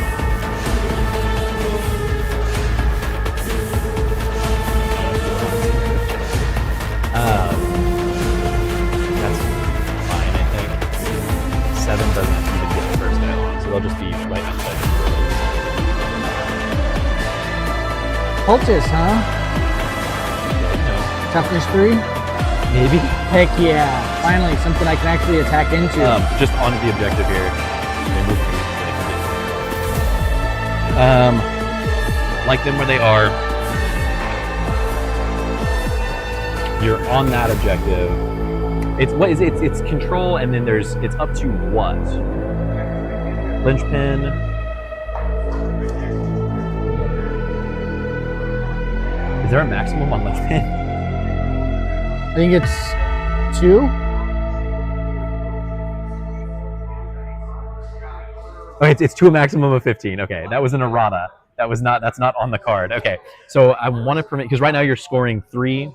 Speaker 7: That's fine, I think. 7 doesn't even get the first guy on, so they'll just be right outside.
Speaker 6: Cultist, huh? Toughness 3?
Speaker 7: Maybe.
Speaker 6: Heck yeah. Finally, something I can actually attack into.
Speaker 7: Just onto the objective here. They move like them where they are. You're on that objective. It's what is it? It's control, and then it's up to what? Linchpin. Is there a maximum on linchpin?
Speaker 6: think it's 2.
Speaker 7: Okay, it's to a maximum of 15. Okay, that was an errata. That's not on the card. Okay, so I want to permit, because right now you're scoring 3,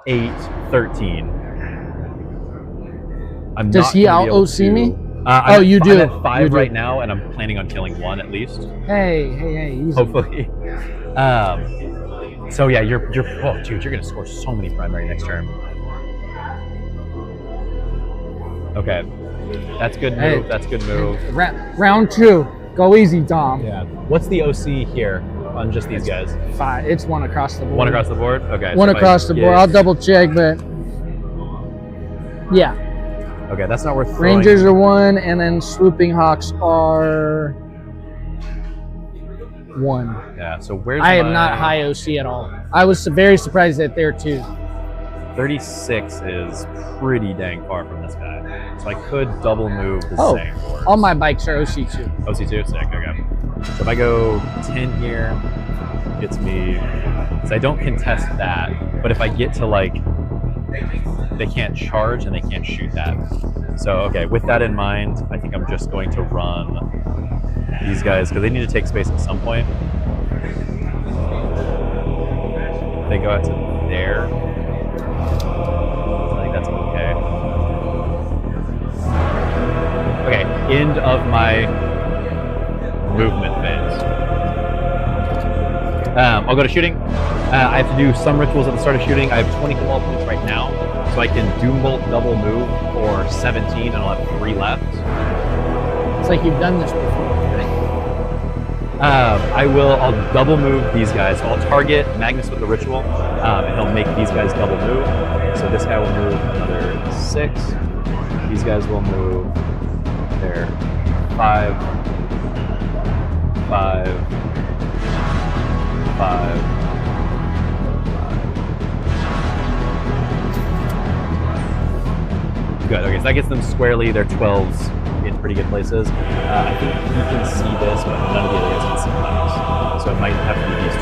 Speaker 7: 8, 13. I'm
Speaker 6: Does
Speaker 7: not
Speaker 6: he
Speaker 7: gonna be able
Speaker 6: out-OC
Speaker 7: to-
Speaker 6: me?
Speaker 7: I'm
Speaker 6: you
Speaker 7: at,
Speaker 6: do.
Speaker 7: I'm at 5
Speaker 6: You do.
Speaker 7: right now, and I'm planning on killing 1 at least.
Speaker 6: Hey, easy.
Speaker 7: Hopefully. So yeah, you're oh dude, you're gonna score so many primary next turn. Okay, that's good move.
Speaker 6: Hey.
Speaker 7: That's good move.
Speaker 6: Round 2. Go easy, Dom.
Speaker 7: Yeah. What's the OC here on just these guys?
Speaker 6: 5. It's 1 across the board.
Speaker 7: 1 across the board. Okay.
Speaker 6: One
Speaker 7: so if I
Speaker 6: across the board.
Speaker 7: get-
Speaker 6: I'll double check, but yeah.
Speaker 7: Okay, that's not worth throwing.
Speaker 6: Rangers are 1, and then Swooping Hawks are 1.
Speaker 7: Yeah. So where's
Speaker 6: I am
Speaker 7: my-
Speaker 6: not high OC at all. I was very surprised that they're 2.
Speaker 7: 36 is pretty dang far from this guy. So I could double move the
Speaker 6: Oh,
Speaker 7: same board.
Speaker 6: all my bikes are OC2.
Speaker 7: OC2, sick, okay. So if I go 10 here, gets me, so I don't contest that, but if I get to like, they can't charge and they can't shoot that. So, okay, with that in mind, I think I'm just going to run these guys, because they need to take space at some point. They go out to there. I think that's okay. Okay, end of my movement phase. I'll go to shooting. I have to do some rituals at the start of shooting. I have 20 wall points right now, so I can Doombolt double move for 17, and I'll have 3 left.
Speaker 6: It's like you've done this before.
Speaker 7: I'll double move these guys. So I'll target Magnus with the ritual, and he'll make these guys double move. So this guy will move another 6. These guys will move there 5, 5, 5. Good. Okay, so that gets them squarely. They're 12s in pretty good places. I think he can see this, but none of the other guys can see those. So it might have to be these 2.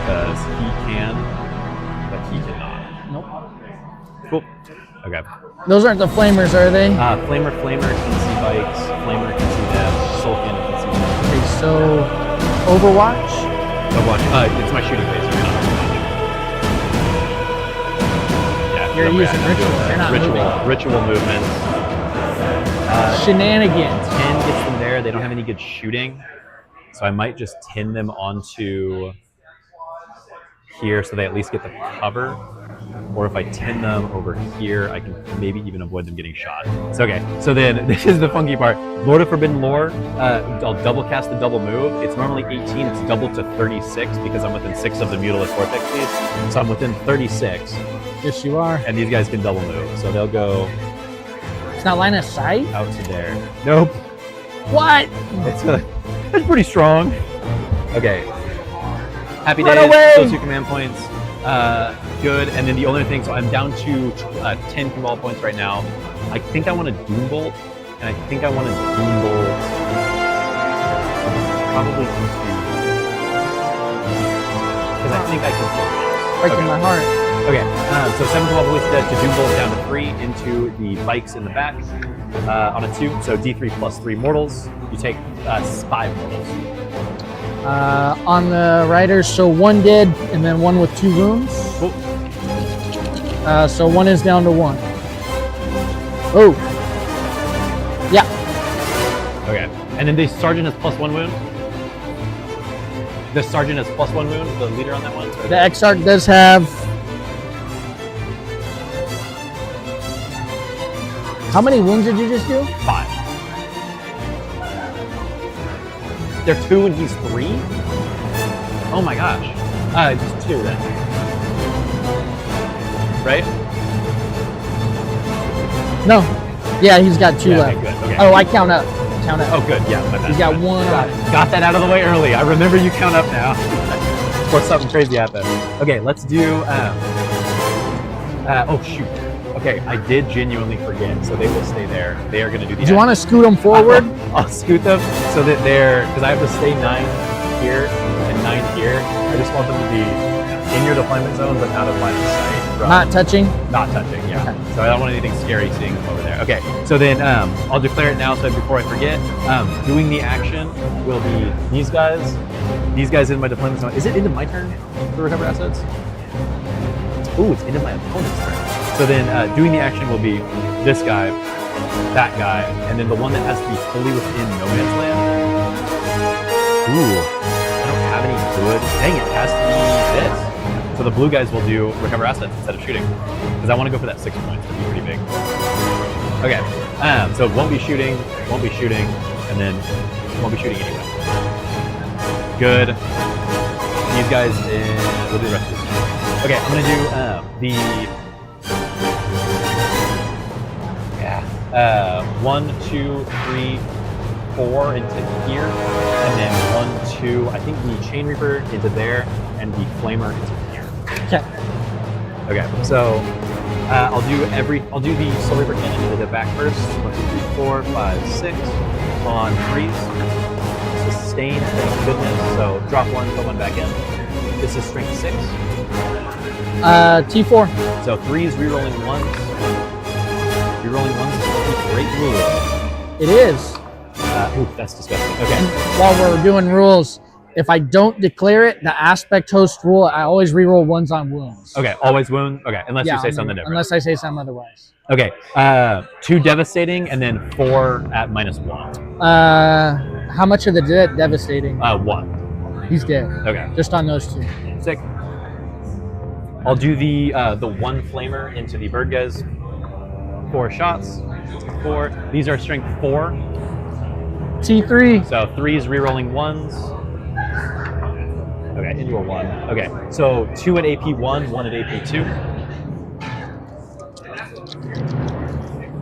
Speaker 7: Because he can, but he cannot.
Speaker 6: Nope.
Speaker 7: Cool. Okay.
Speaker 6: Those aren't the flamers, are they?
Speaker 7: Flamer can see bikes. Flamer can see them. Sulkin can see them.
Speaker 6: Okay, so Overwatch.
Speaker 7: Overwatch. It's my shooting phase.
Speaker 6: You're using rituals. You're not moving.
Speaker 7: Ritual movements.
Speaker 6: Shenanigans.
Speaker 7: 10 gets them there. They don't have any good shooting, so I might just tin them onto here so they at least get the cover. Or if I tin them over here, I can maybe even avoid them getting shot. So okay, so then this is the funky part. Lord of Forbidden Lore, I'll double cast the double move. It's normally 18, it's doubled to 36 because I'm within 6 of the Mutilus Vortex piece. So I'm within 36.
Speaker 6: Yes, you are.
Speaker 7: And these guys can double move. So they'll go
Speaker 6: It's not line of sight?
Speaker 7: out to there. Nope.
Speaker 6: What?
Speaker 7: That's pretty strong. Okay. Happy
Speaker 6: Run
Speaker 7: days.
Speaker 6: away!
Speaker 7: Still 2 command points. Good. And then the only thing, so I'm down to 10 command points right now. I think I want to Doombolt, and I think I want to Doombolt probably into, because I think I can kill this.
Speaker 6: Breaking my heart.
Speaker 7: Okay, so 7 command points to Doombolt down to 3 into the bikes in the back on a 2. So D3 plus 3 mortals. You take 5 mortals.
Speaker 6: On the riders, so 1 dead and then 1 with 2 wounds.
Speaker 7: Cool.
Speaker 6: So 1 is down to 1. Oh. Yeah.
Speaker 7: Okay. And then the sergeant has +1 wound. The sergeant has +1 wound, the leader on that one.
Speaker 6: The Exarch does have. How many wounds did you just do?
Speaker 7: 5. They're 2 and he's 3? Oh my gosh. Just 2 then. Right?
Speaker 6: No. Yeah, he's got 2
Speaker 7: Yeah,
Speaker 6: left.
Speaker 7: okay, good. Okay.
Speaker 6: Oh, I count up. Count up.
Speaker 7: Oh, good. Yeah, my bad.
Speaker 6: He's got
Speaker 7: My
Speaker 6: 1.
Speaker 7: bad. Got that out of the way early. I remember you count up now. Before something crazy happened. Okay, let's do. Oh shoot. Okay, I did genuinely forget, so they will stay there. They are going to do the.
Speaker 6: Do you want to scoot them forward?
Speaker 7: I'll scoot them so that they're, because I have to stay 9 here and 9 here. I just want them to be in your deployment zone, but out of line of sight.
Speaker 6: Not touching?
Speaker 7: Not touching, yeah.
Speaker 6: Okay.
Speaker 7: So I don't want anything scary seeing them over there. Okay, so then I'll declare it now so before I forget. Doing the action will be these guys in my deployment zone. Is it into my turn to recover assets? Ooh, it's into my opponent's turn. So then doing the action will be this guy, that guy, and then the one that has to be fully within no man's land. Ooh, I don't have any good. Dang, it has to be this. So the blue guys will do recover assets instead of shooting, because I want to go for that 6 points. That'd be pretty big. Okay, so won't be shooting, and then won't be shooting anyway. Good. These guys, we'll do the rest of this. Okay, I'm gonna do the 1, 2, 3, 4 into here, and then 1, 2. I think the Chain Reaper into there, and the Flamer into here.
Speaker 6: Okay.
Speaker 7: Okay, so I'll do the Soul Reaper cannon into the back first. 1, 2, 3, 4, 5, 6. On freeze. Sustain, thank goodness. So drop 1, put 1 back in. This is strength 6.
Speaker 6: T4.
Speaker 7: So 3s rerolling 1s. Rerolling 1s is a great rule.
Speaker 6: It is.
Speaker 7: Ooh, that's disgusting. Okay.
Speaker 6: And while we're doing rules, if I don't declare it, the aspect host rule, I always reroll 1s on wounds.
Speaker 7: Okay, always wound. Okay, unless you say something different.
Speaker 6: Unless I say something otherwise.
Speaker 7: Okay, 2 devastating and then 4 at -1.
Speaker 6: How much of the devastating?
Speaker 7: 1.
Speaker 6: He's dead.
Speaker 7: Okay.
Speaker 6: Just on those 2.
Speaker 7: Sick. I'll do the 1 flamer into the bird guys. 4 shots. 4. These are strength 4.
Speaker 6: T3.
Speaker 7: So 3s rerolling 1s. Okay, into a 1. Okay, so 2 at AP 1, 1 at AP 2.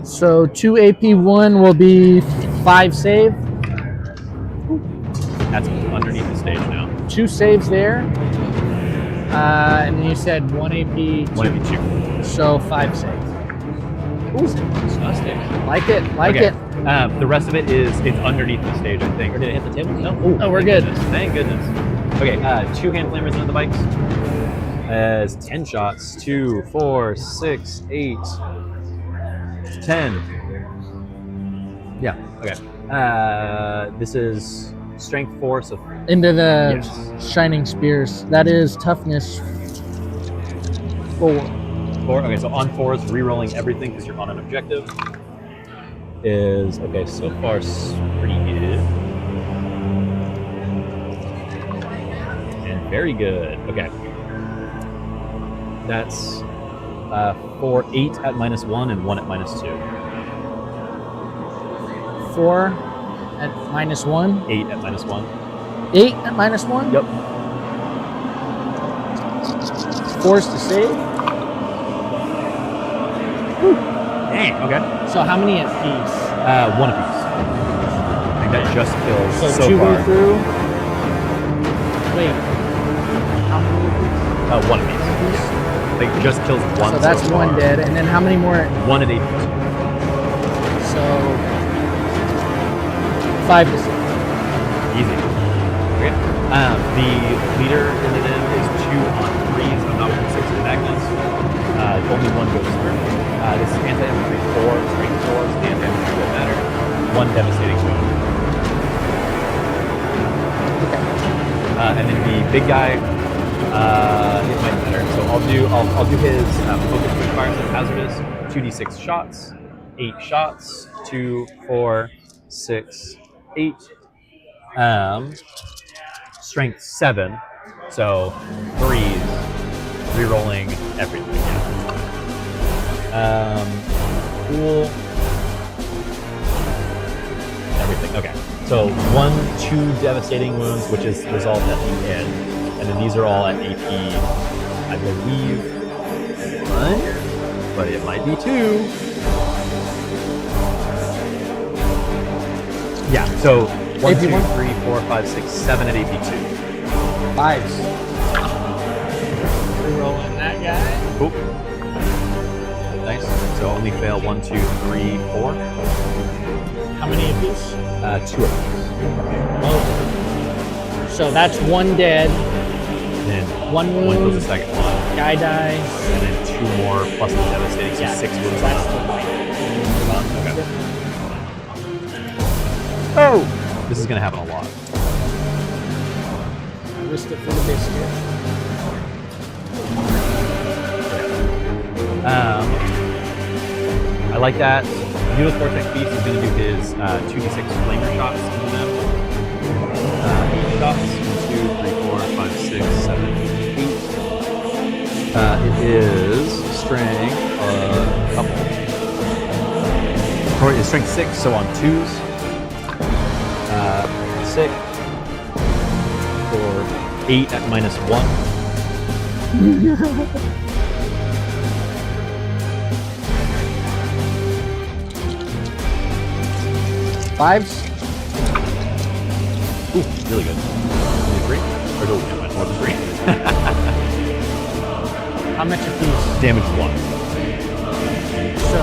Speaker 6: So 2 AP 1 will be 5 save.
Speaker 7: That's underneath the stage now.
Speaker 6: 2 saves there. And then you said 1 AP 2.
Speaker 7: 1 AP 2.
Speaker 6: So 5 saves. Ooh,
Speaker 7: Disgusting.
Speaker 6: like it, like
Speaker 7: Okay.
Speaker 6: it.
Speaker 7: The rest of it's underneath the stage, I think. Or did it hit the table? No. Ooh,
Speaker 6: Oh, we're
Speaker 7: thank
Speaker 6: good.
Speaker 7: goodness. Thank goodness. Okay, 2 hand flamers into the bikes. As 10 shots. 2, 4, 6, 8, 10. Yeah. Okay. This is strength 4, so
Speaker 6: Into the
Speaker 7: Yes.
Speaker 6: shining spears. That is toughness 4.
Speaker 7: 4. Okay, so on 4s, rerolling everything because you're on an objective. Is okay. So far, pretty good. And very good. Okay. That's 4, 8 at -1 and 1 at -2.
Speaker 6: 4 at -1.
Speaker 7: 8 at -1.
Speaker 6: 8 at -1.
Speaker 7: Yep.
Speaker 6: Forced to save.
Speaker 7: Dang. Okay.
Speaker 6: So how many at piece?
Speaker 7: 1 apiece. I think that just kills
Speaker 6: So
Speaker 7: so
Speaker 6: 2
Speaker 7: far.
Speaker 6: go through. Wait. How many?
Speaker 7: 1 apiece. Yeah. I think it just kills 1.
Speaker 6: So that's
Speaker 7: so
Speaker 6: 1
Speaker 7: far.
Speaker 6: dead. And then how many more?
Speaker 7: 1 at 8.
Speaker 6: So 5 to 6.
Speaker 7: Easy. Okay. The leader in the den is 2 on 3s. I'm not with 6 in Magnus. Only 1 goes through. This is anti-infantry 4, strength 4, so the anti-infantry won't matter. 1 devastating wound.
Speaker 6: Okay.
Speaker 7: And then the big guy, it might matter. So I'll do his focus quick fire, so hazardous. 2d6 shots, 8 shots, 2, 4, 6, 8. Strength 7, so 3s, rerolling everything. Cool. Everything. Okay. So 1, 2 devastating wounds, which is resolved at the end, and then these are all at AP. I believe 1, but it might be 2. Yeah. So 1,
Speaker 6: AP
Speaker 7: 2,
Speaker 6: 1?
Speaker 7: 3, 4, 5, 6, 7 at AP 2.
Speaker 6: 5s. Rerolling that guy.
Speaker 7: Cool. Nice. So only fail 1, 2, 3, 4.
Speaker 6: How many of these?
Speaker 7: 2 of these.
Speaker 6: Oh. So that's 1 dead.
Speaker 7: then
Speaker 6: One
Speaker 7: one kills
Speaker 6: wound.
Speaker 7: the second one,
Speaker 6: Guy dies.
Speaker 7: and then 2 more plus the devastating, so 6 wounds on
Speaker 6: That's
Speaker 7: that.
Speaker 6: the point.
Speaker 7: Okay. Oh! This is gonna happen a lot.
Speaker 6: I risked it for the biscuit.
Speaker 7: I like that. Needle Vortex Beast is going to do his 2d6 flamer shots into them. 8 shots. 1, 2, 3, 4, 5, 6, 7, 8. It is strength couple. Or it's strength 6, so on 2s. 6. Or 8 at -1.
Speaker 6: Fives.
Speaker 7: Ooh, really good. Only 3? Or no, never mind, more than 3.
Speaker 6: How much a piece?
Speaker 7: Damage 1.
Speaker 6: So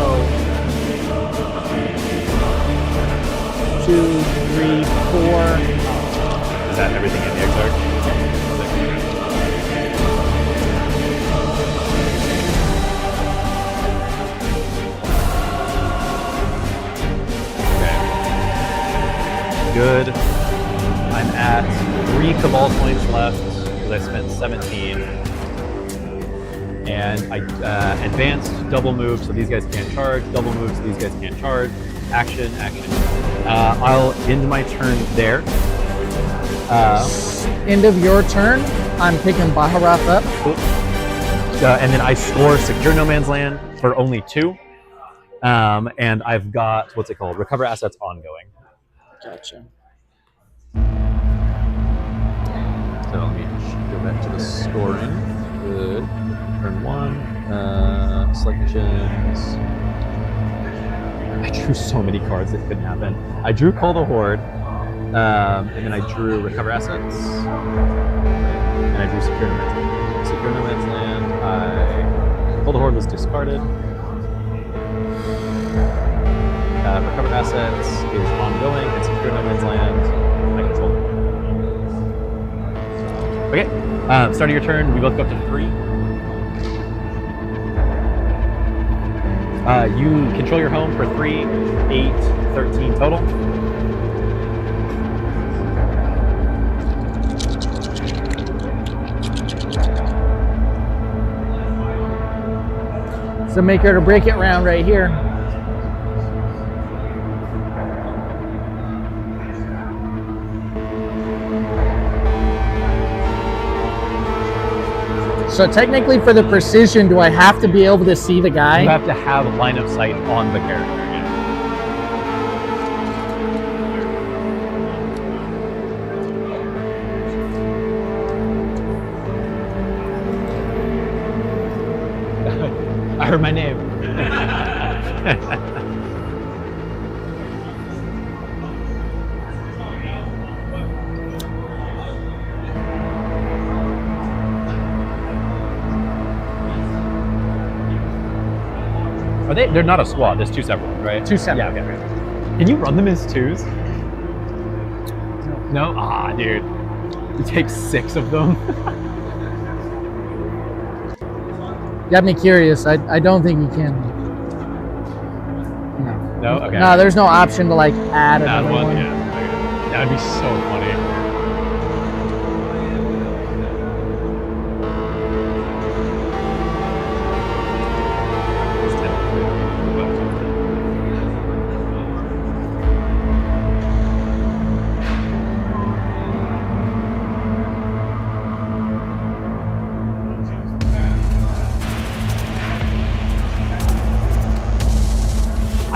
Speaker 6: 2, 3, 4.
Speaker 7: Is that everything in the Exarch? Good. I'm at 3 Cabal points left because I spent 17. And I advanced, double move, so these guys can't charge. Double move, so these guys can't charge. Action, action. I'll end my turn there.
Speaker 6: End of your turn. I'm picking Baharath up.
Speaker 7: And then I score Secure No Man's Land for only 2. And I've got, what's it called? Recover Assets ongoing.
Speaker 6: Gotcha.
Speaker 7: So let me go back to the scoring. Good. Turn 1. Select missions. I drew so many cards that couldn't happen. I drew Call the Horde. And then I drew Recover Assets. And I drew Secure No Man's Land. Secure No Man's Land. Call the Horde was discarded. Recover Assets is ongoing, and Secure No Man's Land, I control. Okay, start of your turn, we both go up to 3. You control your home for 3, 8, 13 total.
Speaker 6: So make her to break it round right here. So technically for the precision, do I have to be able to see the guy?
Speaker 7: You have to have line of sight on the character. Yeah. I heard my name. Are they? They're not a squad. There's 2 separate ones, right?
Speaker 6: 2 separate.
Speaker 7: Yeah. Okay. Can you run them as 2s? No. Ah, dude. You take 6 of them.
Speaker 6: Got me curious. I don't think you can. No.
Speaker 7: No. Okay.
Speaker 6: No, there's no option to like add
Speaker 7: That
Speaker 6: another
Speaker 7: one.
Speaker 6: one.
Speaker 7: Yeah. Okay. That'd be so funny.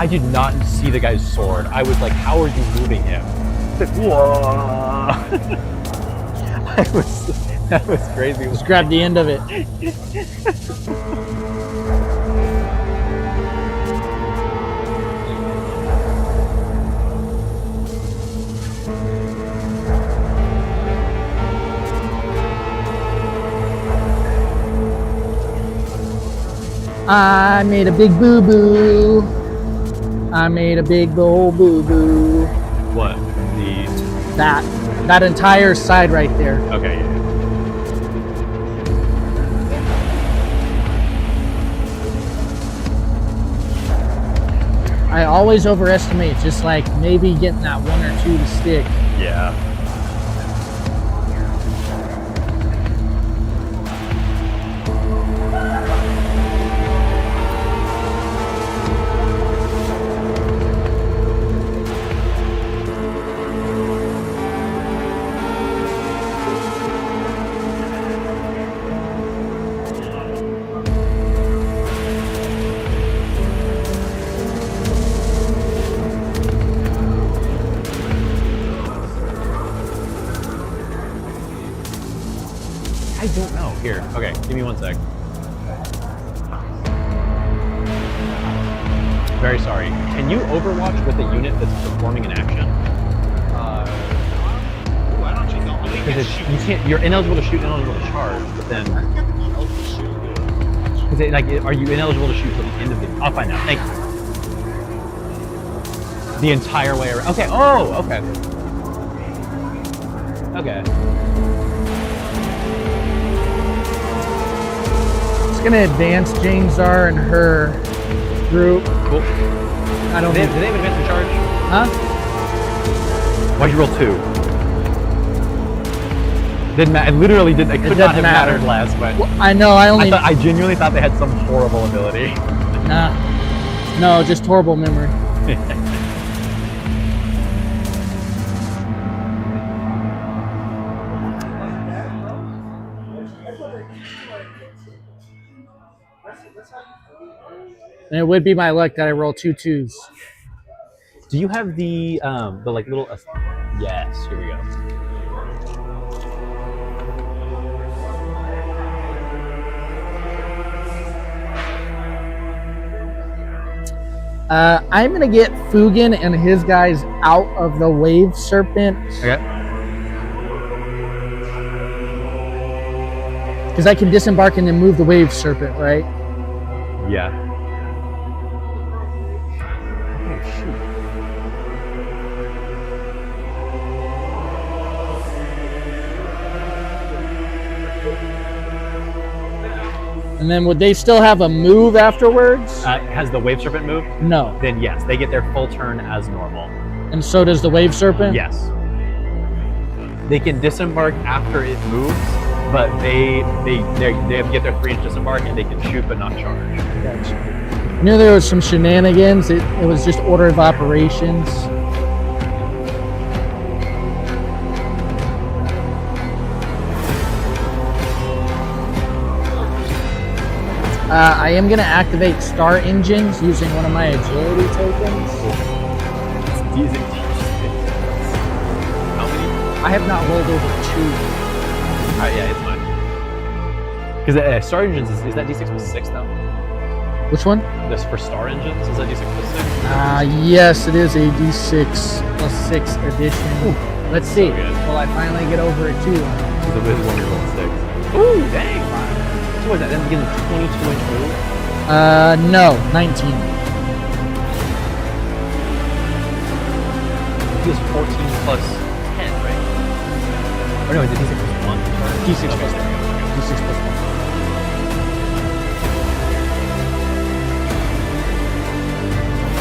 Speaker 7: I did not see the guy's sword. I was like, how are you moving him? Like, whoa. That was crazy.
Speaker 6: Just grab the end of it. I made a big boo-boo. I made a big old boo-boo.
Speaker 7: What?
Speaker 6: That entire side right there.
Speaker 7: Okay, yeah.
Speaker 6: I always overestimate just like maybe getting that 1 or 2 to stick.
Speaker 7: Yeah. I don't know. Here. Okay, give me 1 sec. Very sorry. Can you overwatch with a unit that's performing an action?
Speaker 3: I don't actually know. I think
Speaker 7: Because you can't. You're ineligible to shoot, ineligible to charge. But then, because like, are you ineligible to shoot till the end of the? I'll find out. Thank you. The entire way around. Okay. Oh. Okay. Okay.
Speaker 6: It's gonna advance Jane Czar and her group.
Speaker 7: Cool.
Speaker 6: I don't
Speaker 7: Did
Speaker 6: know.
Speaker 7: they have advance in charge?
Speaker 6: Huh?
Speaker 7: Why'd you roll 2? Didn't matter. It literally didn't. It could not
Speaker 6: doesn't
Speaker 7: have
Speaker 6: matter.
Speaker 7: mattered less. But
Speaker 6: Well, I know.
Speaker 7: I genuinely thought they had some horrible ability.
Speaker 6: Nah. No, just horrible memory. And it would be my luck that I roll 2 2s.
Speaker 7: Do you have the like little? Yes. Here we go.
Speaker 6: I'm gonna get Fugan and his guys out of the wave serpent
Speaker 7: Okay.
Speaker 6: because I can disembark and then move the wave serpent, right?
Speaker 7: Yeah. Oh shoot.
Speaker 6: And then would they still have a move afterwards?
Speaker 7: Has the wave serpent moved?
Speaker 6: No.
Speaker 7: Then yes, they get their full turn as normal.
Speaker 6: And so does the wave serpent?
Speaker 7: Yes. They can disembark after it moves, but they get their 3-inch disembark and they can shoot but not charge.
Speaker 6: Gotcha. I knew there was some shenanigans. It was just order of operations. I am going to activate star engines using one of my agility tokens.
Speaker 7: How many?
Speaker 6: I have not rolled over 2.
Speaker 7: Yeah, it's fine. Because star engines is that D6 plus 6 though?
Speaker 6: Which one?
Speaker 7: This for star engines is that D6 plus 6?
Speaker 6: Yes, it is a D6 plus 6 addition. Let's see.
Speaker 7: good.
Speaker 6: Will I finally get over a 2?
Speaker 7: Because the wizard one roll 6. Ooh, dang! So what is that? That begins a 22-inch move.
Speaker 6: No, 19.
Speaker 7: He has 14 plus 10, right? Or no, it's a D6 plus 1.
Speaker 6: D6 plus 1. D6 plus 1.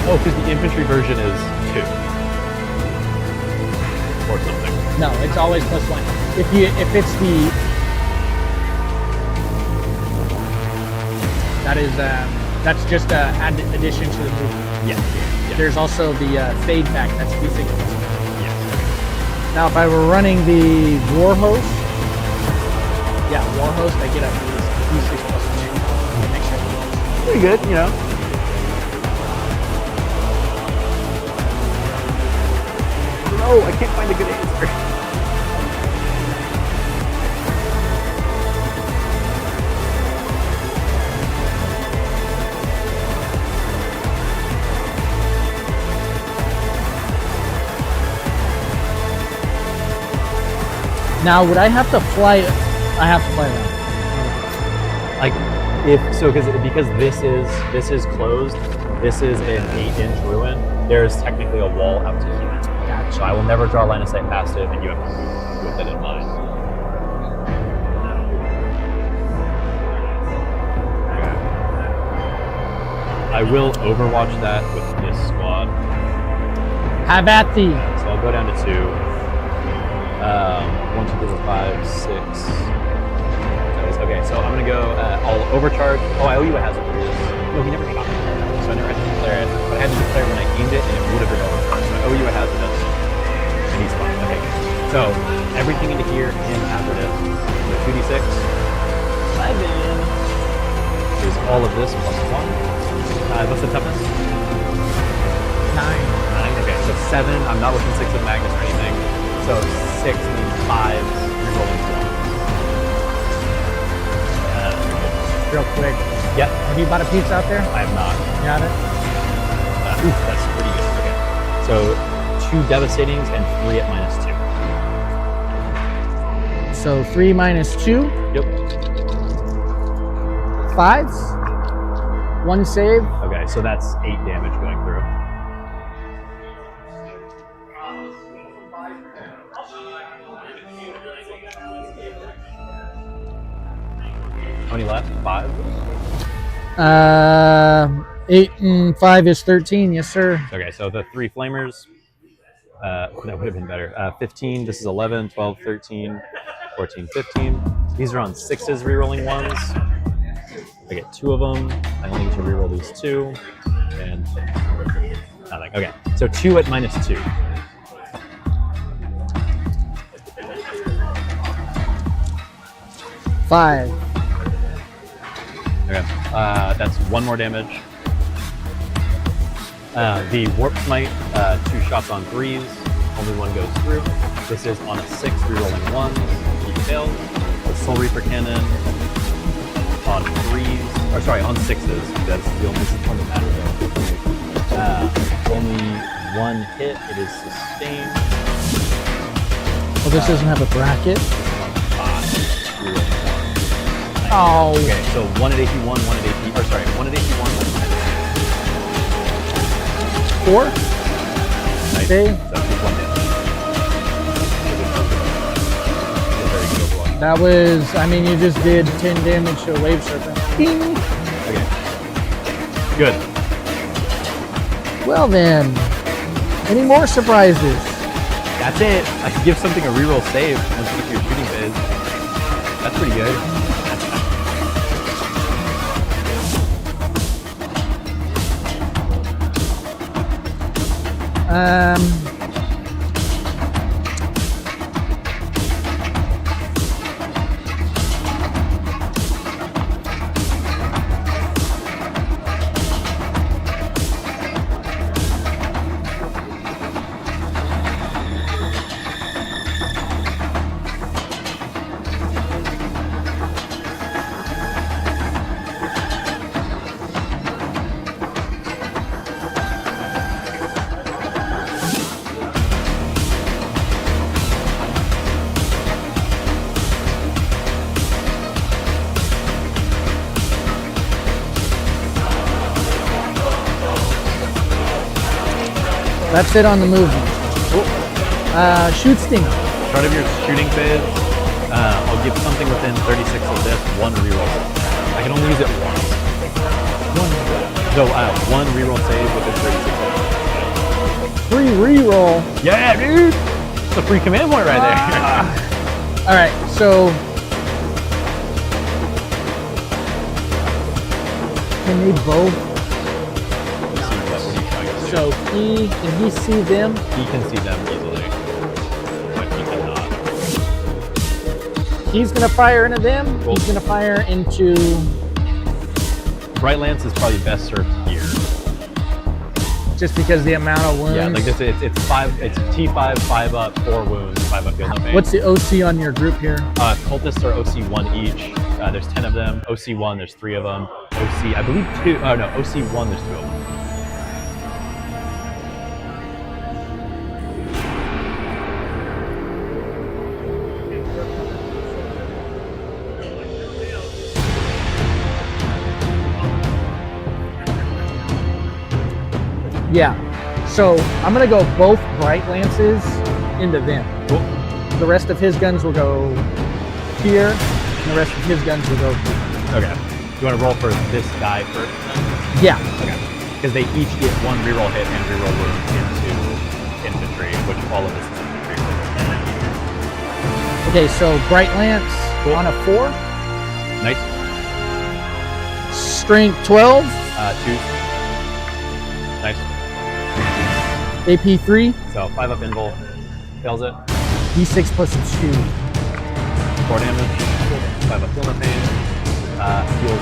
Speaker 7: Oh, because the infantry version is 2. Or something.
Speaker 6: No, it's always plus 1. If it's the that's just an addition to the movie.
Speaker 7: Yeah.
Speaker 6: There's also the fade back. That's D6 plus 1.
Speaker 7: Yes.
Speaker 6: Now, if I were running the war host, I get a D6 plus 2. Make sure.
Speaker 7: Pretty good, you know. No, I can't find a good answer.
Speaker 6: Now, would I have to fly? I have to fly around.
Speaker 7: Like, because this is closed. This is an 8-inch ruin. There is technically a wall out to here. So I will never draw a line of sight past it, and you have to move with it in mind. I will overwatch that with this squad.
Speaker 6: How about thee?
Speaker 7: So I'll go down to 2. 1, 2, 3, 4, 5, 6. Okay, so I'm gonna go. I'll overcharge. Oh, I owe you a hazard for this. No, he never shot me, so I never had to declare it. But I had to declare when I aimed it, and it would have been overcharged. So I owe you a hazardous, and he's fine. Okay, so everything into here in hazardous. So 2d6. 7. Is all of this plus 1. What's the toughness?
Speaker 6: 9.
Speaker 7: 9. Okay, so 7. I'm not looking 6 with Magnus or anything. So 6 means 5. You're rolling 1.
Speaker 6: Real quick.
Speaker 7: Yep.
Speaker 6: Have you bought a pizza out there?
Speaker 7: I have not.
Speaker 6: Got it.
Speaker 7: Oof, that's pretty good. Okay. So 2 devastatings and 3 at -2.
Speaker 6: So 3 minus 2.
Speaker 7: Yep.
Speaker 6: 5s. 1 save.
Speaker 7: Okay, so that's 8 damage going through. How many left? 5?
Speaker 6: 8 and 5 is 13. Yes, sir.
Speaker 7: Okay, so the 3 flamers, that would have been better. 15, this is 11, 12, 13, 14, 15. These are on 6s, rerolling 1s. I get 2 of them. I only need to reroll these 2. And nothing. Okay, so 2 at -2.
Speaker 6: Five.
Speaker 7: Okay, that's 1 more damage. The Warp Smite, 2 shots on 3s, only 1 goes through. This is on a 6, rerolling 1s, he fails. The Soul Reaper Cannon on 3s, or sorry, on 6s, that's the only one that matters though. Only 1 hit, it is sustained.
Speaker 6: Well, this doesn't have a bracket.
Speaker 7: This is on 5, rerolling 1.
Speaker 6: Oh.
Speaker 7: Okay, so 1 at AP1, 1 at AP, or sorry, 1 at AP1, 1 at AP.
Speaker 6: 4.
Speaker 7: Nice.
Speaker 6: Okay.
Speaker 7: So that's 1 damage. Very good overall.
Speaker 6: That was, I mean, you just did 10 damage to a Wave Serpent. Ding.
Speaker 7: Okay. Good.
Speaker 6: Well then, any more surprises?
Speaker 7: That's it. I can give something a reroll save once you get to your shooting phase. That's pretty good.
Speaker 6: That's it on the movement. Shoot Sting.
Speaker 7: Start of your shooting phase, I'll give something within 36 of this 1 reroll. I can only use it once.
Speaker 6: 1.
Speaker 7: So 1 reroll save within 36 of
Speaker 6: Free reroll.
Speaker 7: this. Yeah, dude! It's a free command point right there.
Speaker 6: All right, so can they both? So can he see them?
Speaker 7: He can see them easily, but he cannot.
Speaker 6: He's gonna fire into them.
Speaker 7: Cool.
Speaker 6: He's gonna fire into.
Speaker 7: Bright Lance is probably best served here.
Speaker 6: Just because the amount of wounds.
Speaker 7: Yeah, like this, it's 5. It's T5, 5 up, 4 wounds, 5 up. Good, no pain.
Speaker 6: What's the OC on your group here?
Speaker 7: Cultists are OC1 each. There's 10 of them. OC1, there's 3 of them. OC, I believe 2. Oh no, OC1, there's 2 of them.
Speaker 6: Yeah. So I'm gonna go both Bright Lances into them.
Speaker 7: Cool.
Speaker 6: The rest of his guns will go here, and the rest of his guns will go here.
Speaker 7: Okay. You want to roll for this guy first?
Speaker 6: Yeah.
Speaker 7: Okay. because they each get 1 reroll hit and reroll wound into infantry, which all of this is infantry.
Speaker 6: Okay, so Bright Lance
Speaker 7: Cool.
Speaker 6: on a 4.
Speaker 7: Nice.
Speaker 6: Strength 12.
Speaker 7: 2. Nice.
Speaker 6: AP 3.
Speaker 7: So 5 up invul. Fails it.
Speaker 6: D6 plus 2.
Speaker 7: 4 damage. 5 up Glimmer Pain. Heals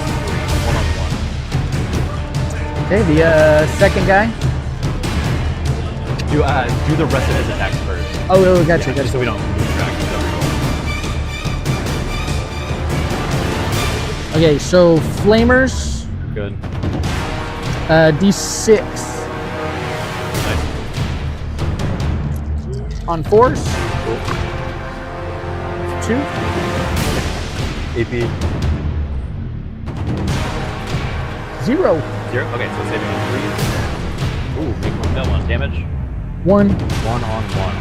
Speaker 7: 1 on 1.
Speaker 6: Okay, the second guy.
Speaker 7: Do the rest of his attacks first.
Speaker 6: Oh, gotcha,
Speaker 7: Just
Speaker 6: gotcha.
Speaker 7: so we don't lose track of the reroll.
Speaker 6: Okay, so Flamers,
Speaker 7: Good.
Speaker 6: D6
Speaker 7: Nice.
Speaker 6: on 4s.
Speaker 7: Cool.
Speaker 6: 2.
Speaker 7: AP
Speaker 6: 0.
Speaker 7: 0. Okay, so saving on 3s. Ooh, make 1 fail 1. Damage.
Speaker 6: 1.
Speaker 7: 1 on 1.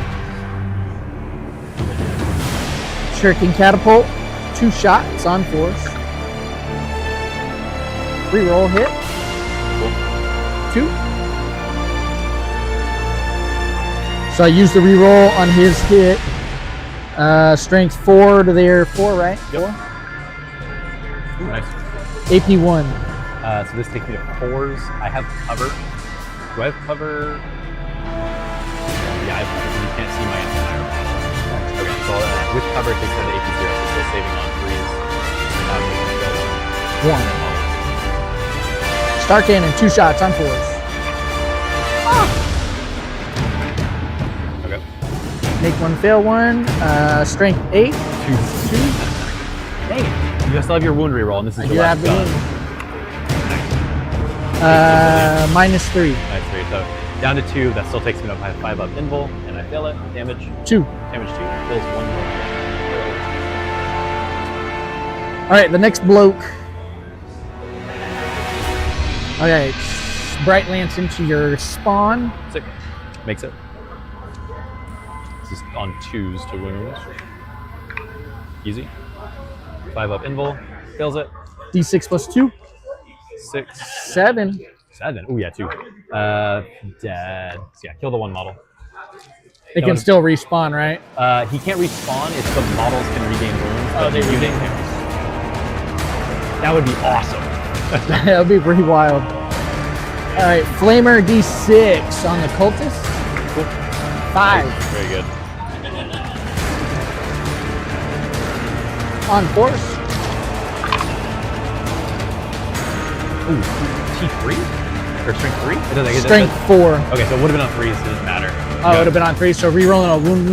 Speaker 6: Shuriken Catapult. 2 shots on 4s. Reroll hit.
Speaker 7: Cool.
Speaker 6: 2. So I use the reroll on his hit. Strength 4 to their 4, right?
Speaker 7: Yep. Ooh, nice.
Speaker 6: AP 1.
Speaker 7: So this takes me to 4s. I have cover. Do I have cover? Yeah, I have cover. You can't see my entire model. Okay, so with cover, it takes me to AP 0, so still saving on 3s. Make
Speaker 6: 1. Star Cannon, 2 shots on 4s.
Speaker 7: Okay.
Speaker 6: Make 1 fail 1. Strength 8.
Speaker 7: 2. Dang it. You still have your wound reroll, and this is
Speaker 6: I
Speaker 7: your
Speaker 6: do
Speaker 7: last
Speaker 6: have the
Speaker 7: gun.
Speaker 6: wound. -3.
Speaker 7: Nice, 3. So down to 2. That still takes me to 5 up invul, and I fail it. Damage.
Speaker 6: 2.
Speaker 7: Damage 2. Kills 1 more.
Speaker 6: Alright, the next bloke. Okay, Bright Lance into your spawn.
Speaker 7: Sick. Makes it. This is on 2s to wounds. Easy. 5 up invul. Fails it.
Speaker 6: D6 plus 2.
Speaker 7: 6.
Speaker 6: 7.
Speaker 7: 7. Ooh, yeah, 2. Dead. So yeah, kill the 1 model.
Speaker 6: It can still respawn, right?
Speaker 7: He can't respawn if the models can regain wounds.
Speaker 6: Oh,
Speaker 7: but
Speaker 6: they
Speaker 7: the
Speaker 6: regain
Speaker 7: unit can. That would be awesome.
Speaker 6: That would be pretty wild. Alright, Flamer D6 on the cultist.
Speaker 7: Cool.
Speaker 6: 5.
Speaker 7: Very good.
Speaker 6: On force.
Speaker 7: Ooh, T3? Or strength 3? It doesn't,
Speaker 6: Strength 4.
Speaker 7: Okay, so it would have been on 3s, so it doesn't matter.
Speaker 6: Oh, it would have been on 3, so rerolling a wound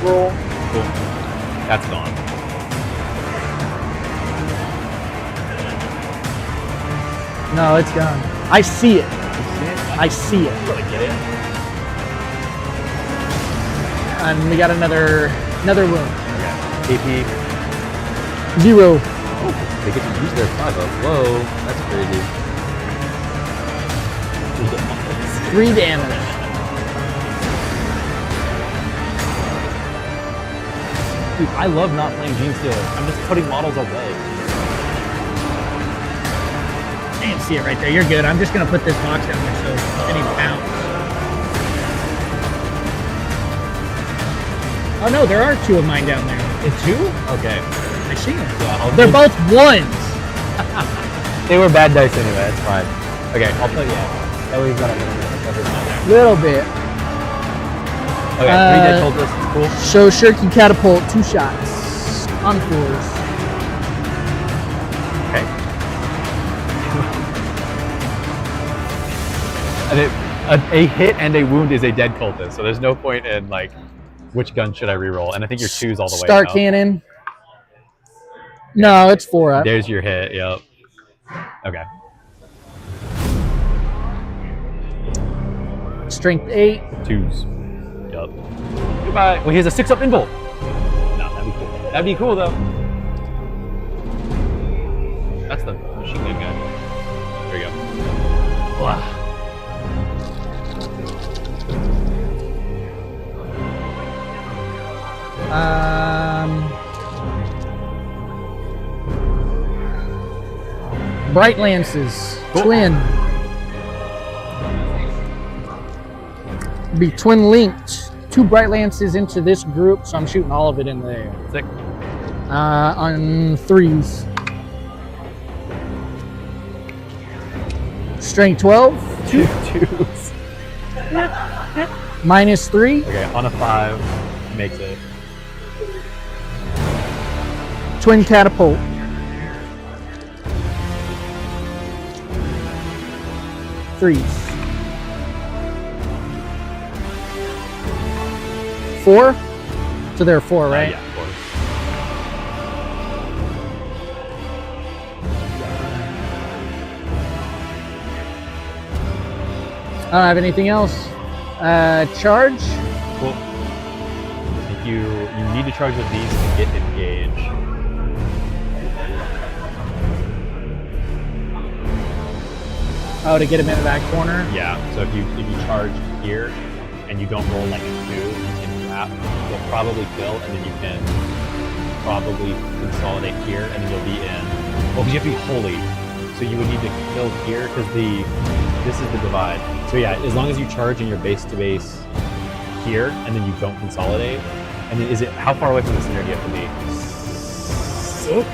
Speaker 6: roll.
Speaker 7: Cool. That's gone.
Speaker 6: No, it's gone. I see it. I see it.
Speaker 7: Really get it?
Speaker 6: And we got another wound.
Speaker 7: AP.
Speaker 6: 0.
Speaker 7: They get to use their 5 up. Whoa, that's crazy.
Speaker 6: 3 damage.
Speaker 7: Dude, I love not playing Gene Stealer. I'm just putting models away.
Speaker 6: I didn't see it right there. You're good. I'm just going to put this box down there so any bounce. Oh no, there are 2 of mine down there.
Speaker 7: 2? Okay.
Speaker 6: I see them.
Speaker 7: Yeah,
Speaker 6: They're both 1s.
Speaker 7: They were bad dice anyway, that's fine. Okay, I'll put, yeah. That way we've got a little bit of coverage on there.
Speaker 6: Little bit.
Speaker 7: Okay, 3 dead cultists, cool.
Speaker 6: So Shuriken Catapult, 2 shots. On 4s.
Speaker 7: Okay. And a hit and a wound is a dead cultist, so there's no point in, like, which gun should I reroll? And I think your 2's all the way
Speaker 6: Star
Speaker 7: now.
Speaker 6: Cannon. No, it's 4 up.
Speaker 7: There's your hit, yep. Okay.
Speaker 6: Strength 8.
Speaker 7: 2s. Yup. Goodbye. Well, here's a 6 up invul. No, that'd be cool. That'd be cool, though. That's the machine gun guy. There you go. Blah.
Speaker 6: Bright Lances.
Speaker 7: Cool.
Speaker 6: Twin. Be twin linked. 2 bright lances into this group, so I'm shooting all of it in there.
Speaker 7: Sick.
Speaker 6: On 3s. Strength 12.
Speaker 7: Two twos.
Speaker 6: -3.
Speaker 7: Okay, on a 5, makes it.
Speaker 6: Twin catapult. Threes. 4. So there are 4, right?
Speaker 7: Yeah, of course.
Speaker 6: I don't have anything else. Charge.
Speaker 7: Cool. I think you need to charge with these to get engaged.
Speaker 6: Oh, to get him into that corner.
Speaker 7: Yeah. So if you charge here and you don't roll like a 2, you can wrap. You'll probably kill, and then you can probably consolidate here, and then you'll be in. Well, because you have to be holy, so you would need to kill here because this is the divide. So yeah, as long as you charge in your base to base here, and then you don't consolidate, and then how far away from the center do you have to be? 6.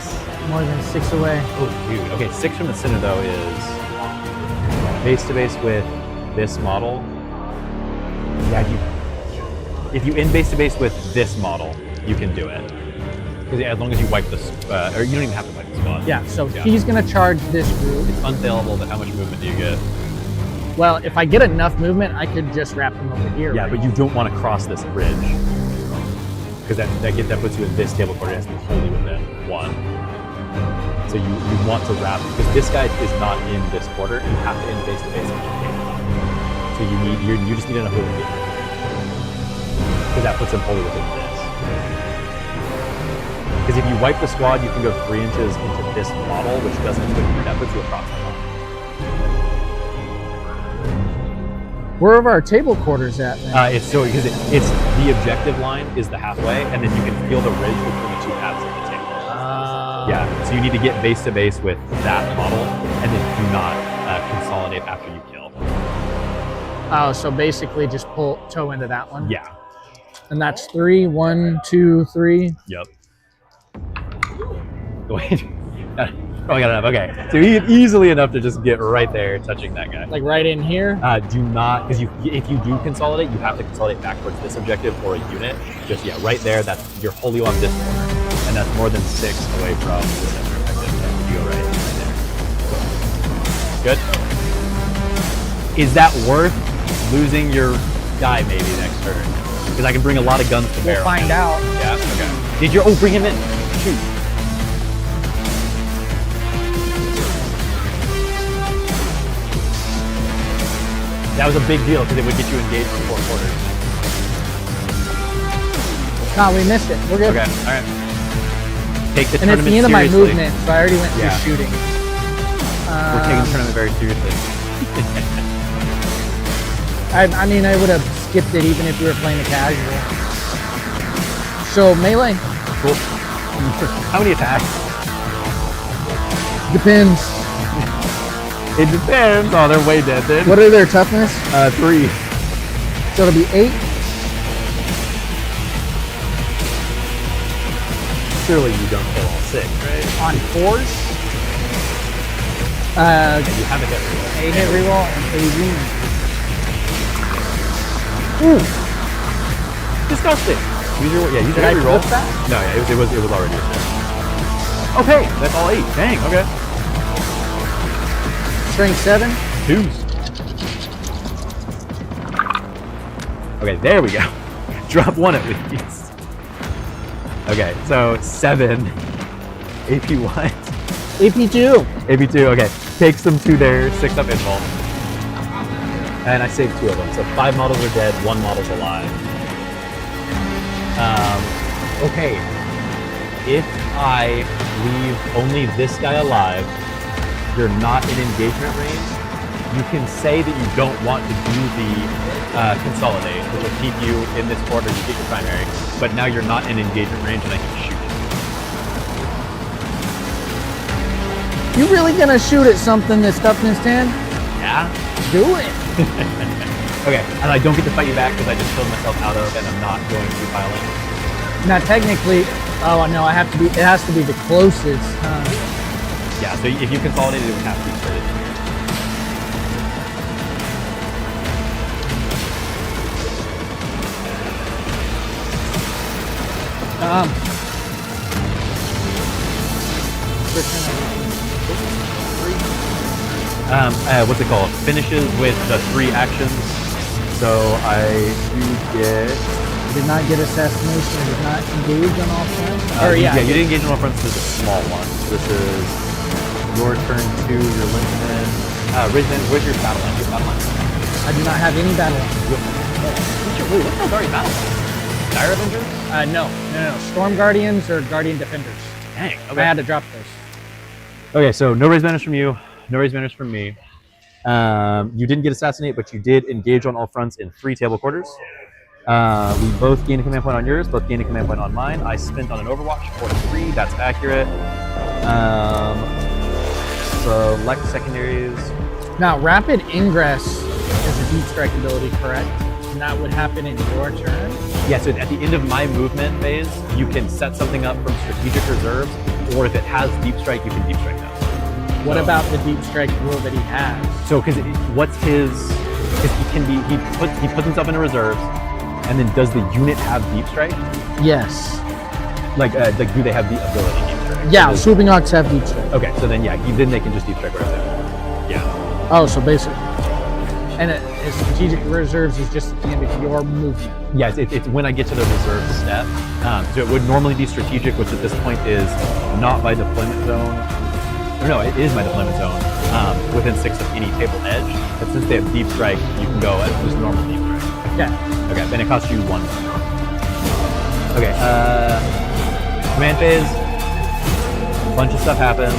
Speaker 6: More than 6 away.
Speaker 7: Oh, dude. Okay, 6 from the center though is base to base with this model. Yeah, if you in base to base with this model, you can do it. Because as long as you wipe this, or you don't even have to wipe the squad.
Speaker 6: Yeah, so he's going to charge this group.
Speaker 7: It's unsaleable, but how much movement do you get?
Speaker 6: Well, if I get enough movement, I could just wrap him over here.
Speaker 7: Yeah,
Speaker 6: right?
Speaker 7: but you don't want to cross this bridge. Because that puts you in this table quarter. It has to be wholly within 1. So you want to wrap, because this guy is not in this quarter. You have to in face to face. So you just need enough movement to get here. Because that puts him wholly within this. Because if you wipe the squad, you can go 3 inches into this model, which doesn't put you, that puts you across the model.
Speaker 6: Where are our table quarters at then?
Speaker 7: It's so because it's the objective line is the halfway, and then you can feel the ridge between the 2 halves of the table. Yeah, so you need to get base to base with that model, and then do not consolidate after you kill.
Speaker 6: Oh, so basically just toe into that one?
Speaker 7: Yeah.
Speaker 6: And that's 3. 1, 2, 3.
Speaker 7: Yep. Wait. Probably got enough. Okay. So easily enough to just get right there, touching that guy.
Speaker 6: Like right in here?
Speaker 7: Do not, because if you do consolidate, you have to consolidate back towards this objective or a unit. Just right there. That's you're wholly on this corner, and that's more than 6 away from the center objective. You go right there. Good. Is that worth losing your guy maybe next turn? Because I can bring a lot of guns to bear.
Speaker 6: We'll find out.
Speaker 7: Yeah. Okay. Did you? Oh, bring him in. Shoot. That was a big deal because it would get you engaged for 4 quarters.
Speaker 6: No, we missed it. We're good.
Speaker 7: Okay, all right. Take the
Speaker 6: And it's
Speaker 7: tournament
Speaker 6: the end of my
Speaker 7: seriously.
Speaker 6: movement, so I already went through shooting.
Speaker 7: We're taking the tournament very seriously.
Speaker 6: I mean, I would have skipped it even if we were playing a casual. So, melee?
Speaker 7: Cool. How many attacks?
Speaker 6: Depends.
Speaker 7: It depends. Oh, they're way dead then.
Speaker 6: What are their toughness?
Speaker 7: 3.
Speaker 6: So it'll be 8.
Speaker 7: Surely you don't kill all 6, right?
Speaker 6: On 4s?
Speaker 7: You have a hit reroll.
Speaker 6: A hit reroll and a wound. Ooh.
Speaker 7: Disgusting. Use your
Speaker 6: Did
Speaker 7: hit
Speaker 6: I
Speaker 7: reroll.
Speaker 6: flip that?
Speaker 7: No, yeah, it was already a hit. Okay, that's all 8. Dang. Okay.
Speaker 6: Strength 7.
Speaker 7: 2s. Okay, there we go. Drop 1 at least. Okay, so 7. AP what?
Speaker 6: AP2.
Speaker 7: AP2, okay. Takes them to their 6 up invuln. And I saved 2 of them. So 5 models are dead, 1 model's alive. Okay. If I leave only this guy alive, you're not in engagement range, you can say that you don't want to do the consolidate, which will keep you in this quarter, you get your primary, but now you're not in engagement range and I can shoot you.
Speaker 6: You really gonna shoot at something that's toughness 10?
Speaker 7: Yeah?
Speaker 6: Do it.
Speaker 7: Okay, and I don't get to fight you back because I just killed myself out of, and I'm not going to pile in.
Speaker 6: Now technically, oh no, I have to be. It has to be the closest.
Speaker 7: Yeah, so if you consolidated, it would have to be split. What's it called? Finishes with the 3 actions. So I do get.
Speaker 6: Did not get assassination. Did not engage on all fronts.
Speaker 7: Yeah, you didn't engage on all fronts. This is a small one. So this is your turn 2. Your Lynchman. Ridgeman, where's your battle line? Your battle line.
Speaker 6: I do not have any battle line.
Speaker 7: What's your already battle line? Dire Avengers?
Speaker 6: No. Storm Guardians or Guardian Defenders.
Speaker 7: Dang.
Speaker 6: I
Speaker 7: Okay.
Speaker 6: had to drop those.
Speaker 7: Okay, so no raise banners from you. No raise banners from me. You didn't get assassinate, but you did engage on all fronts in 3 table quarters. We both gained a command point on yours, both gained a command point on mine. I spent on an Overwatch for 3. That's accurate. Select secondaries.
Speaker 6: Now, Rapid Ingress is a deep strike ability, correct? And that would happen in your turn.
Speaker 7: Yeah, so at the end of my movement phase, you can set something up from strategic reserves, or if it has deep strike, you can deep strike that.
Speaker 6: What about the deep strike rule that he has?
Speaker 7: So, because what's his? Because he puts himself into reserves, and then does the unit have deep strike?
Speaker 6: Yes.
Speaker 7: Like do they have the ability deep strike?
Speaker 6: Yeah, swooping ox have deep strike.
Speaker 7: Okay, so then then they can just deep strike right there. Yeah.
Speaker 6: Oh, so basically, and his strategic reserves is just at the end of your movement.
Speaker 7: Yeah, it's when I get to the reserve step. So it would normally be strategic, which at this point is not my deployment zone. Or no, it is my deployment zone. Within 6 of any table edge. But since they have deep strike, you can go as just normal deep strike.
Speaker 6: Yeah.
Speaker 7: Okay, then it costs you 1. Okay, command phase. A bunch of stuff happens.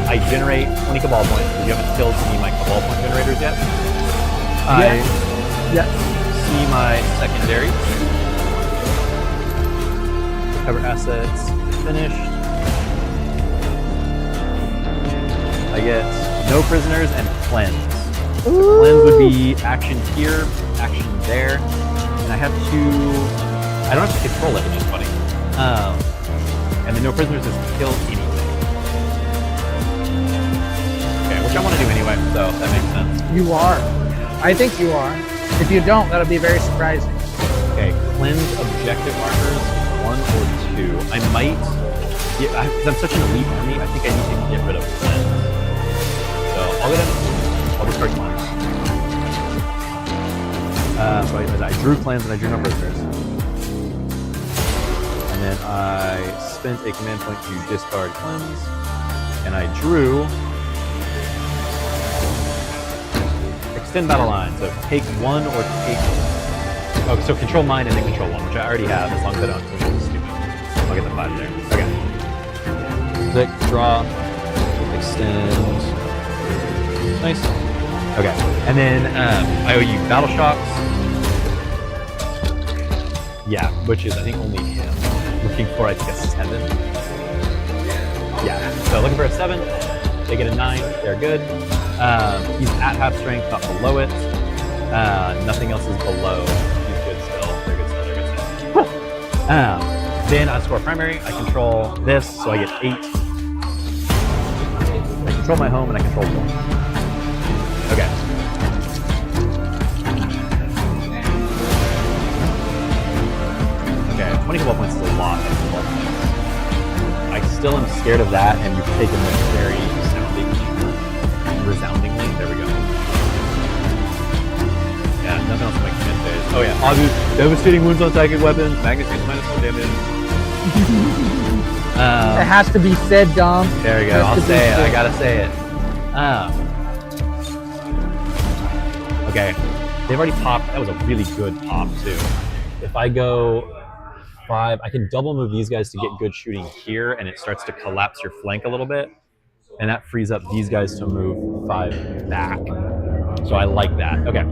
Speaker 7: I generate 20 Cabal points because you haven't killed any of my Cabal point generators yet. I see my secondary. Recover assets. Finished. I get no prisoners and cleanse. So cleanse would be action here, action there, and I have to. I don't have to control it, which is funny. And the no prisoners is kill anything. Okay, which I want to do anyway, so that makes sense.
Speaker 6: You are. I think you are. If you don't, that'll be very surprising.
Speaker 7: Okay, cleanse objective markers 1 or 2. I might. Yeah, because I'm such an elite army, I think I need to get rid of cleanse. So I'll go down. I'll discard cleanse. So I drew cleanse and I drew no prisoners. And then I spent a command point to discard cleanse. And I drew extend battle line. So take 1 or take. Oh, so control mine and then control 1, which I already have as long as I don't do anything stupid. I'll get the 5 there. Okay. Click, draw, extend. Nice. Okay, and then I owe you battle shocks. Yeah, which is I think only him. Looking for I think a 7. Yeah, so looking for a 7. They get a 9. They're good. He's at half strength, not below it. Nothing else is below. He's good still. They're good still. They're good still. Then I score primary. I control this, so I get 8. I control my home and I control 1. Okay. Okay, 20 Cabal points is a lot of Cabal points. I still am scared of that, and you've taken this very resoundingly. There we go. Yeah, nothing else in my command phase. Oh yeah, obvious devastating wounds on psychic weapons. Magnus takes -1 damage.
Speaker 6: It has to be said, Dom.
Speaker 7: There we go. I'll say it. I gotta say it. Okay, they've already popped. That was a really good pop too. If I go 5, I can double move these guys to get good shooting here, and it starts to collapse your flank a little bit, and that frees up these guys to move 5 back. So I like that. Okay,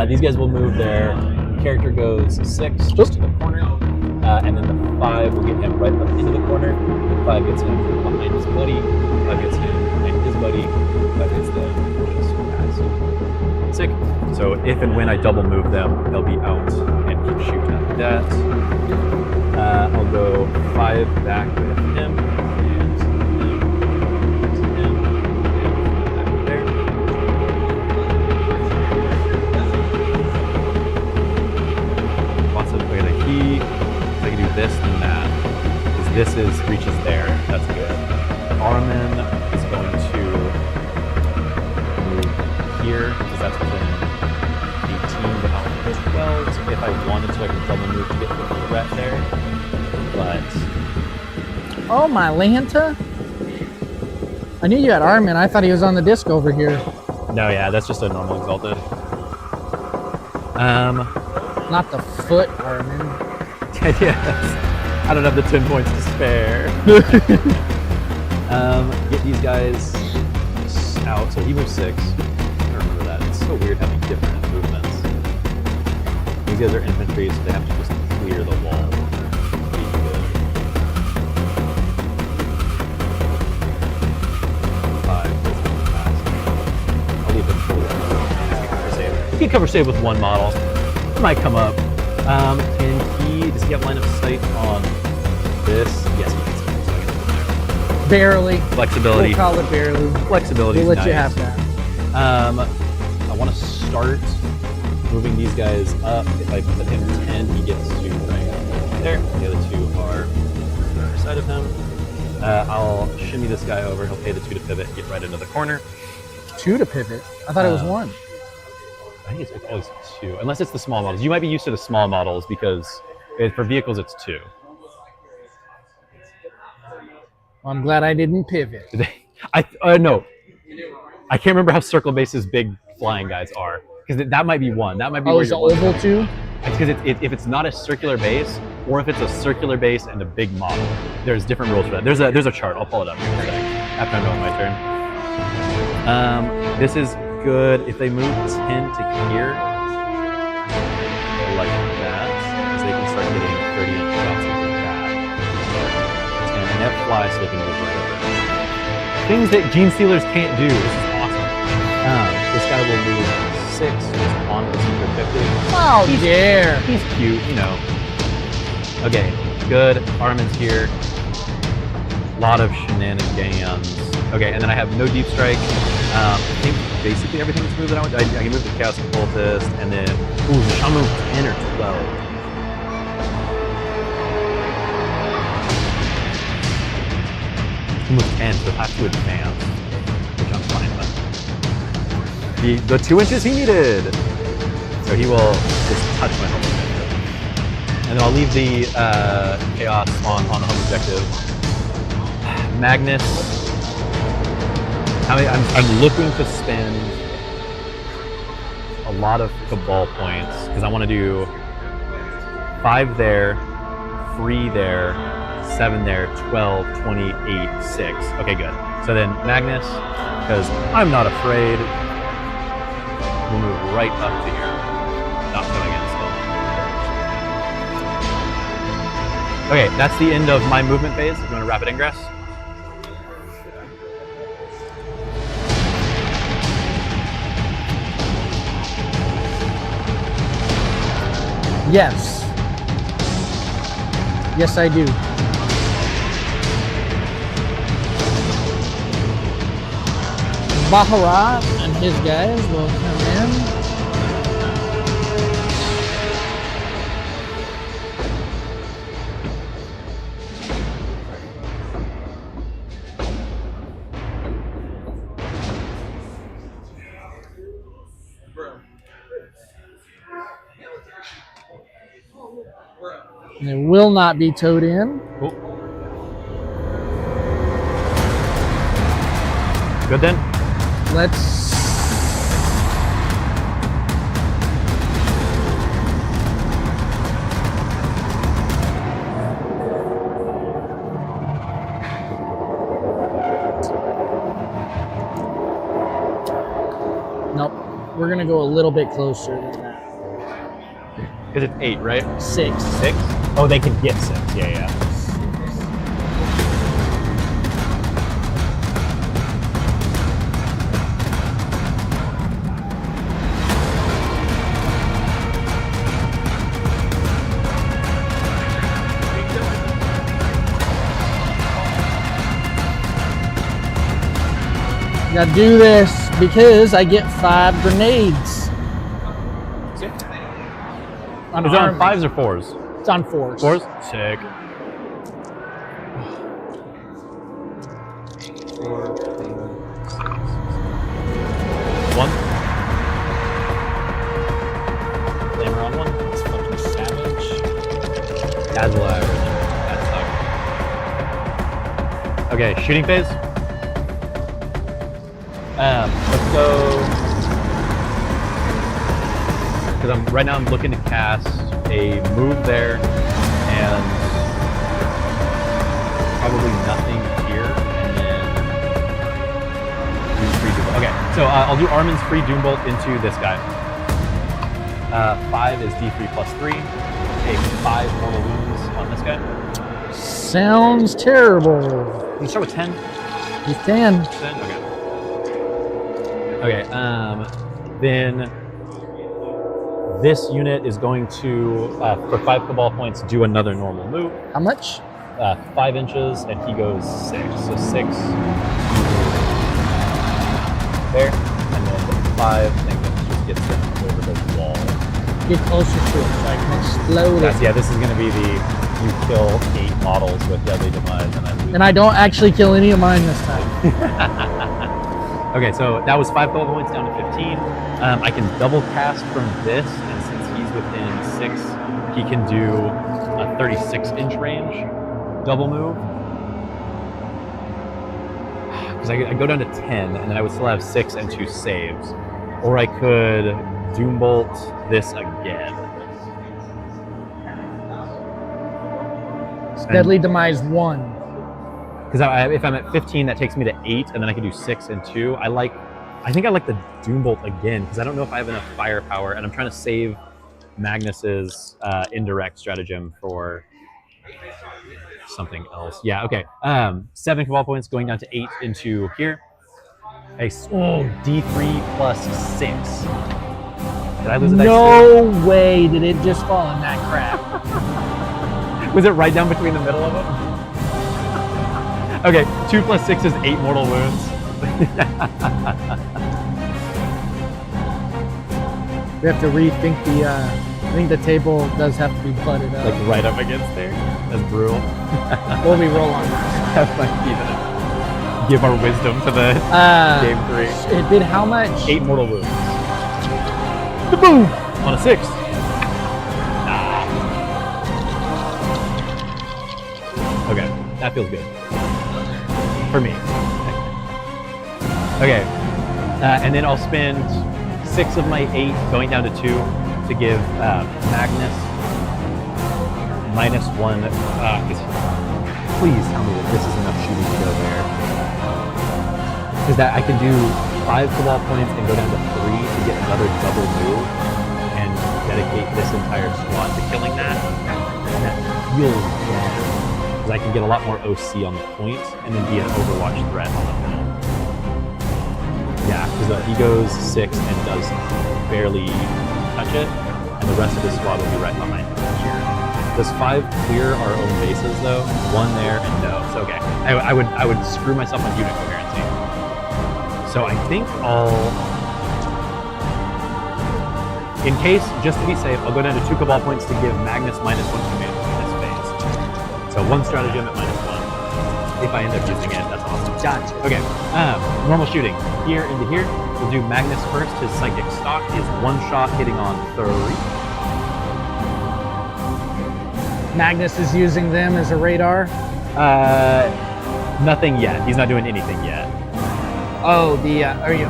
Speaker 7: these guys will move there. Character goes 6 just to the corner, and then the 5 will get him right up into the corner. 5 gets him behind his buddy. 5 gets him behind his buddy. 5 gets them. basic. So if and when I double move them, they'll be out and keep shooting at that. I'll go 5 back with him. And him. Back there. Lots of okay, the key. If I can do this and that. Because reaches there. That's good. Armin is going to move here because that's within 18 but not within 12. So if I wanted to, I could double move to get the threat there. But
Speaker 6: Oh, my Lanta? I knew you had Armin. I thought he was on the disc over here.
Speaker 7: no, yeah, that's just a normal exalted.
Speaker 6: Not the foot Armin.
Speaker 7: Yes. I don't have the 10 points to spare. Get these guys out. So he moves 6. I don't remember that. It's so weird having different movements. These guys are infantry, so they have to just clear the wall. I'll leave them full. He can cover save with one model. It might come up. Does he have line of sight on this? Yes, he does. So I can put there.
Speaker 6: Barely.
Speaker 7: Flexibility.
Speaker 6: We'll call it barely.
Speaker 7: Flexibility.
Speaker 6: We'll let
Speaker 7: nice.
Speaker 6: you have that.
Speaker 7: I want to start moving these guys up. If I put him 10, he gets to right there. The other 2 are on the other side of him. I'll shimmy this guy over. He'll pay the 2 to pivot, get right into the corner.
Speaker 6: 2 to pivot. I thought it was 1.
Speaker 7: I think it's always 2, unless it's the small models. You might be used to the small models because for vehicles it's 2.
Speaker 6: Well, I'm glad I didn't pivot.
Speaker 7: No. I can't remember how circle bases big flying guys are because that might be 1. That might be.
Speaker 6: Oh, is the oval 2?
Speaker 7: Because if it's not a circular base or if it's a circular base and a big model, there's different rules for that. There's a chart. I'll pull it up here in a second after I'm done with my turn. This is good if they move 10 to here, like that, because they can start getting 30-inch shots like that. And that flies so they can move right over. Things that Gene Stealers can't do. This is awesome. This guy will move 6 on the super 50.
Speaker 6: Oh, yeah.
Speaker 7: He's cute, you know. Okay, good. Armin's here. A lot of shenanigans. Okay, and then I have no deep strike. I think basically everything's moved that I want. I can move the Chaos Cultist, and then I'll move 10 or 12. I'll move 10, so I have to advance, which I'm fine with. The 2 inches he needed, so he will just touch my home objective, and then I'll leave the Chaos on the home objective. Magnus. I'm looking to spend a lot of Cabal points because I want to do 5 there, 3 there, 7 there, 12, 28, 6. Okay, good. So then Magnus, because I'm not afraid, we'll move right up to here. Not going against them. Okay, that's the end of my movement phase. I'm going to rapid ingress.
Speaker 6: Yes. Yes, I do. Baharat and his guys will come in. And it will not be towed in.
Speaker 7: Cool. Good then?
Speaker 6: Let's... Nope. We're going to go a little bit closer than that.
Speaker 7: Because it's 8, right?
Speaker 6: 6.
Speaker 7: 6? Oh, they can get 6. Yeah, yeah.
Speaker 6: Gotta do this because I get 5 grenades.
Speaker 7: Is it
Speaker 6: On
Speaker 7: on
Speaker 6: army.
Speaker 7: 5s or 4s?
Speaker 6: It's on 4s.
Speaker 7: 4s? Sick. 1. Flamer on 1.
Speaker 6: It's fucking savage.
Speaker 7: That's low average. That sucks. Okay, shooting phase. Let's go. Because right now I'm looking to cast a move there and probably nothing here, and then do free Doom Bolt. Okay, so I'll do Armin's free Doom Bolt into this guy. 5 is D3 plus 3. Okay, 5 mortal wounds on this guy.
Speaker 6: Sounds terrible.
Speaker 7: You start with 10.
Speaker 6: He's 10.
Speaker 7: 10? Okay. Okay, then this unit is going to, for 5 Cabal points, do another normal move.
Speaker 6: How much?
Speaker 7: 5 inches, and he goes 6. So 6 there, and then 5, and then just gets them over the wall.
Speaker 6: Get closer to it so I can explode it.
Speaker 7: Yeah, this is going to be the, you kill 8 models with Deadly Demise, and I lose.
Speaker 6: And I don't actually kill any of mine this time.
Speaker 7: Okay, so that was 5 Cabal points down to 15. I can double cast from this, and since he's within 6, he can do a 36-inch range double move. Because I go down to 10, and then I would still have 6 and 2 saves. Or I could Doom Bolt this again.
Speaker 6: Deadly Demise 1.
Speaker 7: Because if I'm at 15, that takes me to 8, and then I can do 6 and 2. I think I like the Doom Bolt again, because I don't know if I have enough firepower, and I'm trying to save Magnus's indirect stratagem for something else. Yeah, okay. 7 Cabal points going down to 8 into here. D3 plus 6. Did I lose a dice?
Speaker 6: No way did it just fall in that crap.
Speaker 7: Was it right down between the middle of them? Okay, 2 plus 6 is 8 mortal wounds.
Speaker 6: We have to rethink the, I think the table does have to be butted up.
Speaker 7: Like right up against there. That's brutal.
Speaker 6: What we roll on.
Speaker 7: Have fun even. Give our wisdom to the game 3.
Speaker 6: It did how much?
Speaker 7: 8 mortal wounds.
Speaker 6: Boom!
Speaker 7: On a 6. Okay, that feels good. For me. Okay, and then I'll spend 6 of my 8 going down to 2 to give Magnus -1. Please tell me that this is enough shooting to go there. Because that I can do 5 Cabal points and go down to 3 to get another double move and dedicate this entire squad to killing that. And that feels bad. Because I can get a lot more OC on the point and then be an Overwatch threat on the middle. Yeah, because he goes 6 and does barely touch it, and the rest of his squad will be right behind him here. Does 5 clear our own bases though? 1 there and no. So okay, I would screw myself on unit coherency. So I think in case, just to be safe, I'll go down to 2 Cabal points to give Magnus -1 command in this phase. So 1 stratagem at -1. If I end up using it, that's awesome.
Speaker 6: Gotcha.
Speaker 7: Okay, normal shooting. Here into here, we'll do Magnus first. His Psychic Stock is 1 shot hitting on 3.
Speaker 6: Magnus is using them as a radar.
Speaker 7: Nothing yet. He's not doing anything yet.
Speaker 6: Oh,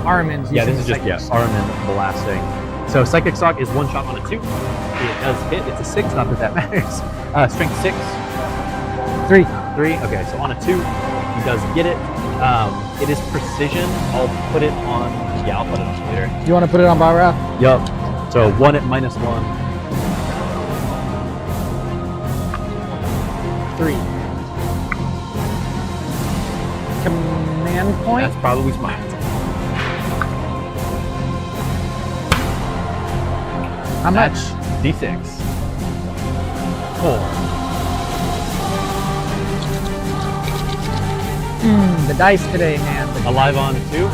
Speaker 6: Armin's using
Speaker 7: Yeah, this is just,
Speaker 6: Psychic Stock.
Speaker 7: Armin blasting. So Psychic Stock is 1 shot on a 2. It does hit. It's a 6, not that that matters. Strength 6.
Speaker 6: 3.
Speaker 7: 3. Okay, so on a 2, he does get it. It is precision. I'll put it on. Yeah, I'll put it on later.
Speaker 6: You want to put it on Balrath?
Speaker 7: Yup. So 1 at -1.
Speaker 6: 3. Command point?
Speaker 7: That's probably smart.
Speaker 6: How much?
Speaker 7: D6. 4.
Speaker 6: The dice today, man.
Speaker 7: Alive on 2.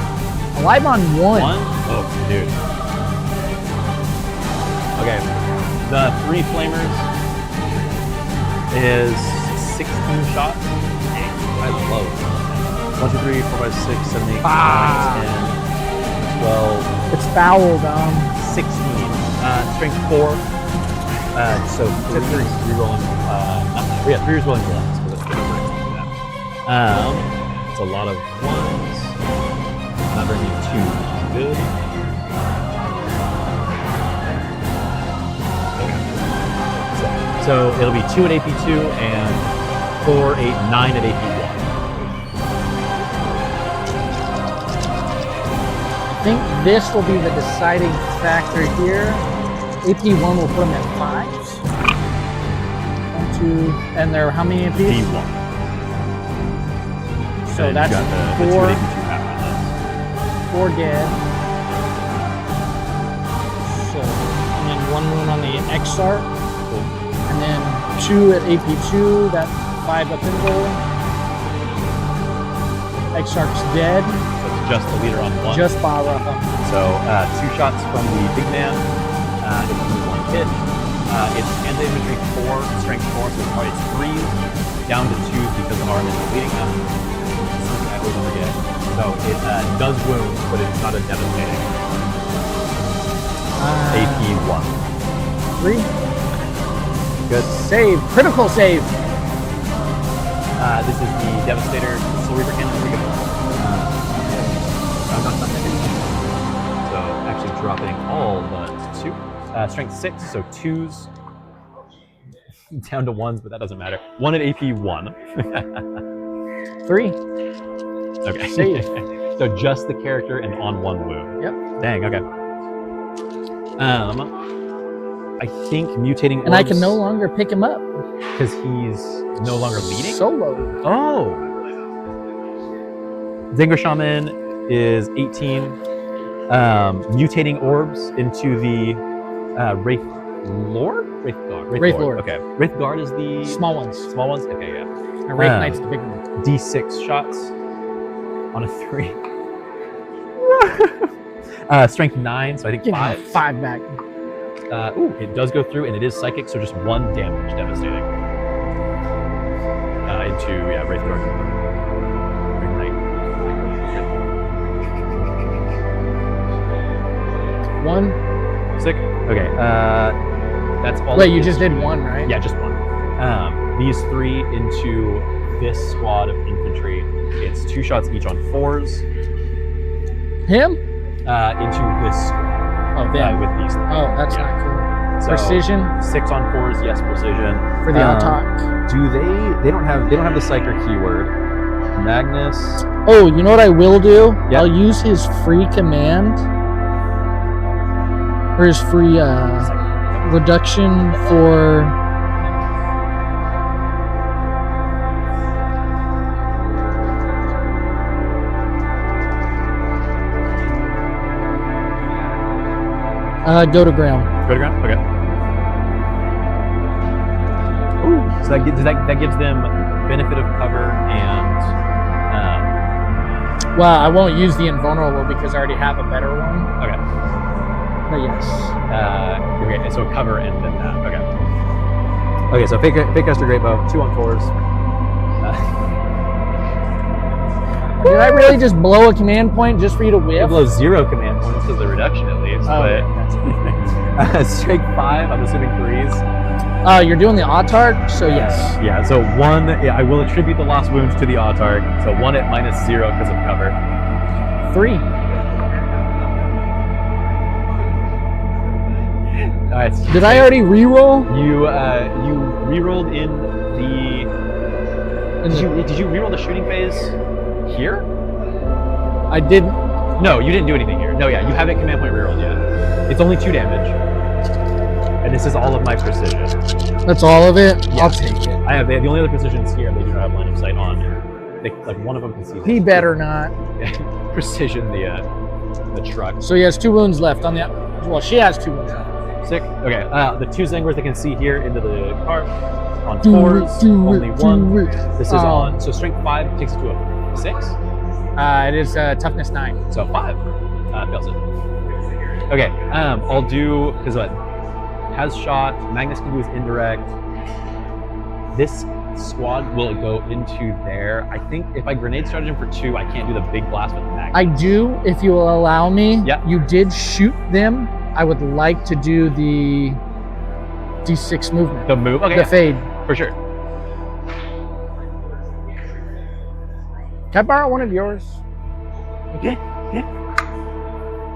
Speaker 6: Alive on 1.
Speaker 7: Oh, dude. Okay. The 3 flamers is 16 shots. I love it. 1, 2, 3, 4, 5, 6, 7, 8, 9, 10, 12.
Speaker 6: It's foul, Dom.
Speaker 7: 16. Strength 4. So 3 rerolling. Yeah, 3 is rolling blocks. So that's good. It's a lot of 1s. Not very many 2s, which is good. So it'll be 2 at AP2 and 4, 8, 9 at AP1.
Speaker 6: I think this will be the deciding factor here. AP1 will put them at 5s. 1, 2, and they're how many APs?
Speaker 7: D1.
Speaker 6: So
Speaker 7: And
Speaker 6: that's
Speaker 7: you got the 2
Speaker 6: 4,
Speaker 7: at AP2 half on this.
Speaker 6: 4 dead. So, and then 1 wound on the Exarch. And then 2 at AP2, that's 5 up in goal. Exarch's dead.
Speaker 7: So it's just the leader on 1.
Speaker 6: Just Bara.
Speaker 7: So 2 shots from the big man. It's only 1 hit. It's anti-infantry 4, strength 4, so it's probably 3s, down to 2s because the arm is bleeding them. Something I always forget. So it does wound, but it's not a devastating. AP1.
Speaker 6: 3.
Speaker 7: Good.
Speaker 6: Save. Critical save.
Speaker 7: This is the Devastator Soul Reaper cannon. Here we go. So actually dropping all but 2. Strength 6, so 2s. Down to 1s, but that doesn't matter. 1 at AP1.
Speaker 6: 3.
Speaker 7: Okay.
Speaker 6: Save.
Speaker 7: So just the character and on 1 wound.
Speaker 6: Yep.
Speaker 7: Dang, okay. I think mutating orbs...
Speaker 6: And I can no longer pick him up.
Speaker 7: Because he's no longer leading?
Speaker 6: Solo.
Speaker 7: Oh! Zinger Shaman is 18. Mutating orbs into the Wraith Lord? Wraith Guard.
Speaker 6: Wraith Lord.
Speaker 7: Okay. Wraith Guard is the...
Speaker 6: Small ones.
Speaker 7: Small ones? Okay, yeah.
Speaker 6: And Wraith Knight's the big one.
Speaker 7: D6 shots on a 3. Strength 9, so I think
Speaker 6: Give
Speaker 7: 5.
Speaker 6: him 5 back.
Speaker 7: Ooh, it does go through, and it is psychic, so just 1 damage, devastating. Into, yeah, Wraith Guard. Wraith Knight.
Speaker 6: 1.
Speaker 7: Sick. Okay, that's all.
Speaker 6: Wait,
Speaker 7: it
Speaker 6: you
Speaker 7: is.
Speaker 6: just did 1, right?
Speaker 7: Yeah, just 1. These 3 into this squad of infantry. It's 2 shots each on 4s.
Speaker 6: Him?
Speaker 7: Into this.
Speaker 6: Oh, them.
Speaker 7: With these 3.
Speaker 6: Oh, that's
Speaker 7: Yeah.
Speaker 6: not cool.
Speaker 7: So,
Speaker 6: Precision
Speaker 7: 6 on 4s, yes, precision.
Speaker 6: for the attack.
Speaker 7: Do they don't have the psyker keyword. Magnus.
Speaker 6: Oh, you know what I will do?
Speaker 7: Yeah.
Speaker 6: I'll use his free command. Or his free reduction for... go to ground.
Speaker 7: Go to ground? Okay. Ooh. So that gives them benefit of cover and
Speaker 6: Well, I won't use the invulnerable because I already have a better one.
Speaker 7: okay.
Speaker 6: But yes.
Speaker 7: Okay, so cover and then that. Okay. Okay, so fake caster great bow, 2 on 4s.
Speaker 6: Did I really just blow a command point just for you to
Speaker 7: It
Speaker 6: whiff?
Speaker 7: blows 0 command points as the reduction at least,
Speaker 6: Oh,
Speaker 7: but
Speaker 6: that's
Speaker 7: strength 5, I'm assuming 3s.
Speaker 6: you're doing the autarch, so yes.
Speaker 7: Yeah, so 1, yeah, I will attribute the lost wounds to the autarch, so 1 at -0 because of cover.
Speaker 6: 3.
Speaker 7: Alright.
Speaker 6: Did I already reroll?
Speaker 7: You rerolled in the... Did you reroll the shooting phase here?
Speaker 6: I didn't.
Speaker 7: No, you didn't do anything here. No, yeah, you haven't command point rerolled yet. It's only 2 damage. And this is all of my precision.
Speaker 6: That's all of it?
Speaker 7: Yeah.
Speaker 6: I'll take it.
Speaker 7: I have the only other precisions here they do not have line of sight on. Like one of them can see.
Speaker 6: He better not.
Speaker 7: Precision the truck.
Speaker 6: So he has 2 wounds left on the... Well, she has 2 wounds left.
Speaker 7: Sick. Okay. The 2 Zangors they can see here into the cart on
Speaker 6: Do
Speaker 7: 4s.
Speaker 6: it,
Speaker 7: Only 1.
Speaker 6: do it.
Speaker 7: This is on. So strength 5 takes it to a 6.
Speaker 6: It is toughness 9.
Speaker 7: So 5. Fails it. Okay, I'll do, because what? Has shot, Magnus can do his indirect. This squad will go into there. I think if I grenade charge him for 2, I can't do the big blast with Magnus.
Speaker 6: I do, if you will allow me.
Speaker 7: Yeah.
Speaker 6: You did shoot them. I would like to do the D6 movement.
Speaker 7: The move? Okay.
Speaker 6: The fade.
Speaker 7: For sure.
Speaker 6: Can I borrow one of yours?
Speaker 7: Yeah.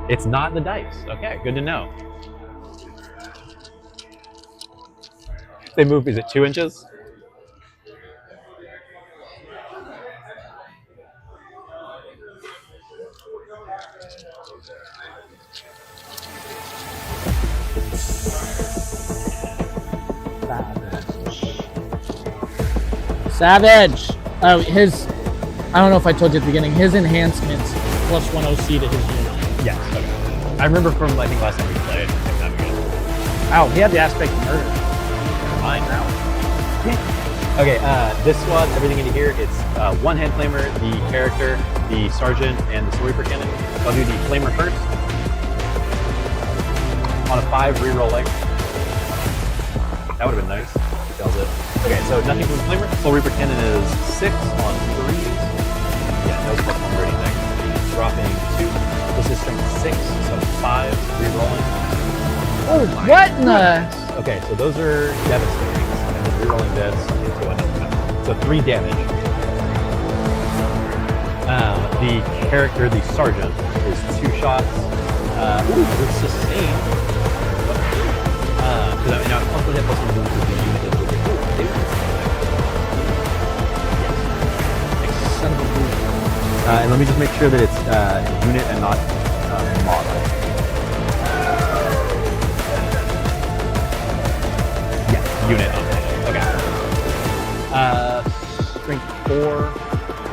Speaker 7: It's not the dice. Okay, good to know. They move, is it 2 inches?
Speaker 6: Savage. Oh, his. I don't know if I told you at the beginning. His enhancements plus 1 OC to his unit.
Speaker 7: Yes. Okay. I remember from I think last time we played.
Speaker 6: Wow, he had the aspect of murder.
Speaker 7: Mine now. Okay. This squad, everything into here. It's 1 hand flamer, the character, the sergeant, and the sweeper cannon. I'll do the flamer first. On a 5, re-rolling. That would have been nice. Tells it. Okay, so nothing from the flamer. Soul Reaper cannon is 6 on 3s. Yeah, no plus 1 for anything. Dropping 2. This is strength 6, so 5, re-rolling.
Speaker 6: Oh, what in the?
Speaker 7: Okay, so those are devastating. And then re-rolling this into another. So 3 damage. The character, the sergeant, is 2 shots. With sustain. Because I mean, I'm also hit plus 1 wounds with the unit is really cool.
Speaker 6: Son of a boo.
Speaker 7: And let me just make sure that it's unit and not model. Yeah, unit only. Okay. Strength 4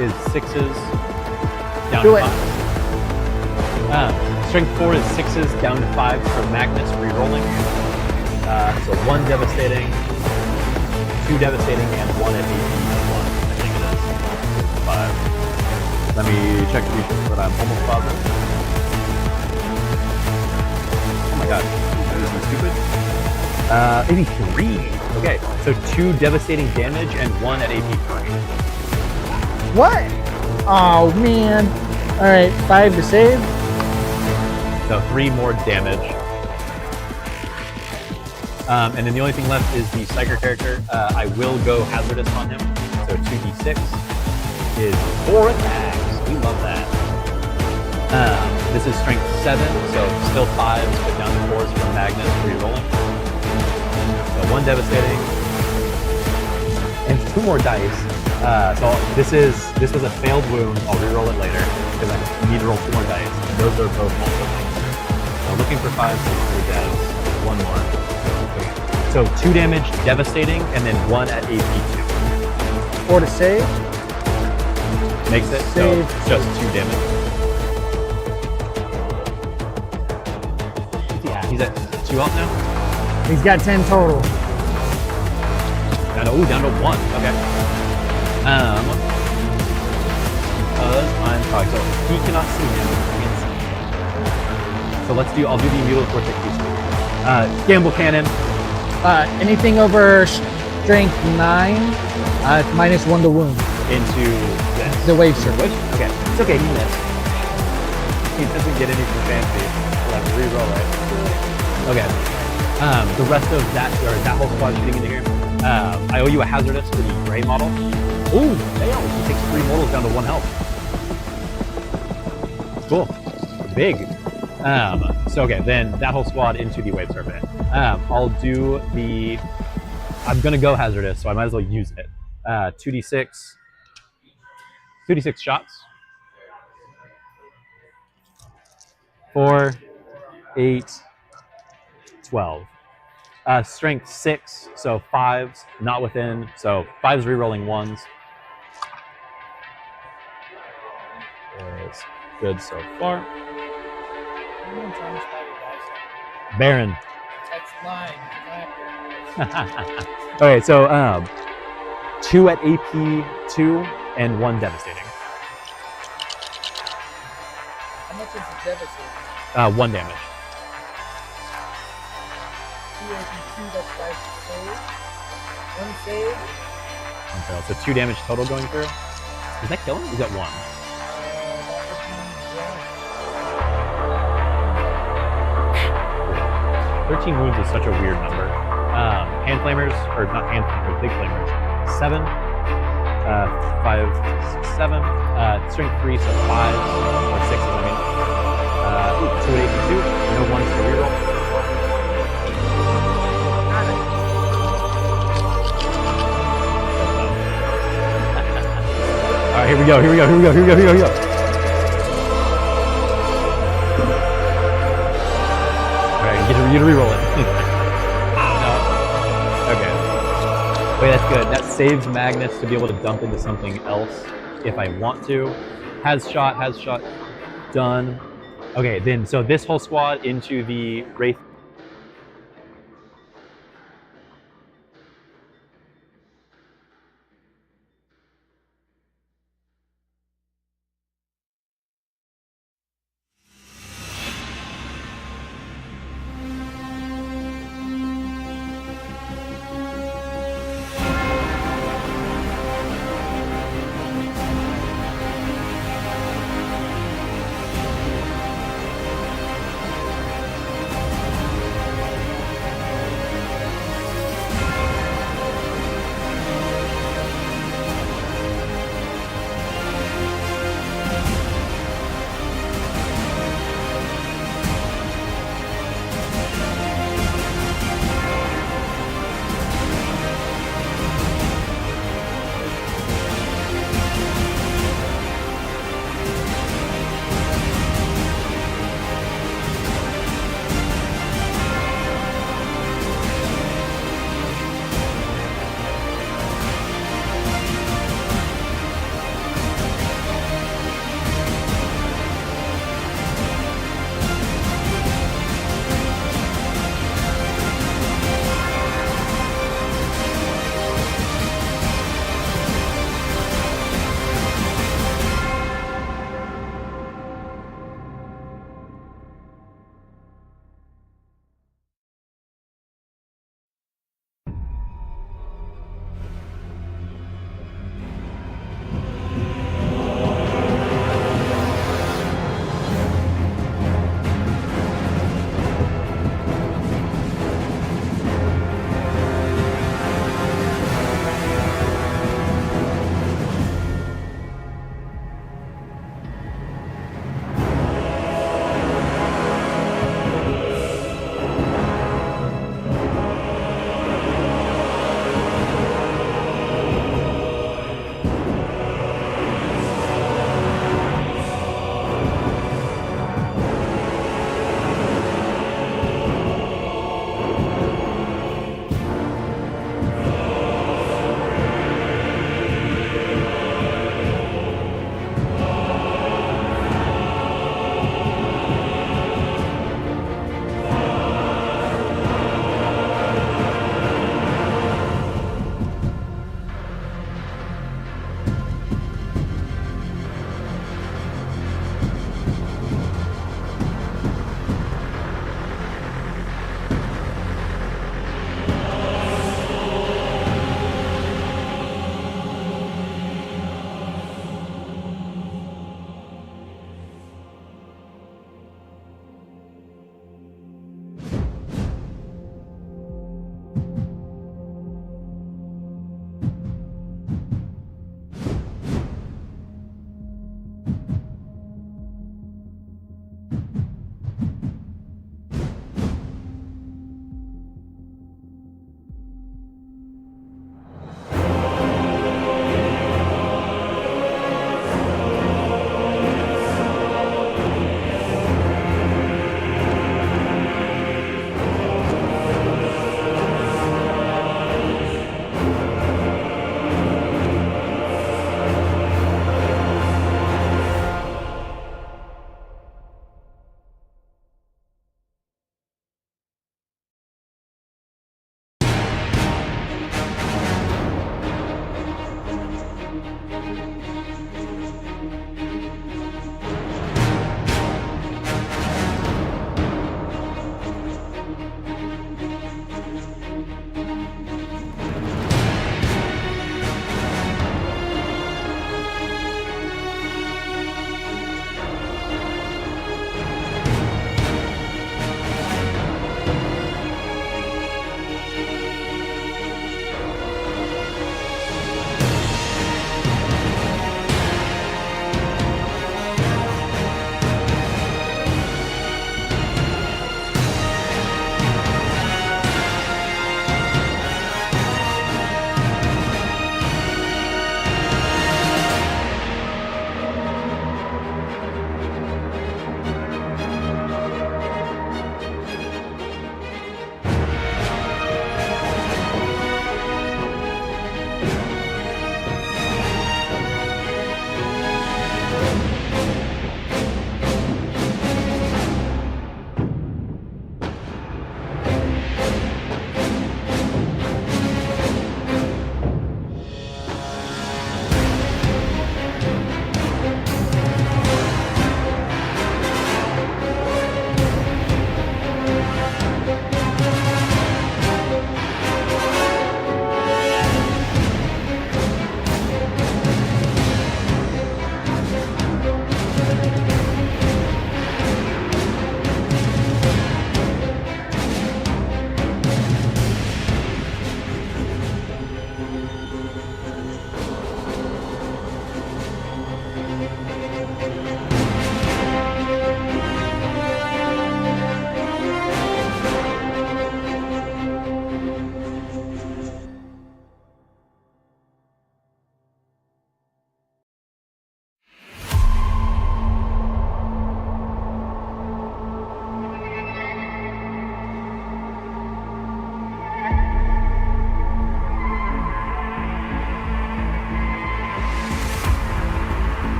Speaker 7: is 6s down
Speaker 6: Do
Speaker 7: to
Speaker 6: it.
Speaker 7: 5. Strength 4 is 6s down to 5s for Magnus re-rolling. So 1 devastating, 2 devastating, and 1 at 18. 1, I think it is. 5. Let me check the region, but I'm almost positive. Oh my god, is this stupid? 83. Okay, so 2 devastating damage and 1 at AP.
Speaker 6: What? Oh man. All right, 5 to save.
Speaker 7: So 3 more damage. And then the only thing left is the Psyker character. I will go hazardous on him. So 2d6 is 4 attacks. We love that. This is strength 7, so still 5s, but down to 4s from Magnus re-rolling. So 1 devastating. And 2 more dice. So this was a failed wound. I'll re-roll it later because I need to roll 2 more dice. Those are both also. So looking for 5, 6, 3 devs. 1 more. So 2 damage, devastating, and then 1 at AP2.
Speaker 6: 4 to save.
Speaker 7: Makes it so
Speaker 6: Save.
Speaker 7: it's just 2 damage. Yeah, he's at 2 health now.
Speaker 6: He's got 10 total.
Speaker 7: Down to 1. Okay. I'm sorry, so he cannot see him. I can see him. So I'll do the immutable vortex piece. Gamble cannon.
Speaker 6: Anything over strength 9, it's minus 1 to wound.
Speaker 7: Into this.
Speaker 6: The wave surge.
Speaker 7: Okay. It's okay, he missed. He doesn't get anything fancy. We'll have to re-roll it. Okay. The rest of that whole squad shooting into here. I owe you a hazardous for the gray model. Ooh, failed. He takes 3 mortals down to 1 health. Cool. Big. So okay, then that whole squad into the wave serpent. I'll do the. I'm gonna go hazardous, so I might as well use it. 2d6 shots. 4, 8, 12. Strength 6, so 5s, not within. So 5s re-rolling 1s. It's good so far. Baron.
Speaker 6: That's 9.
Speaker 7: Okay, so 2 at AP 2 and 1 devastating.
Speaker 4: since it's devastating?
Speaker 7: 1 damage.
Speaker 4: 2 AP2, that's 5 save. 1 save.
Speaker 7: One fail. So 2 damage total going through. Does that kill him? Is that 1? 13 wounds is such a weird number. Hand flamers, or not hand flamers, big flamers. 7, 5, 6, 7. Strength 3, so 5 or 6s. I mean, 2 at 82. No 1s to reroll. All right, here we go. You to reroll it. No. Okay. Wait, that's good. That saves Magnus to be able to dump into something else if I want to. Has shot. Done. Okay, then so this whole squad into the Wraith.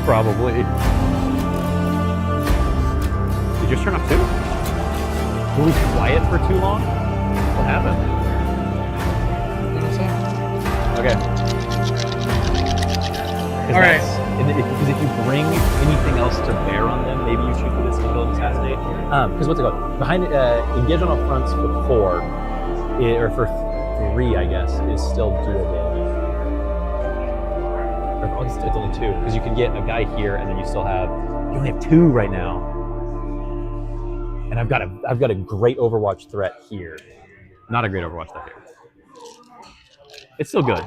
Speaker 7: Probably. Did you just turn off 2? Were we quiet for too long? What happened? Okay.
Speaker 6: All right.
Speaker 7: Because if you bring anything else to bear on them, maybe you shoot for this to kill and assassinate. Because what's it called? Behind engage on all fronts for 4, or for 3, I guess, is still doable. Or it's only 2, because you can get a guy here, and then you still have. You only have 2 right now. And I've got a great Overwatch threat here. Not a great Overwatch threat here. It's still good.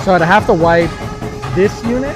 Speaker 6: So I'd have to wipe this unit.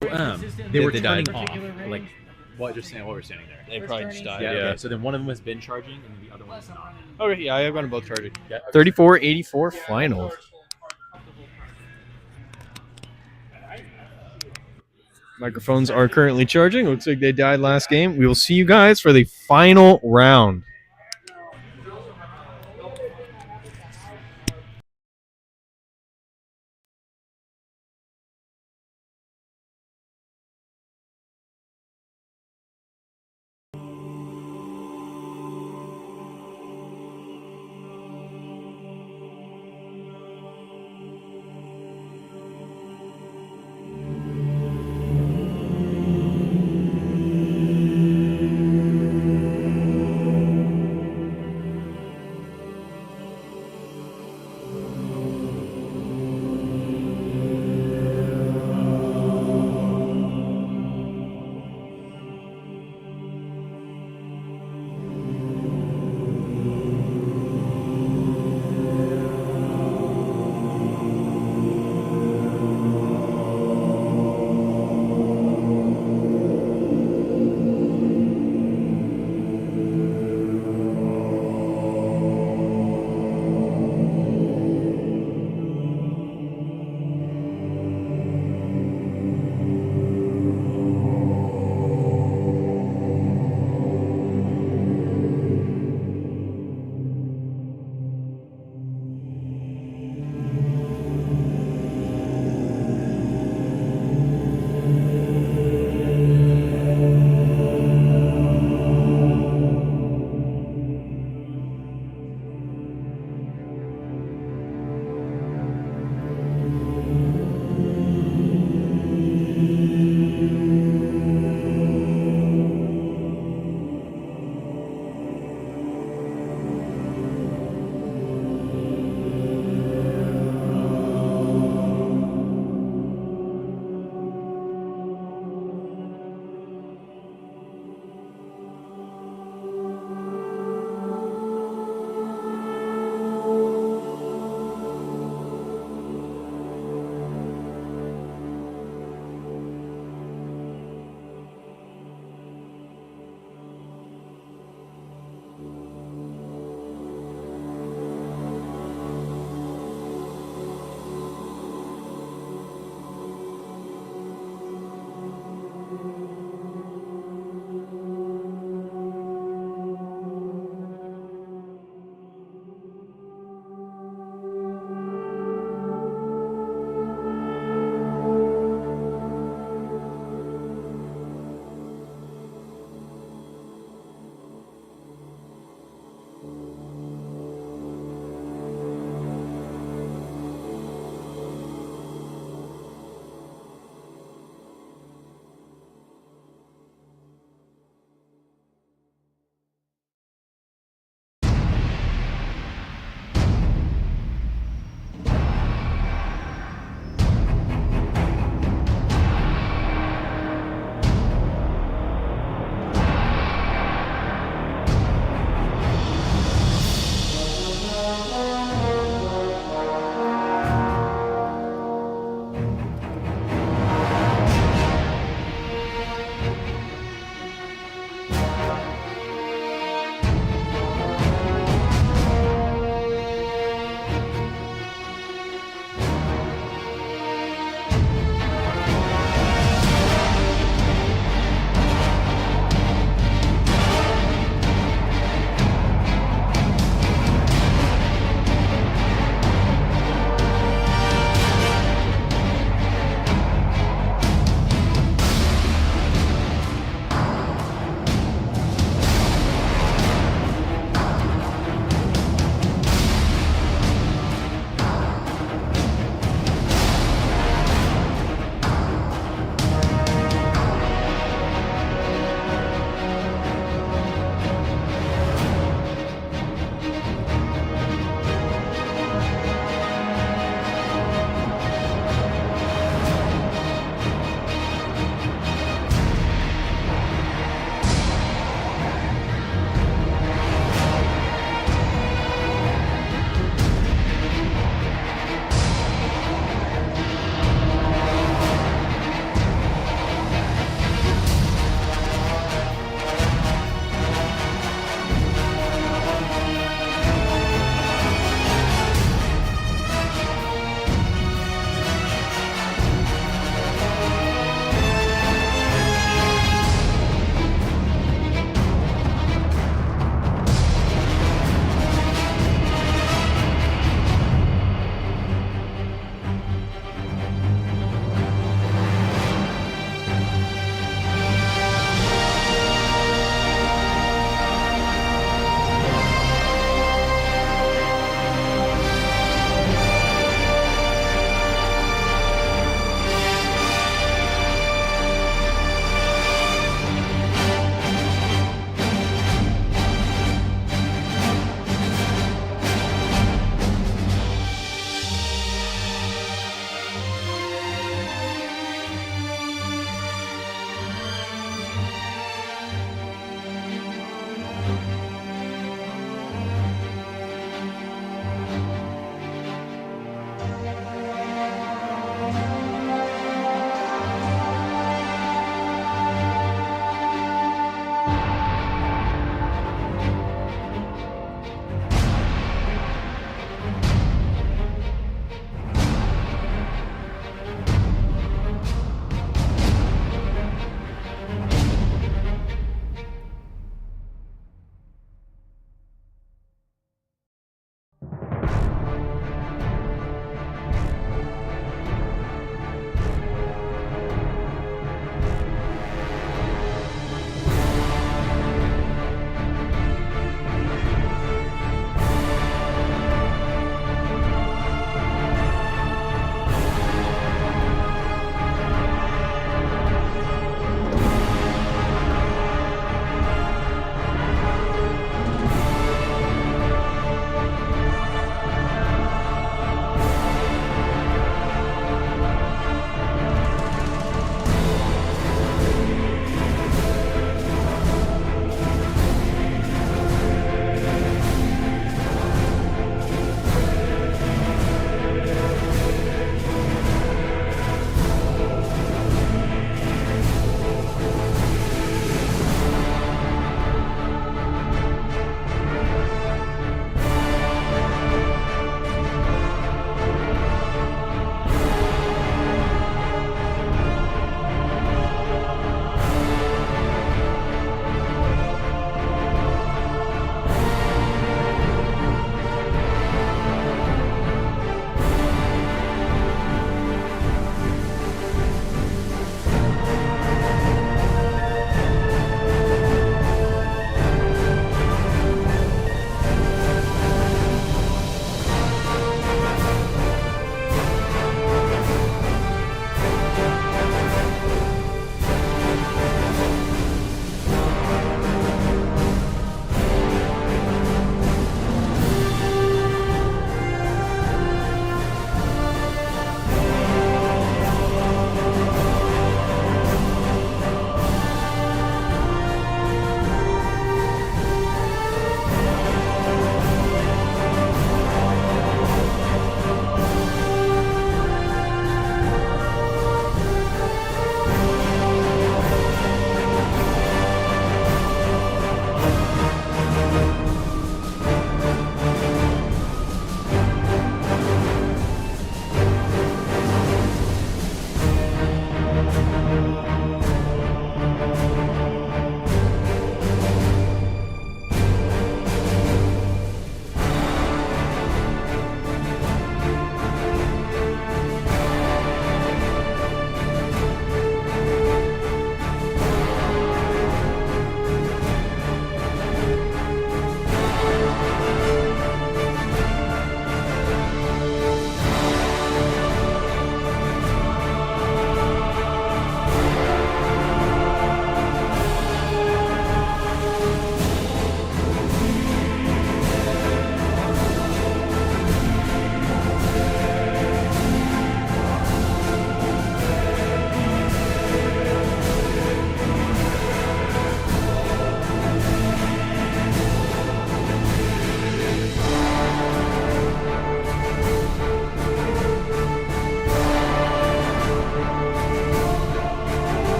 Speaker 7: They were
Speaker 1: they
Speaker 7: turning
Speaker 1: died.
Speaker 7: off. Like, what? Just saying, what we're standing there.
Speaker 1: They probably just died.
Speaker 7: Yeah.
Speaker 1: Yeah.
Speaker 7: Okay. So then one of them has been charging, and the other one's not.
Speaker 1: Okay. Yeah, I've got them both charging.
Speaker 7: Yeah.
Speaker 1: 34-84 final. Microphones are currently charging. Looks like they died last game. We will see you guys for the final round.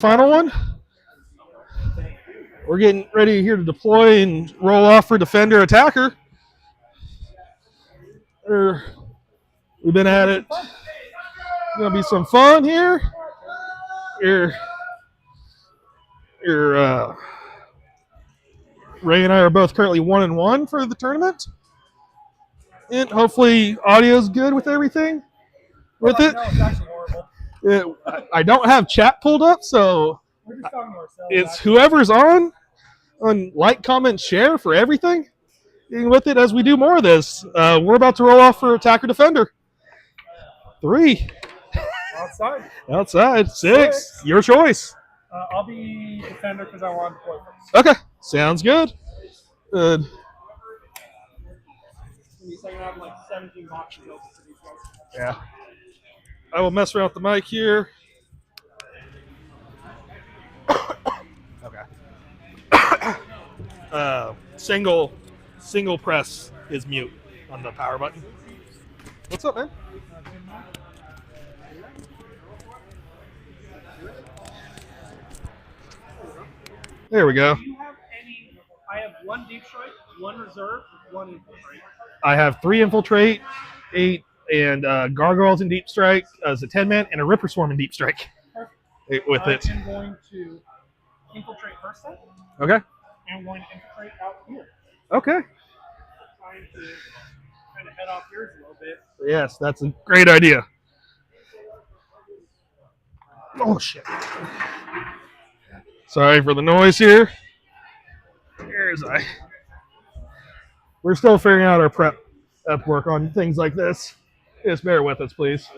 Speaker 8: Final one. We're getting ready here to deploy and roll off for defender attacker. We've been at it. It's gonna be some fun here. Ray and I are both currently 1-1 for the tournament, and hopefully audio's good with everything. With it,
Speaker 3: No, it's actually horrible.
Speaker 8: I don't have chat pulled up, so
Speaker 3: We're just talking to ourselves.
Speaker 8: it's whoever's on like, comment, share for everything. And with it, as we do more of this, we're about to roll off for attacker defender. 3 outside 6. Your choice.
Speaker 3: I'll be defender because I want to play first.
Speaker 8: Okay, sounds good.
Speaker 3: So I have like 17 boxes open for these guys.
Speaker 8: Yeah. I will mess around with the mic here. Okay. Single press is mute on the power button. What's up, man? There we go.
Speaker 3: Do you have any? I have 1 deep strike, 1 reserve, 1 infiltrate.
Speaker 8: I have 3 infiltrate, 8 and gargoyles in deep strike as a 10-man, and a ripper swarm in deep strike. With it.
Speaker 3: I'm going to infiltrate first set.
Speaker 8: Okay.
Speaker 3: And I'm going to infiltrate out here.
Speaker 8: Okay.
Speaker 3: Trying to kind of head off yours a little bit.
Speaker 8: Yes, that's a great idea. Oh shit. Sorry for the noise here. We're still figuring out our prep work on things like this. Just bear with us, please.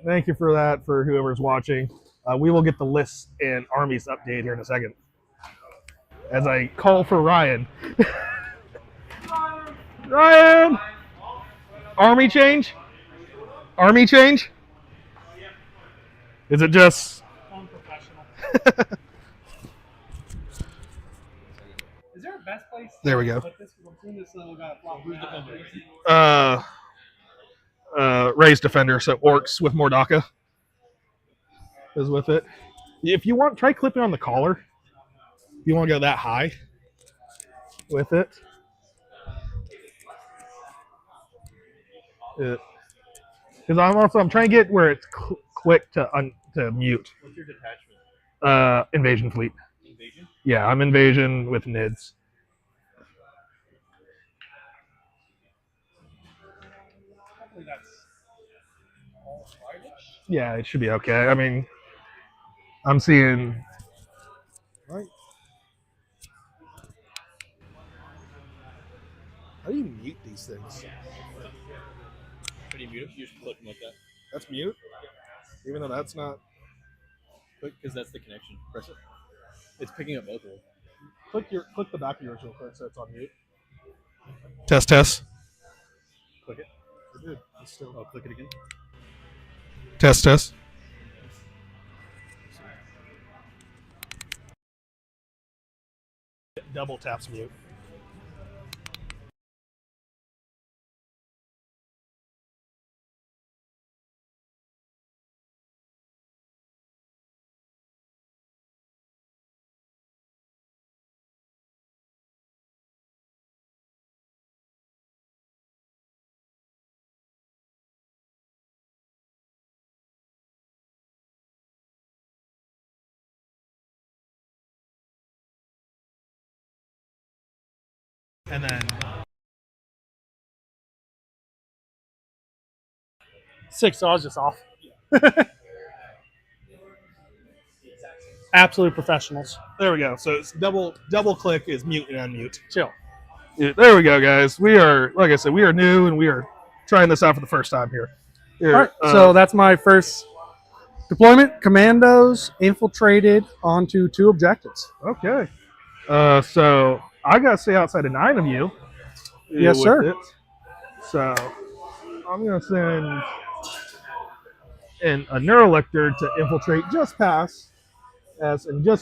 Speaker 8: Thank you for that, for whoever's watching. We will get the lists and armies update here in a second. As I call for Ryan. Ryan! Army change? Army change? Is it just...
Speaker 3: Unprofessional. Is there a best place?
Speaker 8: There we go.
Speaker 3: Put this? I'm seeing this little guy flop.
Speaker 8: Raised defender, so orcs with Mordaka is with it. If you want, try clipping on the collar. If you want to go that high with it. Because I'm trying to get where it's quick to mute.
Speaker 7: What's your detachment?
Speaker 8: Invasion fleet.
Speaker 7: Invasion?
Speaker 8: Yeah, I'm invasion with NIDS.
Speaker 3: Hopefully that's all right-ish.
Speaker 8: Yeah, it should be okay. I mean, I'm seeing. Right. How do you mute these things?
Speaker 7: How do you mute it? You just click them like that.
Speaker 8: That's mute? Even though that's not.
Speaker 7: Click, because that's the connection. Press it. It's picking up both of them.
Speaker 8: Click the back of yours real quick so it's on mute. Test.
Speaker 7: Click it.
Speaker 8: We're good. It's still.
Speaker 7: Oh, click it again.
Speaker 8: Test. Double taps mute. And then
Speaker 3: 6, so I was just off. Absolute professionals.
Speaker 8: there we go. So it's double click is mute and unmute.
Speaker 3: Chill.
Speaker 8: Yeah, there we go, guys. We are, like I said, we are new and we are trying this out for the first time here.
Speaker 3: All right, so that's my first deployment. Commandos infiltrated onto 2 objectives.
Speaker 8: Okay. So I gotta stay outside of 9 of you.
Speaker 3: Yes,
Speaker 8: with
Speaker 3: sir.
Speaker 8: it. So I'm gonna send in a Neurolector to infiltrate just past, as and just